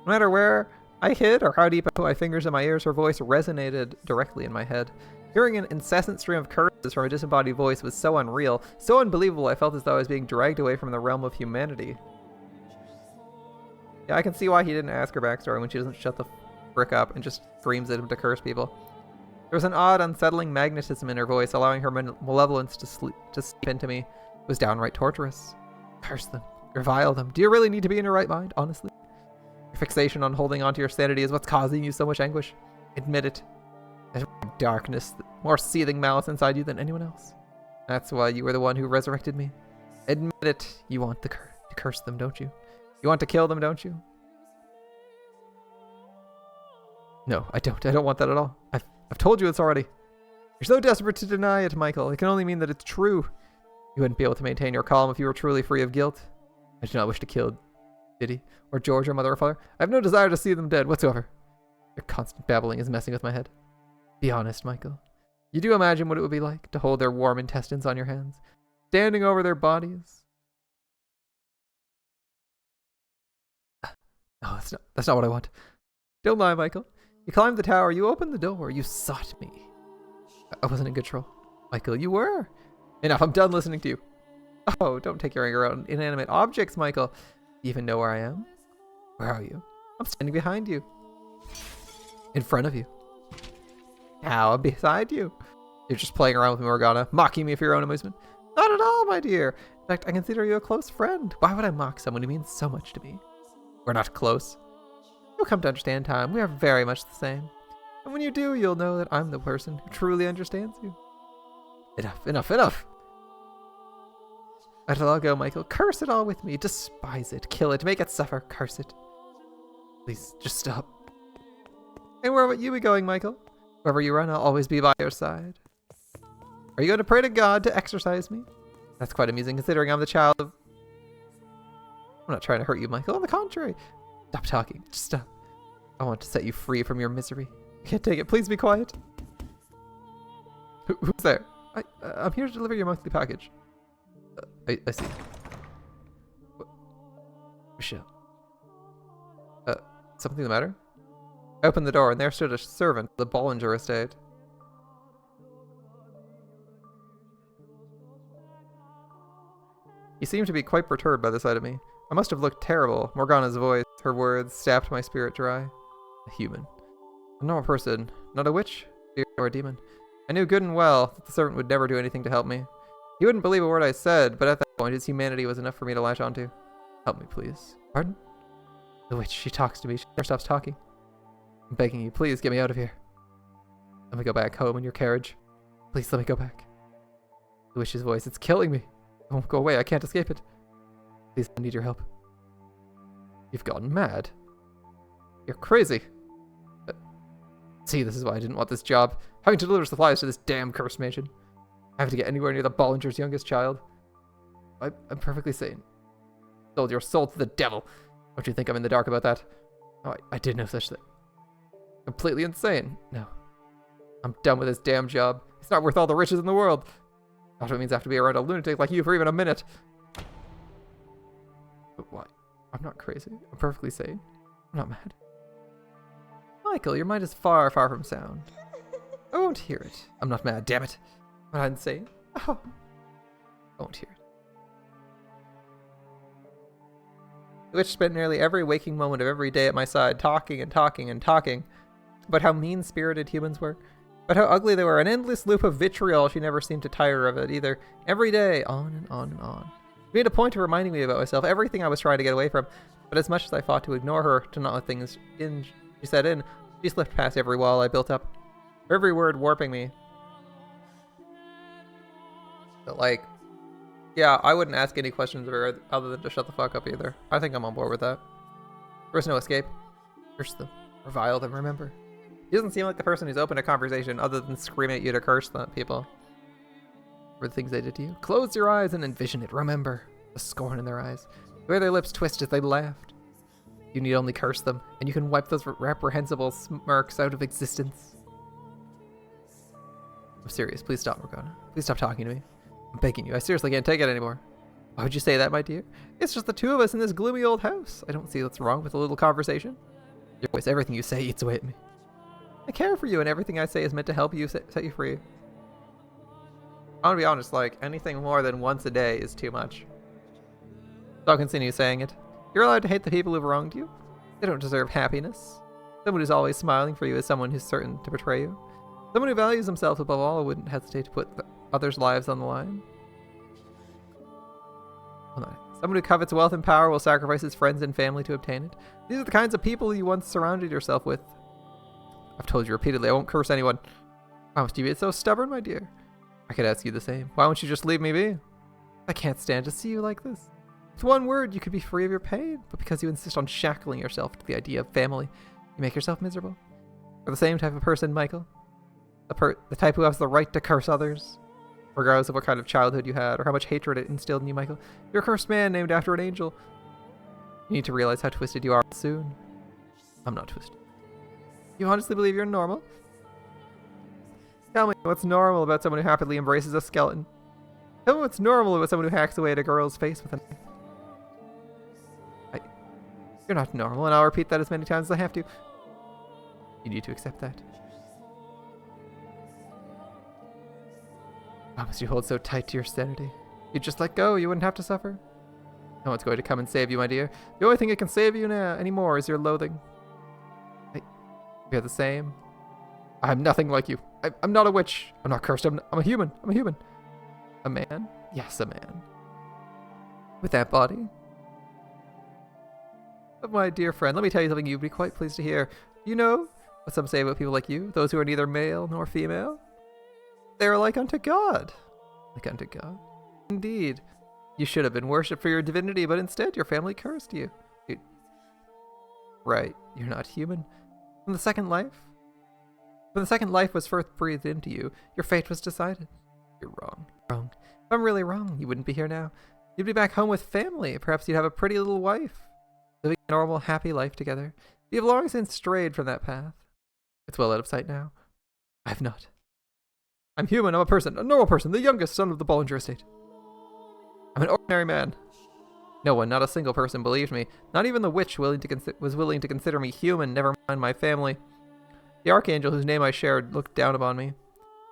matter where I hid or how deep I put my fingers in my ears, her voice resonated directly in my head. Hearing an incessant stream of curses from a disembodied voice was so unreal, so unbelievable, I felt as though I was being dragged away from the realm of humanity. Yeah, I can see why he didn't ask her backstory when she doesn't shut the frick up and just screams at him to curse people. There was an odd, unsettling magnetism in her voice, allowing her malevolence to seep into me. It was downright torturous. Curse them. Revile them. Do you really need to be in your right mind, honestly? Your fixation on holding onto your sanity is what's causing you so much anguish. Admit it. There's more darkness, more seething malice inside you than anyone else. That's why you were the one who resurrected me. Admit it. You want to curse them, don't you? You want to kill them, don't you? No, I don't. I don't want that at all. I've told you it's already. You're so desperate to deny it, Michael. It can only mean that it's true. You wouldn't be able to maintain your calm if you were truly free of guilt. I do not wish to kill Diddy or George or mother or father. I have no desire to see them dead whatsoever. Your constant babbling is messing with my head. Be honest, Michael. You do imagine what it would be like to hold their warm intestines on your hands, standing over their bodies? No, that's not what I want. Don't lie, Michael. You climbed the tower, you opened the door, you sought me. I wasn't in control. Michael, you were. Enough, I'm done listening to you. Oh, don't take your anger out on inanimate objects, Michael. You even know where I am? Where are you? I'm standing behind you. In front of you. Now I'm beside you. You're just playing around with me, Morgana, mocking me for your own amusement. Not at all, my dear. In fact, I consider you a close friend. Why would I mock someone who means so much to me? We're not close. You'll come to understand time. We are very much the same. And when you do, you'll know that I'm the person who truly understands you. Enough, enough, enough! Let it all go, Michael. Curse it all with me. Despise it. Kill it. Make it suffer. Curse it. Please, just stop. And where would you be going, Michael? Wherever you run, I'll always be by your side. Are you going to pray to God to exorcise me? That's quite amusing, considering I'm the child of... I'm not trying to hurt you, Michael. On the contrary. Stop talking. Just stop. I want to set you free from your misery. I can't take it. Please be quiet. Who's there? I'm here to deliver your monthly package. I see. What? Michelle. Something the matter? I opened the door and there stood a servant of the Bollinger estate. He seemed to be quite perturbed by the sight of me. I must have looked terrible. Morgana's voice, her words, sapped my spirit dry. A human. A normal person. Not a witch, or a demon. I knew good and well that the servant would never do anything to help me. He wouldn't believe a word I said, but at that point his humanity was enough for me to latch onto. Help me, please. Pardon? The witch, she talks to me. She never stops talking. I'm begging you, please get me out of here. Let me go back home in your carriage. Please let me go back. The witch's voice, it's killing me. I won't go away, I can't escape it. Please, I need your help. You've gone mad. You're crazy. See, this is why I didn't want this job. Having to deliver supplies to this damn cursed mansion. Having to get anywhere near the Bollinger's youngest child. I'm perfectly sane. Sold your soul to the devil. Don't you think I'm in the dark about that? Oh, I did no such thing. Completely insane. No. I'm done with this damn job. It's not worth all the riches in the world. Not what it means I have to be around a lunatic like you for even a minute. But why? I'm not crazy. I'm perfectly sane. I'm not mad. Michael, your mind is far, far from sound. I won't hear it. I'm not mad, damn it. I'm not insane. Oh. I won't hear it. The witch spent nearly every waking moment of every day at my side, talking and talking and talking about how mean-spirited humans were, about how ugly they were, an endless loop of vitriol. She never seemed to tire of it either. Every day, on and on and on. She made a point of reminding me about myself, everything I was trying to get away from, but as much as I fought to ignore her, to not let things in, she slipped past every wall I built up. Every word warping me. But like, yeah, I wouldn't ask any questions of her other than to shut the fuck up either. I think I'm on board with that. There's no escape. Curse them. Revile them, remember. He doesn't seem like the person who's open to conversation other than screaming at you to curse the people. For the things they did to you. Close your eyes and envision it, remember. The scorn in their eyes. The way their lips twist as they laughed. You need only curse them, and you can wipe those reprehensible smirks out of existence. I'm serious. Please stop, Morgana. Please stop talking to me. I'm begging you. I seriously can't take it anymore. Why would you say that, my dear? It's just the two of us in this gloomy old house. I don't see what's wrong with a little conversation. Your voice, everything you say eats away at me. I care for you, and everything I say is meant to help you set you free. I want to be honest, like, anything more than once a day is too much. So I'll continue saying it. You're allowed to hate the people who've wronged you. They don't deserve happiness. Someone who's always smiling for you is someone who's certain to betray you. Someone who values himself above all wouldn't hesitate to put others' lives on the line. Hold on. Someone who covets wealth and power will sacrifice his friends and family to obtain it. These are the kinds of people you once surrounded yourself with. I've told you repeatedly, I won't curse anyone. Why must you be so stubborn, my dear? I could ask you the same. Why won't you just leave me be? I can't stand to see you like this. With one word, you could be free of your pain, but because you insist on shackling yourself to the idea of family, you make yourself miserable. You're the same type of person, Michael. The type who has the right to curse others. Regardless of what kind of childhood you had, or how much hatred it instilled in you, Michael. You're a cursed man named after an angel. You need to realize how twisted you are soon. I'm not twisted. You honestly believe you're normal? Tell me what's normal about someone who happily embraces a skeleton. Tell me what's normal about someone who hacks away at a girl's face with a knife. You're not normal, and I'll repeat that as many times as I have to. You need to accept that. Why must you hold so tight to your sanity? You'd just let go, you wouldn't have to suffer. No one's going to come and save you, my dear. The only thing that can save you now anymore is your loathing. You're the same. I'm nothing like you. I'm not a witch. I'm not cursed. I'm a human. I'm a human. A man? Yes, a man. With that body. But my dear friend, let me tell you something you'd be quite pleased to hear. You know what some say about people like you? Those who are neither male nor female? They are like unto God. Like unto God. Indeed. You should have been worshipped for your divinity, but instead your family cursed you. Right, you're not human. From the second life? When the second life was first breathed into you, your fate was decided. You're wrong. Wrong. If I'm really wrong, you wouldn't be here now. You'd be back home with family. Perhaps you'd have a pretty little wife. Living a normal, happy life together. You have long since strayed from that path. It's well out of sight now. I have not. I'm human. I'm a person. A normal person. The youngest son of the Bollinger estate. I'm an ordinary man. No one, not a single person, believed me. Not even the witch was willing to consider me human, never mind my family. The archangel whose name I shared looked down upon me.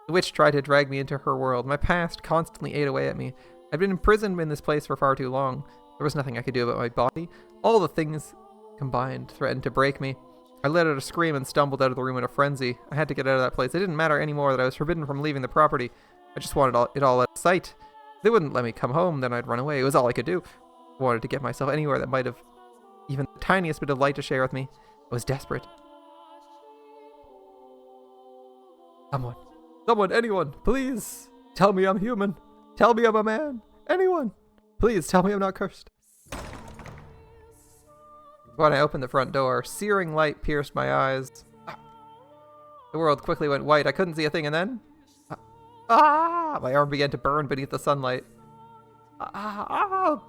The witch tried to drag me into her world. My past constantly ate away at me. I'd been imprisoned in this place for far too long. There was nothing I could do about my body. All the things combined threatened to break me. I let out a scream and stumbled out of the room in a frenzy. I had to get out of that place. It didn't matter anymore that I was forbidden from leaving the property. I just wanted it all out of sight. If they wouldn't let me come home, then I'd run away. It was all I could do. I wanted to get myself anywhere that might have even the tiniest bit of light to share with me. I was desperate. Someone, anyone, please tell me I'm human. Tell me I'm a man. Anyone. Please tell me I'm not cursed. When I opened the front door, searing light pierced my eyes. The world quickly went white. I couldn't see a thing, and then... my arm began to burn beneath the sunlight.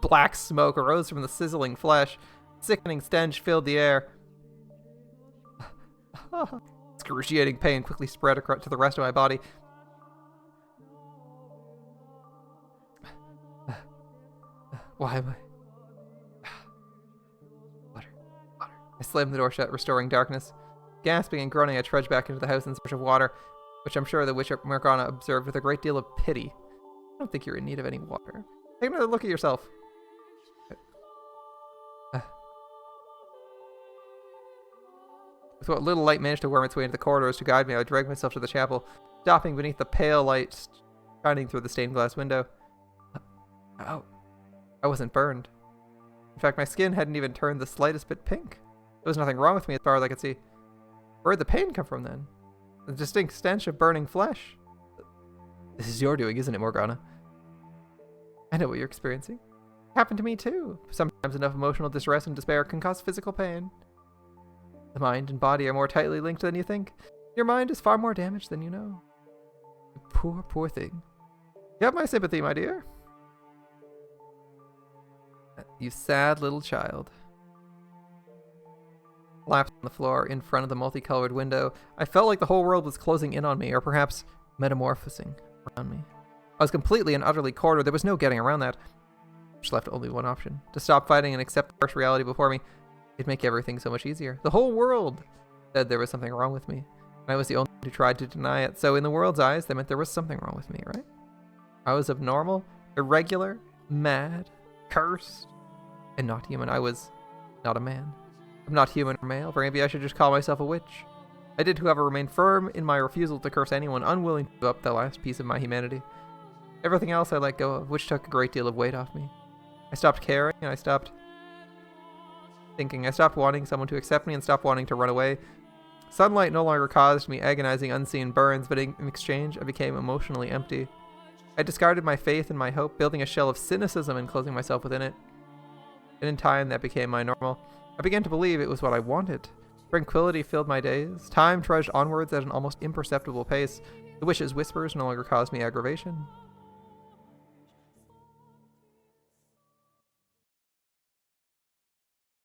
Black smoke arose from the sizzling flesh. Sickening stench filled the air. Excruciating pain quickly spread across to the rest of my body. Why am I... Water. I slammed the door shut, restoring darkness. Gasping and groaning, I trudged back into the house in search of water, which I'm sure the witch Morgana observed with a great deal of pity. I don't think you're in need of any water. Take another look at yourself. With what little light managed to worm its way into the corridors to guide me, I dragged myself to the chapel, stopping beneath the pale light shining through the stained glass window. Ow. I wasn't burned. In fact, my skin hadn't even turned the slightest bit pink. There was nothing wrong with me as far as I could see. Where did the pain come from then? The distinct stench of burning flesh. This is your doing, isn't it, Morgana? I know what you're experiencing. It happened to me too. Sometimes enough emotional distress and despair can cause physical pain. The mind and body are more tightly linked than you think. Your mind is far more damaged than you know. You poor, poor thing. You have my sympathy, my dear. You sad little child. Collapsed on the floor in front of the multicolored window, I felt like the whole world was closing in on me, or perhaps metamorphosing around me. I was completely and utterly cornered. There was no getting around that. Which left only one option: to stop fighting and accept the harsh reality before me. It'd make everything so much easier. The whole world said there was something wrong with me, and I was the only one who tried to deny it. So in the world's eyes, that meant there was something wrong with me, right? I was abnormal, irregular, mad, cursed, and not human. I was not a man. I'm not human or male, or maybe I should just call myself a witch. I did, however, remain firm in my refusal to curse anyone, unwilling to give up the last piece of my humanity. Everything else I let go of, which took a great deal of weight off me. I stopped caring, and I stopped thinking. I stopped wanting someone to accept me and stopped wanting to run away. Sunlight no longer caused me agonizing unseen burns, but in exchange, I became emotionally empty. I discarded my faith and my hope, building a shell of cynicism and closing myself within it. And in time, that became my normal. I began to believe it was what I wanted. Tranquility filled my days. Time trudged onwards at an almost imperceptible pace. The witch's whispers no longer caused me aggravation.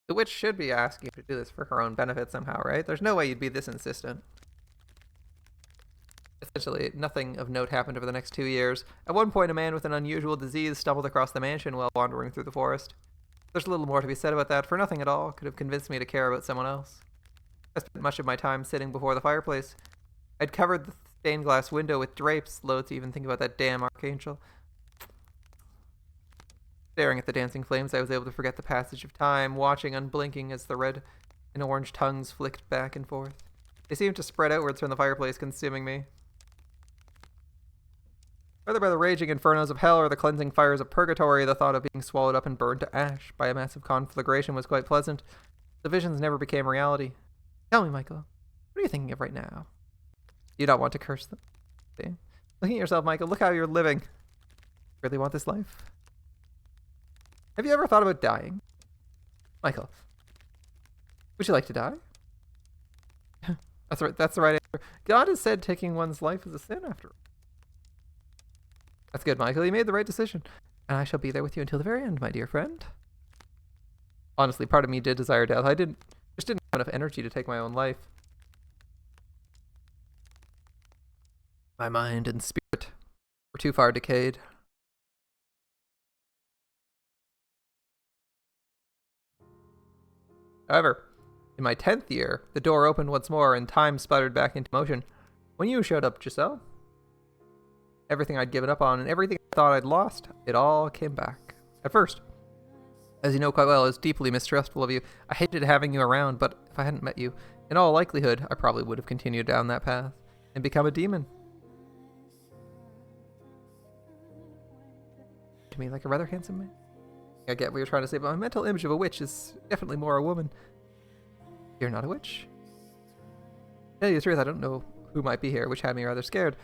The witch should be asking you to do this for her own benefit somehow, right? There's no way you'd be this insistent. Essentially, nothing of note happened over the next 2 years. At one point, a man with an unusual disease stumbled across the mansion while wandering through the forest. There's a little more to be said about that, for nothing at all could have convinced me to care about someone else. I spent much of my time sitting before the fireplace. I'd covered the stained glass window with drapes, loath to even think about that damn archangel. Staring at the dancing flames, I was able to forget the passage of time, watching unblinking as the red and orange tongues flicked back and forth. They seemed to spread outwards from the fireplace, consuming me. Whether by the raging infernos of hell or the cleansing fires of purgatory, the thought of being swallowed up and burned to ash by a massive conflagration was quite pleasant. The visions never became reality. Tell me, Michael, what are you thinking of right now? You don't want to curse them. See? Looking at yourself, Michael, look how you're living. Really want this life? Have you ever thought about dying? Michael, would you like to die? That's right. That's the right answer. God has said taking one's life is a sin after all. That's good, Michael. You made the right decision. And I shall be there with you until the very end, my dear friend. Honestly, part of me did desire death. I just didn't have enough energy to take my own life. My mind and spirit were too far decayed. However, in my 10th year, the door opened once more and time sputtered back into motion. When you showed up, Giselle, everything I'd given up on and everything I thought I'd lost, it all came back. At first, as you know quite well, I was deeply mistrustful of you. I hated having you around, but if I hadn't met you, in all likelihood, I probably would have continued down that path and become a demon. To me, like a rather handsome man. I get what you're trying to say, but my mental image of a witch is definitely more a woman. You're not a witch? To tell you the truth, I don't know who might be here, which had me rather scared.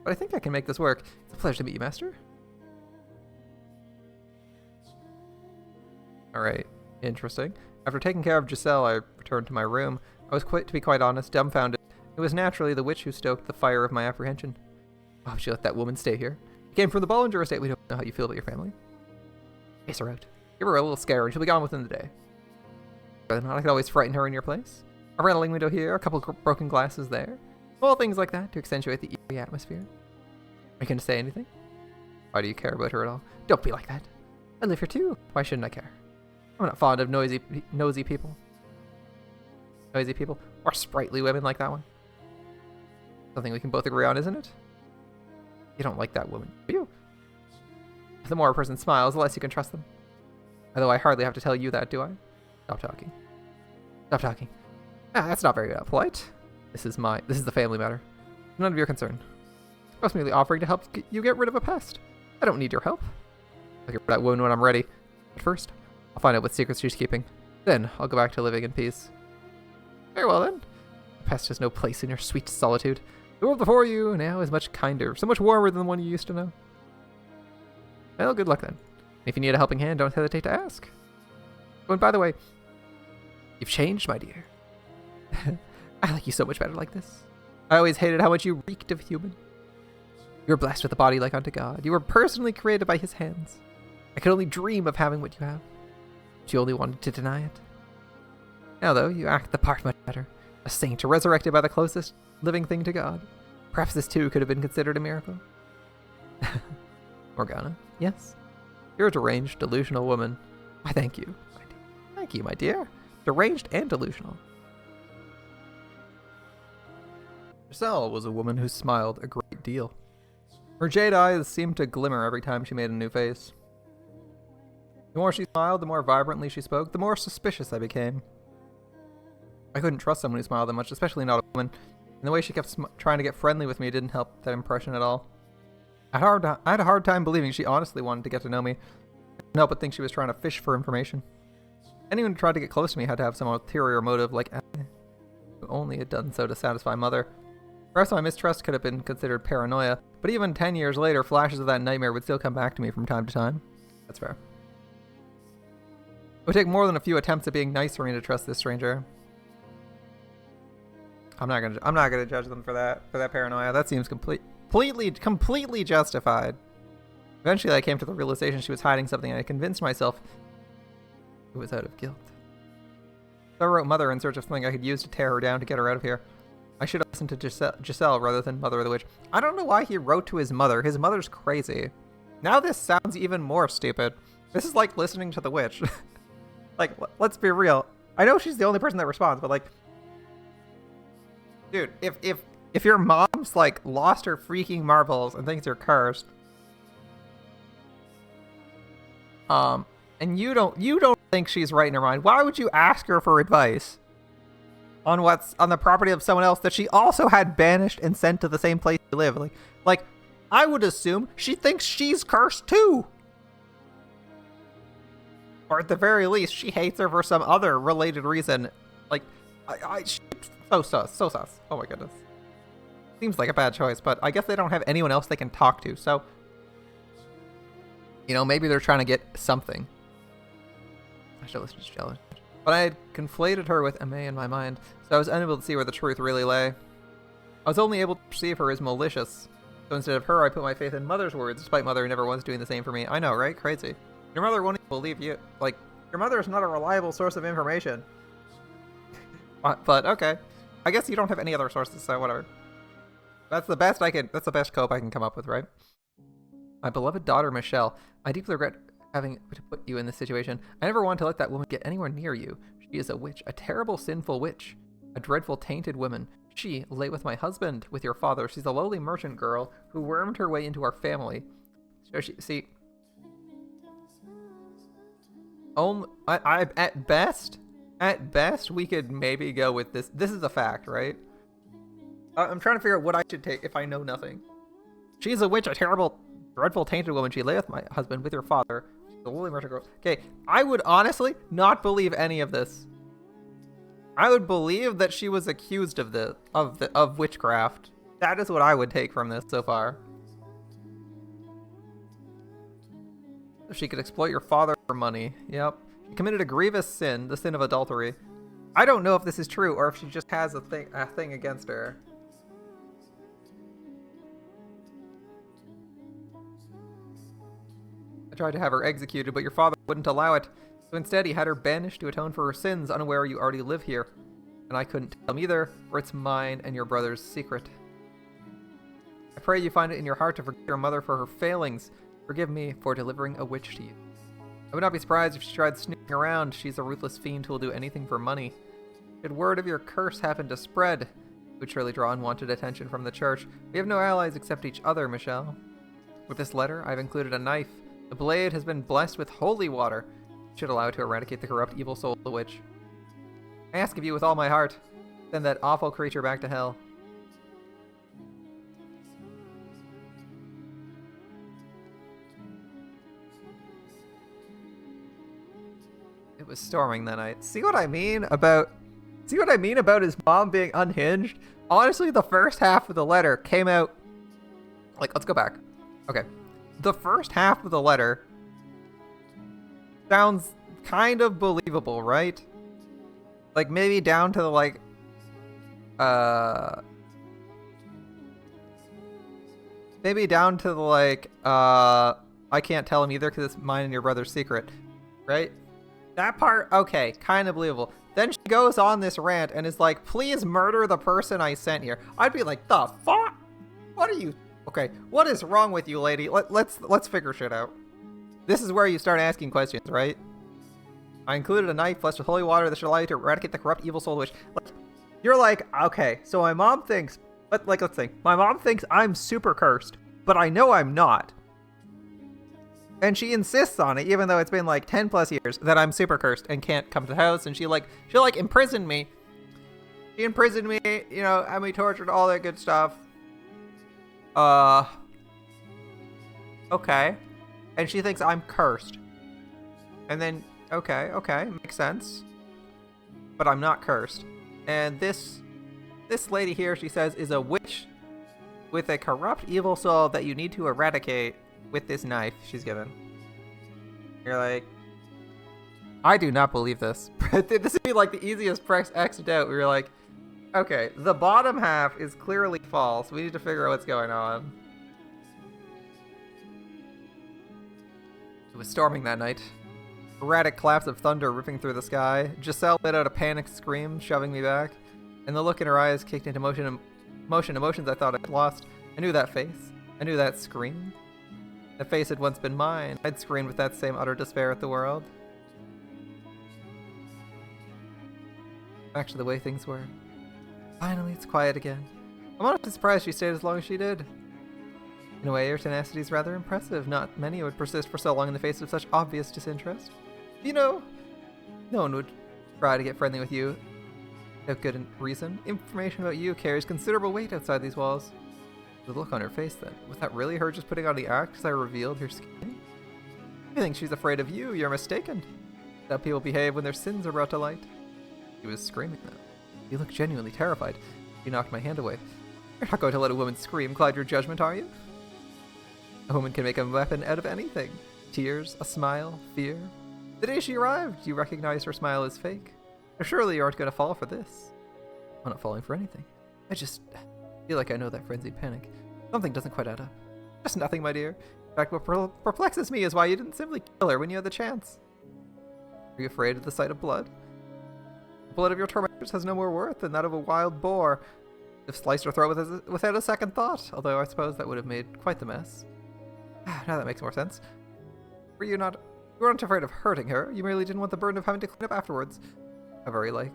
But I think I can make this work. It's a pleasure to meet you, Master. Alright, interesting. After taking care of Giselle, I returned to my room. I was, to be quite honest, dumbfounded. It was naturally the witch who stoked the fire of my apprehension. Why would you let that woman stay here? You came from the Bollinger estate. We don't know how you feel about your family. Chase her out. Give her a little scare and she'll be gone within the day. Rather not, I could always frighten her in your place. A rattling window here, a couple broken glasses there. Small things like that to accentuate the eerie atmosphere. Are you going to say anything? Why do you care about her at all? Don't be like that. I live here too. Why shouldn't I care? I'm not fond of nosy people. Noisy people. Or sprightly women like that one. Something we can both agree on, isn't it? You don't like that woman, do you? The more a person smiles, the less you can trust them. Although I hardly have to tell you that, do I? Stop talking. Stop talking. Ah, that's not very polite. This is the family matter. None of your concern. I was merely offering to help you get rid of a pest. I don't need your help. I'll get rid of that wound when I'm ready. But first, I'll find out what secrets she's keeping. Then I'll go back to living in peace. Very well then. pest has no place in your sweet solitude. The world before you now is much kinder, so much warmer than the one you used to know. Well, good luck then. If you need a helping hand, don't hesitate to ask. Oh, and by the way, you've changed, my dear. I like you so much better like this. I always hated how much you reeked of human. You were blessed with a body like unto God. You were personally created by his hands. I could only dream of having what you have. But you only wanted to deny it. Now, though, you act the part much better. A saint resurrected by the closest living thing to God. Perhaps this too could have been considered a miracle. Morgana, yes. You're a deranged, delusional woman. I thank you. Thank you, my dear. Deranged and delusional. Giselle was a woman who smiled a great deal. Her jade eyes seemed to glimmer every time she made a new face. The more she smiled, the more vibrantly she spoke, the more suspicious I became. I couldn't trust someone who smiled that much, especially not a woman, and the way she kept trying to get friendly with me didn't help that impression at all. I had a hard time believing she honestly wanted to get to know me. I couldn't help but think she was trying to fish for information. Anyone who tried to get close to me had to have some ulterior motive, like Anne, who only had done so to satisfy Mother. Perhaps my mistrust could have been considered paranoia, but even 10 years later, flashes of that nightmare would still come back to me from time to time. That's fair. It would take more than a few attempts at being nice for me to trust this stranger. I'm not gonna judge them for that paranoia. That seems completely justified. Eventually, I came to the realization she was hiding something, and I convinced myself it was out of guilt. So I wrote Mother in search of something I could use to tear her down to get her out of here. I should have listened to Giselle rather than Mother of the Witch. I don't know why he wrote to his mother. His mother's crazy. Now this sounds even more stupid. This is like listening to the witch. Like, let's be real. I know she's the only person that responds, but like, dude, if your mom's like lost her freaking marbles and thinks you're cursed, and you don't think she's right in her mind, why would you ask her for advice on what's on the property of someone else that she also had banished and sent to the same place you live? Like I would assume she thinks she's cursed too. Or at the very least, she hates her for some other related reason. Like, so sus. Oh my goodness. Seems like a bad choice, but I guess they don't have anyone else they can talk to, so... You know, maybe they're trying to get something. I should listen to Jealous. But I had conflated her with Aimee in my mind, so I was unable to see where the truth really lay. I was only able to perceive her as malicious. So instead of her, I put my faith in Mother's words, despite Mother never once doing the same for me. I know, right? Crazy. Your mother won't even believe you. Like, your mother is not a reliable source of information. But, okay. I guess you don't have any other sources, so whatever. That's the best cope I can come up with, right? My beloved daughter, Michelle, I deeply regret having to put you in this situation. I never wanted to let that woman get anywhere near you. She is a witch, a terrible, sinful witch. A dreadful, tainted woman. She lay with my husband, with your father. She's a lowly merchant girl who wormed her way into our family. So see... at best, we could maybe go with this. This is a fact, right? I'm trying to figure out what I should take if I know nothing. She's a witch, a terrible, dreadful, tainted woman. She lay with my husband, with your father. She's a lowly merchant girl. Okay, I would honestly not believe any of this. I would believe that she was accused of witchcraft. That is what I would take from this so far. She could exploit your father for money. Yep. She committed a grievous sin, the sin of adultery. I don't know if this is true or if she just has a thing against her. I tried to have her executed, but your father wouldn't allow it. So instead, he had her banished to atone for her sins, unaware you already live here. And I couldn't tell him either, for it's mine and your brother's secret. I pray you find it in your heart to forgive your mother for her failings. Forgive me for delivering a witch to you. I would not be surprised if she tried snooping around. She's a ruthless fiend who will do anything for money. Should word of your curse happen to spread, it would surely draw unwanted attention from the church. We have no allies except each other, Michelle. With this letter, I've included a knife. The blade has been blessed with holy water. It should allow it to eradicate the corrupt evil soul of the witch. I ask of you with all my heart, send that awful creature back to hell. It was storming that night. See what I mean about See what I mean about his mom being unhinged? Honestly, the first half of the letter came out... Like, let's go back. Okay. The first half of the letter sounds kind of believable, right? Like, maybe down to, like... Maybe down to, like, I can't tell him either because it's mine and your brother's secret. Right? That part, okay, kind of believable. Then she goes on this rant and is like, please murder the person I sent here. I'd be like, the fuck? What are you... Okay, what is wrong with you, lady? Let's figure shit out. This is where you start asking questions, right? I included a knife blessed with holy water that should allow you to eradicate the corrupt evil soul of the witch. Like, you're like, okay, so my mom thinks... let's think. My mom thinks I'm super cursed, but I know I'm not. And she insists on it, even though it's been like 10 plus years that I'm super cursed and can't come to the house. And she'll imprison me. She imprisoned me, you know, had me tortured, all that good stuff. Okay. And she thinks I'm cursed. And then, okay, makes sense. But I'm not cursed. And this lady here, she says, is a witch with a corrupt evil soul that you need to eradicate with this knife she's given. You're like, I do not believe this. This would be like the easiest press X out. We were like, okay, the bottom half is clearly false. We need to figure out what's going on. It was storming that night. Erratic claps of thunder ripping through the sky. Giselle let out a panicked scream, shoving me back. And the look in her eyes kicked into emotions I thought I'd lost. I knew that face. I knew that scream. The face had once been mine. I'd screamed with that same utter despair at the world. Back to the way things were. Finally, it's quiet again. I'm honestly surprised she stayed as long as she did. In a way, her tenacity is rather impressive. Not many would persist for so long in the face of such obvious disinterest. You know, no one would try to get friendly with you without good reason. Information about you carries considerable weight outside these walls. The look on her face then. Was that really her just putting on the act as I revealed her skin? I think she's afraid of you. You're mistaken. That's how people behave when their sins are brought to light. She was screaming now. You look genuinely terrified. You knocked my hand away. You're not going to let a woman scream cloud your judgment, are you? A woman can make a weapon out of anything. Tears, a smile, fear. The day she arrived, you recognized her smile as fake. Surely you aren't going to fall for this. I'm not falling for anything. I just feel like I know that frenzied panic. Something doesn't quite add up. Just nothing, my dear. In fact, what perplexes me is why you didn't simply kill her when you had the chance. Are you afraid of the sight of blood? The blood of your tormentors has no more worth than that of a wild boar. If sliced her throat without a second thought, although I suppose that would have made quite the mess. Now that makes more sense. You weren't afraid of hurting her. You merely didn't want the burden of having to clean up afterwards. How very like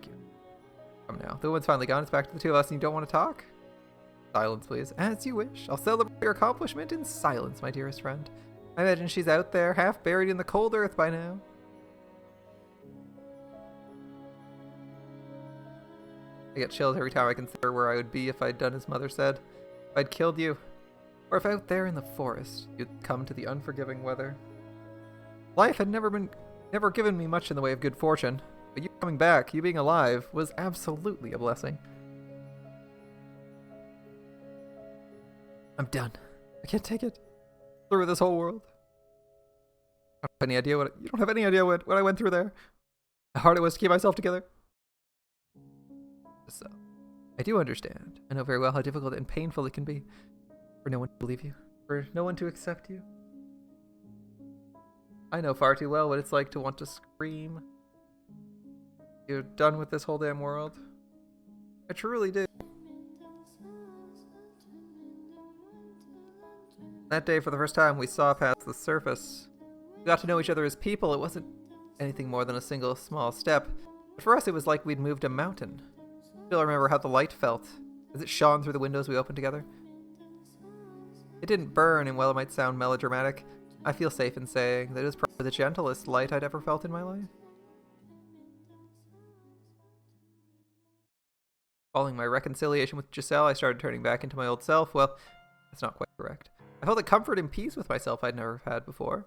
you. Come now. The woman's finally gone. It's back to the two of us and you don't want to talk? Silence, please. As you wish. I'll celebrate your accomplishment in silence, my dearest friend. I imagine she's out there, half buried in the cold earth by now. I get chills every time I consider where I would be if I'd done as Mother said. If I'd killed you. Or if out there in the forest, you'd come to the unforgiving weather. Life had never given me much in the way of good fortune. But you coming back, you being alive, was absolutely a blessing. I'm done. I can't take it. Through this whole world. You don't have any idea what I went through there. How hard it was to keep myself together. So, I do understand. I know very well how difficult and painful it can be. For no one to believe you. For no one to accept you. I know far too well what it's like to want to scream. You're done with this whole damn world. I truly do. That day, for the first time, we saw past the surface. We got to know each other as people. It wasn't anything more than a single small step. But for us, it was like we'd moved a mountain. Still remember how the light felt as it shone through the windows we opened together. It didn't burn, and while it might sound melodramatic, I feel safe in saying that it was probably the gentlest light I'd ever felt in my life. Following my reconciliation with Giselle, I started turning back into my old self. Well, that's not quite correct. I felt a comfort and peace with myself I'd never had before.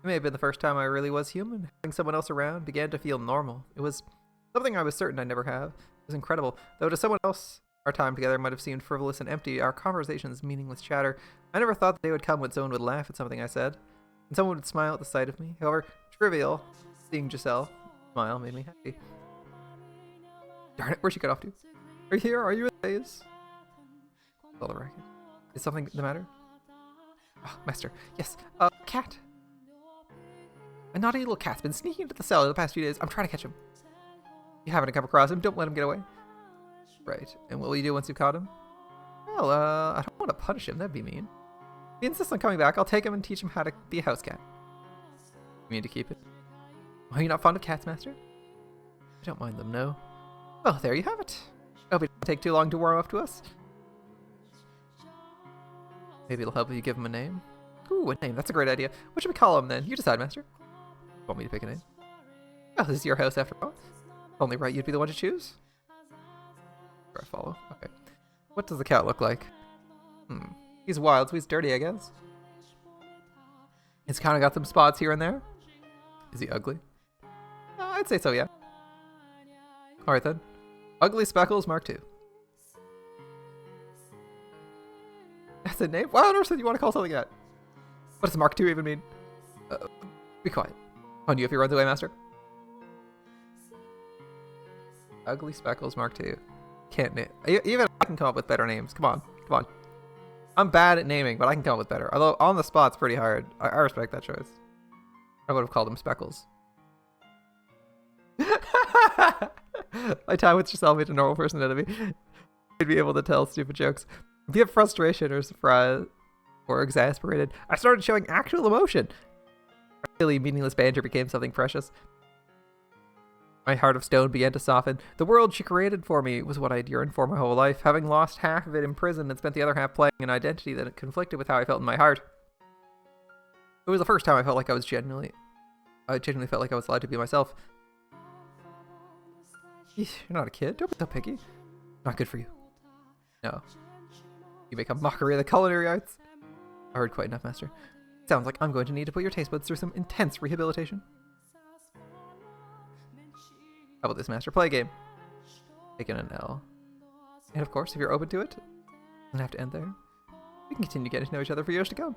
It may have been the first time I really was human. Having someone else around began to feel normal. It was something I was certain I'd never have. It was incredible. Though to someone else, our time together might have seemed frivolous and empty, our conversations meaningless chatter. I never thought the day would come when someone would laugh at something I said, and someone would smile at the sight of me. However, trivial, seeing Giselle smile made me happy. Darn it, where'd she get off to? Are you here? Are you in the daze? All the racket. Is something the matter? Oh, Master. Yes, cat. A naughty little cat's been sneaking into the cell the past few days. I'm trying to catch him. You happen to come across him, don't let him get away. Right, and what will you do once you've caught him? Well, I don't want to punish him, that'd be mean. If he insists on coming back, I'll take him and teach him how to be a house cat. You mean to keep it? Are you not fond of cats, Master? I don't mind them, no. Well, there you have it. I hope it doesn't take too long to warm up to us. Maybe it'll help if you give him a name. Ooh, a name, that's a great idea. What should we call him then? You decide, Master. Want me to pick a name? Oh, this is your house after all. Only right you'd be the one to choose. I follow. Okay. What does the cat look like? He's wild, so he's dirty, I guess. He's kind of got some spots here and there. Is he ugly? I'd say so, yeah. Alright then. Ugly Speckles Mark II. That's a name? Why on earth did you want to call something that? What does Mark II even mean? Be quiet. On you if he runs away, Master. Ugly Speckles Mark II. Can't name. Even I can come up with better names. Come on. Come on. I'm bad at naming, but I can come up with better. Although on the spot's pretty hard. I respect that choice. I would have called him Speckles. My time with Giselle made a normal person out of me. I'd be able to tell stupid jokes. Be it frustration or surprise or exasperated, I started showing actual emotion. Really meaningless banter became something precious. My heart of stone began to soften. The world she created for me was what I'd yearned for my whole life, having lost half of it in prison and spent the other half playing an identity that conflicted with how I felt in my heart. It was the first time I felt like I genuinely felt like I was allowed to be myself. You're not a kid. Don't be so picky. Not good for you. No. You make a mockery of the culinary arts. I heard quite enough, Master. Sounds like I'm going to need to put your taste buds through some intense rehabilitation. How about this, Master? Play a game. Taking an L. And of course, if you're open to it, doesn't have to end there. We can continue getting to know each other for years to come.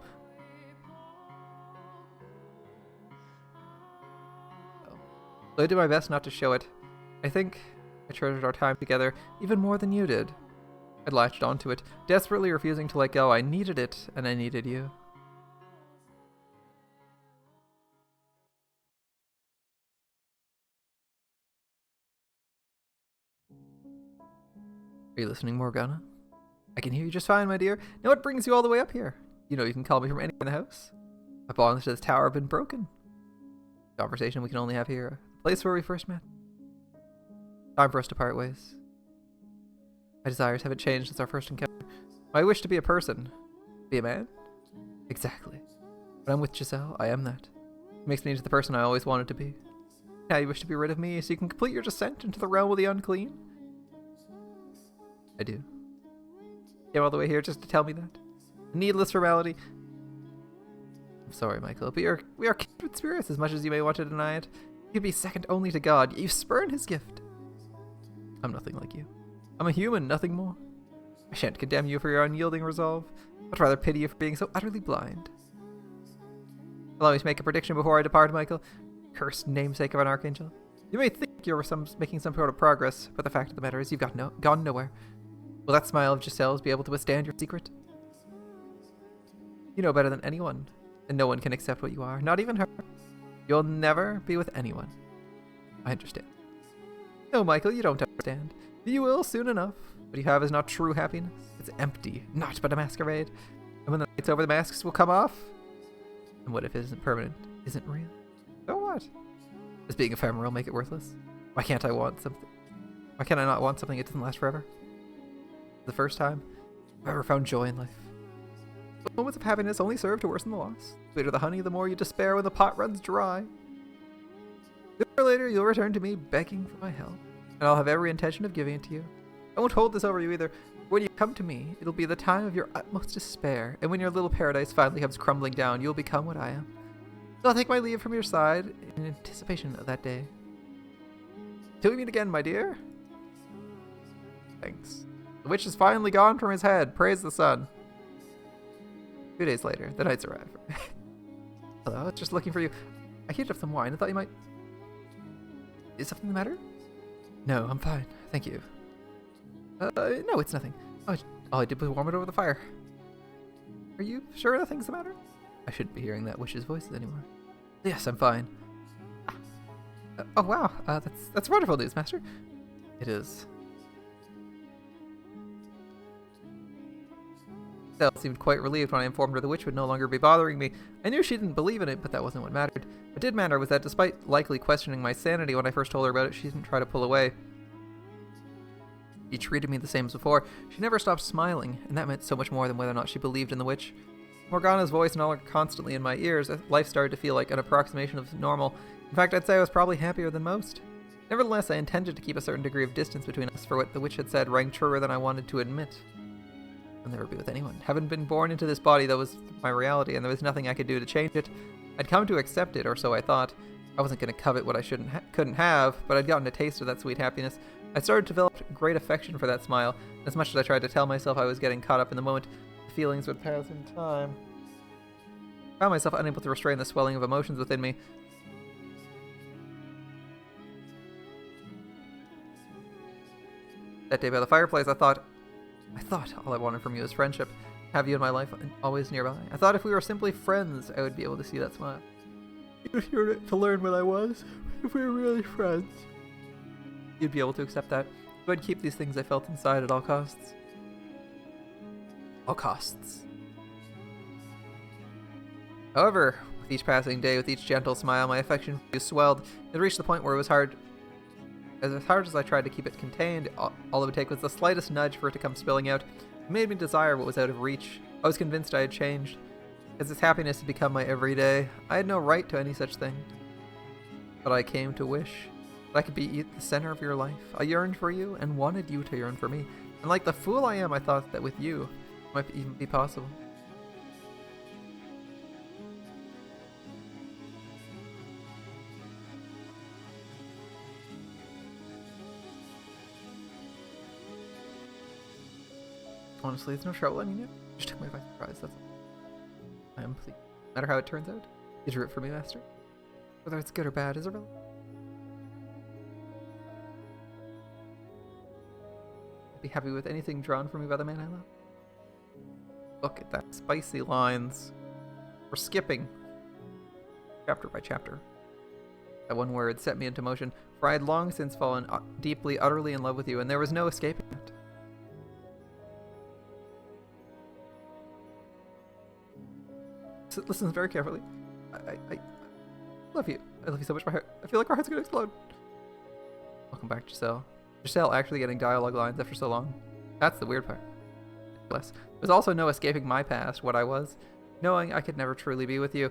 So I did my best not to show it. I think I treasured our time together even more than you did. I'd latched onto it, desperately refusing to let go. I needed it, and I needed you. Are you listening, Morgana? I can hear you just fine, my dear. Now what brings you all the way up here? You know you can call me from anywhere in the house. My bonds to this tower have been broken. Conversation we can only have here. The place where we first met. Time for us to part ways. My desires haven't changed since our first encounter. I wish to be a person. Be a man? Exactly. When I'm with Giselle, I am that. It makes me into the person I always wanted to be. Now you wish to be rid of me so you can complete your descent into the realm of the unclean? I do. Came all the way here just to tell me that. A needless formality. I'm sorry, Michael, but we are kindred spirits as much as you may want to deny it. You'd be second only to God, yet you spurn his gift. I'm nothing like you. I'm a human, nothing more. I shan't condemn you for your unyielding resolve, but rather pity you for being so utterly blind. Allow me to make a prediction before I depart, Michael. Cursed namesake of an archangel. You may think you're making some sort of progress, but the fact of the matter is you've gone nowhere. Will that smile of Giselle's be able to withstand your secret? You know better than anyone, and no one can accept what you are, not even her. You'll never be with anyone. I understand. No, Michael, you don't understand. You will soon enough. What you have is not true happiness. It's empty, naught but a masquerade. And when the night's over, the masks will come off. And what if it isn't permanent, isn't real? So what? Does being ephemeral make it worthless? Why can't I want something? Why can't I not want something that doesn't last forever? The first time I've ever found joy in life. The moments of happiness only serve to worsen the loss. Sweeter the honey, the more you despair when the pot runs dry. Sooner or later, you'll return to me begging for my help, and I'll have every intention of giving it to you. I won't hold this over you either. When you come to me, it'll be the time of your utmost despair, and when your little paradise finally comes crumbling down, you'll become what I am. So I'll take my leave from your side in anticipation of that day. Till we meet again, my dear. Thanks. The witch is finally gone from his head. Praise the sun. 2 days later, the knights arrive. Hello, I was just looking for you. I heated up some wine. I thought you might... Is something the matter? No, I'm fine. Thank you. No, it's nothing. All I did was warm it over the fire. Are you sure nothing's the matter? I shouldn't be hearing that witch's voices anymore. Yes, I'm fine. Oh, wow. That's wonderful news, Master. It is. Estelle seemed quite relieved when I informed her the witch would no longer be bothering me. I knew she didn't believe in it, but that wasn't what mattered. What did matter was that despite likely questioning my sanity when I first told her about it, she didn't try to pull away. She treated me the same as before. She never stopped smiling, and that meant so much more than whether or not she believed in the witch. Morgana's voice no longer constantly in my ears, life started to feel like an approximation of normal. In fact, I'd say I was probably happier than most. Nevertheless, I intended to keep a certain degree of distance between us, for what the witch had said rang truer than I wanted to admit. I'll never be with anyone. Having been born into this body, that was my reality, and there was nothing I could do to change it. I'd come to accept it, or so I thought. I wasn't going to covet what I couldn't have, but I'd gotten a taste of that sweet happiness. I started to develop great affection for that smile. As much as I tried to tell myself I was getting caught up in the moment, the feelings would pass in time. I found myself unable to restrain the swelling of emotions within me. That day by the fireplace, I thought all I wanted from you was friendship. Have you in my life and always nearby. I thought if we were simply friends, I would be able to see that smile. If you were to learn what I was, if we were really friends, you'd be able to accept that. So I'd keep these things I felt inside at all costs. All costs. However, with each passing day, with each gentle smile, my affection for you swelled. It reached the point where it was hard. As hard as I tried to keep it contained, all it would take was the slightest nudge for it to come spilling out. It made me desire what was out of reach. I was convinced I had changed. As its happiness had become my everyday, I had no right to any such thing. But I came to wish that I could be the center of your life. I yearned for you and wanted you to yearn for me. And like the fool I am, I thought that with you, it might even be possible. Honestly, it's no trouble. I mean, it just took me by surprise, that's all. I am pleased. No matter how it turns out, you drew it for me, Master. Whether it's good or bad is irrelevant. I'd be happy with anything drawn for me by the man I love. Look at that. Spicy lines. We're skipping chapter by chapter. That one word set me into motion, for I had long since fallen deeply, utterly in love with you, and there was no escaping it. Listen very carefully. I love you. I love you so much. I feel like our hearts are gonna explode. Welcome back, Giselle. Giselle actually getting dialogue lines after so long. That's the weird part. Bless. There's also no escaping my past, what I was. Knowing I could never truly be with you,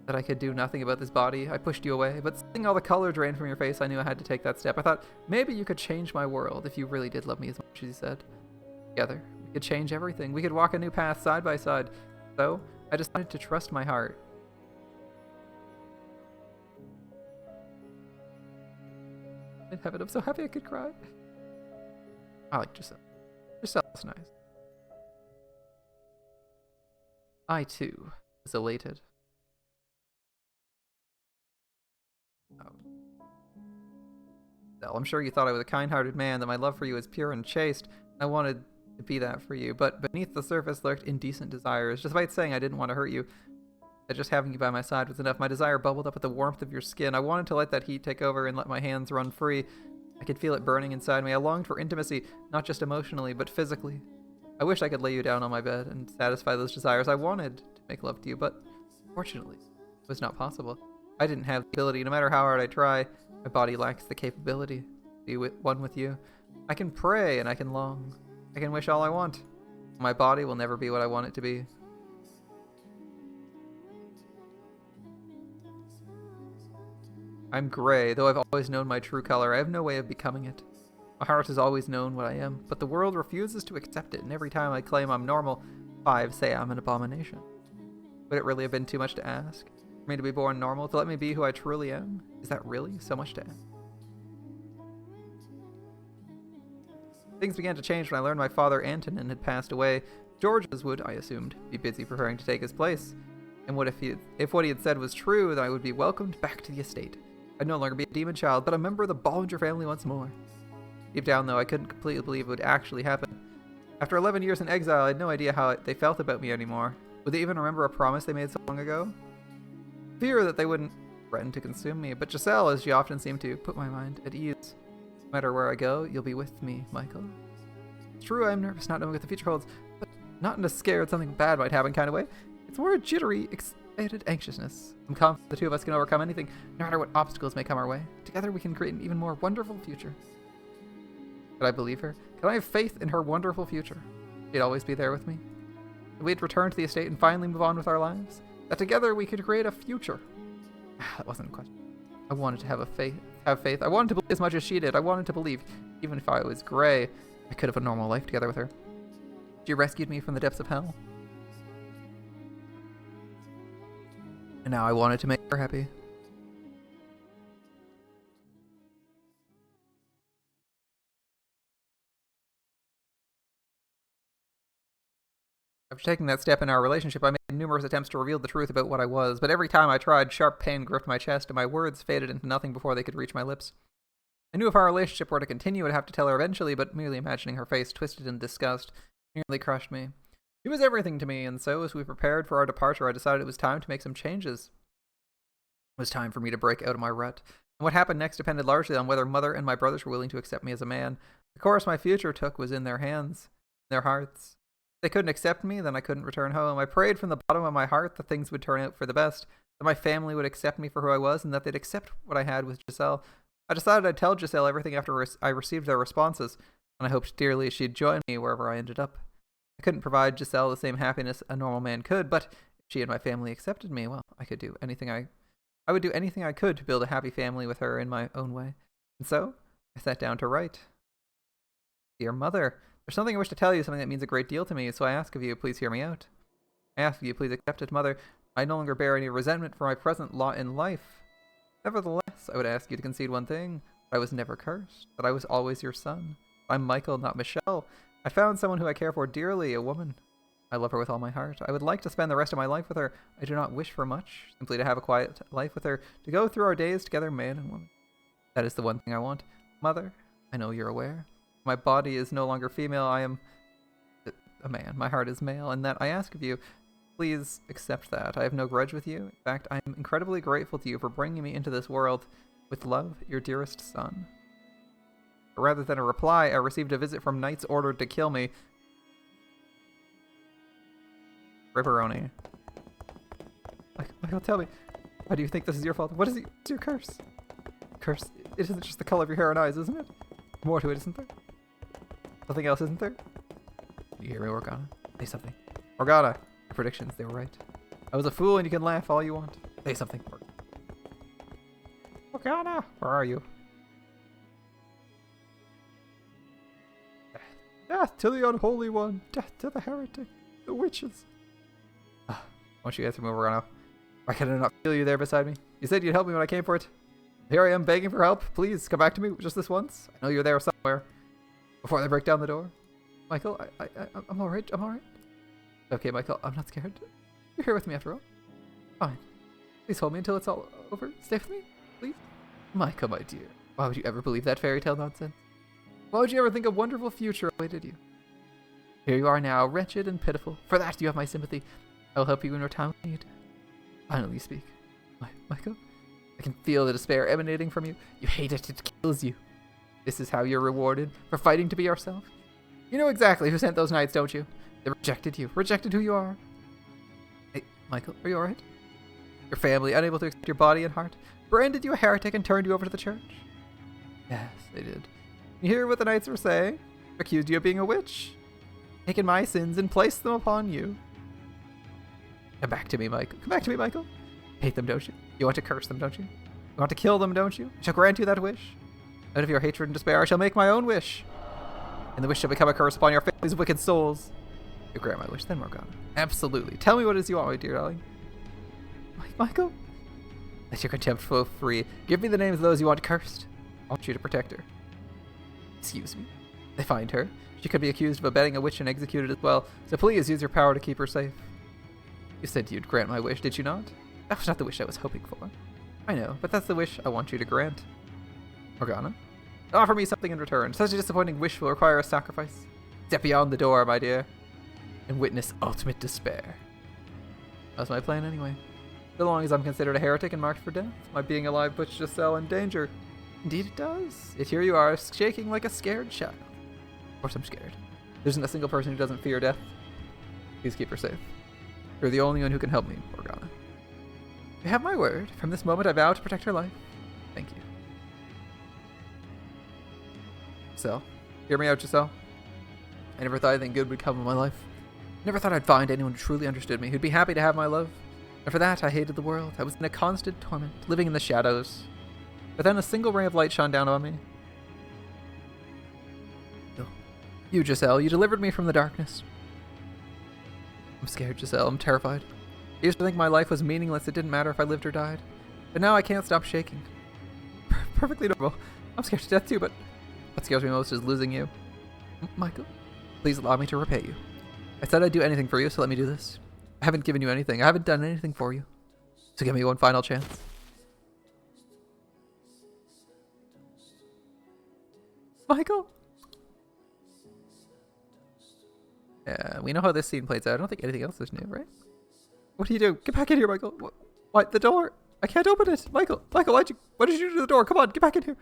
that I could do nothing about this body, I pushed you away. But seeing all the color drain from your face, I knew I had to take that step. I thought, maybe you could change my world if you really did love me as much as you said. Together, we could change everything. We could walk a new path side by side. So, I decided to trust my heart. In heaven, I'm so happy I could cry. I like Giselle. Giselle's nice. I, too, was elated. Oh. Well, I'm sure you thought I was a kind-hearted man, that my love for you is pure and chaste. I wanted to be that for you, but beneath the surface lurked indecent desires. Despite saying I didn't want to hurt you, that just having you by my side was enough. My desire bubbled up with the warmth of your skin. I wanted to let that heat take over and let my hands run free. I could feel it burning inside me. I longed for intimacy, not just emotionally, but physically. I wished I could lay you down on my bed and satisfy those desires. I wanted to make love to you, but fortunately, it was not possible. I didn't have the ability. No matter how hard I try, my body lacks the capability to be one with you. I can pray and I can long. I can wish all I want. My body will never be what I want it to be. I'm gray, though I've always known my true color. I have no way of becoming it. My heart has always known what I am, but the world refuses to accept it, and every time I claim I'm normal, 5 say I'm an abomination. Would it really have been too much to ask? For me to be born normal, to let me be who I truly am? Is that really so much to ask? Things began to change when I learned my father Antonin had passed away. George's would, I assumed, be busy preparing to take his place. And what if what he had said was true, then I would be welcomed back to the estate. I'd no longer be a demon child, but a member of the Bollinger family once more. Deep down, though, I couldn't completely believe it would actually happen. After 11 years in exile, I had no idea how they felt about me anymore. Would they even remember a promise they made so long ago? Fear that they wouldn't threaten to consume me, but Giselle, as she often seemed to, put my mind at ease. No matter where I go, you'll be with me, Michael. It's true, I'm nervous not knowing what the future holds, but not in a scared something bad might happen kind of way. It's more a jittery, excited anxiousness. I'm confident the two of us can overcome anything, no matter what obstacles may come our way. Together we can create an even more wonderful future. Could I believe her? Could I have faith in her wonderful future? She'd always be there with me. That we'd return to the estate and finally move on with our lives. That together we could create a future. That wasn't a question. I wanted to have faith. I wanted to believe as much as she did. I wanted to believe, even if I was gray, I could have a normal life together with her. She rescued me from the depths of hell. And now I wanted to make her happy. After taking that step in our relationship, I made numerous attempts to reveal the truth about what I was, but every time I tried, sharp pain gripped my chest and my words faded into nothing before they could reach my lips. I knew if our relationship were to continue, I'd have to tell her eventually, but merely imagining her face twisted in disgust nearly crushed me. She was everything to me, and so as we prepared for our departure, I decided it was time to make some changes. It was time for me to break out of my rut. And what happened next depended largely on whether Mother and my brothers were willing to accept me as a man. The course my future took was in their hands, in their hearts. If they couldn't accept me, then I couldn't return home. I prayed from the bottom of my heart that things would turn out for the best, that my family would accept me for who I was, and that they'd accept what I had with Giselle. I decided I'd tell Giselle everything after I received their responses, and I hoped dearly she'd join me wherever I ended up. I couldn't provide Giselle the same happiness a normal man could, but if she and my family accepted me, well, I would do anything I could to build a happy family with her in my own way. And so, I sat down to write. Dear Mother, there's something I wish to tell you, something that means a great deal to me, so I ask of you, please hear me out. I ask of you, please accept it, Mother. I no longer bear any resentment for my present lot in life. Nevertheless, I would ask you to concede one thing, that I was never cursed, that I was always your son. I'm Michael, not Michelle. I found someone who I care for dearly, a woman. I love her with all my heart. I would like to spend the rest of my life with her. I do not wish for much, simply to have a quiet life with her, to go through our days together, man and woman. That is the one thing I want. Mother, I know you're aware. My body is no longer female. I am a man. My heart is male, and that I ask of you, please accept that. I have no grudge with you. In fact, I am incredibly grateful to you for bringing me into this world. With love, your dearest son. But rather than a reply, I received a visit from knights ordered to kill me. Riveroni. Michael, tell me, why do you think this is your fault? What is it? It's your curse. Curse. It isn't just the color of your hair and eyes, isn't it? More to it, isn't there? Nothing else, isn't there? You hear me, Morgana? Say something. Morgana, your predictions, they were right. I was a fool and you can laugh all you want. Say something, Morgana, where are you? Death to the unholy one. Death to the heretic. The witches. Won't you answer me, Morgana? Why can I not feel you there beside me? You said you'd help me when I came for it. Here I am begging for help. Please come back to me just this once. I know you're there somewhere. Before they break down the door. Michael, I'm alright. I'm alright. Okay, Michael, I'm not scared. You're here with me after all. Fine. Please hold me until it's all over. Stay with me, please. Michael, my dear. Why would you ever believe that fairy tale nonsense? Why would you ever think a wonderful future awaited you? Here you are now, wretched and pitiful. For that you have my sympathy. I will help you in your time of need. Finally speak. Michael? I can feel the despair emanating from you. You hate it. It kills you. This is how you're rewarded for fighting to be yourself. You know exactly who sent those knights, don't you? They rejected you. Rejected who you are. Hey, Michael, are you alright? Your family, unable to accept your body and heart, branded you a heretic and turned you over to the church? Yes, they did. You hear what the knights were saying? Accused you of being a witch. Taken my sins and placed them upon you. Come back to me, Michael. Come back to me, Michael. Hate them, don't you? You want to curse them, don't you? You want to kill them, don't you? I shall grant you that wish. Out of your hatred and despair, I shall make my own wish. And the wish shall become a curse upon your family's wicked souls. You grant my wish then, Morgana. Absolutely. Tell me what it is you want, my dear darling. Michael? Let your contempt flow free. Give me the names of those you want cursed. I want you to protect her. Excuse me. They find her. She could be accused of abetting a witch and executed as well, so please use your power to keep her safe. You said you'd grant my wish, did you not? That was not the wish I was hoping for. I know, but that's the wish I want you to grant. Morgana, offer me something in return. Such a disappointing wish will require a sacrifice. Step beyond the door, my dear, and witness ultimate despair. That's my plan anyway. So long as I'm considered a heretic and marked for death, my being alive puts Giselle in danger. Indeed it does. Yet here you are, shaking like a scared child. Of course I'm scared. There isn't a single person who doesn't fear death. Please keep her safe. You're the only one who can help me, Morgana. You have my word. From this moment I vow to protect her life. Thank you. Giselle. Hear me out, Giselle. I never thought anything good would come of my life. Never thought I'd find anyone who truly understood me, who'd be happy to have my love. And for that, I hated the world. I was in a constant torment, living in the shadows. But then a single ray of light shone down on me. You, Giselle, you delivered me from the darkness. I'm scared, Giselle. I'm terrified. I used to think my life was meaningless. It didn't matter if I lived or died. But now I can't stop shaking. Perfectly normal. I'm scared to death too, but what scares me most is losing you. Michael, please allow me to repay you. I said I'd do anything for you, so let me do this. I haven't given you anything. I haven't done anything for you. So give me one final chance. Michael? Yeah, we know how this scene plays out. I don't think anything else is new, right? What do you do? Get back in here, Michael. What? The door? I can't open it. Michael, what did you do to the door? Come on, get back in here.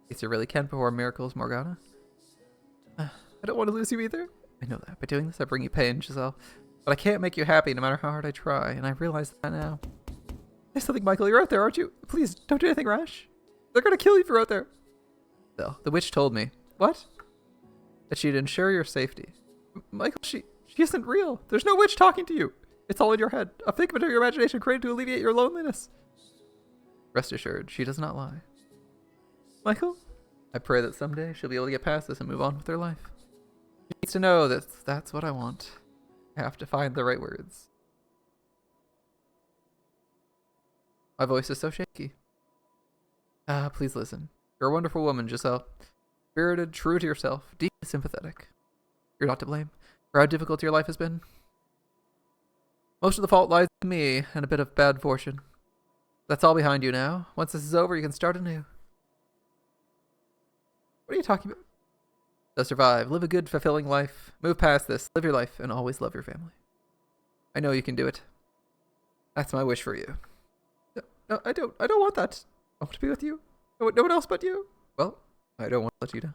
Yes, you really can perform miracles, Morgana. I don't want to lose you either. I know that. By doing this, I bring you pain, Giselle. But I can't make you happy no matter how hard I try, and I realize that now. There's something, Michael. You're out there, aren't you? Please, don't do anything rash. They're gonna kill you if you're out there. So, the witch told me. What? That she'd ensure your safety. Michael, she isn't real. There's no witch talking to you. It's all in your head. A figment of your imagination created to alleviate your loneliness. Rest assured, she does not lie. Michael, I pray that someday she'll be able to get past this and move on with her life. She needs to know that that's what I want. I have to find the right words. My voice is so shaky. Please listen. You're a wonderful woman, Giselle. Spirited, true to yourself, deeply sympathetic. You're not to blame for how difficult your life has been. Most of the fault lies with me and a bit of bad fortune. That's all behind you now. Once this is over, you can start anew. What are you talking about? To survive, live a good, fulfilling life, move past this, live your life, and always love your family. I know you can do it. That's my wish for you. No, I don't want that. I want to be with you. No one else but you. Well, I don't want to let you down.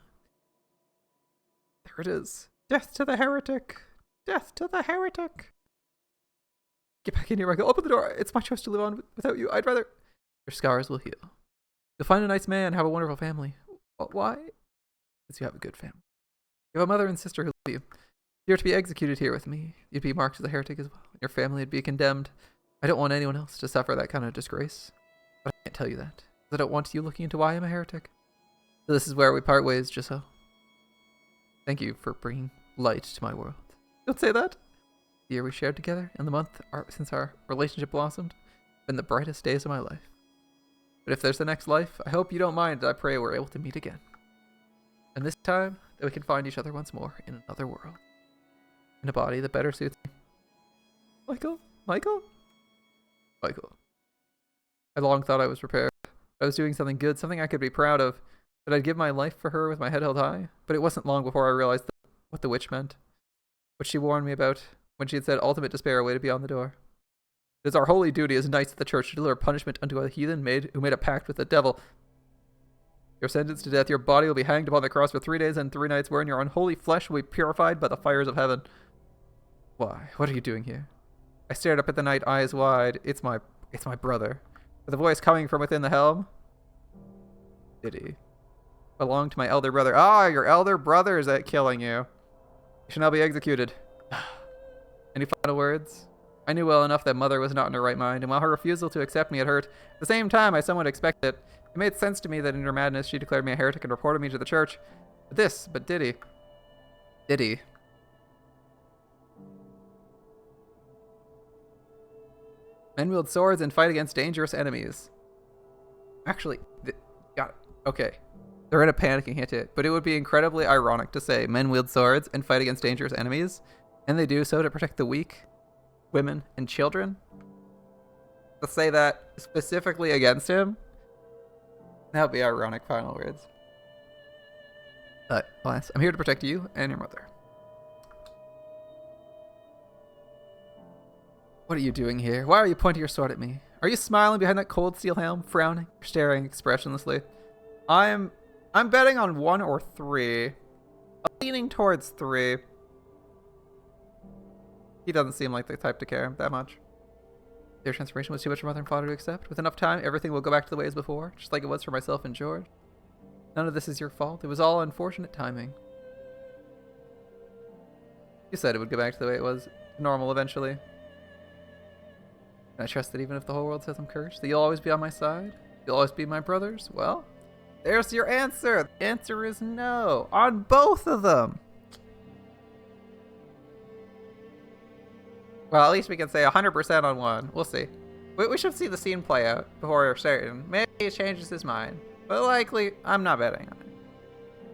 There it is. Death to the heretic. Death to the heretic. Get back in here, Michael. Open the door. It's my choice to live on without you. I'd rather... Your scars will heal. You'll find a nice man, have a wonderful family. Why? Because you have a good family. You have a mother and sister who love you. You're to be executed here with me. You'd be marked as a heretic as well. Your family would be condemned. I don't want anyone else to suffer that kind of disgrace. But I can't tell you that. I don't want you looking into why I'm a heretic. So this is where we part ways, Giselle. Thank you for bringing light to my world. Don't say that. The year we shared together and the month since our relationship blossomed have been the brightest days of my life. But if there's the next life, I hope you don't mind. I pray we're able to meet again. And this time, that we can find each other once more in another world. In a body that better suits me. Michael? Michael? Michael. I long thought I was prepared. I was doing something good, something I could be proud of. That I'd give my life for her with my head held high. But it wasn't long before I realized what the witch meant. What she warned me about when she had said ultimate despair awaited beyond the door. It is our holy duty as knights of the church to deliver punishment unto a heathen who made a pact with the devil. You're sentenced to death. Your body will be hanged upon the cross for 3 days and 3 nights, wherein your unholy flesh will be purified by the fires of heaven. Why? What are you doing here? I stared up at the night, eyes wide. It's my brother. With a voice coming from within the helm. Did he? Belong to my elder brother. Ah, your elder brother is that killing you. You shall now be executed. Any final words? I knew well enough that Mother was not in her right mind, and while her refusal to accept me had hurt, at the same time I somewhat expected it. It made sense to me that in her madness she declared me a heretic and reported me to the church. But did he? Did he? Men wield swords and fight against dangerous enemies. Actually, got it. Okay. They're in a panicking hit, but it would be incredibly ironic to say men wield swords and fight against dangerous enemies, and they do so to protect the weak, women, and children. To say that specifically against him, that would be ironic final words. But, alas, I'm here to protect you and your mother. What are you doing here? Why are you pointing your sword at me? Are you smiling behind that cold steel helm, frowning, or staring expressionlessly? I'm betting on 1 or 3. I'm leaning towards 3. He doesn't seem like the type to care that much. Their transformation was too much for Mother and Father to accept. With enough time, everything will go back to the way as before, just like it was for myself and George. None of this is your fault. It was all unfortunate timing. You said it would go back to the way it was normal eventually. And I trust that even if the whole world says I'm cursed, that you'll always be on my side? You'll always be my brothers? Well, there's your answer. The answer is no. On both of them. Well, at least we can say 100% on one. We'll see. We should see the scene play out before we're certain. Maybe he changes his mind. But likely, I'm not betting on it.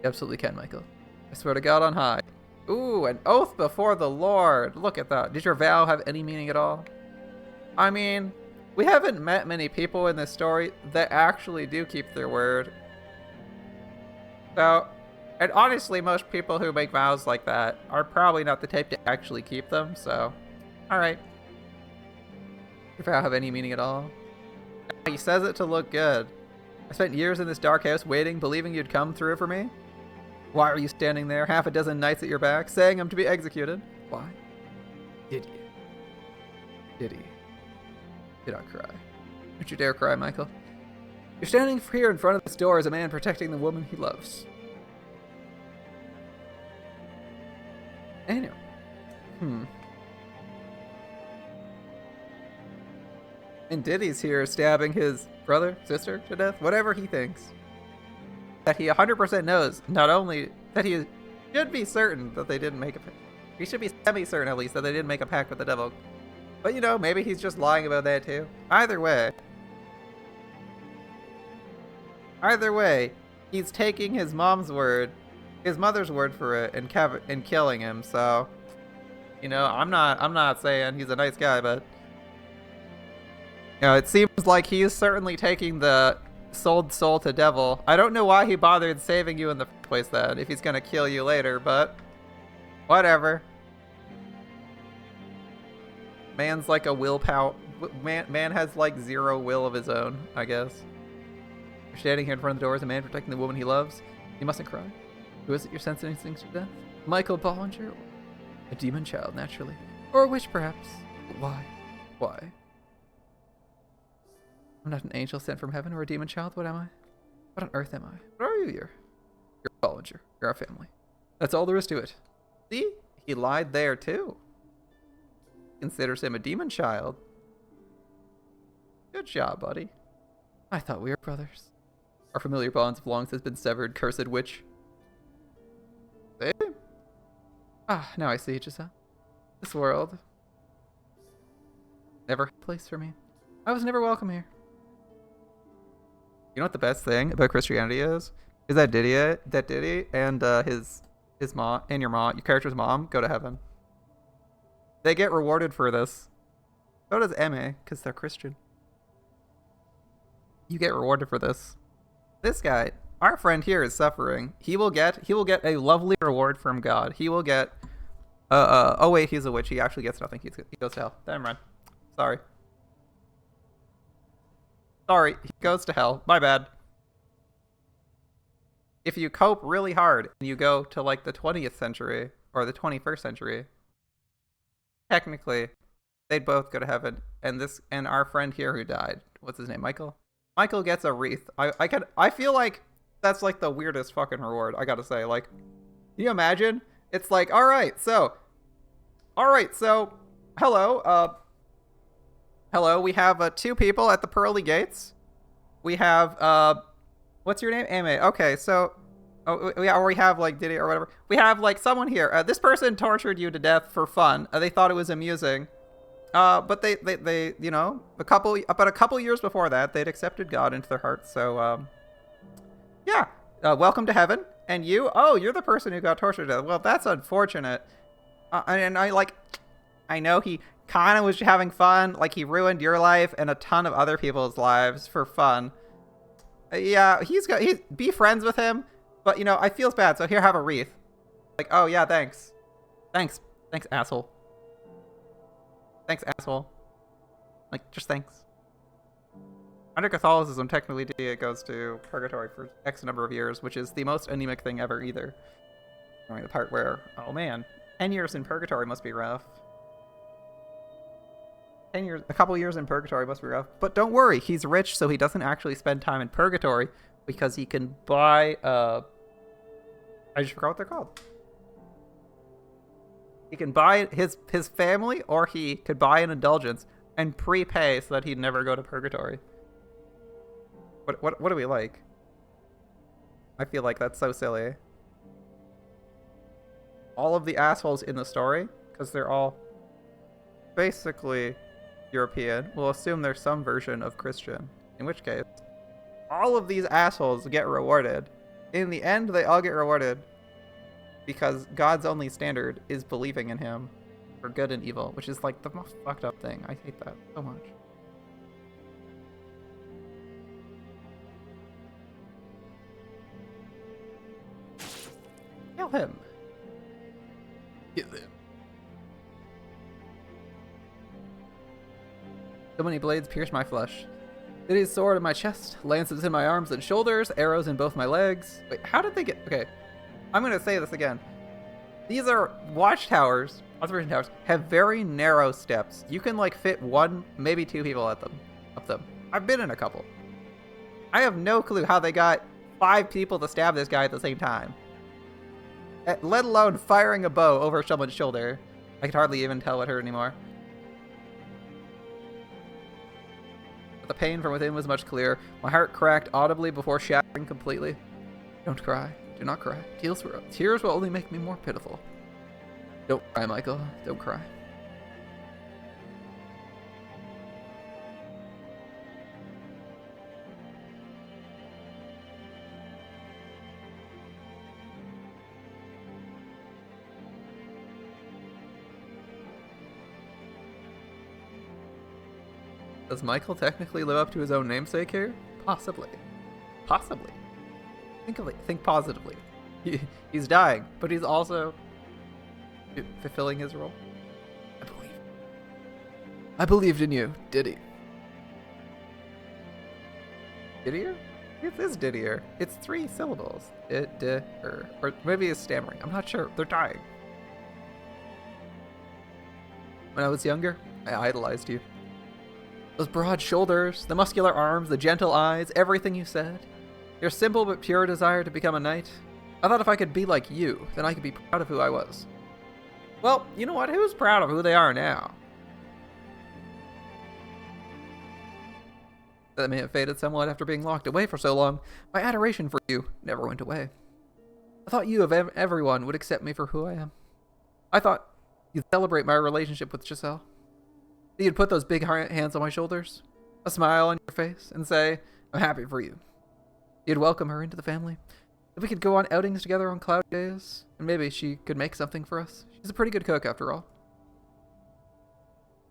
You absolutely can, Michael. I swear to God on high. Ooh, an oath before the Lord. Look at that. Did your vow have any meaning at all? I mean, we haven't met many people in this story that actually do keep their word. So, and honestly, most people who make vows like that are probably not the type to actually keep them, so... Alright. Your vow have any meaning at all? He says it to look good. I spent years in this dark house waiting, believing you'd come through for me. Why are you standing there, half a dozen knights at your back, saying I'm to be executed? Why? Did you? Did he? Do not cry. Don't you dare cry, Michael. You're standing here in front of this door as a man protecting the woman he loves. Anyway. And Diddy's here stabbing his brother, sister to death, whatever he thinks. That he 100% knows, not only that he should be certain that they didn't make a pact. He should be semi-certain at least that they didn't make a pact with the devil. But you know, maybe he's just lying about that too. Either way, he's taking his mom's word, his mother's word for it, and killing him. So, you know, I'm not saying he's a nice guy, but you know, it seems like he's certainly taking the sold soul to devil. I don't know why he bothered saving you in the first place then, if he's gonna kill you later, but whatever. Man's like a willpower. Man has like 0 will of his own, I guess. You're standing here in front of the door as a man protecting the woman he loves. You mustn't cry. Who is it you're sensing instincts to death? Michael Bollinger? A demon child, naturally. Or a witch, perhaps. But why? Why? I'm not an angel sent from heaven or a demon child. What am I? What on earth am I? What are you? You're Bollinger. You're our family. That's all there is to it. See? He lied there, too. Considers him a demon child. Good job, buddy. I thought we were brothers. Our familiar bonds have long since been severed, cursed witch. See? Ah, now I see, Giselle. This world never had a place for me. I was never welcome here. You know what the best thing about Christianity is? Is that Diddy and his mom and your character's mom go to heaven. They get rewarded for this. So does Emma, because they're Christian. You get rewarded for this. This guy, our friend here, is suffering. He will get a lovely reward from God. He will get oh wait, he's a witch. He actually gets nothing. He goes to hell. Never mind. Sorry, he goes to hell. My bad. If you cope really hard and you go to like the 20th century or the 21st century, technically, they'd both go to heaven. And our friend here who died, what's his name? Michael? Michael gets a wreath. I feel like that's like the weirdest fucking reward, I gotta say. Like, can you imagine? It's like, alright, so, hello, we have 2 people at the pearly gates. We have, what's your name? Amy. Okay, so, we have like Diddy or whatever. We have like someone here. This person tortured you to death for fun. They thought it was amusing. But they, you know, about a couple years before that, they'd accepted God into their hearts. So, yeah, welcome to heaven. And you, oh, you're the person who got tortured to death. Well, that's unfortunate. And I know he kind of was having fun. Like, he ruined your life and a ton of other people's lives for fun. Yeah, be friends with him. But, you know, I feels bad. So here, have a wreath. Like, oh, yeah, thanks. Thanks. Thanks, asshole. Thanks, asshole. Like, just thanks. Under Catholicism, technically, it goes to purgatory for X number of years, which is the most anemic thing ever, either. Right, the part where, oh man, 10 years in purgatory must be rough. 10 years, a couple years in purgatory must be rough. But don't worry, he's rich, so he doesn't actually spend time in purgatory because he can buy, I just forgot what they're called. He can buy his family, or he could buy an indulgence and prepay so that he'd never go to purgatory. What do we like? I feel like that's so silly. All of the assholes in the story, because they're all basically European, will assume there's some version of Christian. In which case, all of these assholes get rewarded. In the end, they all get rewarded because God's only standard is believing in him for good and evil, which is like the most fucked up thing. I hate that so much. Kill him. Kill him. So many blades pierce my flesh. It is sword in my chest, lances in my arms and shoulders, arrows in both my legs. Wait, how did they get... Okay, I'm going to say this again. These are watchtowers, observation towers, have very narrow steps. You can, like, fit one, maybe two people up them. I've been in a couple. I have no clue how they got 5 people to stab this guy at the same time. Let alone firing a bow over someone's shoulder. I could hardly even tell what hurt anymore. But the pain from within was much clearer. My heart cracked audibly before shattering completely. Don't cry. Do not cry. Tears will only make me more pitiful. Don't cry, Michael. Don't cry. Does Michael technically live up to his own namesake here? Possibly. Possibly. Think positively. He's dying, but he's also fulfilling his role. I believed in you, Diddy. Didier? It is Didier. It's 3 syllables. Or maybe it's stammering. I'm not sure. They're dying. When I was younger, I idolized you. Those broad shoulders, the muscular arms, the gentle eyes, everything you said. Your simple but pure desire to become a knight. I thought if I could be like you, then I could be proud of who I was. Well, you know what? Who's proud of who they are now? That may have faded somewhat after being locked away for so long. My adoration for you never went away. I thought you of everyone would accept me for who I am. I thought you'd celebrate my relationship with Giselle. You'd put those big hands on my shoulders, a smile on your face, and say, I'm happy for you. You'd welcome her into the family. If we could go on outings together on cloudy days, and maybe she could make something for us. She's a pretty good cook, after all.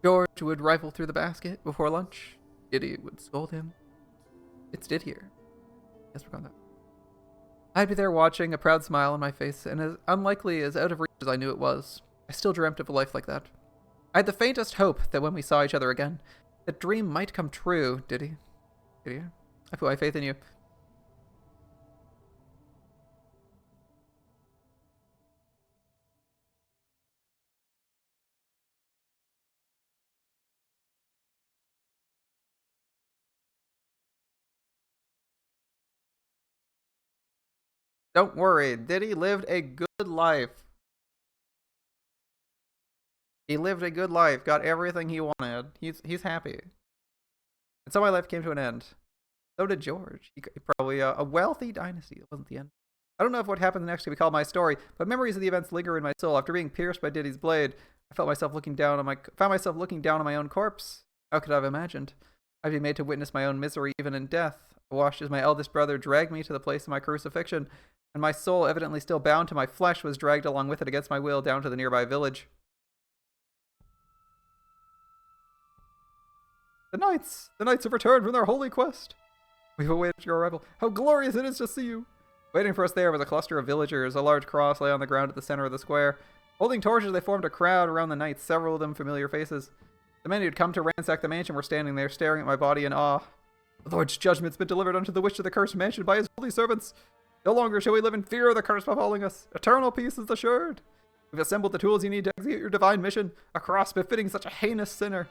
George would rifle through the basket before lunch. Diddy would scold him. It's Didier. Yes, forgot that. I'd be there watching, a proud smile on my face, and as unlikely as out of reach as I knew it was, I still dreamt of a life like that. I had the faintest hope that when we saw each other again, that dream might come true, Didier. I put my faith in you. Don't worry, Diddy lived a good life. He lived a good life, got everything he wanted. He's happy. And so my life came to an end. So did George. He probably a wealthy dynasty. It wasn't the end. I don't know if what happens next can be called my story, but memories of the events linger in my soul. After being pierced by Diddy's blade, I found myself looking down on my own corpse. How could I have imagined I'd be made to witness my own misery even in death? I watched as my eldest brother dragged me to the place of my crucifixion, and my soul, evidently still bound to my flesh, was dragged along with it against my will down to the nearby village. The knights have returned from their holy quest. We've awaited your arrival. How glorious it is to see you! Waiting for us there was a cluster of villagers. A large cross lay on the ground at the center of the square. Holding torches, they formed a crowd around the knights, several of them familiar faces. The men who had come to ransack the mansion were standing there, staring at my body in awe. The Lord's judgment's been delivered unto the witch of the cursed mansion by his holy servants. No longer shall we live in fear of the curse befalling us. Eternal peace is assured. We've assembled the tools you need to execute your divine mission, a cross befitting such a heinous sinner.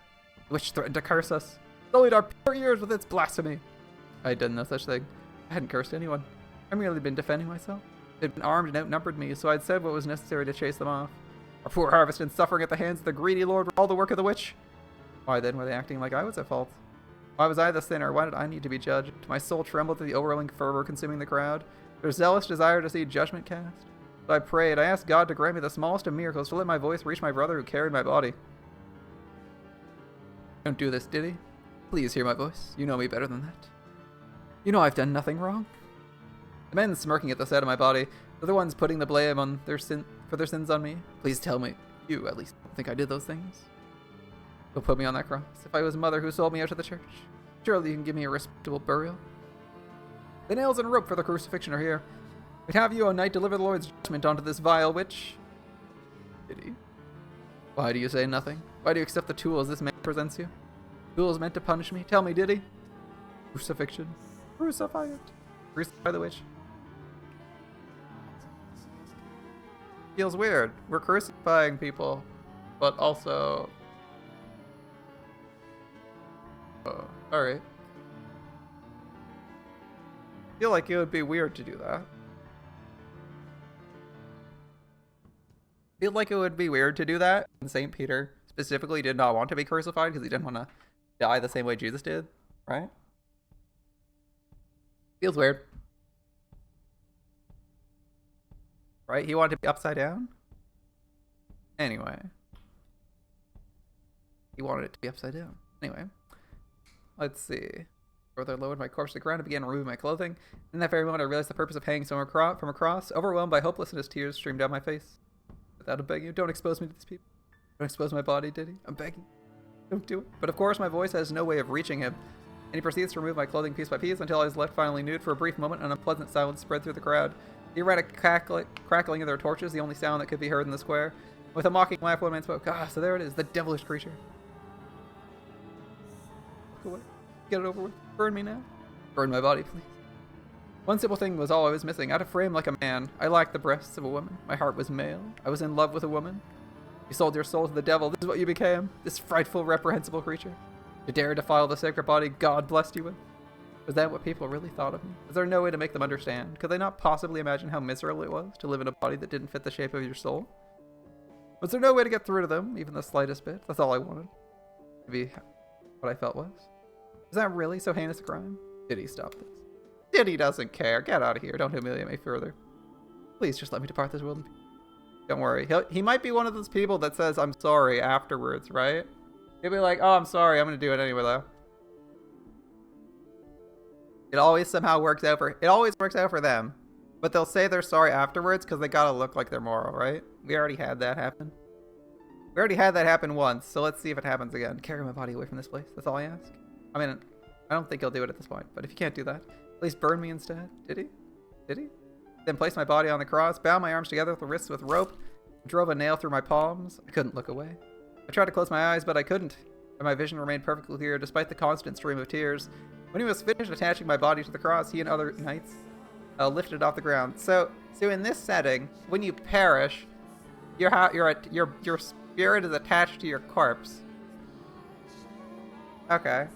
The witch threatened to curse us, sullied our pure ears with its blasphemy. I had done no such thing. I hadn't cursed anyone. I'd merely been defending myself. They'd been armed and outnumbered me, so I'd said what was necessary to chase them off. Our poor harvest and suffering at the hands of the greedy lord were all the work of the witch. Why then were they acting like I was at fault? Why was I the sinner? Why did I need to be judged? My soul trembled at the overwhelming fervor consuming the crowd. Their zealous desire to see judgment cast. So I prayed. I asked God to grant me the smallest of miracles, to let my voice reach my brother who carried my body. Don't do this, did he? Please hear my voice. You know me better than that. You know I've done nothing wrong. The men smirking at the sight of my body, they're the ones putting the blame on their for their sins on me. Please tell me, you at least don't think I did those things. Don't put me on that cross. If I was a mother who sold me out to the church, surely you can give me a respectable burial. The nails and rope for the crucifixion are here. We'd have you, O knight, deliver the Lord's judgment onto this vile witch. Did he? Why do you say nothing? Why do you accept the tools this man presents you? Tools meant to punish me? Tell me, did he? Crucifixion. Crucify it. Crucify the witch. Feels weird. We're crucifying people, but also... Oh, alright. Feel like it would be weird to do that. Feel like it would be weird to do that. And St. Peter specifically did not want to be crucified because he didn't want to die the same way Jesus did, right? Feels weird. Right? He wanted to be upside down? Anyway. He wanted it to be upside down. Anyway. Let's see. Further lowered my corpse to the ground and began removing my clothing. In that very moment, I realized the purpose of hanging from a cross. Overwhelmed by hopelessness, tears streamed down my face. Without, I'm begging you, don't expose me to these people. Don't expose my body, did he? I'm begging. Don't do it. But of course, my voice has no way of reaching him. And he proceeds to remove my clothing piece by piece until I was left finally nude. For a brief moment, an unpleasant silence spread through the crowd. The erratic crackling of their torches, the only sound that could be heard in the square. With a mocking laugh, one man spoke. Ah, so there it is, the devilish creature. Look away. Get it over with. Burn me now. Burn my body, please. One simple thing was all I was missing. I had a frame like a man. I lacked the breasts of a woman. My heart was male. I was in love with a woman. You sold your soul to the devil. This is what you became. This frightful, reprehensible creature. To dare defile the sacred body God blessed you with. Was that what people really thought of me? Was there no way to make them understand? Could they not possibly imagine how miserable it was to live in a body that didn't fit the shape of your soul? Was there no way to get through to them, even the slightest bit? That's all I wanted. To be what I felt was. Was that really so heinous a crime? Did he stop this? Diddy doesn't care. Get out of here. Don't humiliate me further. Please just let me depart this world. Don't worry. He might be one of those people that says, I'm sorry afterwards, right? He'll be like, oh, I'm sorry. I'm going to do it anyway, though. It always somehow works out for them. But they'll say they're sorry afterwards because they got to look like they're moral, right? We already had that happen. We already had that happen once, so let's see if it happens again. Carry my body away from this place. That's all I ask. I mean, I don't think he'll do it at this point, but if you can't do that, please burn me instead. Did he? Did he? Then placed my body on the cross, bound my arms together with the wrists with rope, drove a nail through my palms. I couldn't look away. I tried to close my eyes, but I couldn't, and my vision remained perfectly clear despite the constant stream of tears. When he was finished attaching my body to the cross, he and other knights lifted it off the ground. So in this setting, when you perish, your spirit is attached to your corpse. Okay.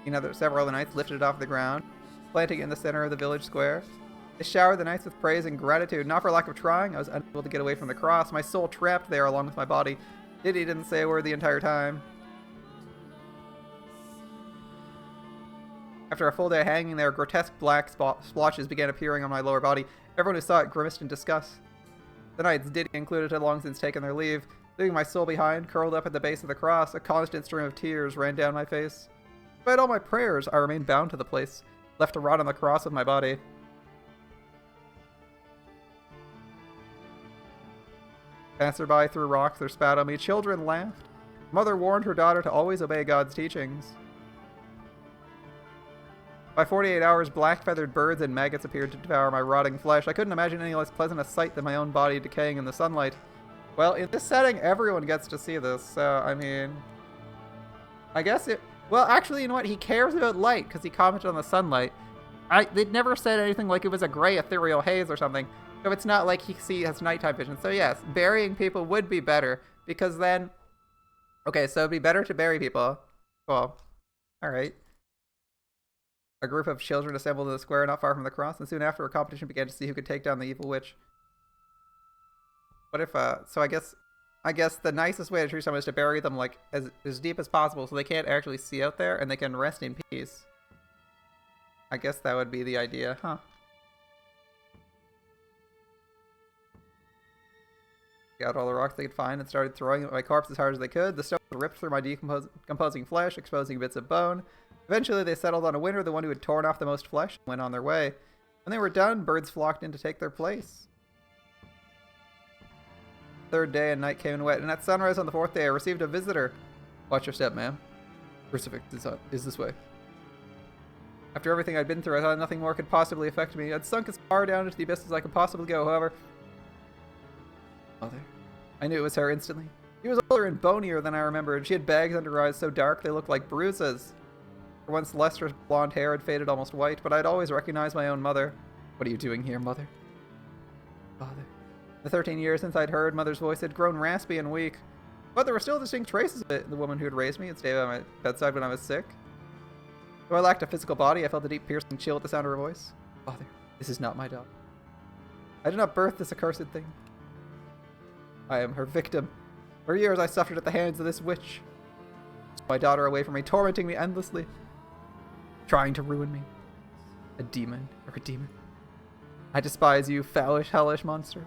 You know, there several other knights lifted it off the ground, planting it in the center of the village square. They showered the knights with praise and gratitude. Not for lack of trying, I was unable to get away from the cross, my soul trapped there along with my body. Diddy didn't say a word the entire time. After a full day hanging there, grotesque black splotches began appearing on my lower body. Everyone who saw it grimaced in disgust. The knights, Diddy included, had long since taken their leave. Leaving my soul behind, curled up at the base of the cross, a constant stream of tears ran down my face. Despite all my prayers, I remained bound to the place, left to rot on the cross with my body. Passerby threw rocks or spat on me. Children laughed. Mother warned her daughter to always obey God's teachings. By 48 hours, black-feathered birds and maggots appeared to devour my rotting flesh. I couldn't imagine any less pleasant a sight than my own body decaying in the sunlight. Well, in this setting, everyone gets to see this, so, I mean... I guess it... Well, actually, you know what? He cares about light, because he commented on the sunlight. They'd never said anything like it was a gray ethereal haze or something, so it's not like he has nighttime vision. So yes, burying people would be better, because then... Okay, so it'd be better to bury people. Well, alright. A group of children assembled in the square not far from the cross, and soon after a competition began to see who could take down the evil witch. What if, so I guess the nicest way to treat someone is to bury them, like, as deep as possible so they can't actually see out there and they can rest in peace. I guess that would be the idea, huh? Got all the rocks they could find and started throwing at my corpse as hard as they could. The stones ripped through my decomposing flesh, exposing bits of bone. Eventually, they settled on a winner, the one who had torn off the most flesh, and went on their way. When they were done, birds flocked in to take their place. Third day and night came and went, and at sunrise on the fourth day, I received a visitor. Watch your step, ma'am. Crucifix is this way. After everything I'd been through, I thought nothing more could possibly affect me. I'd sunk as far down into the abyss as I could possibly go, however. Mother. I knew it was her instantly. She was older and bonier than I remembered. She had bags under her eyes so dark they looked like bruises. Her once lustrous blonde hair had faded almost white, but I'd always recognized my own mother. What are you doing here, Mother? Father. The 13 years since I'd heard Mother's voice had grown raspy and weak, but there were still distinct traces of it. The woman who had raised me had stayed by my bedside when I was sick. Though I lacked a physical body, I felt a deep piercing chill at the sound of her voice. Father, this is not my daughter. I did not birth this accursed thing. I am her victim. For years I suffered at the hands of this witch. My daughter away from me, tormenting me endlessly. Trying to ruin me. A demon, or a demon. I despise you, foolish, hellish monster.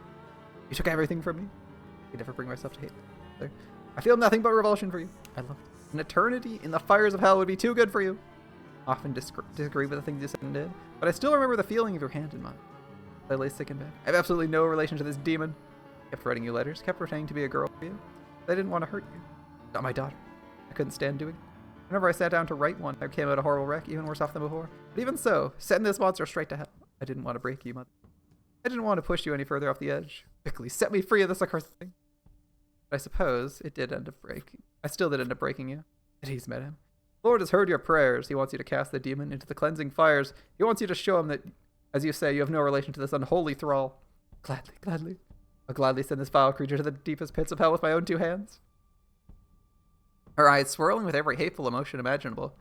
You took everything from me. I could never bring myself to hate you. I feel nothing but revulsion for you. I love you. An eternity in the fires of hell would be too good for you. Often disagree with the things you said and did, but I still remember the feeling of your hand in mine. I lay sick in bed. I have absolutely no relation to this demon. Kept writing you letters, kept pretending to be a girl for you. I didn't want to hurt you. Not my daughter. I couldn't stand doing it. Whenever I sat down to write one, I came out a horrible wreck, even worse off than before. But even so, send this monster straight to hell. I didn't want to break you, Mother. I didn't want to push you any further off the edge. Quickly, set me free of this accursed thing. But I suppose it did end up breaking. I still did end up breaking you. But he's met him. The Lord has heard your prayers. He wants you to cast the demon into the cleansing fires. He wants you to show him that, as you say, you have no relation to this unholy thrall. Gladly, gladly. I'll gladly send this vile creature to the deepest pits of hell with my own two hands. Her eyes swirling with every hateful emotion imaginable.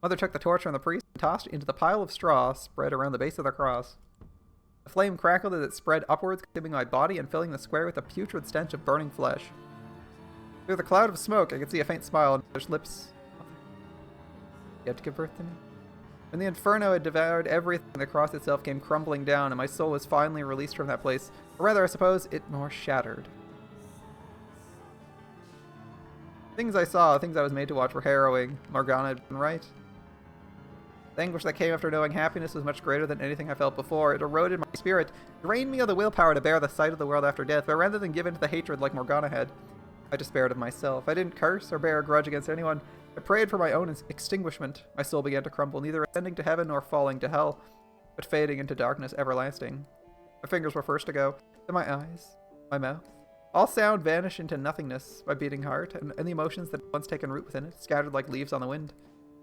Mother took the torch from the priest and tossed it into the pile of straw spread around the base of the cross. The flame crackled as it spread upwards, consuming my body and filling the square with a putrid stench of burning flesh. Through the cloud of smoke, I could see a faint smile on Mother's lips. You had to give birth to me? When the inferno had devoured everything, the cross itself came crumbling down, and my soul was finally released from that place. Or rather, I suppose, it more shattered. Things I saw, things I was made to watch, were harrowing. Morgana had been right. The anguish that came after knowing happiness was much greater than anything I felt before. It eroded my spirit, drained me of the willpower to bear the sight of the world after death, but rather than give in to the hatred like Morgana had, I despaired of myself. I didn't curse or bear a grudge against anyone. I prayed for my own extinguishment. My soul began to crumble, neither ascending to heaven nor falling to hell, but fading into darkness everlasting. My fingers were first to go, then my eyes, my mouth. All sound vanished into nothingness, my beating heart, and the emotions that had once taken root within it, scattered like leaves on the wind.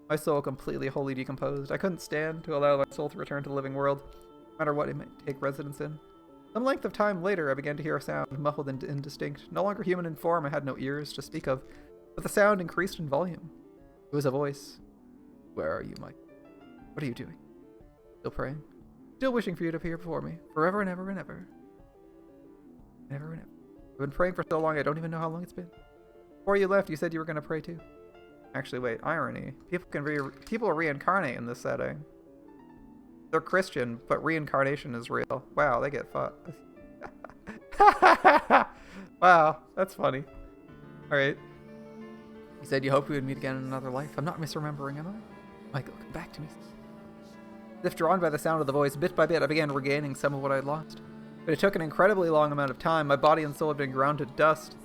My soul completely, wholly decomposed. I couldn't stand to allow my soul to return to the living world, no matter what it might take residence in. Some length of time later, I began to hear a sound, muffled and indistinct. No longer human in form, I had no ears to speak of, but the sound increased in volume. It was a voice. Where are you, Mike? What are you doing? Still praying? Still wishing for you to appear before me, forever and ever and ever. Never and ever. I've been praying for so long, I don't even know how long it's been. Before you left, you said you were going to pray too. Actually, wait, irony. People reincarnate in this setting. They're Christian, but reincarnation is real. Wow, they get fucked. Wow, that's funny. Alright. You said you hoped we would meet again in another life. I'm not misremembering, am I? Michael, come back to me. As if drawn by the sound of the voice, bit by bit I began regaining some of what I had lost. But it took an incredibly long amount of time. My body and soul had been ground to dust.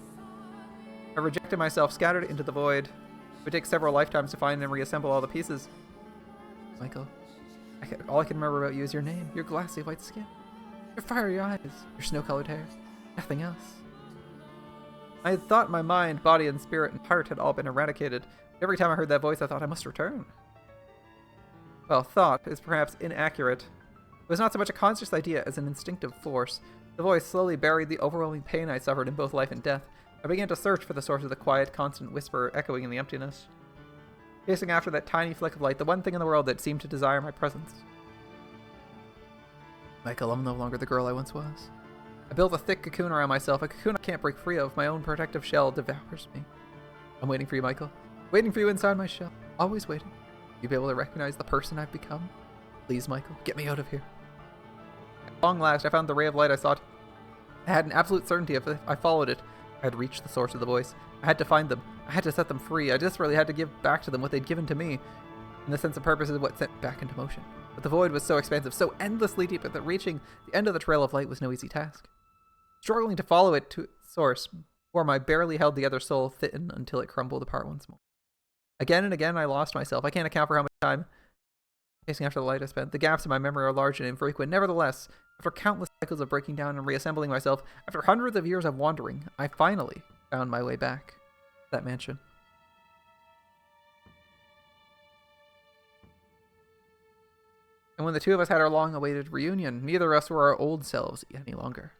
I rejected myself, scattered into the void. It would take several lifetimes to find and reassemble all the pieces. Michael, all I can remember about you is your name, your glassy white skin, your fiery eyes, your snow-colored hair. Nothing else. I had thought my mind, body, and spirit and heart had all been eradicated. Every time I heard that voice, I thought I must return. Well, thought is perhaps inaccurate. It was not so much a conscious idea as an instinctive force. The voice slowly buried the overwhelming pain I suffered in both life and death. I began to search for the source of the quiet, constant whisper echoing in the emptiness. Chasing after that tiny flick of light, the one thing in the world that seemed to desire my presence. Michael, I'm no longer the girl I once was. I built a thick cocoon around myself, a cocoon I can't break free of. My own protective shell devours me. I'm waiting for you, Michael. Waiting for you inside my shell. Always waiting. You'll be able to recognize the person I've become. Please, Michael, get me out of here. At long last, I found the ray of light I sought. I had an absolute certainty if I followed it, I had reached the source of the voice. I had to find them. I had to set them free. I desperately had to give back to them what they'd given to me. And the sense of purpose is what sent me back into motion. But the void was so expansive, so endlessly deep, that reaching the end of the trail of light was no easy task. Struggling to follow it to its source, before my barely held together soul thickened until it crumbled apart once more. Again and again I lost myself. I can't account for how much time chasing after the light I spent. The gaps in my memory are large and infrequent. Nevertheless, after countless cycles of breaking down and reassembling myself, after hundreds of years of wandering, I finally found my way back to that mansion. And when the two of us had our long-awaited reunion, neither of us were our old selves any longer.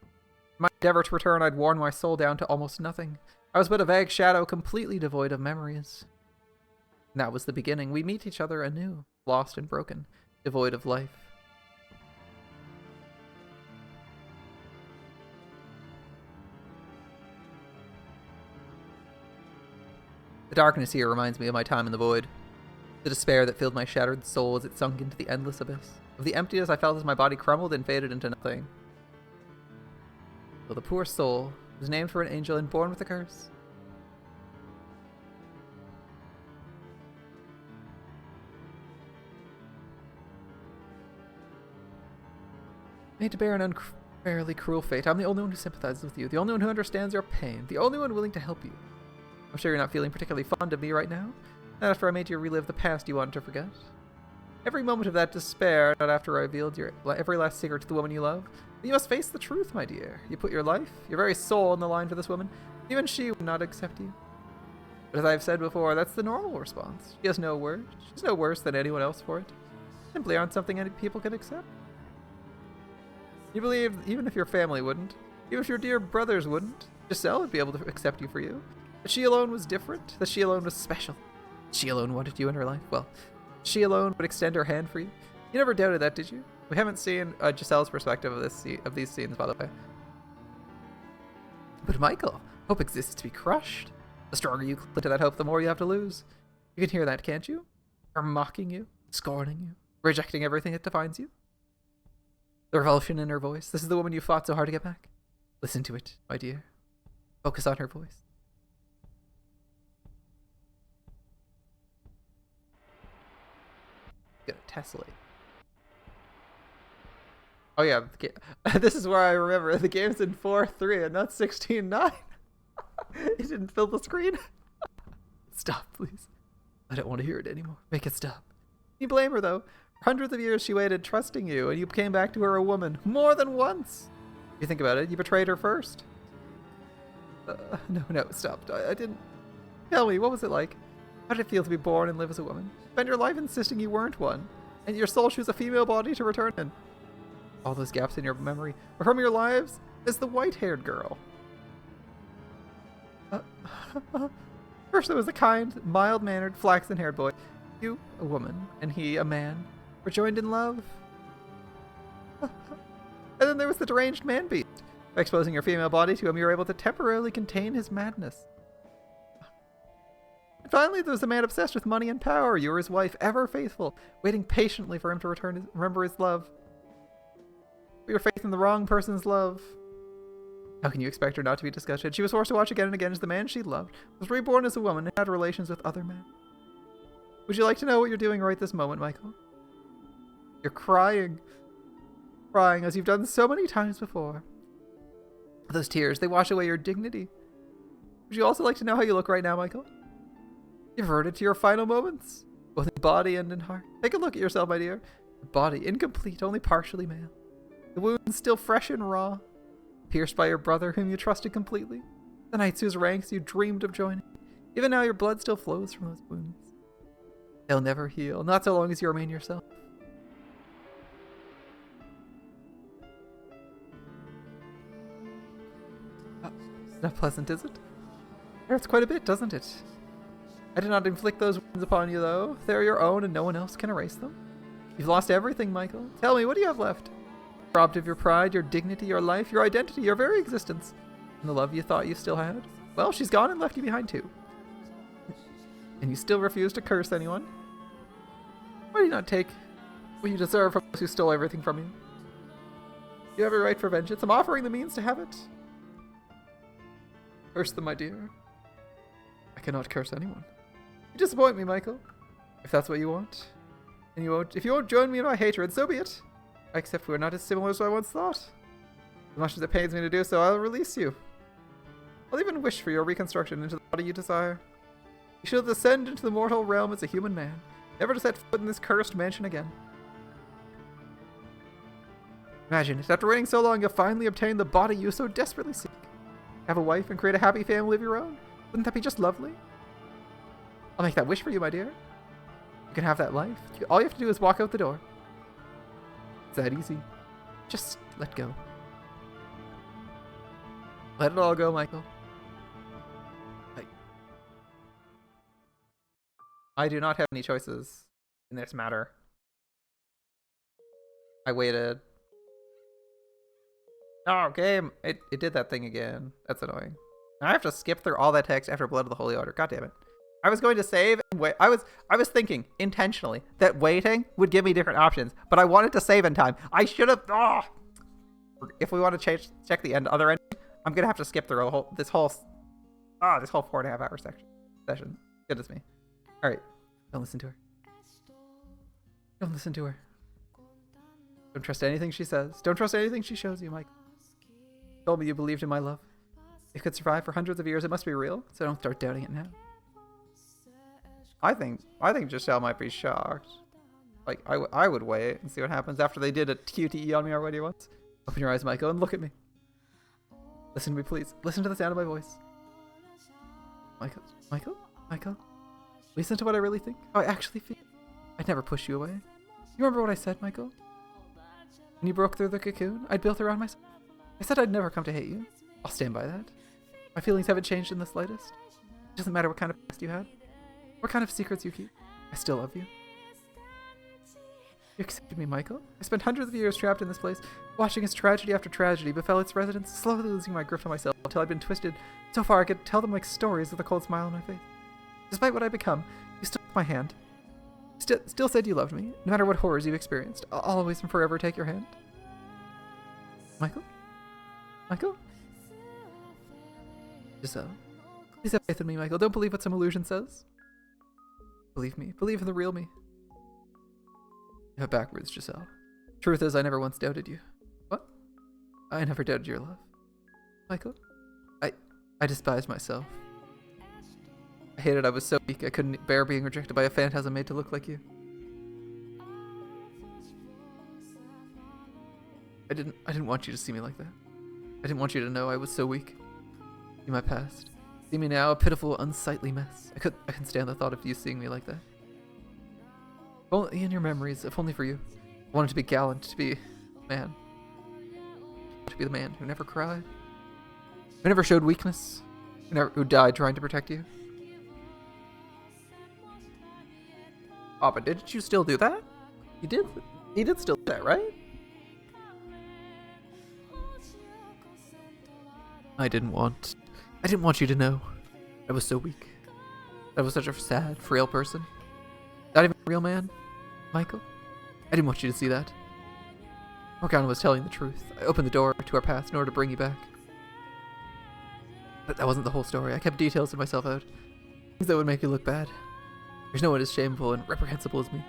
In my endeavor to return, I'd worn my soul down to almost nothing. I was but a vague shadow, completely devoid of memories. And that was the beginning. We meet each other anew, lost and broken, devoid of life. The darkness here reminds me of my time in the void. The despair that filled my shattered soul as it sunk into the endless abyss. Of the emptiness I felt as my body crumbled and faded into nothing. Well, the poor soul was named for an angel and born with a curse. Made to bear an unfairly cruel fate. I'm the only one who sympathizes with you, the only one who understands your pain, the only one willing to help you. I'm sure you're not feeling particularly fond of me right now. Not after I made you relive the past you wanted to forget. Every moment of that despair, not after I revealed your every last secret to the woman you love. But you must face the truth, my dear. You put your life, your very soul on the line for this woman. Even she would not accept you. But as I've said before, that's the normal response. She has no words. She's no worse than anyone else for it. Simply aren't something any people can accept. You believe even if your family wouldn't, even if your dear brothers wouldn't, Giselle would be able to accept you for you. That she alone was different, that she alone was special. She alone wanted you in her life. Well, she alone would extend her hand for you. You never doubted that, did you? We haven't seen Giselle's perspective of these scenes, by the way. But Michael, hope exists to be crushed. The stronger you cling to that hope, the more you have to lose. You can hear that, can't you? Her mocking you, scorning you, rejecting everything that defines you. The revulsion in her voice. This is the woman you fought so hard to get back. Listen to it, my dear. Focus on her voice. Gonna tessellate. Oh yeah, this is where I remember the game's in 4:3 and not 16:9. It didn't fill the screen. Stop, please. I don't want to hear it anymore. Make it stop. You blame her though. For hundreds of years she waited, trusting you, and you came back to her a woman more than once. If you think about it, you betrayed her first. No, stop. I didn't. Tell me, what was it like? How did it feel to be born and live as a woman? Spend your life insisting you weren't one, and your soul chose a female body to return in. All those gaps in your memory are from your lives is the white-haired girl. First there was a kind, mild-mannered, flaxen-haired boy. You, a woman, and he, a man, were joined in love. And then there was the deranged man-beast. By exposing your female body to him, you were able to temporarily contain his madness. And finally, there was a man obsessed with money and power. You were his wife, ever faithful, waiting patiently for him to remember his love. But your faith in the wrong person's love How can you expect her not to be disgusted? She was forced to watch again and again as the man she loved was reborn as a woman and had relations with other men. Would you like to know what you're doing right this moment, Michael? You're crying. Crying as you've done so many times before. Those tears, they wash away your dignity. Would you also like to know how you look right now, Michael? You've reverted to your final moments, both in body and in heart. Take a look at yourself, my dear. The body, incomplete, only partially male. The wounds still fresh and raw. Pierced by your brother, whom you trusted completely. The knights whose ranks you dreamed of joining. Even now, your blood still flows from those wounds. They'll never heal, not so long as you remain yourself. Not pleasant, is it? It hurts quite a bit, doesn't it? I did not inflict those wounds upon you, though. They're your own, and no one else can erase them. You've lost everything, Michael. Tell me, what do you have left? Robbed of your pride, your dignity, your life, your identity, your very existence. And the love you thought you still had? Well, she's gone and left you behind, too. And you still refuse to curse anyone? Why do you not take what you deserve from those who stole everything from you? You have a right for vengeance. I'm offering the means to have it. Curse them, my dear. I cannot curse anyone. You disappoint me, Michael. If that's what you want. And if you won't join me in my hatred, so be it. I accept we are not as similar as I once thought. As much as it pains me to do so, I'll release you. I'll even wish for your reconstruction into the body you desire. You shall descend into the mortal realm as a human man, never to set foot in this cursed mansion again. Imagine it, after waiting so long, you'll finally obtain the body you so desperately seek. Have a wife and create a happy family of your own. Wouldn't that be just lovely? I'll make that wish for you, my dear. You can have that life. All you have to do is walk out the door. It's that easy. Just let go. Let it all go, Michael. I do not have any choices in this matter. I waited. Oh, game. It did that thing again. That's annoying. I have to skip through all that text after Blood of the Holy Order. God damn it. I was going to save and wait. I was thinking intentionally that waiting would give me different options, but I wanted to save in time. I should have. Oh. If we want to check the other ending, I'm gonna have to skip through this whole 4.5 hour session. Goodness me. All right, don't listen to her. Don't listen to her. Don't trust anything she says. Don't trust anything she shows you, Mike. You told me you believed in my love. It could survive for hundreds of years. It must be real. So don't start doubting it now. I think Giselle might be shocked. Like I would wait and see what happens after they did a QTE on me already once. Open your eyes, Michael, and look at me. Listen to me, please. Listen to the sound of my voice. Michael. Listen to what I really think. How I actually feel. I'd never push you away. You remember what I said, Michael? When you broke through the cocoon I'd built around myself. I said I'd never come to hate you. I'll stand by that. My feelings haven't changed in the slightest. It doesn't matter what kind of past you had. What kind of secrets you keep. I still love you. You accepted me, Michael. I spent hundreds of years trapped in this place, watching as tragedy after tragedy befell its residents, slowly losing my grip on myself until I'd been twisted so far I could tell them like stories with a cold smile on my face. Despite what I'd become, you still took my hand. Still said you loved me, no matter what horrors you experienced. I'll always and forever take your hand. Michael? Giselle? Please have faith in me, Michael. Don't believe what some illusion says. Believe me. Believe in the real me. You have backwards, Giselle. Truth is, I never once doubted you. What? I never doubted your love. Michael? I despised myself. I hated I was so weak I couldn't bear being rejected by a phantasm made to look like you. I didn't want you to see me like that. I didn't want you to know I was so weak. See my past. See me now, a pitiful, unsightly mess. I couldn't stand the thought of you seeing me like that. If only in your memories, if only for you. I wanted to be gallant, to be a man. To be the man who never cried. Who never showed weakness. Who died trying to protect you. Oh, but didn't you still do that? You did. He did still do that, right? I didn't want you to know. I was so weak. I was such a sad, frail person. Not even a real man, Michael. I didn't want you to see that. Morgana was telling the truth. I opened the door to our past in order to bring you back. But that wasn't the whole story. I kept details to myself out. Things that would make you look bad. There's no one as shameful and reprehensible as me.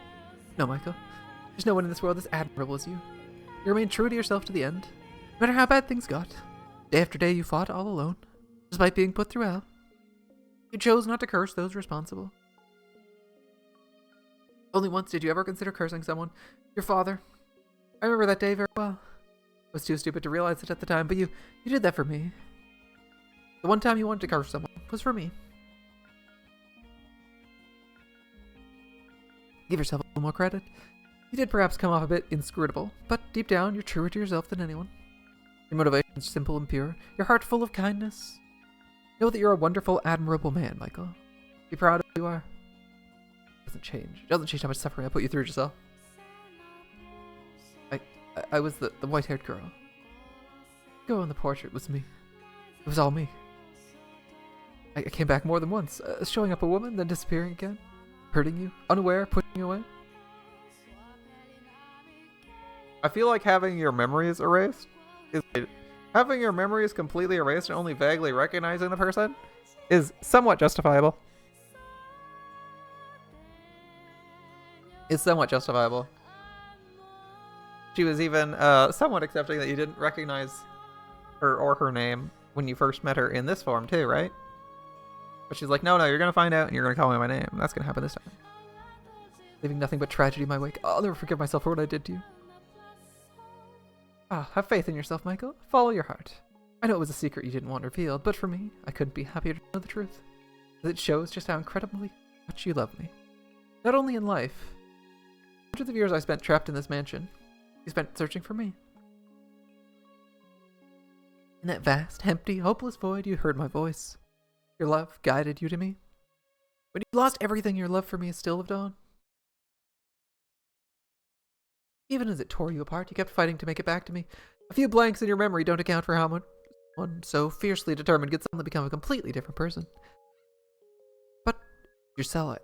No, Michael. There's no one in this world as admirable as you. You remained true to yourself to the end. No matter how bad things got. Day after day you fought all alone, despite being put through hell. You chose not to curse those responsible. Only once did you ever consider cursing someone. Your father. I remember that day very well. I was too stupid to realize it at the time, but you did that for me. The one time you wanted to curse someone was for me. Give yourself a little more credit. You did perhaps come off a bit inscrutable, but deep down you're truer to yourself than anyone. Your motivation is simple and pure, your heart full of kindness. Know that you're a wonderful, admirable man, Michael. Be proud of who you are. It doesn't change. It doesn't change how much suffering I put you through, Giselle. I was the white-haired girl. The girl in the portrait was me. It was all me. I came back more than once, showing up a woman, then disappearing again. Hurting you, unaware, pushing you away. I feel like having your memories erased having your memories completely erased and only vaguely recognizing the person is somewhat justifiable. It's somewhat justifiable. She was even somewhat accepting that you didn't recognize her or her name when you first met her in this form too, right? But she's like, no, you're gonna find out and you're gonna call me my name. That's gonna happen this time. Leaving nothing but tragedy in my wake. I'll never forgive myself for what I did to you. Have faith in yourself, Michael. Follow your heart. I know it was a secret you didn't want revealed, but for me, I couldn't be happier to know the truth. It shows just how incredibly much you love me. Not only in life. Hundreds of years I spent trapped in this mansion. You spent searching for me. In that vast, empty, hopeless void, you heard my voice. Your love guided you to me. When you lost everything, your love for me still lived on. Even as it tore you apart, you kept fighting to make it back to me. A few blanks in your memory don't account for how much one so fiercely determined could suddenly become a completely different person. But, Giselle,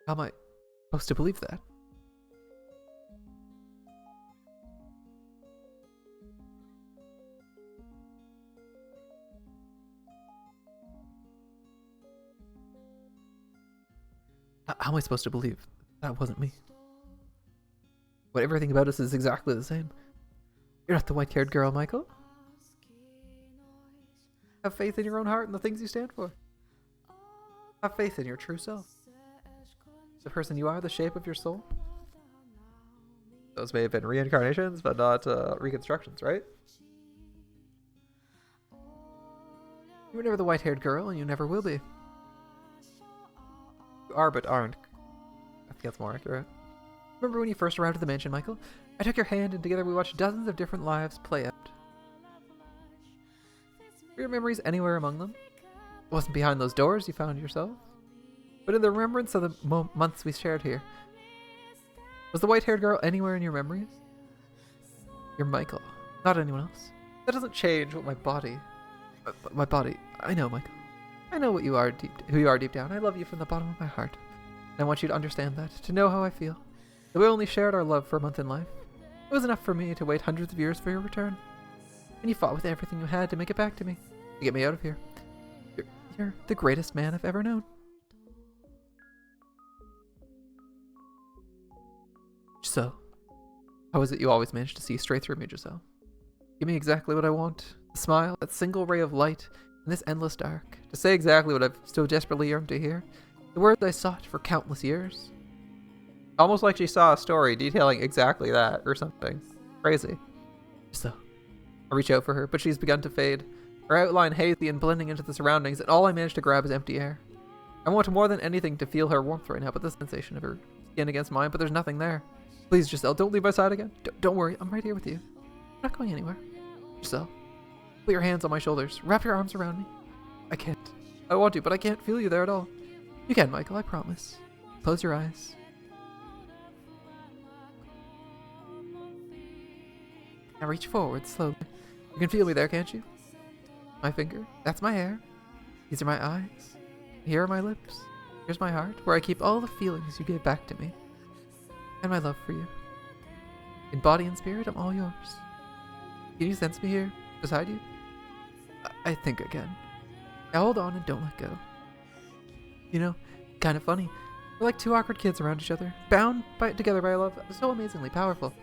how am I supposed to believe that? How am I supposed to believe that wasn't me? But everything about us is exactly the same. You're not the white-haired girl, Michael. Have faith in your own heart and the things you stand for. Have faith in your true self. The person you are, the shape of your soul. Those may have been reincarnations, but not reconstructions, right? You were never the white-haired girl, and you never will be. You are, but aren't. I think that's more accurate. Remember when you first arrived at the mansion, Michael? I took your hand and together we watched dozens of different lives play out. Were your memories anywhere among them? It wasn't behind those doors you found yourself, but in the remembrance of the months we shared here. Was the white-haired girl anywhere in your memories? You're Michael, not anyone else. That doesn't change what my body... I know, Michael. I know what you are who you are deep down. I love you from the bottom of my heart. And I want you to understand that, to know how I feel. That we only shared our love for a month in life. It was enough for me to wait hundreds of years for your return. And you fought with everything you had to make it back to me. To get me out of here. You're the greatest man I've ever known. So, how is it you always manage to see straight through me, Giselle? Give me exactly what I want. A smile, that single ray of light in this endless dark. To say exactly what I've so desperately yearned to hear. The words I sought for countless years. Almost like she saw a story detailing exactly that, or something. Crazy. So, I reach out for her, but she's begun to fade. Her outline hazy and blending into the surroundings, and all I manage to grab is empty air. I want more than anything to feel her warmth right now, but the sensation of her skin against mine, but there's nothing there. Please, Giselle, don't leave my side again. Don't worry, I'm right here with you. I'm not going anywhere. Giselle, put your hands on my shoulders. Wrap your arms around me. I can't. I want to, but I can't feel you there at all. You can, Michael, I promise. Close your eyes. Now reach forward slowly. You can feel me there, can't you? My finger. That's my hair. These are my eyes. Here are my lips. Here's my heart, where I keep all the feelings you gave back to me. And my love for you. In body and spirit, I'm all yours. Can you sense me here, beside you? I think I can. Now hold on and don't let go. You know, kind of funny. We're like two awkward kids around each other, bound together by a love that was so amazingly powerful.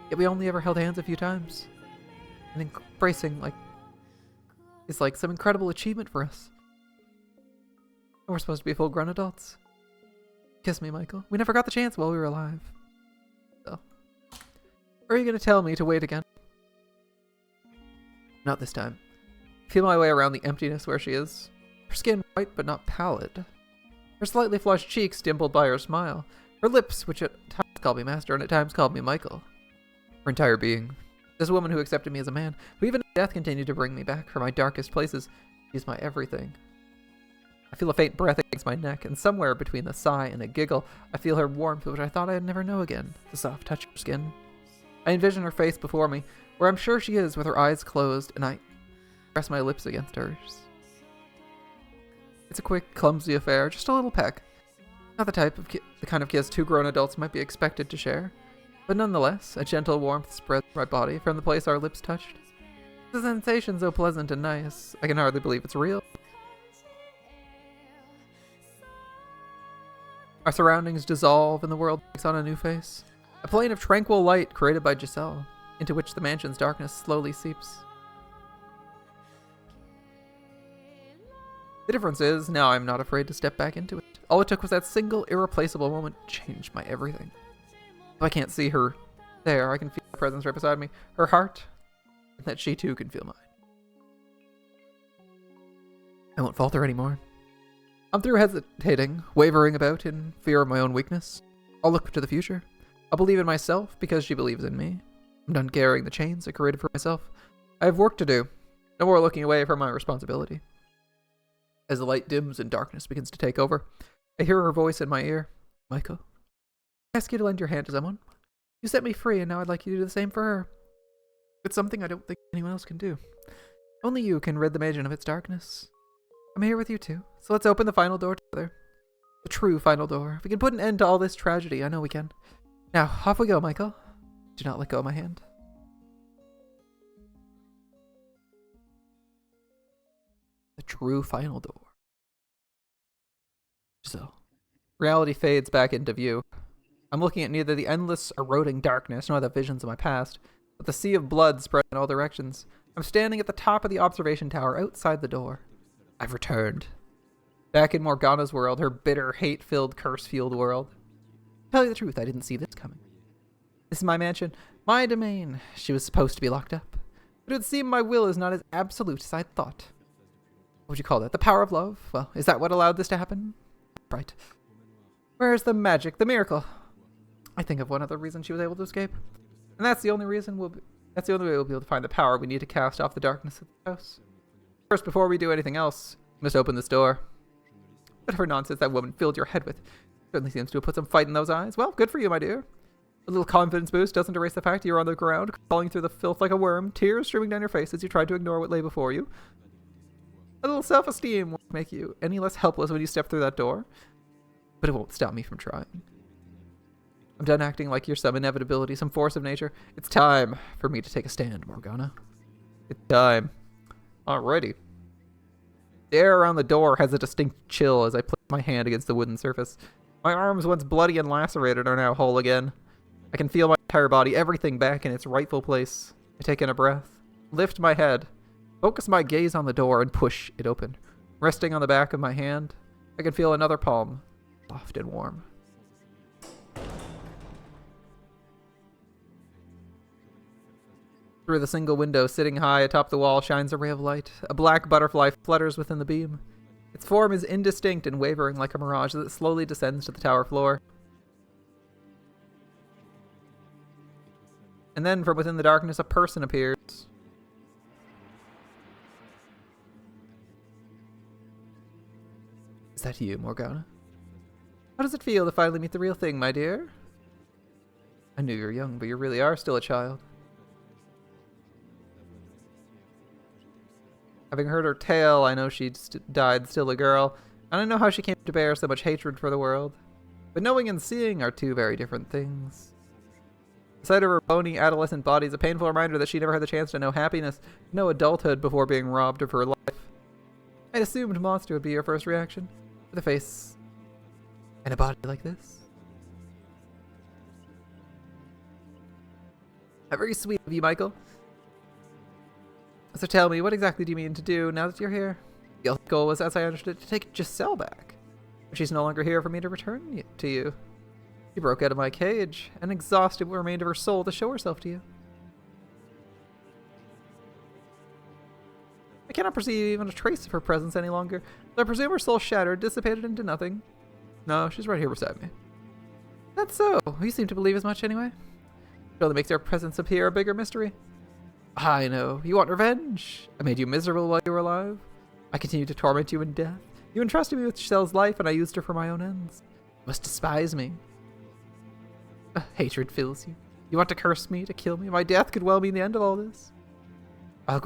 Yet we only ever held hands a few times. And embracing is like some incredible achievement for us. And we're supposed to be full-grown adults. Kiss me, Michael. We never got the chance while we were alive. So, are you going to tell me to wait again? Not this time. Feel my way around the emptiness where she is. Her skin white but not pallid. Her slightly flushed cheeks dimpled by her smile. Her lips, which at times called me master and at times called me Michael. Her entire being. This woman who accepted me as a man, who even in death continued to bring me back from my darkest places. She's my everything. I feel a faint breath against my neck, and somewhere between the sigh and a giggle, I feel her warmth, which I thought I'd never know again. The soft touch of her skin. I envision her face before me, where I'm sure she is with her eyes closed, and I press my lips against hers. It's a quick, clumsy affair, just a little peck. Not the kind of kiss two grown adults might be expected to share. But nonetheless, a gentle warmth spread through my body from the place our lips touched. It's a sensation so pleasant and nice, I can hardly believe it's real. Our surroundings dissolve and the world takes on a new face. A plane of tranquil light created by Giselle, into which the mansion's darkness slowly seeps. The difference is, now I'm not afraid to step back into it. All it took was that single, irreplaceable moment to change my everything. If I can't see her there, I can feel her presence right beside me, her heart, and that she too can feel mine. I won't falter anymore. I'm through hesitating, wavering about in fear of my own weakness. I'll look to the future. I'll believe in myself because she believes in me. I'm done carrying the chains I created for myself. I have work to do. No more looking away from my responsibility. As the light dims and darkness begins to take over, I hear her voice in my ear. Michael, I ask you to lend your hand to someone. You set me free, and now I'd like you to do the same for her. It's something I don't think anyone else can do. Only you can rid the mansion of its darkness. I'm here with you too, so let's open the final door together. The true final door. If we can put an end to all this tragedy, I know we can. Now, off we go, Michael. Do not let go of my hand. The true final door. So, reality fades back into view. I'm looking at neither the endless, eroding darkness nor the visions of my past, but the sea of blood spread in all directions. I'm standing at the top of the observation tower outside the door. I've returned. Back in Morgana's world, her bitter, hate-filled, curse-fueled world. To tell you the truth, I didn't see this coming. This is my mansion, my domain. She was supposed to be locked up. But it would seem my will is not as absolute as I'd thought. What would you call that? The power of love? Well, is that what allowed this to happen? Right. Where's the magic, the miracle? I think of one other reason she was able to escape. And that's the only reason that's the only way we'll be able to find the power we need to cast off the darkness of the house. First, before we do anything else, we must open this door. Whatever nonsense that woman filled your head with certainly seems to have put some fight in those eyes. Well, good for you, my dear. A little confidence boost doesn't erase the fact you're on the ground, crawling through the filth like a worm, tears streaming down your face as you tried to ignore what lay before you. A little self-esteem won't make you any less helpless when you step through that door, but it won't stop me from trying. I'm done acting like you're some inevitability, some force of nature. It's time for me to take a stand, Morgana. It's time. Alrighty. The air around the door has a distinct chill as I place my hand against the wooden surface. My arms, once bloody and lacerated, are now whole again. I can feel my entire body, everything back in its rightful place. I take in a breath, lift my head, focus my gaze on the door, and push it open. Resting on the back of my hand, I can feel another palm, soft and warm. Through the single window sitting high atop the wall shines a ray of light. A black butterfly flutters within the beam. Its form is indistinct and wavering like a mirage as it slowly descends to the tower floor. And then from within the darkness a person appears. Is that you, Morgana? How does it feel to finally meet the real thing, my dear? I knew you were young, but you really are still a child. Having heard her tale, I know she died still a girl, and I know how she came to bear so much hatred for the world. But knowing and seeing are two very different things. The sight of her bony adolescent body is a painful reminder that she never had the chance to know happiness, no adulthood before being robbed of her life. I'd assumed monster would be your first reaction, with a face and a body like this. Very sweet of you, Michael. So tell me, what exactly do you mean to do now that you're here? The ultimate goal was, as I understood, to take Giselle back. But she's no longer here for me to return to you. She broke out of my cage, and exhausted what remained of her soul to show herself to you. I cannot perceive even a trace of her presence any longer, so I presume her soul shattered, dissipated into nothing. No, she's right here beside me. That's so. You seem to believe as much anyway. It only makes her presence appear a bigger mystery. I know. You want revenge. I made you miserable while you were alive. I continued to torment you in death. You entrusted me with Giselle's life, and I used her for my own ends. You must despise me. Hatred fills you. You want to curse me, to kill me. My death could well mean the end of all this.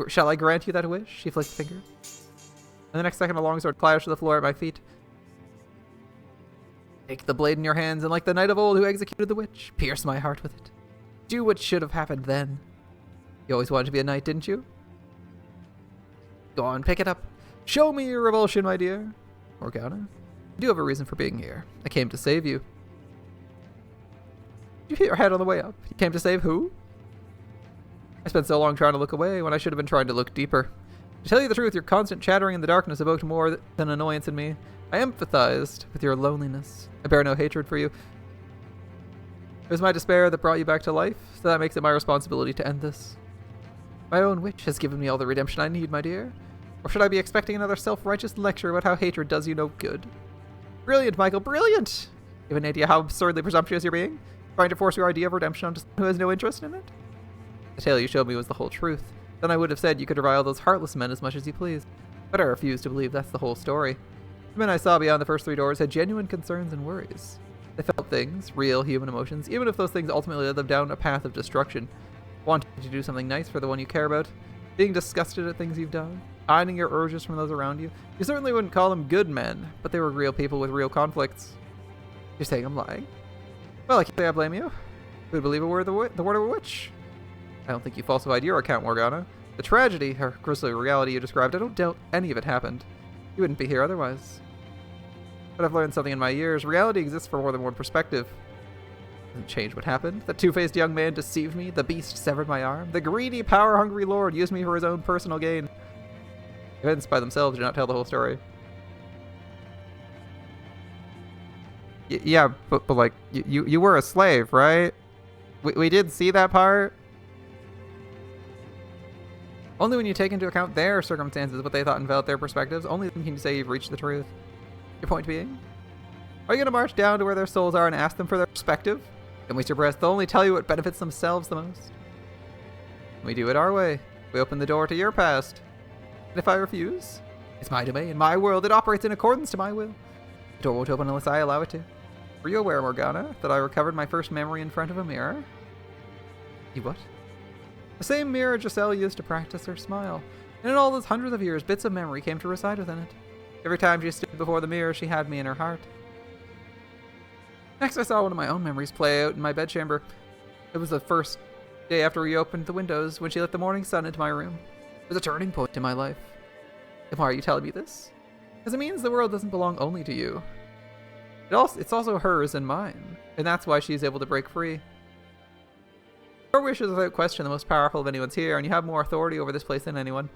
Shall I grant you that wish? She flicked a finger. And the next second, a longsword clashed to the floor at my feet. Take the blade in your hands, and like the knight of old who executed the witch, pierce my heart with it. Do what should have happened then. You always wanted to be a knight, didn't you? Go on, pick it up. Show me your revulsion, my dear. Morgana, I do have a reason for being here. I came to save you. Did you hit your head on the way up? You came to save who? I spent so long trying to look away when I should have been trying to look deeper. To tell you the truth, your constant chattering in the darkness evoked more than annoyance in me. I empathized with your loneliness. I bear no hatred for you. It was my despair that brought you back to life, so that makes it my responsibility to end this. My own witch has given me all the redemption I need, my dear. Or should I be expecting another self-righteous lecture about how hatred does you no good? Brilliant, Michael, brilliant! You have an idea how absurdly presumptuous you're being? Trying to force your idea of redemption on someone who has no interest in it? The tale you showed me was the whole truth. Then I would have said you could revile those heartless men as much as you pleased. But I refuse to believe that's the whole story. The men I saw beyond the first 3 doors had genuine concerns and worries. They felt things, real human emotions, even if those things ultimately led them down a path of destruction. Wanting to do something nice for the one you care about, being disgusted at things you've done, hiding your urges from those around you. You certainly wouldn't call them good men, but they were real people with real conflicts. You're saying I'm lying? Well, I can't say I blame you. Who would believe a word the word of a witch? I don't think you falsified your account, Morgana. The tragedy, or grisly reality you described, I don't doubt any of it happened. You wouldn't be here otherwise. But I've learned something in my years. Reality exists for more than one perspective. Doesn't change what happened. The two-faced young man deceived me. The beast severed my arm. The greedy, power-hungry lord used me for his own personal gain. Events by themselves do not tell the whole story. Yeah, but like, you were a slave, right? We did see that part. Only when you take into account their circumstances, what they thought and felt, their perspectives, only then can you say you've reached the truth. Your point being? Are you going to march down to where their souls are and ask them for their perspective? Don't waste your breath. They'll only tell you what benefits themselves the most. We do it our way. We open the door to your past. And if I refuse? It's my domain, my world. It operates in accordance to my will. The door won't open unless I allow it to. Were you aware, Morgana, that I recovered my first memory in front of a mirror? You what? The same mirror Giselle used to practice her smile. And in all those hundreds of years, bits of memory came to reside within it. Every time she stood before the mirror, she had me in her heart. Next, I saw one of my own memories play out in my bedchamber. It was the first day after we opened the windows, when she let the morning sun into my room. It was a turning point in my life. And why are you telling me this? Because it means the world doesn't belong only to you. It's also hers and mine, and that's why she's able to break free. Your wish is without question the most powerful of anyone's here, and you have more authority over this place than anyone.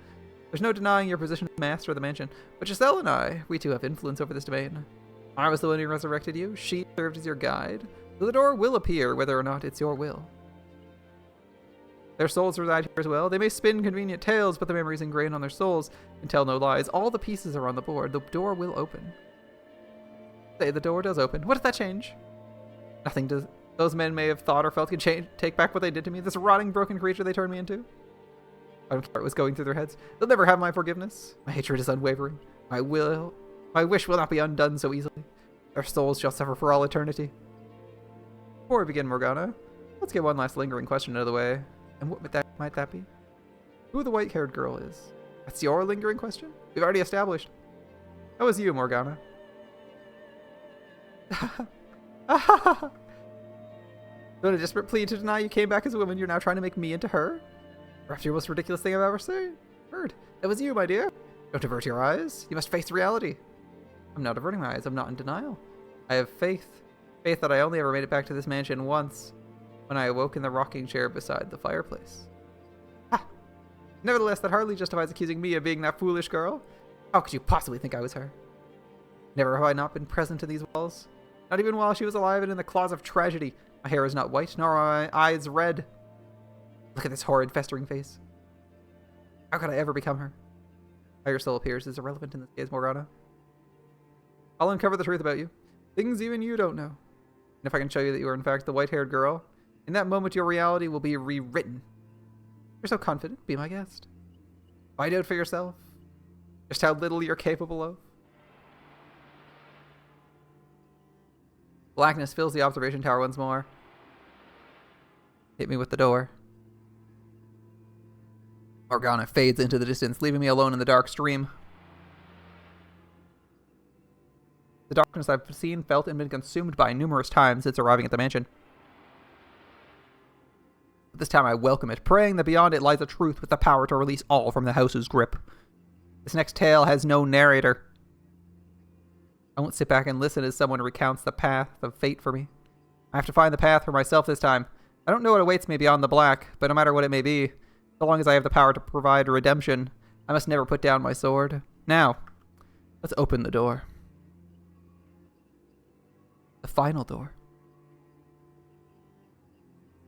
There's no denying your position as master of the mansion, but Giselle and I, we too have influence over this domain. I was the one who resurrected you, she served as your guide, so the door will appear whether or not it's your will. Their souls reside here as well. They may spin convenient tales, but the memories ingrained on their souls can tell no lies. All the pieces are on the board. The door will open. Say the door does open. What does that change? Nothing does. Those men may have thought or felt can take back what they did to me. This rotting, broken creature they turned me into. I don't care what was going through their heads. They'll never have my forgiveness. My hatred is unwavering. My wish will not be undone so easily. Their souls shall suffer for all eternity. Before we begin, Morgana, let's get one last lingering question out of the way. And what might that be? Who the white-haired girl is? That's your lingering question? We've already established. That was you, Morgana. So in a desperate plea to deny you came back as a woman, you're now trying to make me into her? Perhaps your most ridiculous thing I've ever heard. That was you, my dear. Don't avert your eyes. You must face reality. I'm not averting my eyes. I'm not in denial. I have faith. Faith that I only ever made it back to this mansion once, when I awoke in the rocking chair beside the fireplace. Ha! Nevertheless, that hardly justifies accusing me of being that foolish girl. How could you possibly think I was her? Never have I not been present in these walls. Not even while she was alive and in the claws of tragedy. My hair is not white, nor are my eyes red. Look at this horrid, festering face. How could I ever become her? How your soul appears is irrelevant in this case, Morgana. I'll uncover the truth about you. Things even you don't know. And if I can show you that you are in fact the white-haired girl, in that moment your reality will be rewritten. You're so confident, be my guest. Find out for yourself just how little you're capable of. Blackness fills the observation tower once more. Hit me with the door. Morgana fades into the distance, leaving me alone in the dark stream. The darkness I've seen, felt, and been consumed by numerous times since arriving at the mansion. But this time I welcome it, praying that beyond it lies a truth with the power to release all from the house's grip. This next tale has no narrator. I won't sit back and listen as someone recounts the path of fate for me. I have to find the path for myself this time. I don't know what awaits me beyond the black, but no matter what it may be, so long as I have the power to provide redemption, I must never put down my sword. Now, let's open the door. The final door.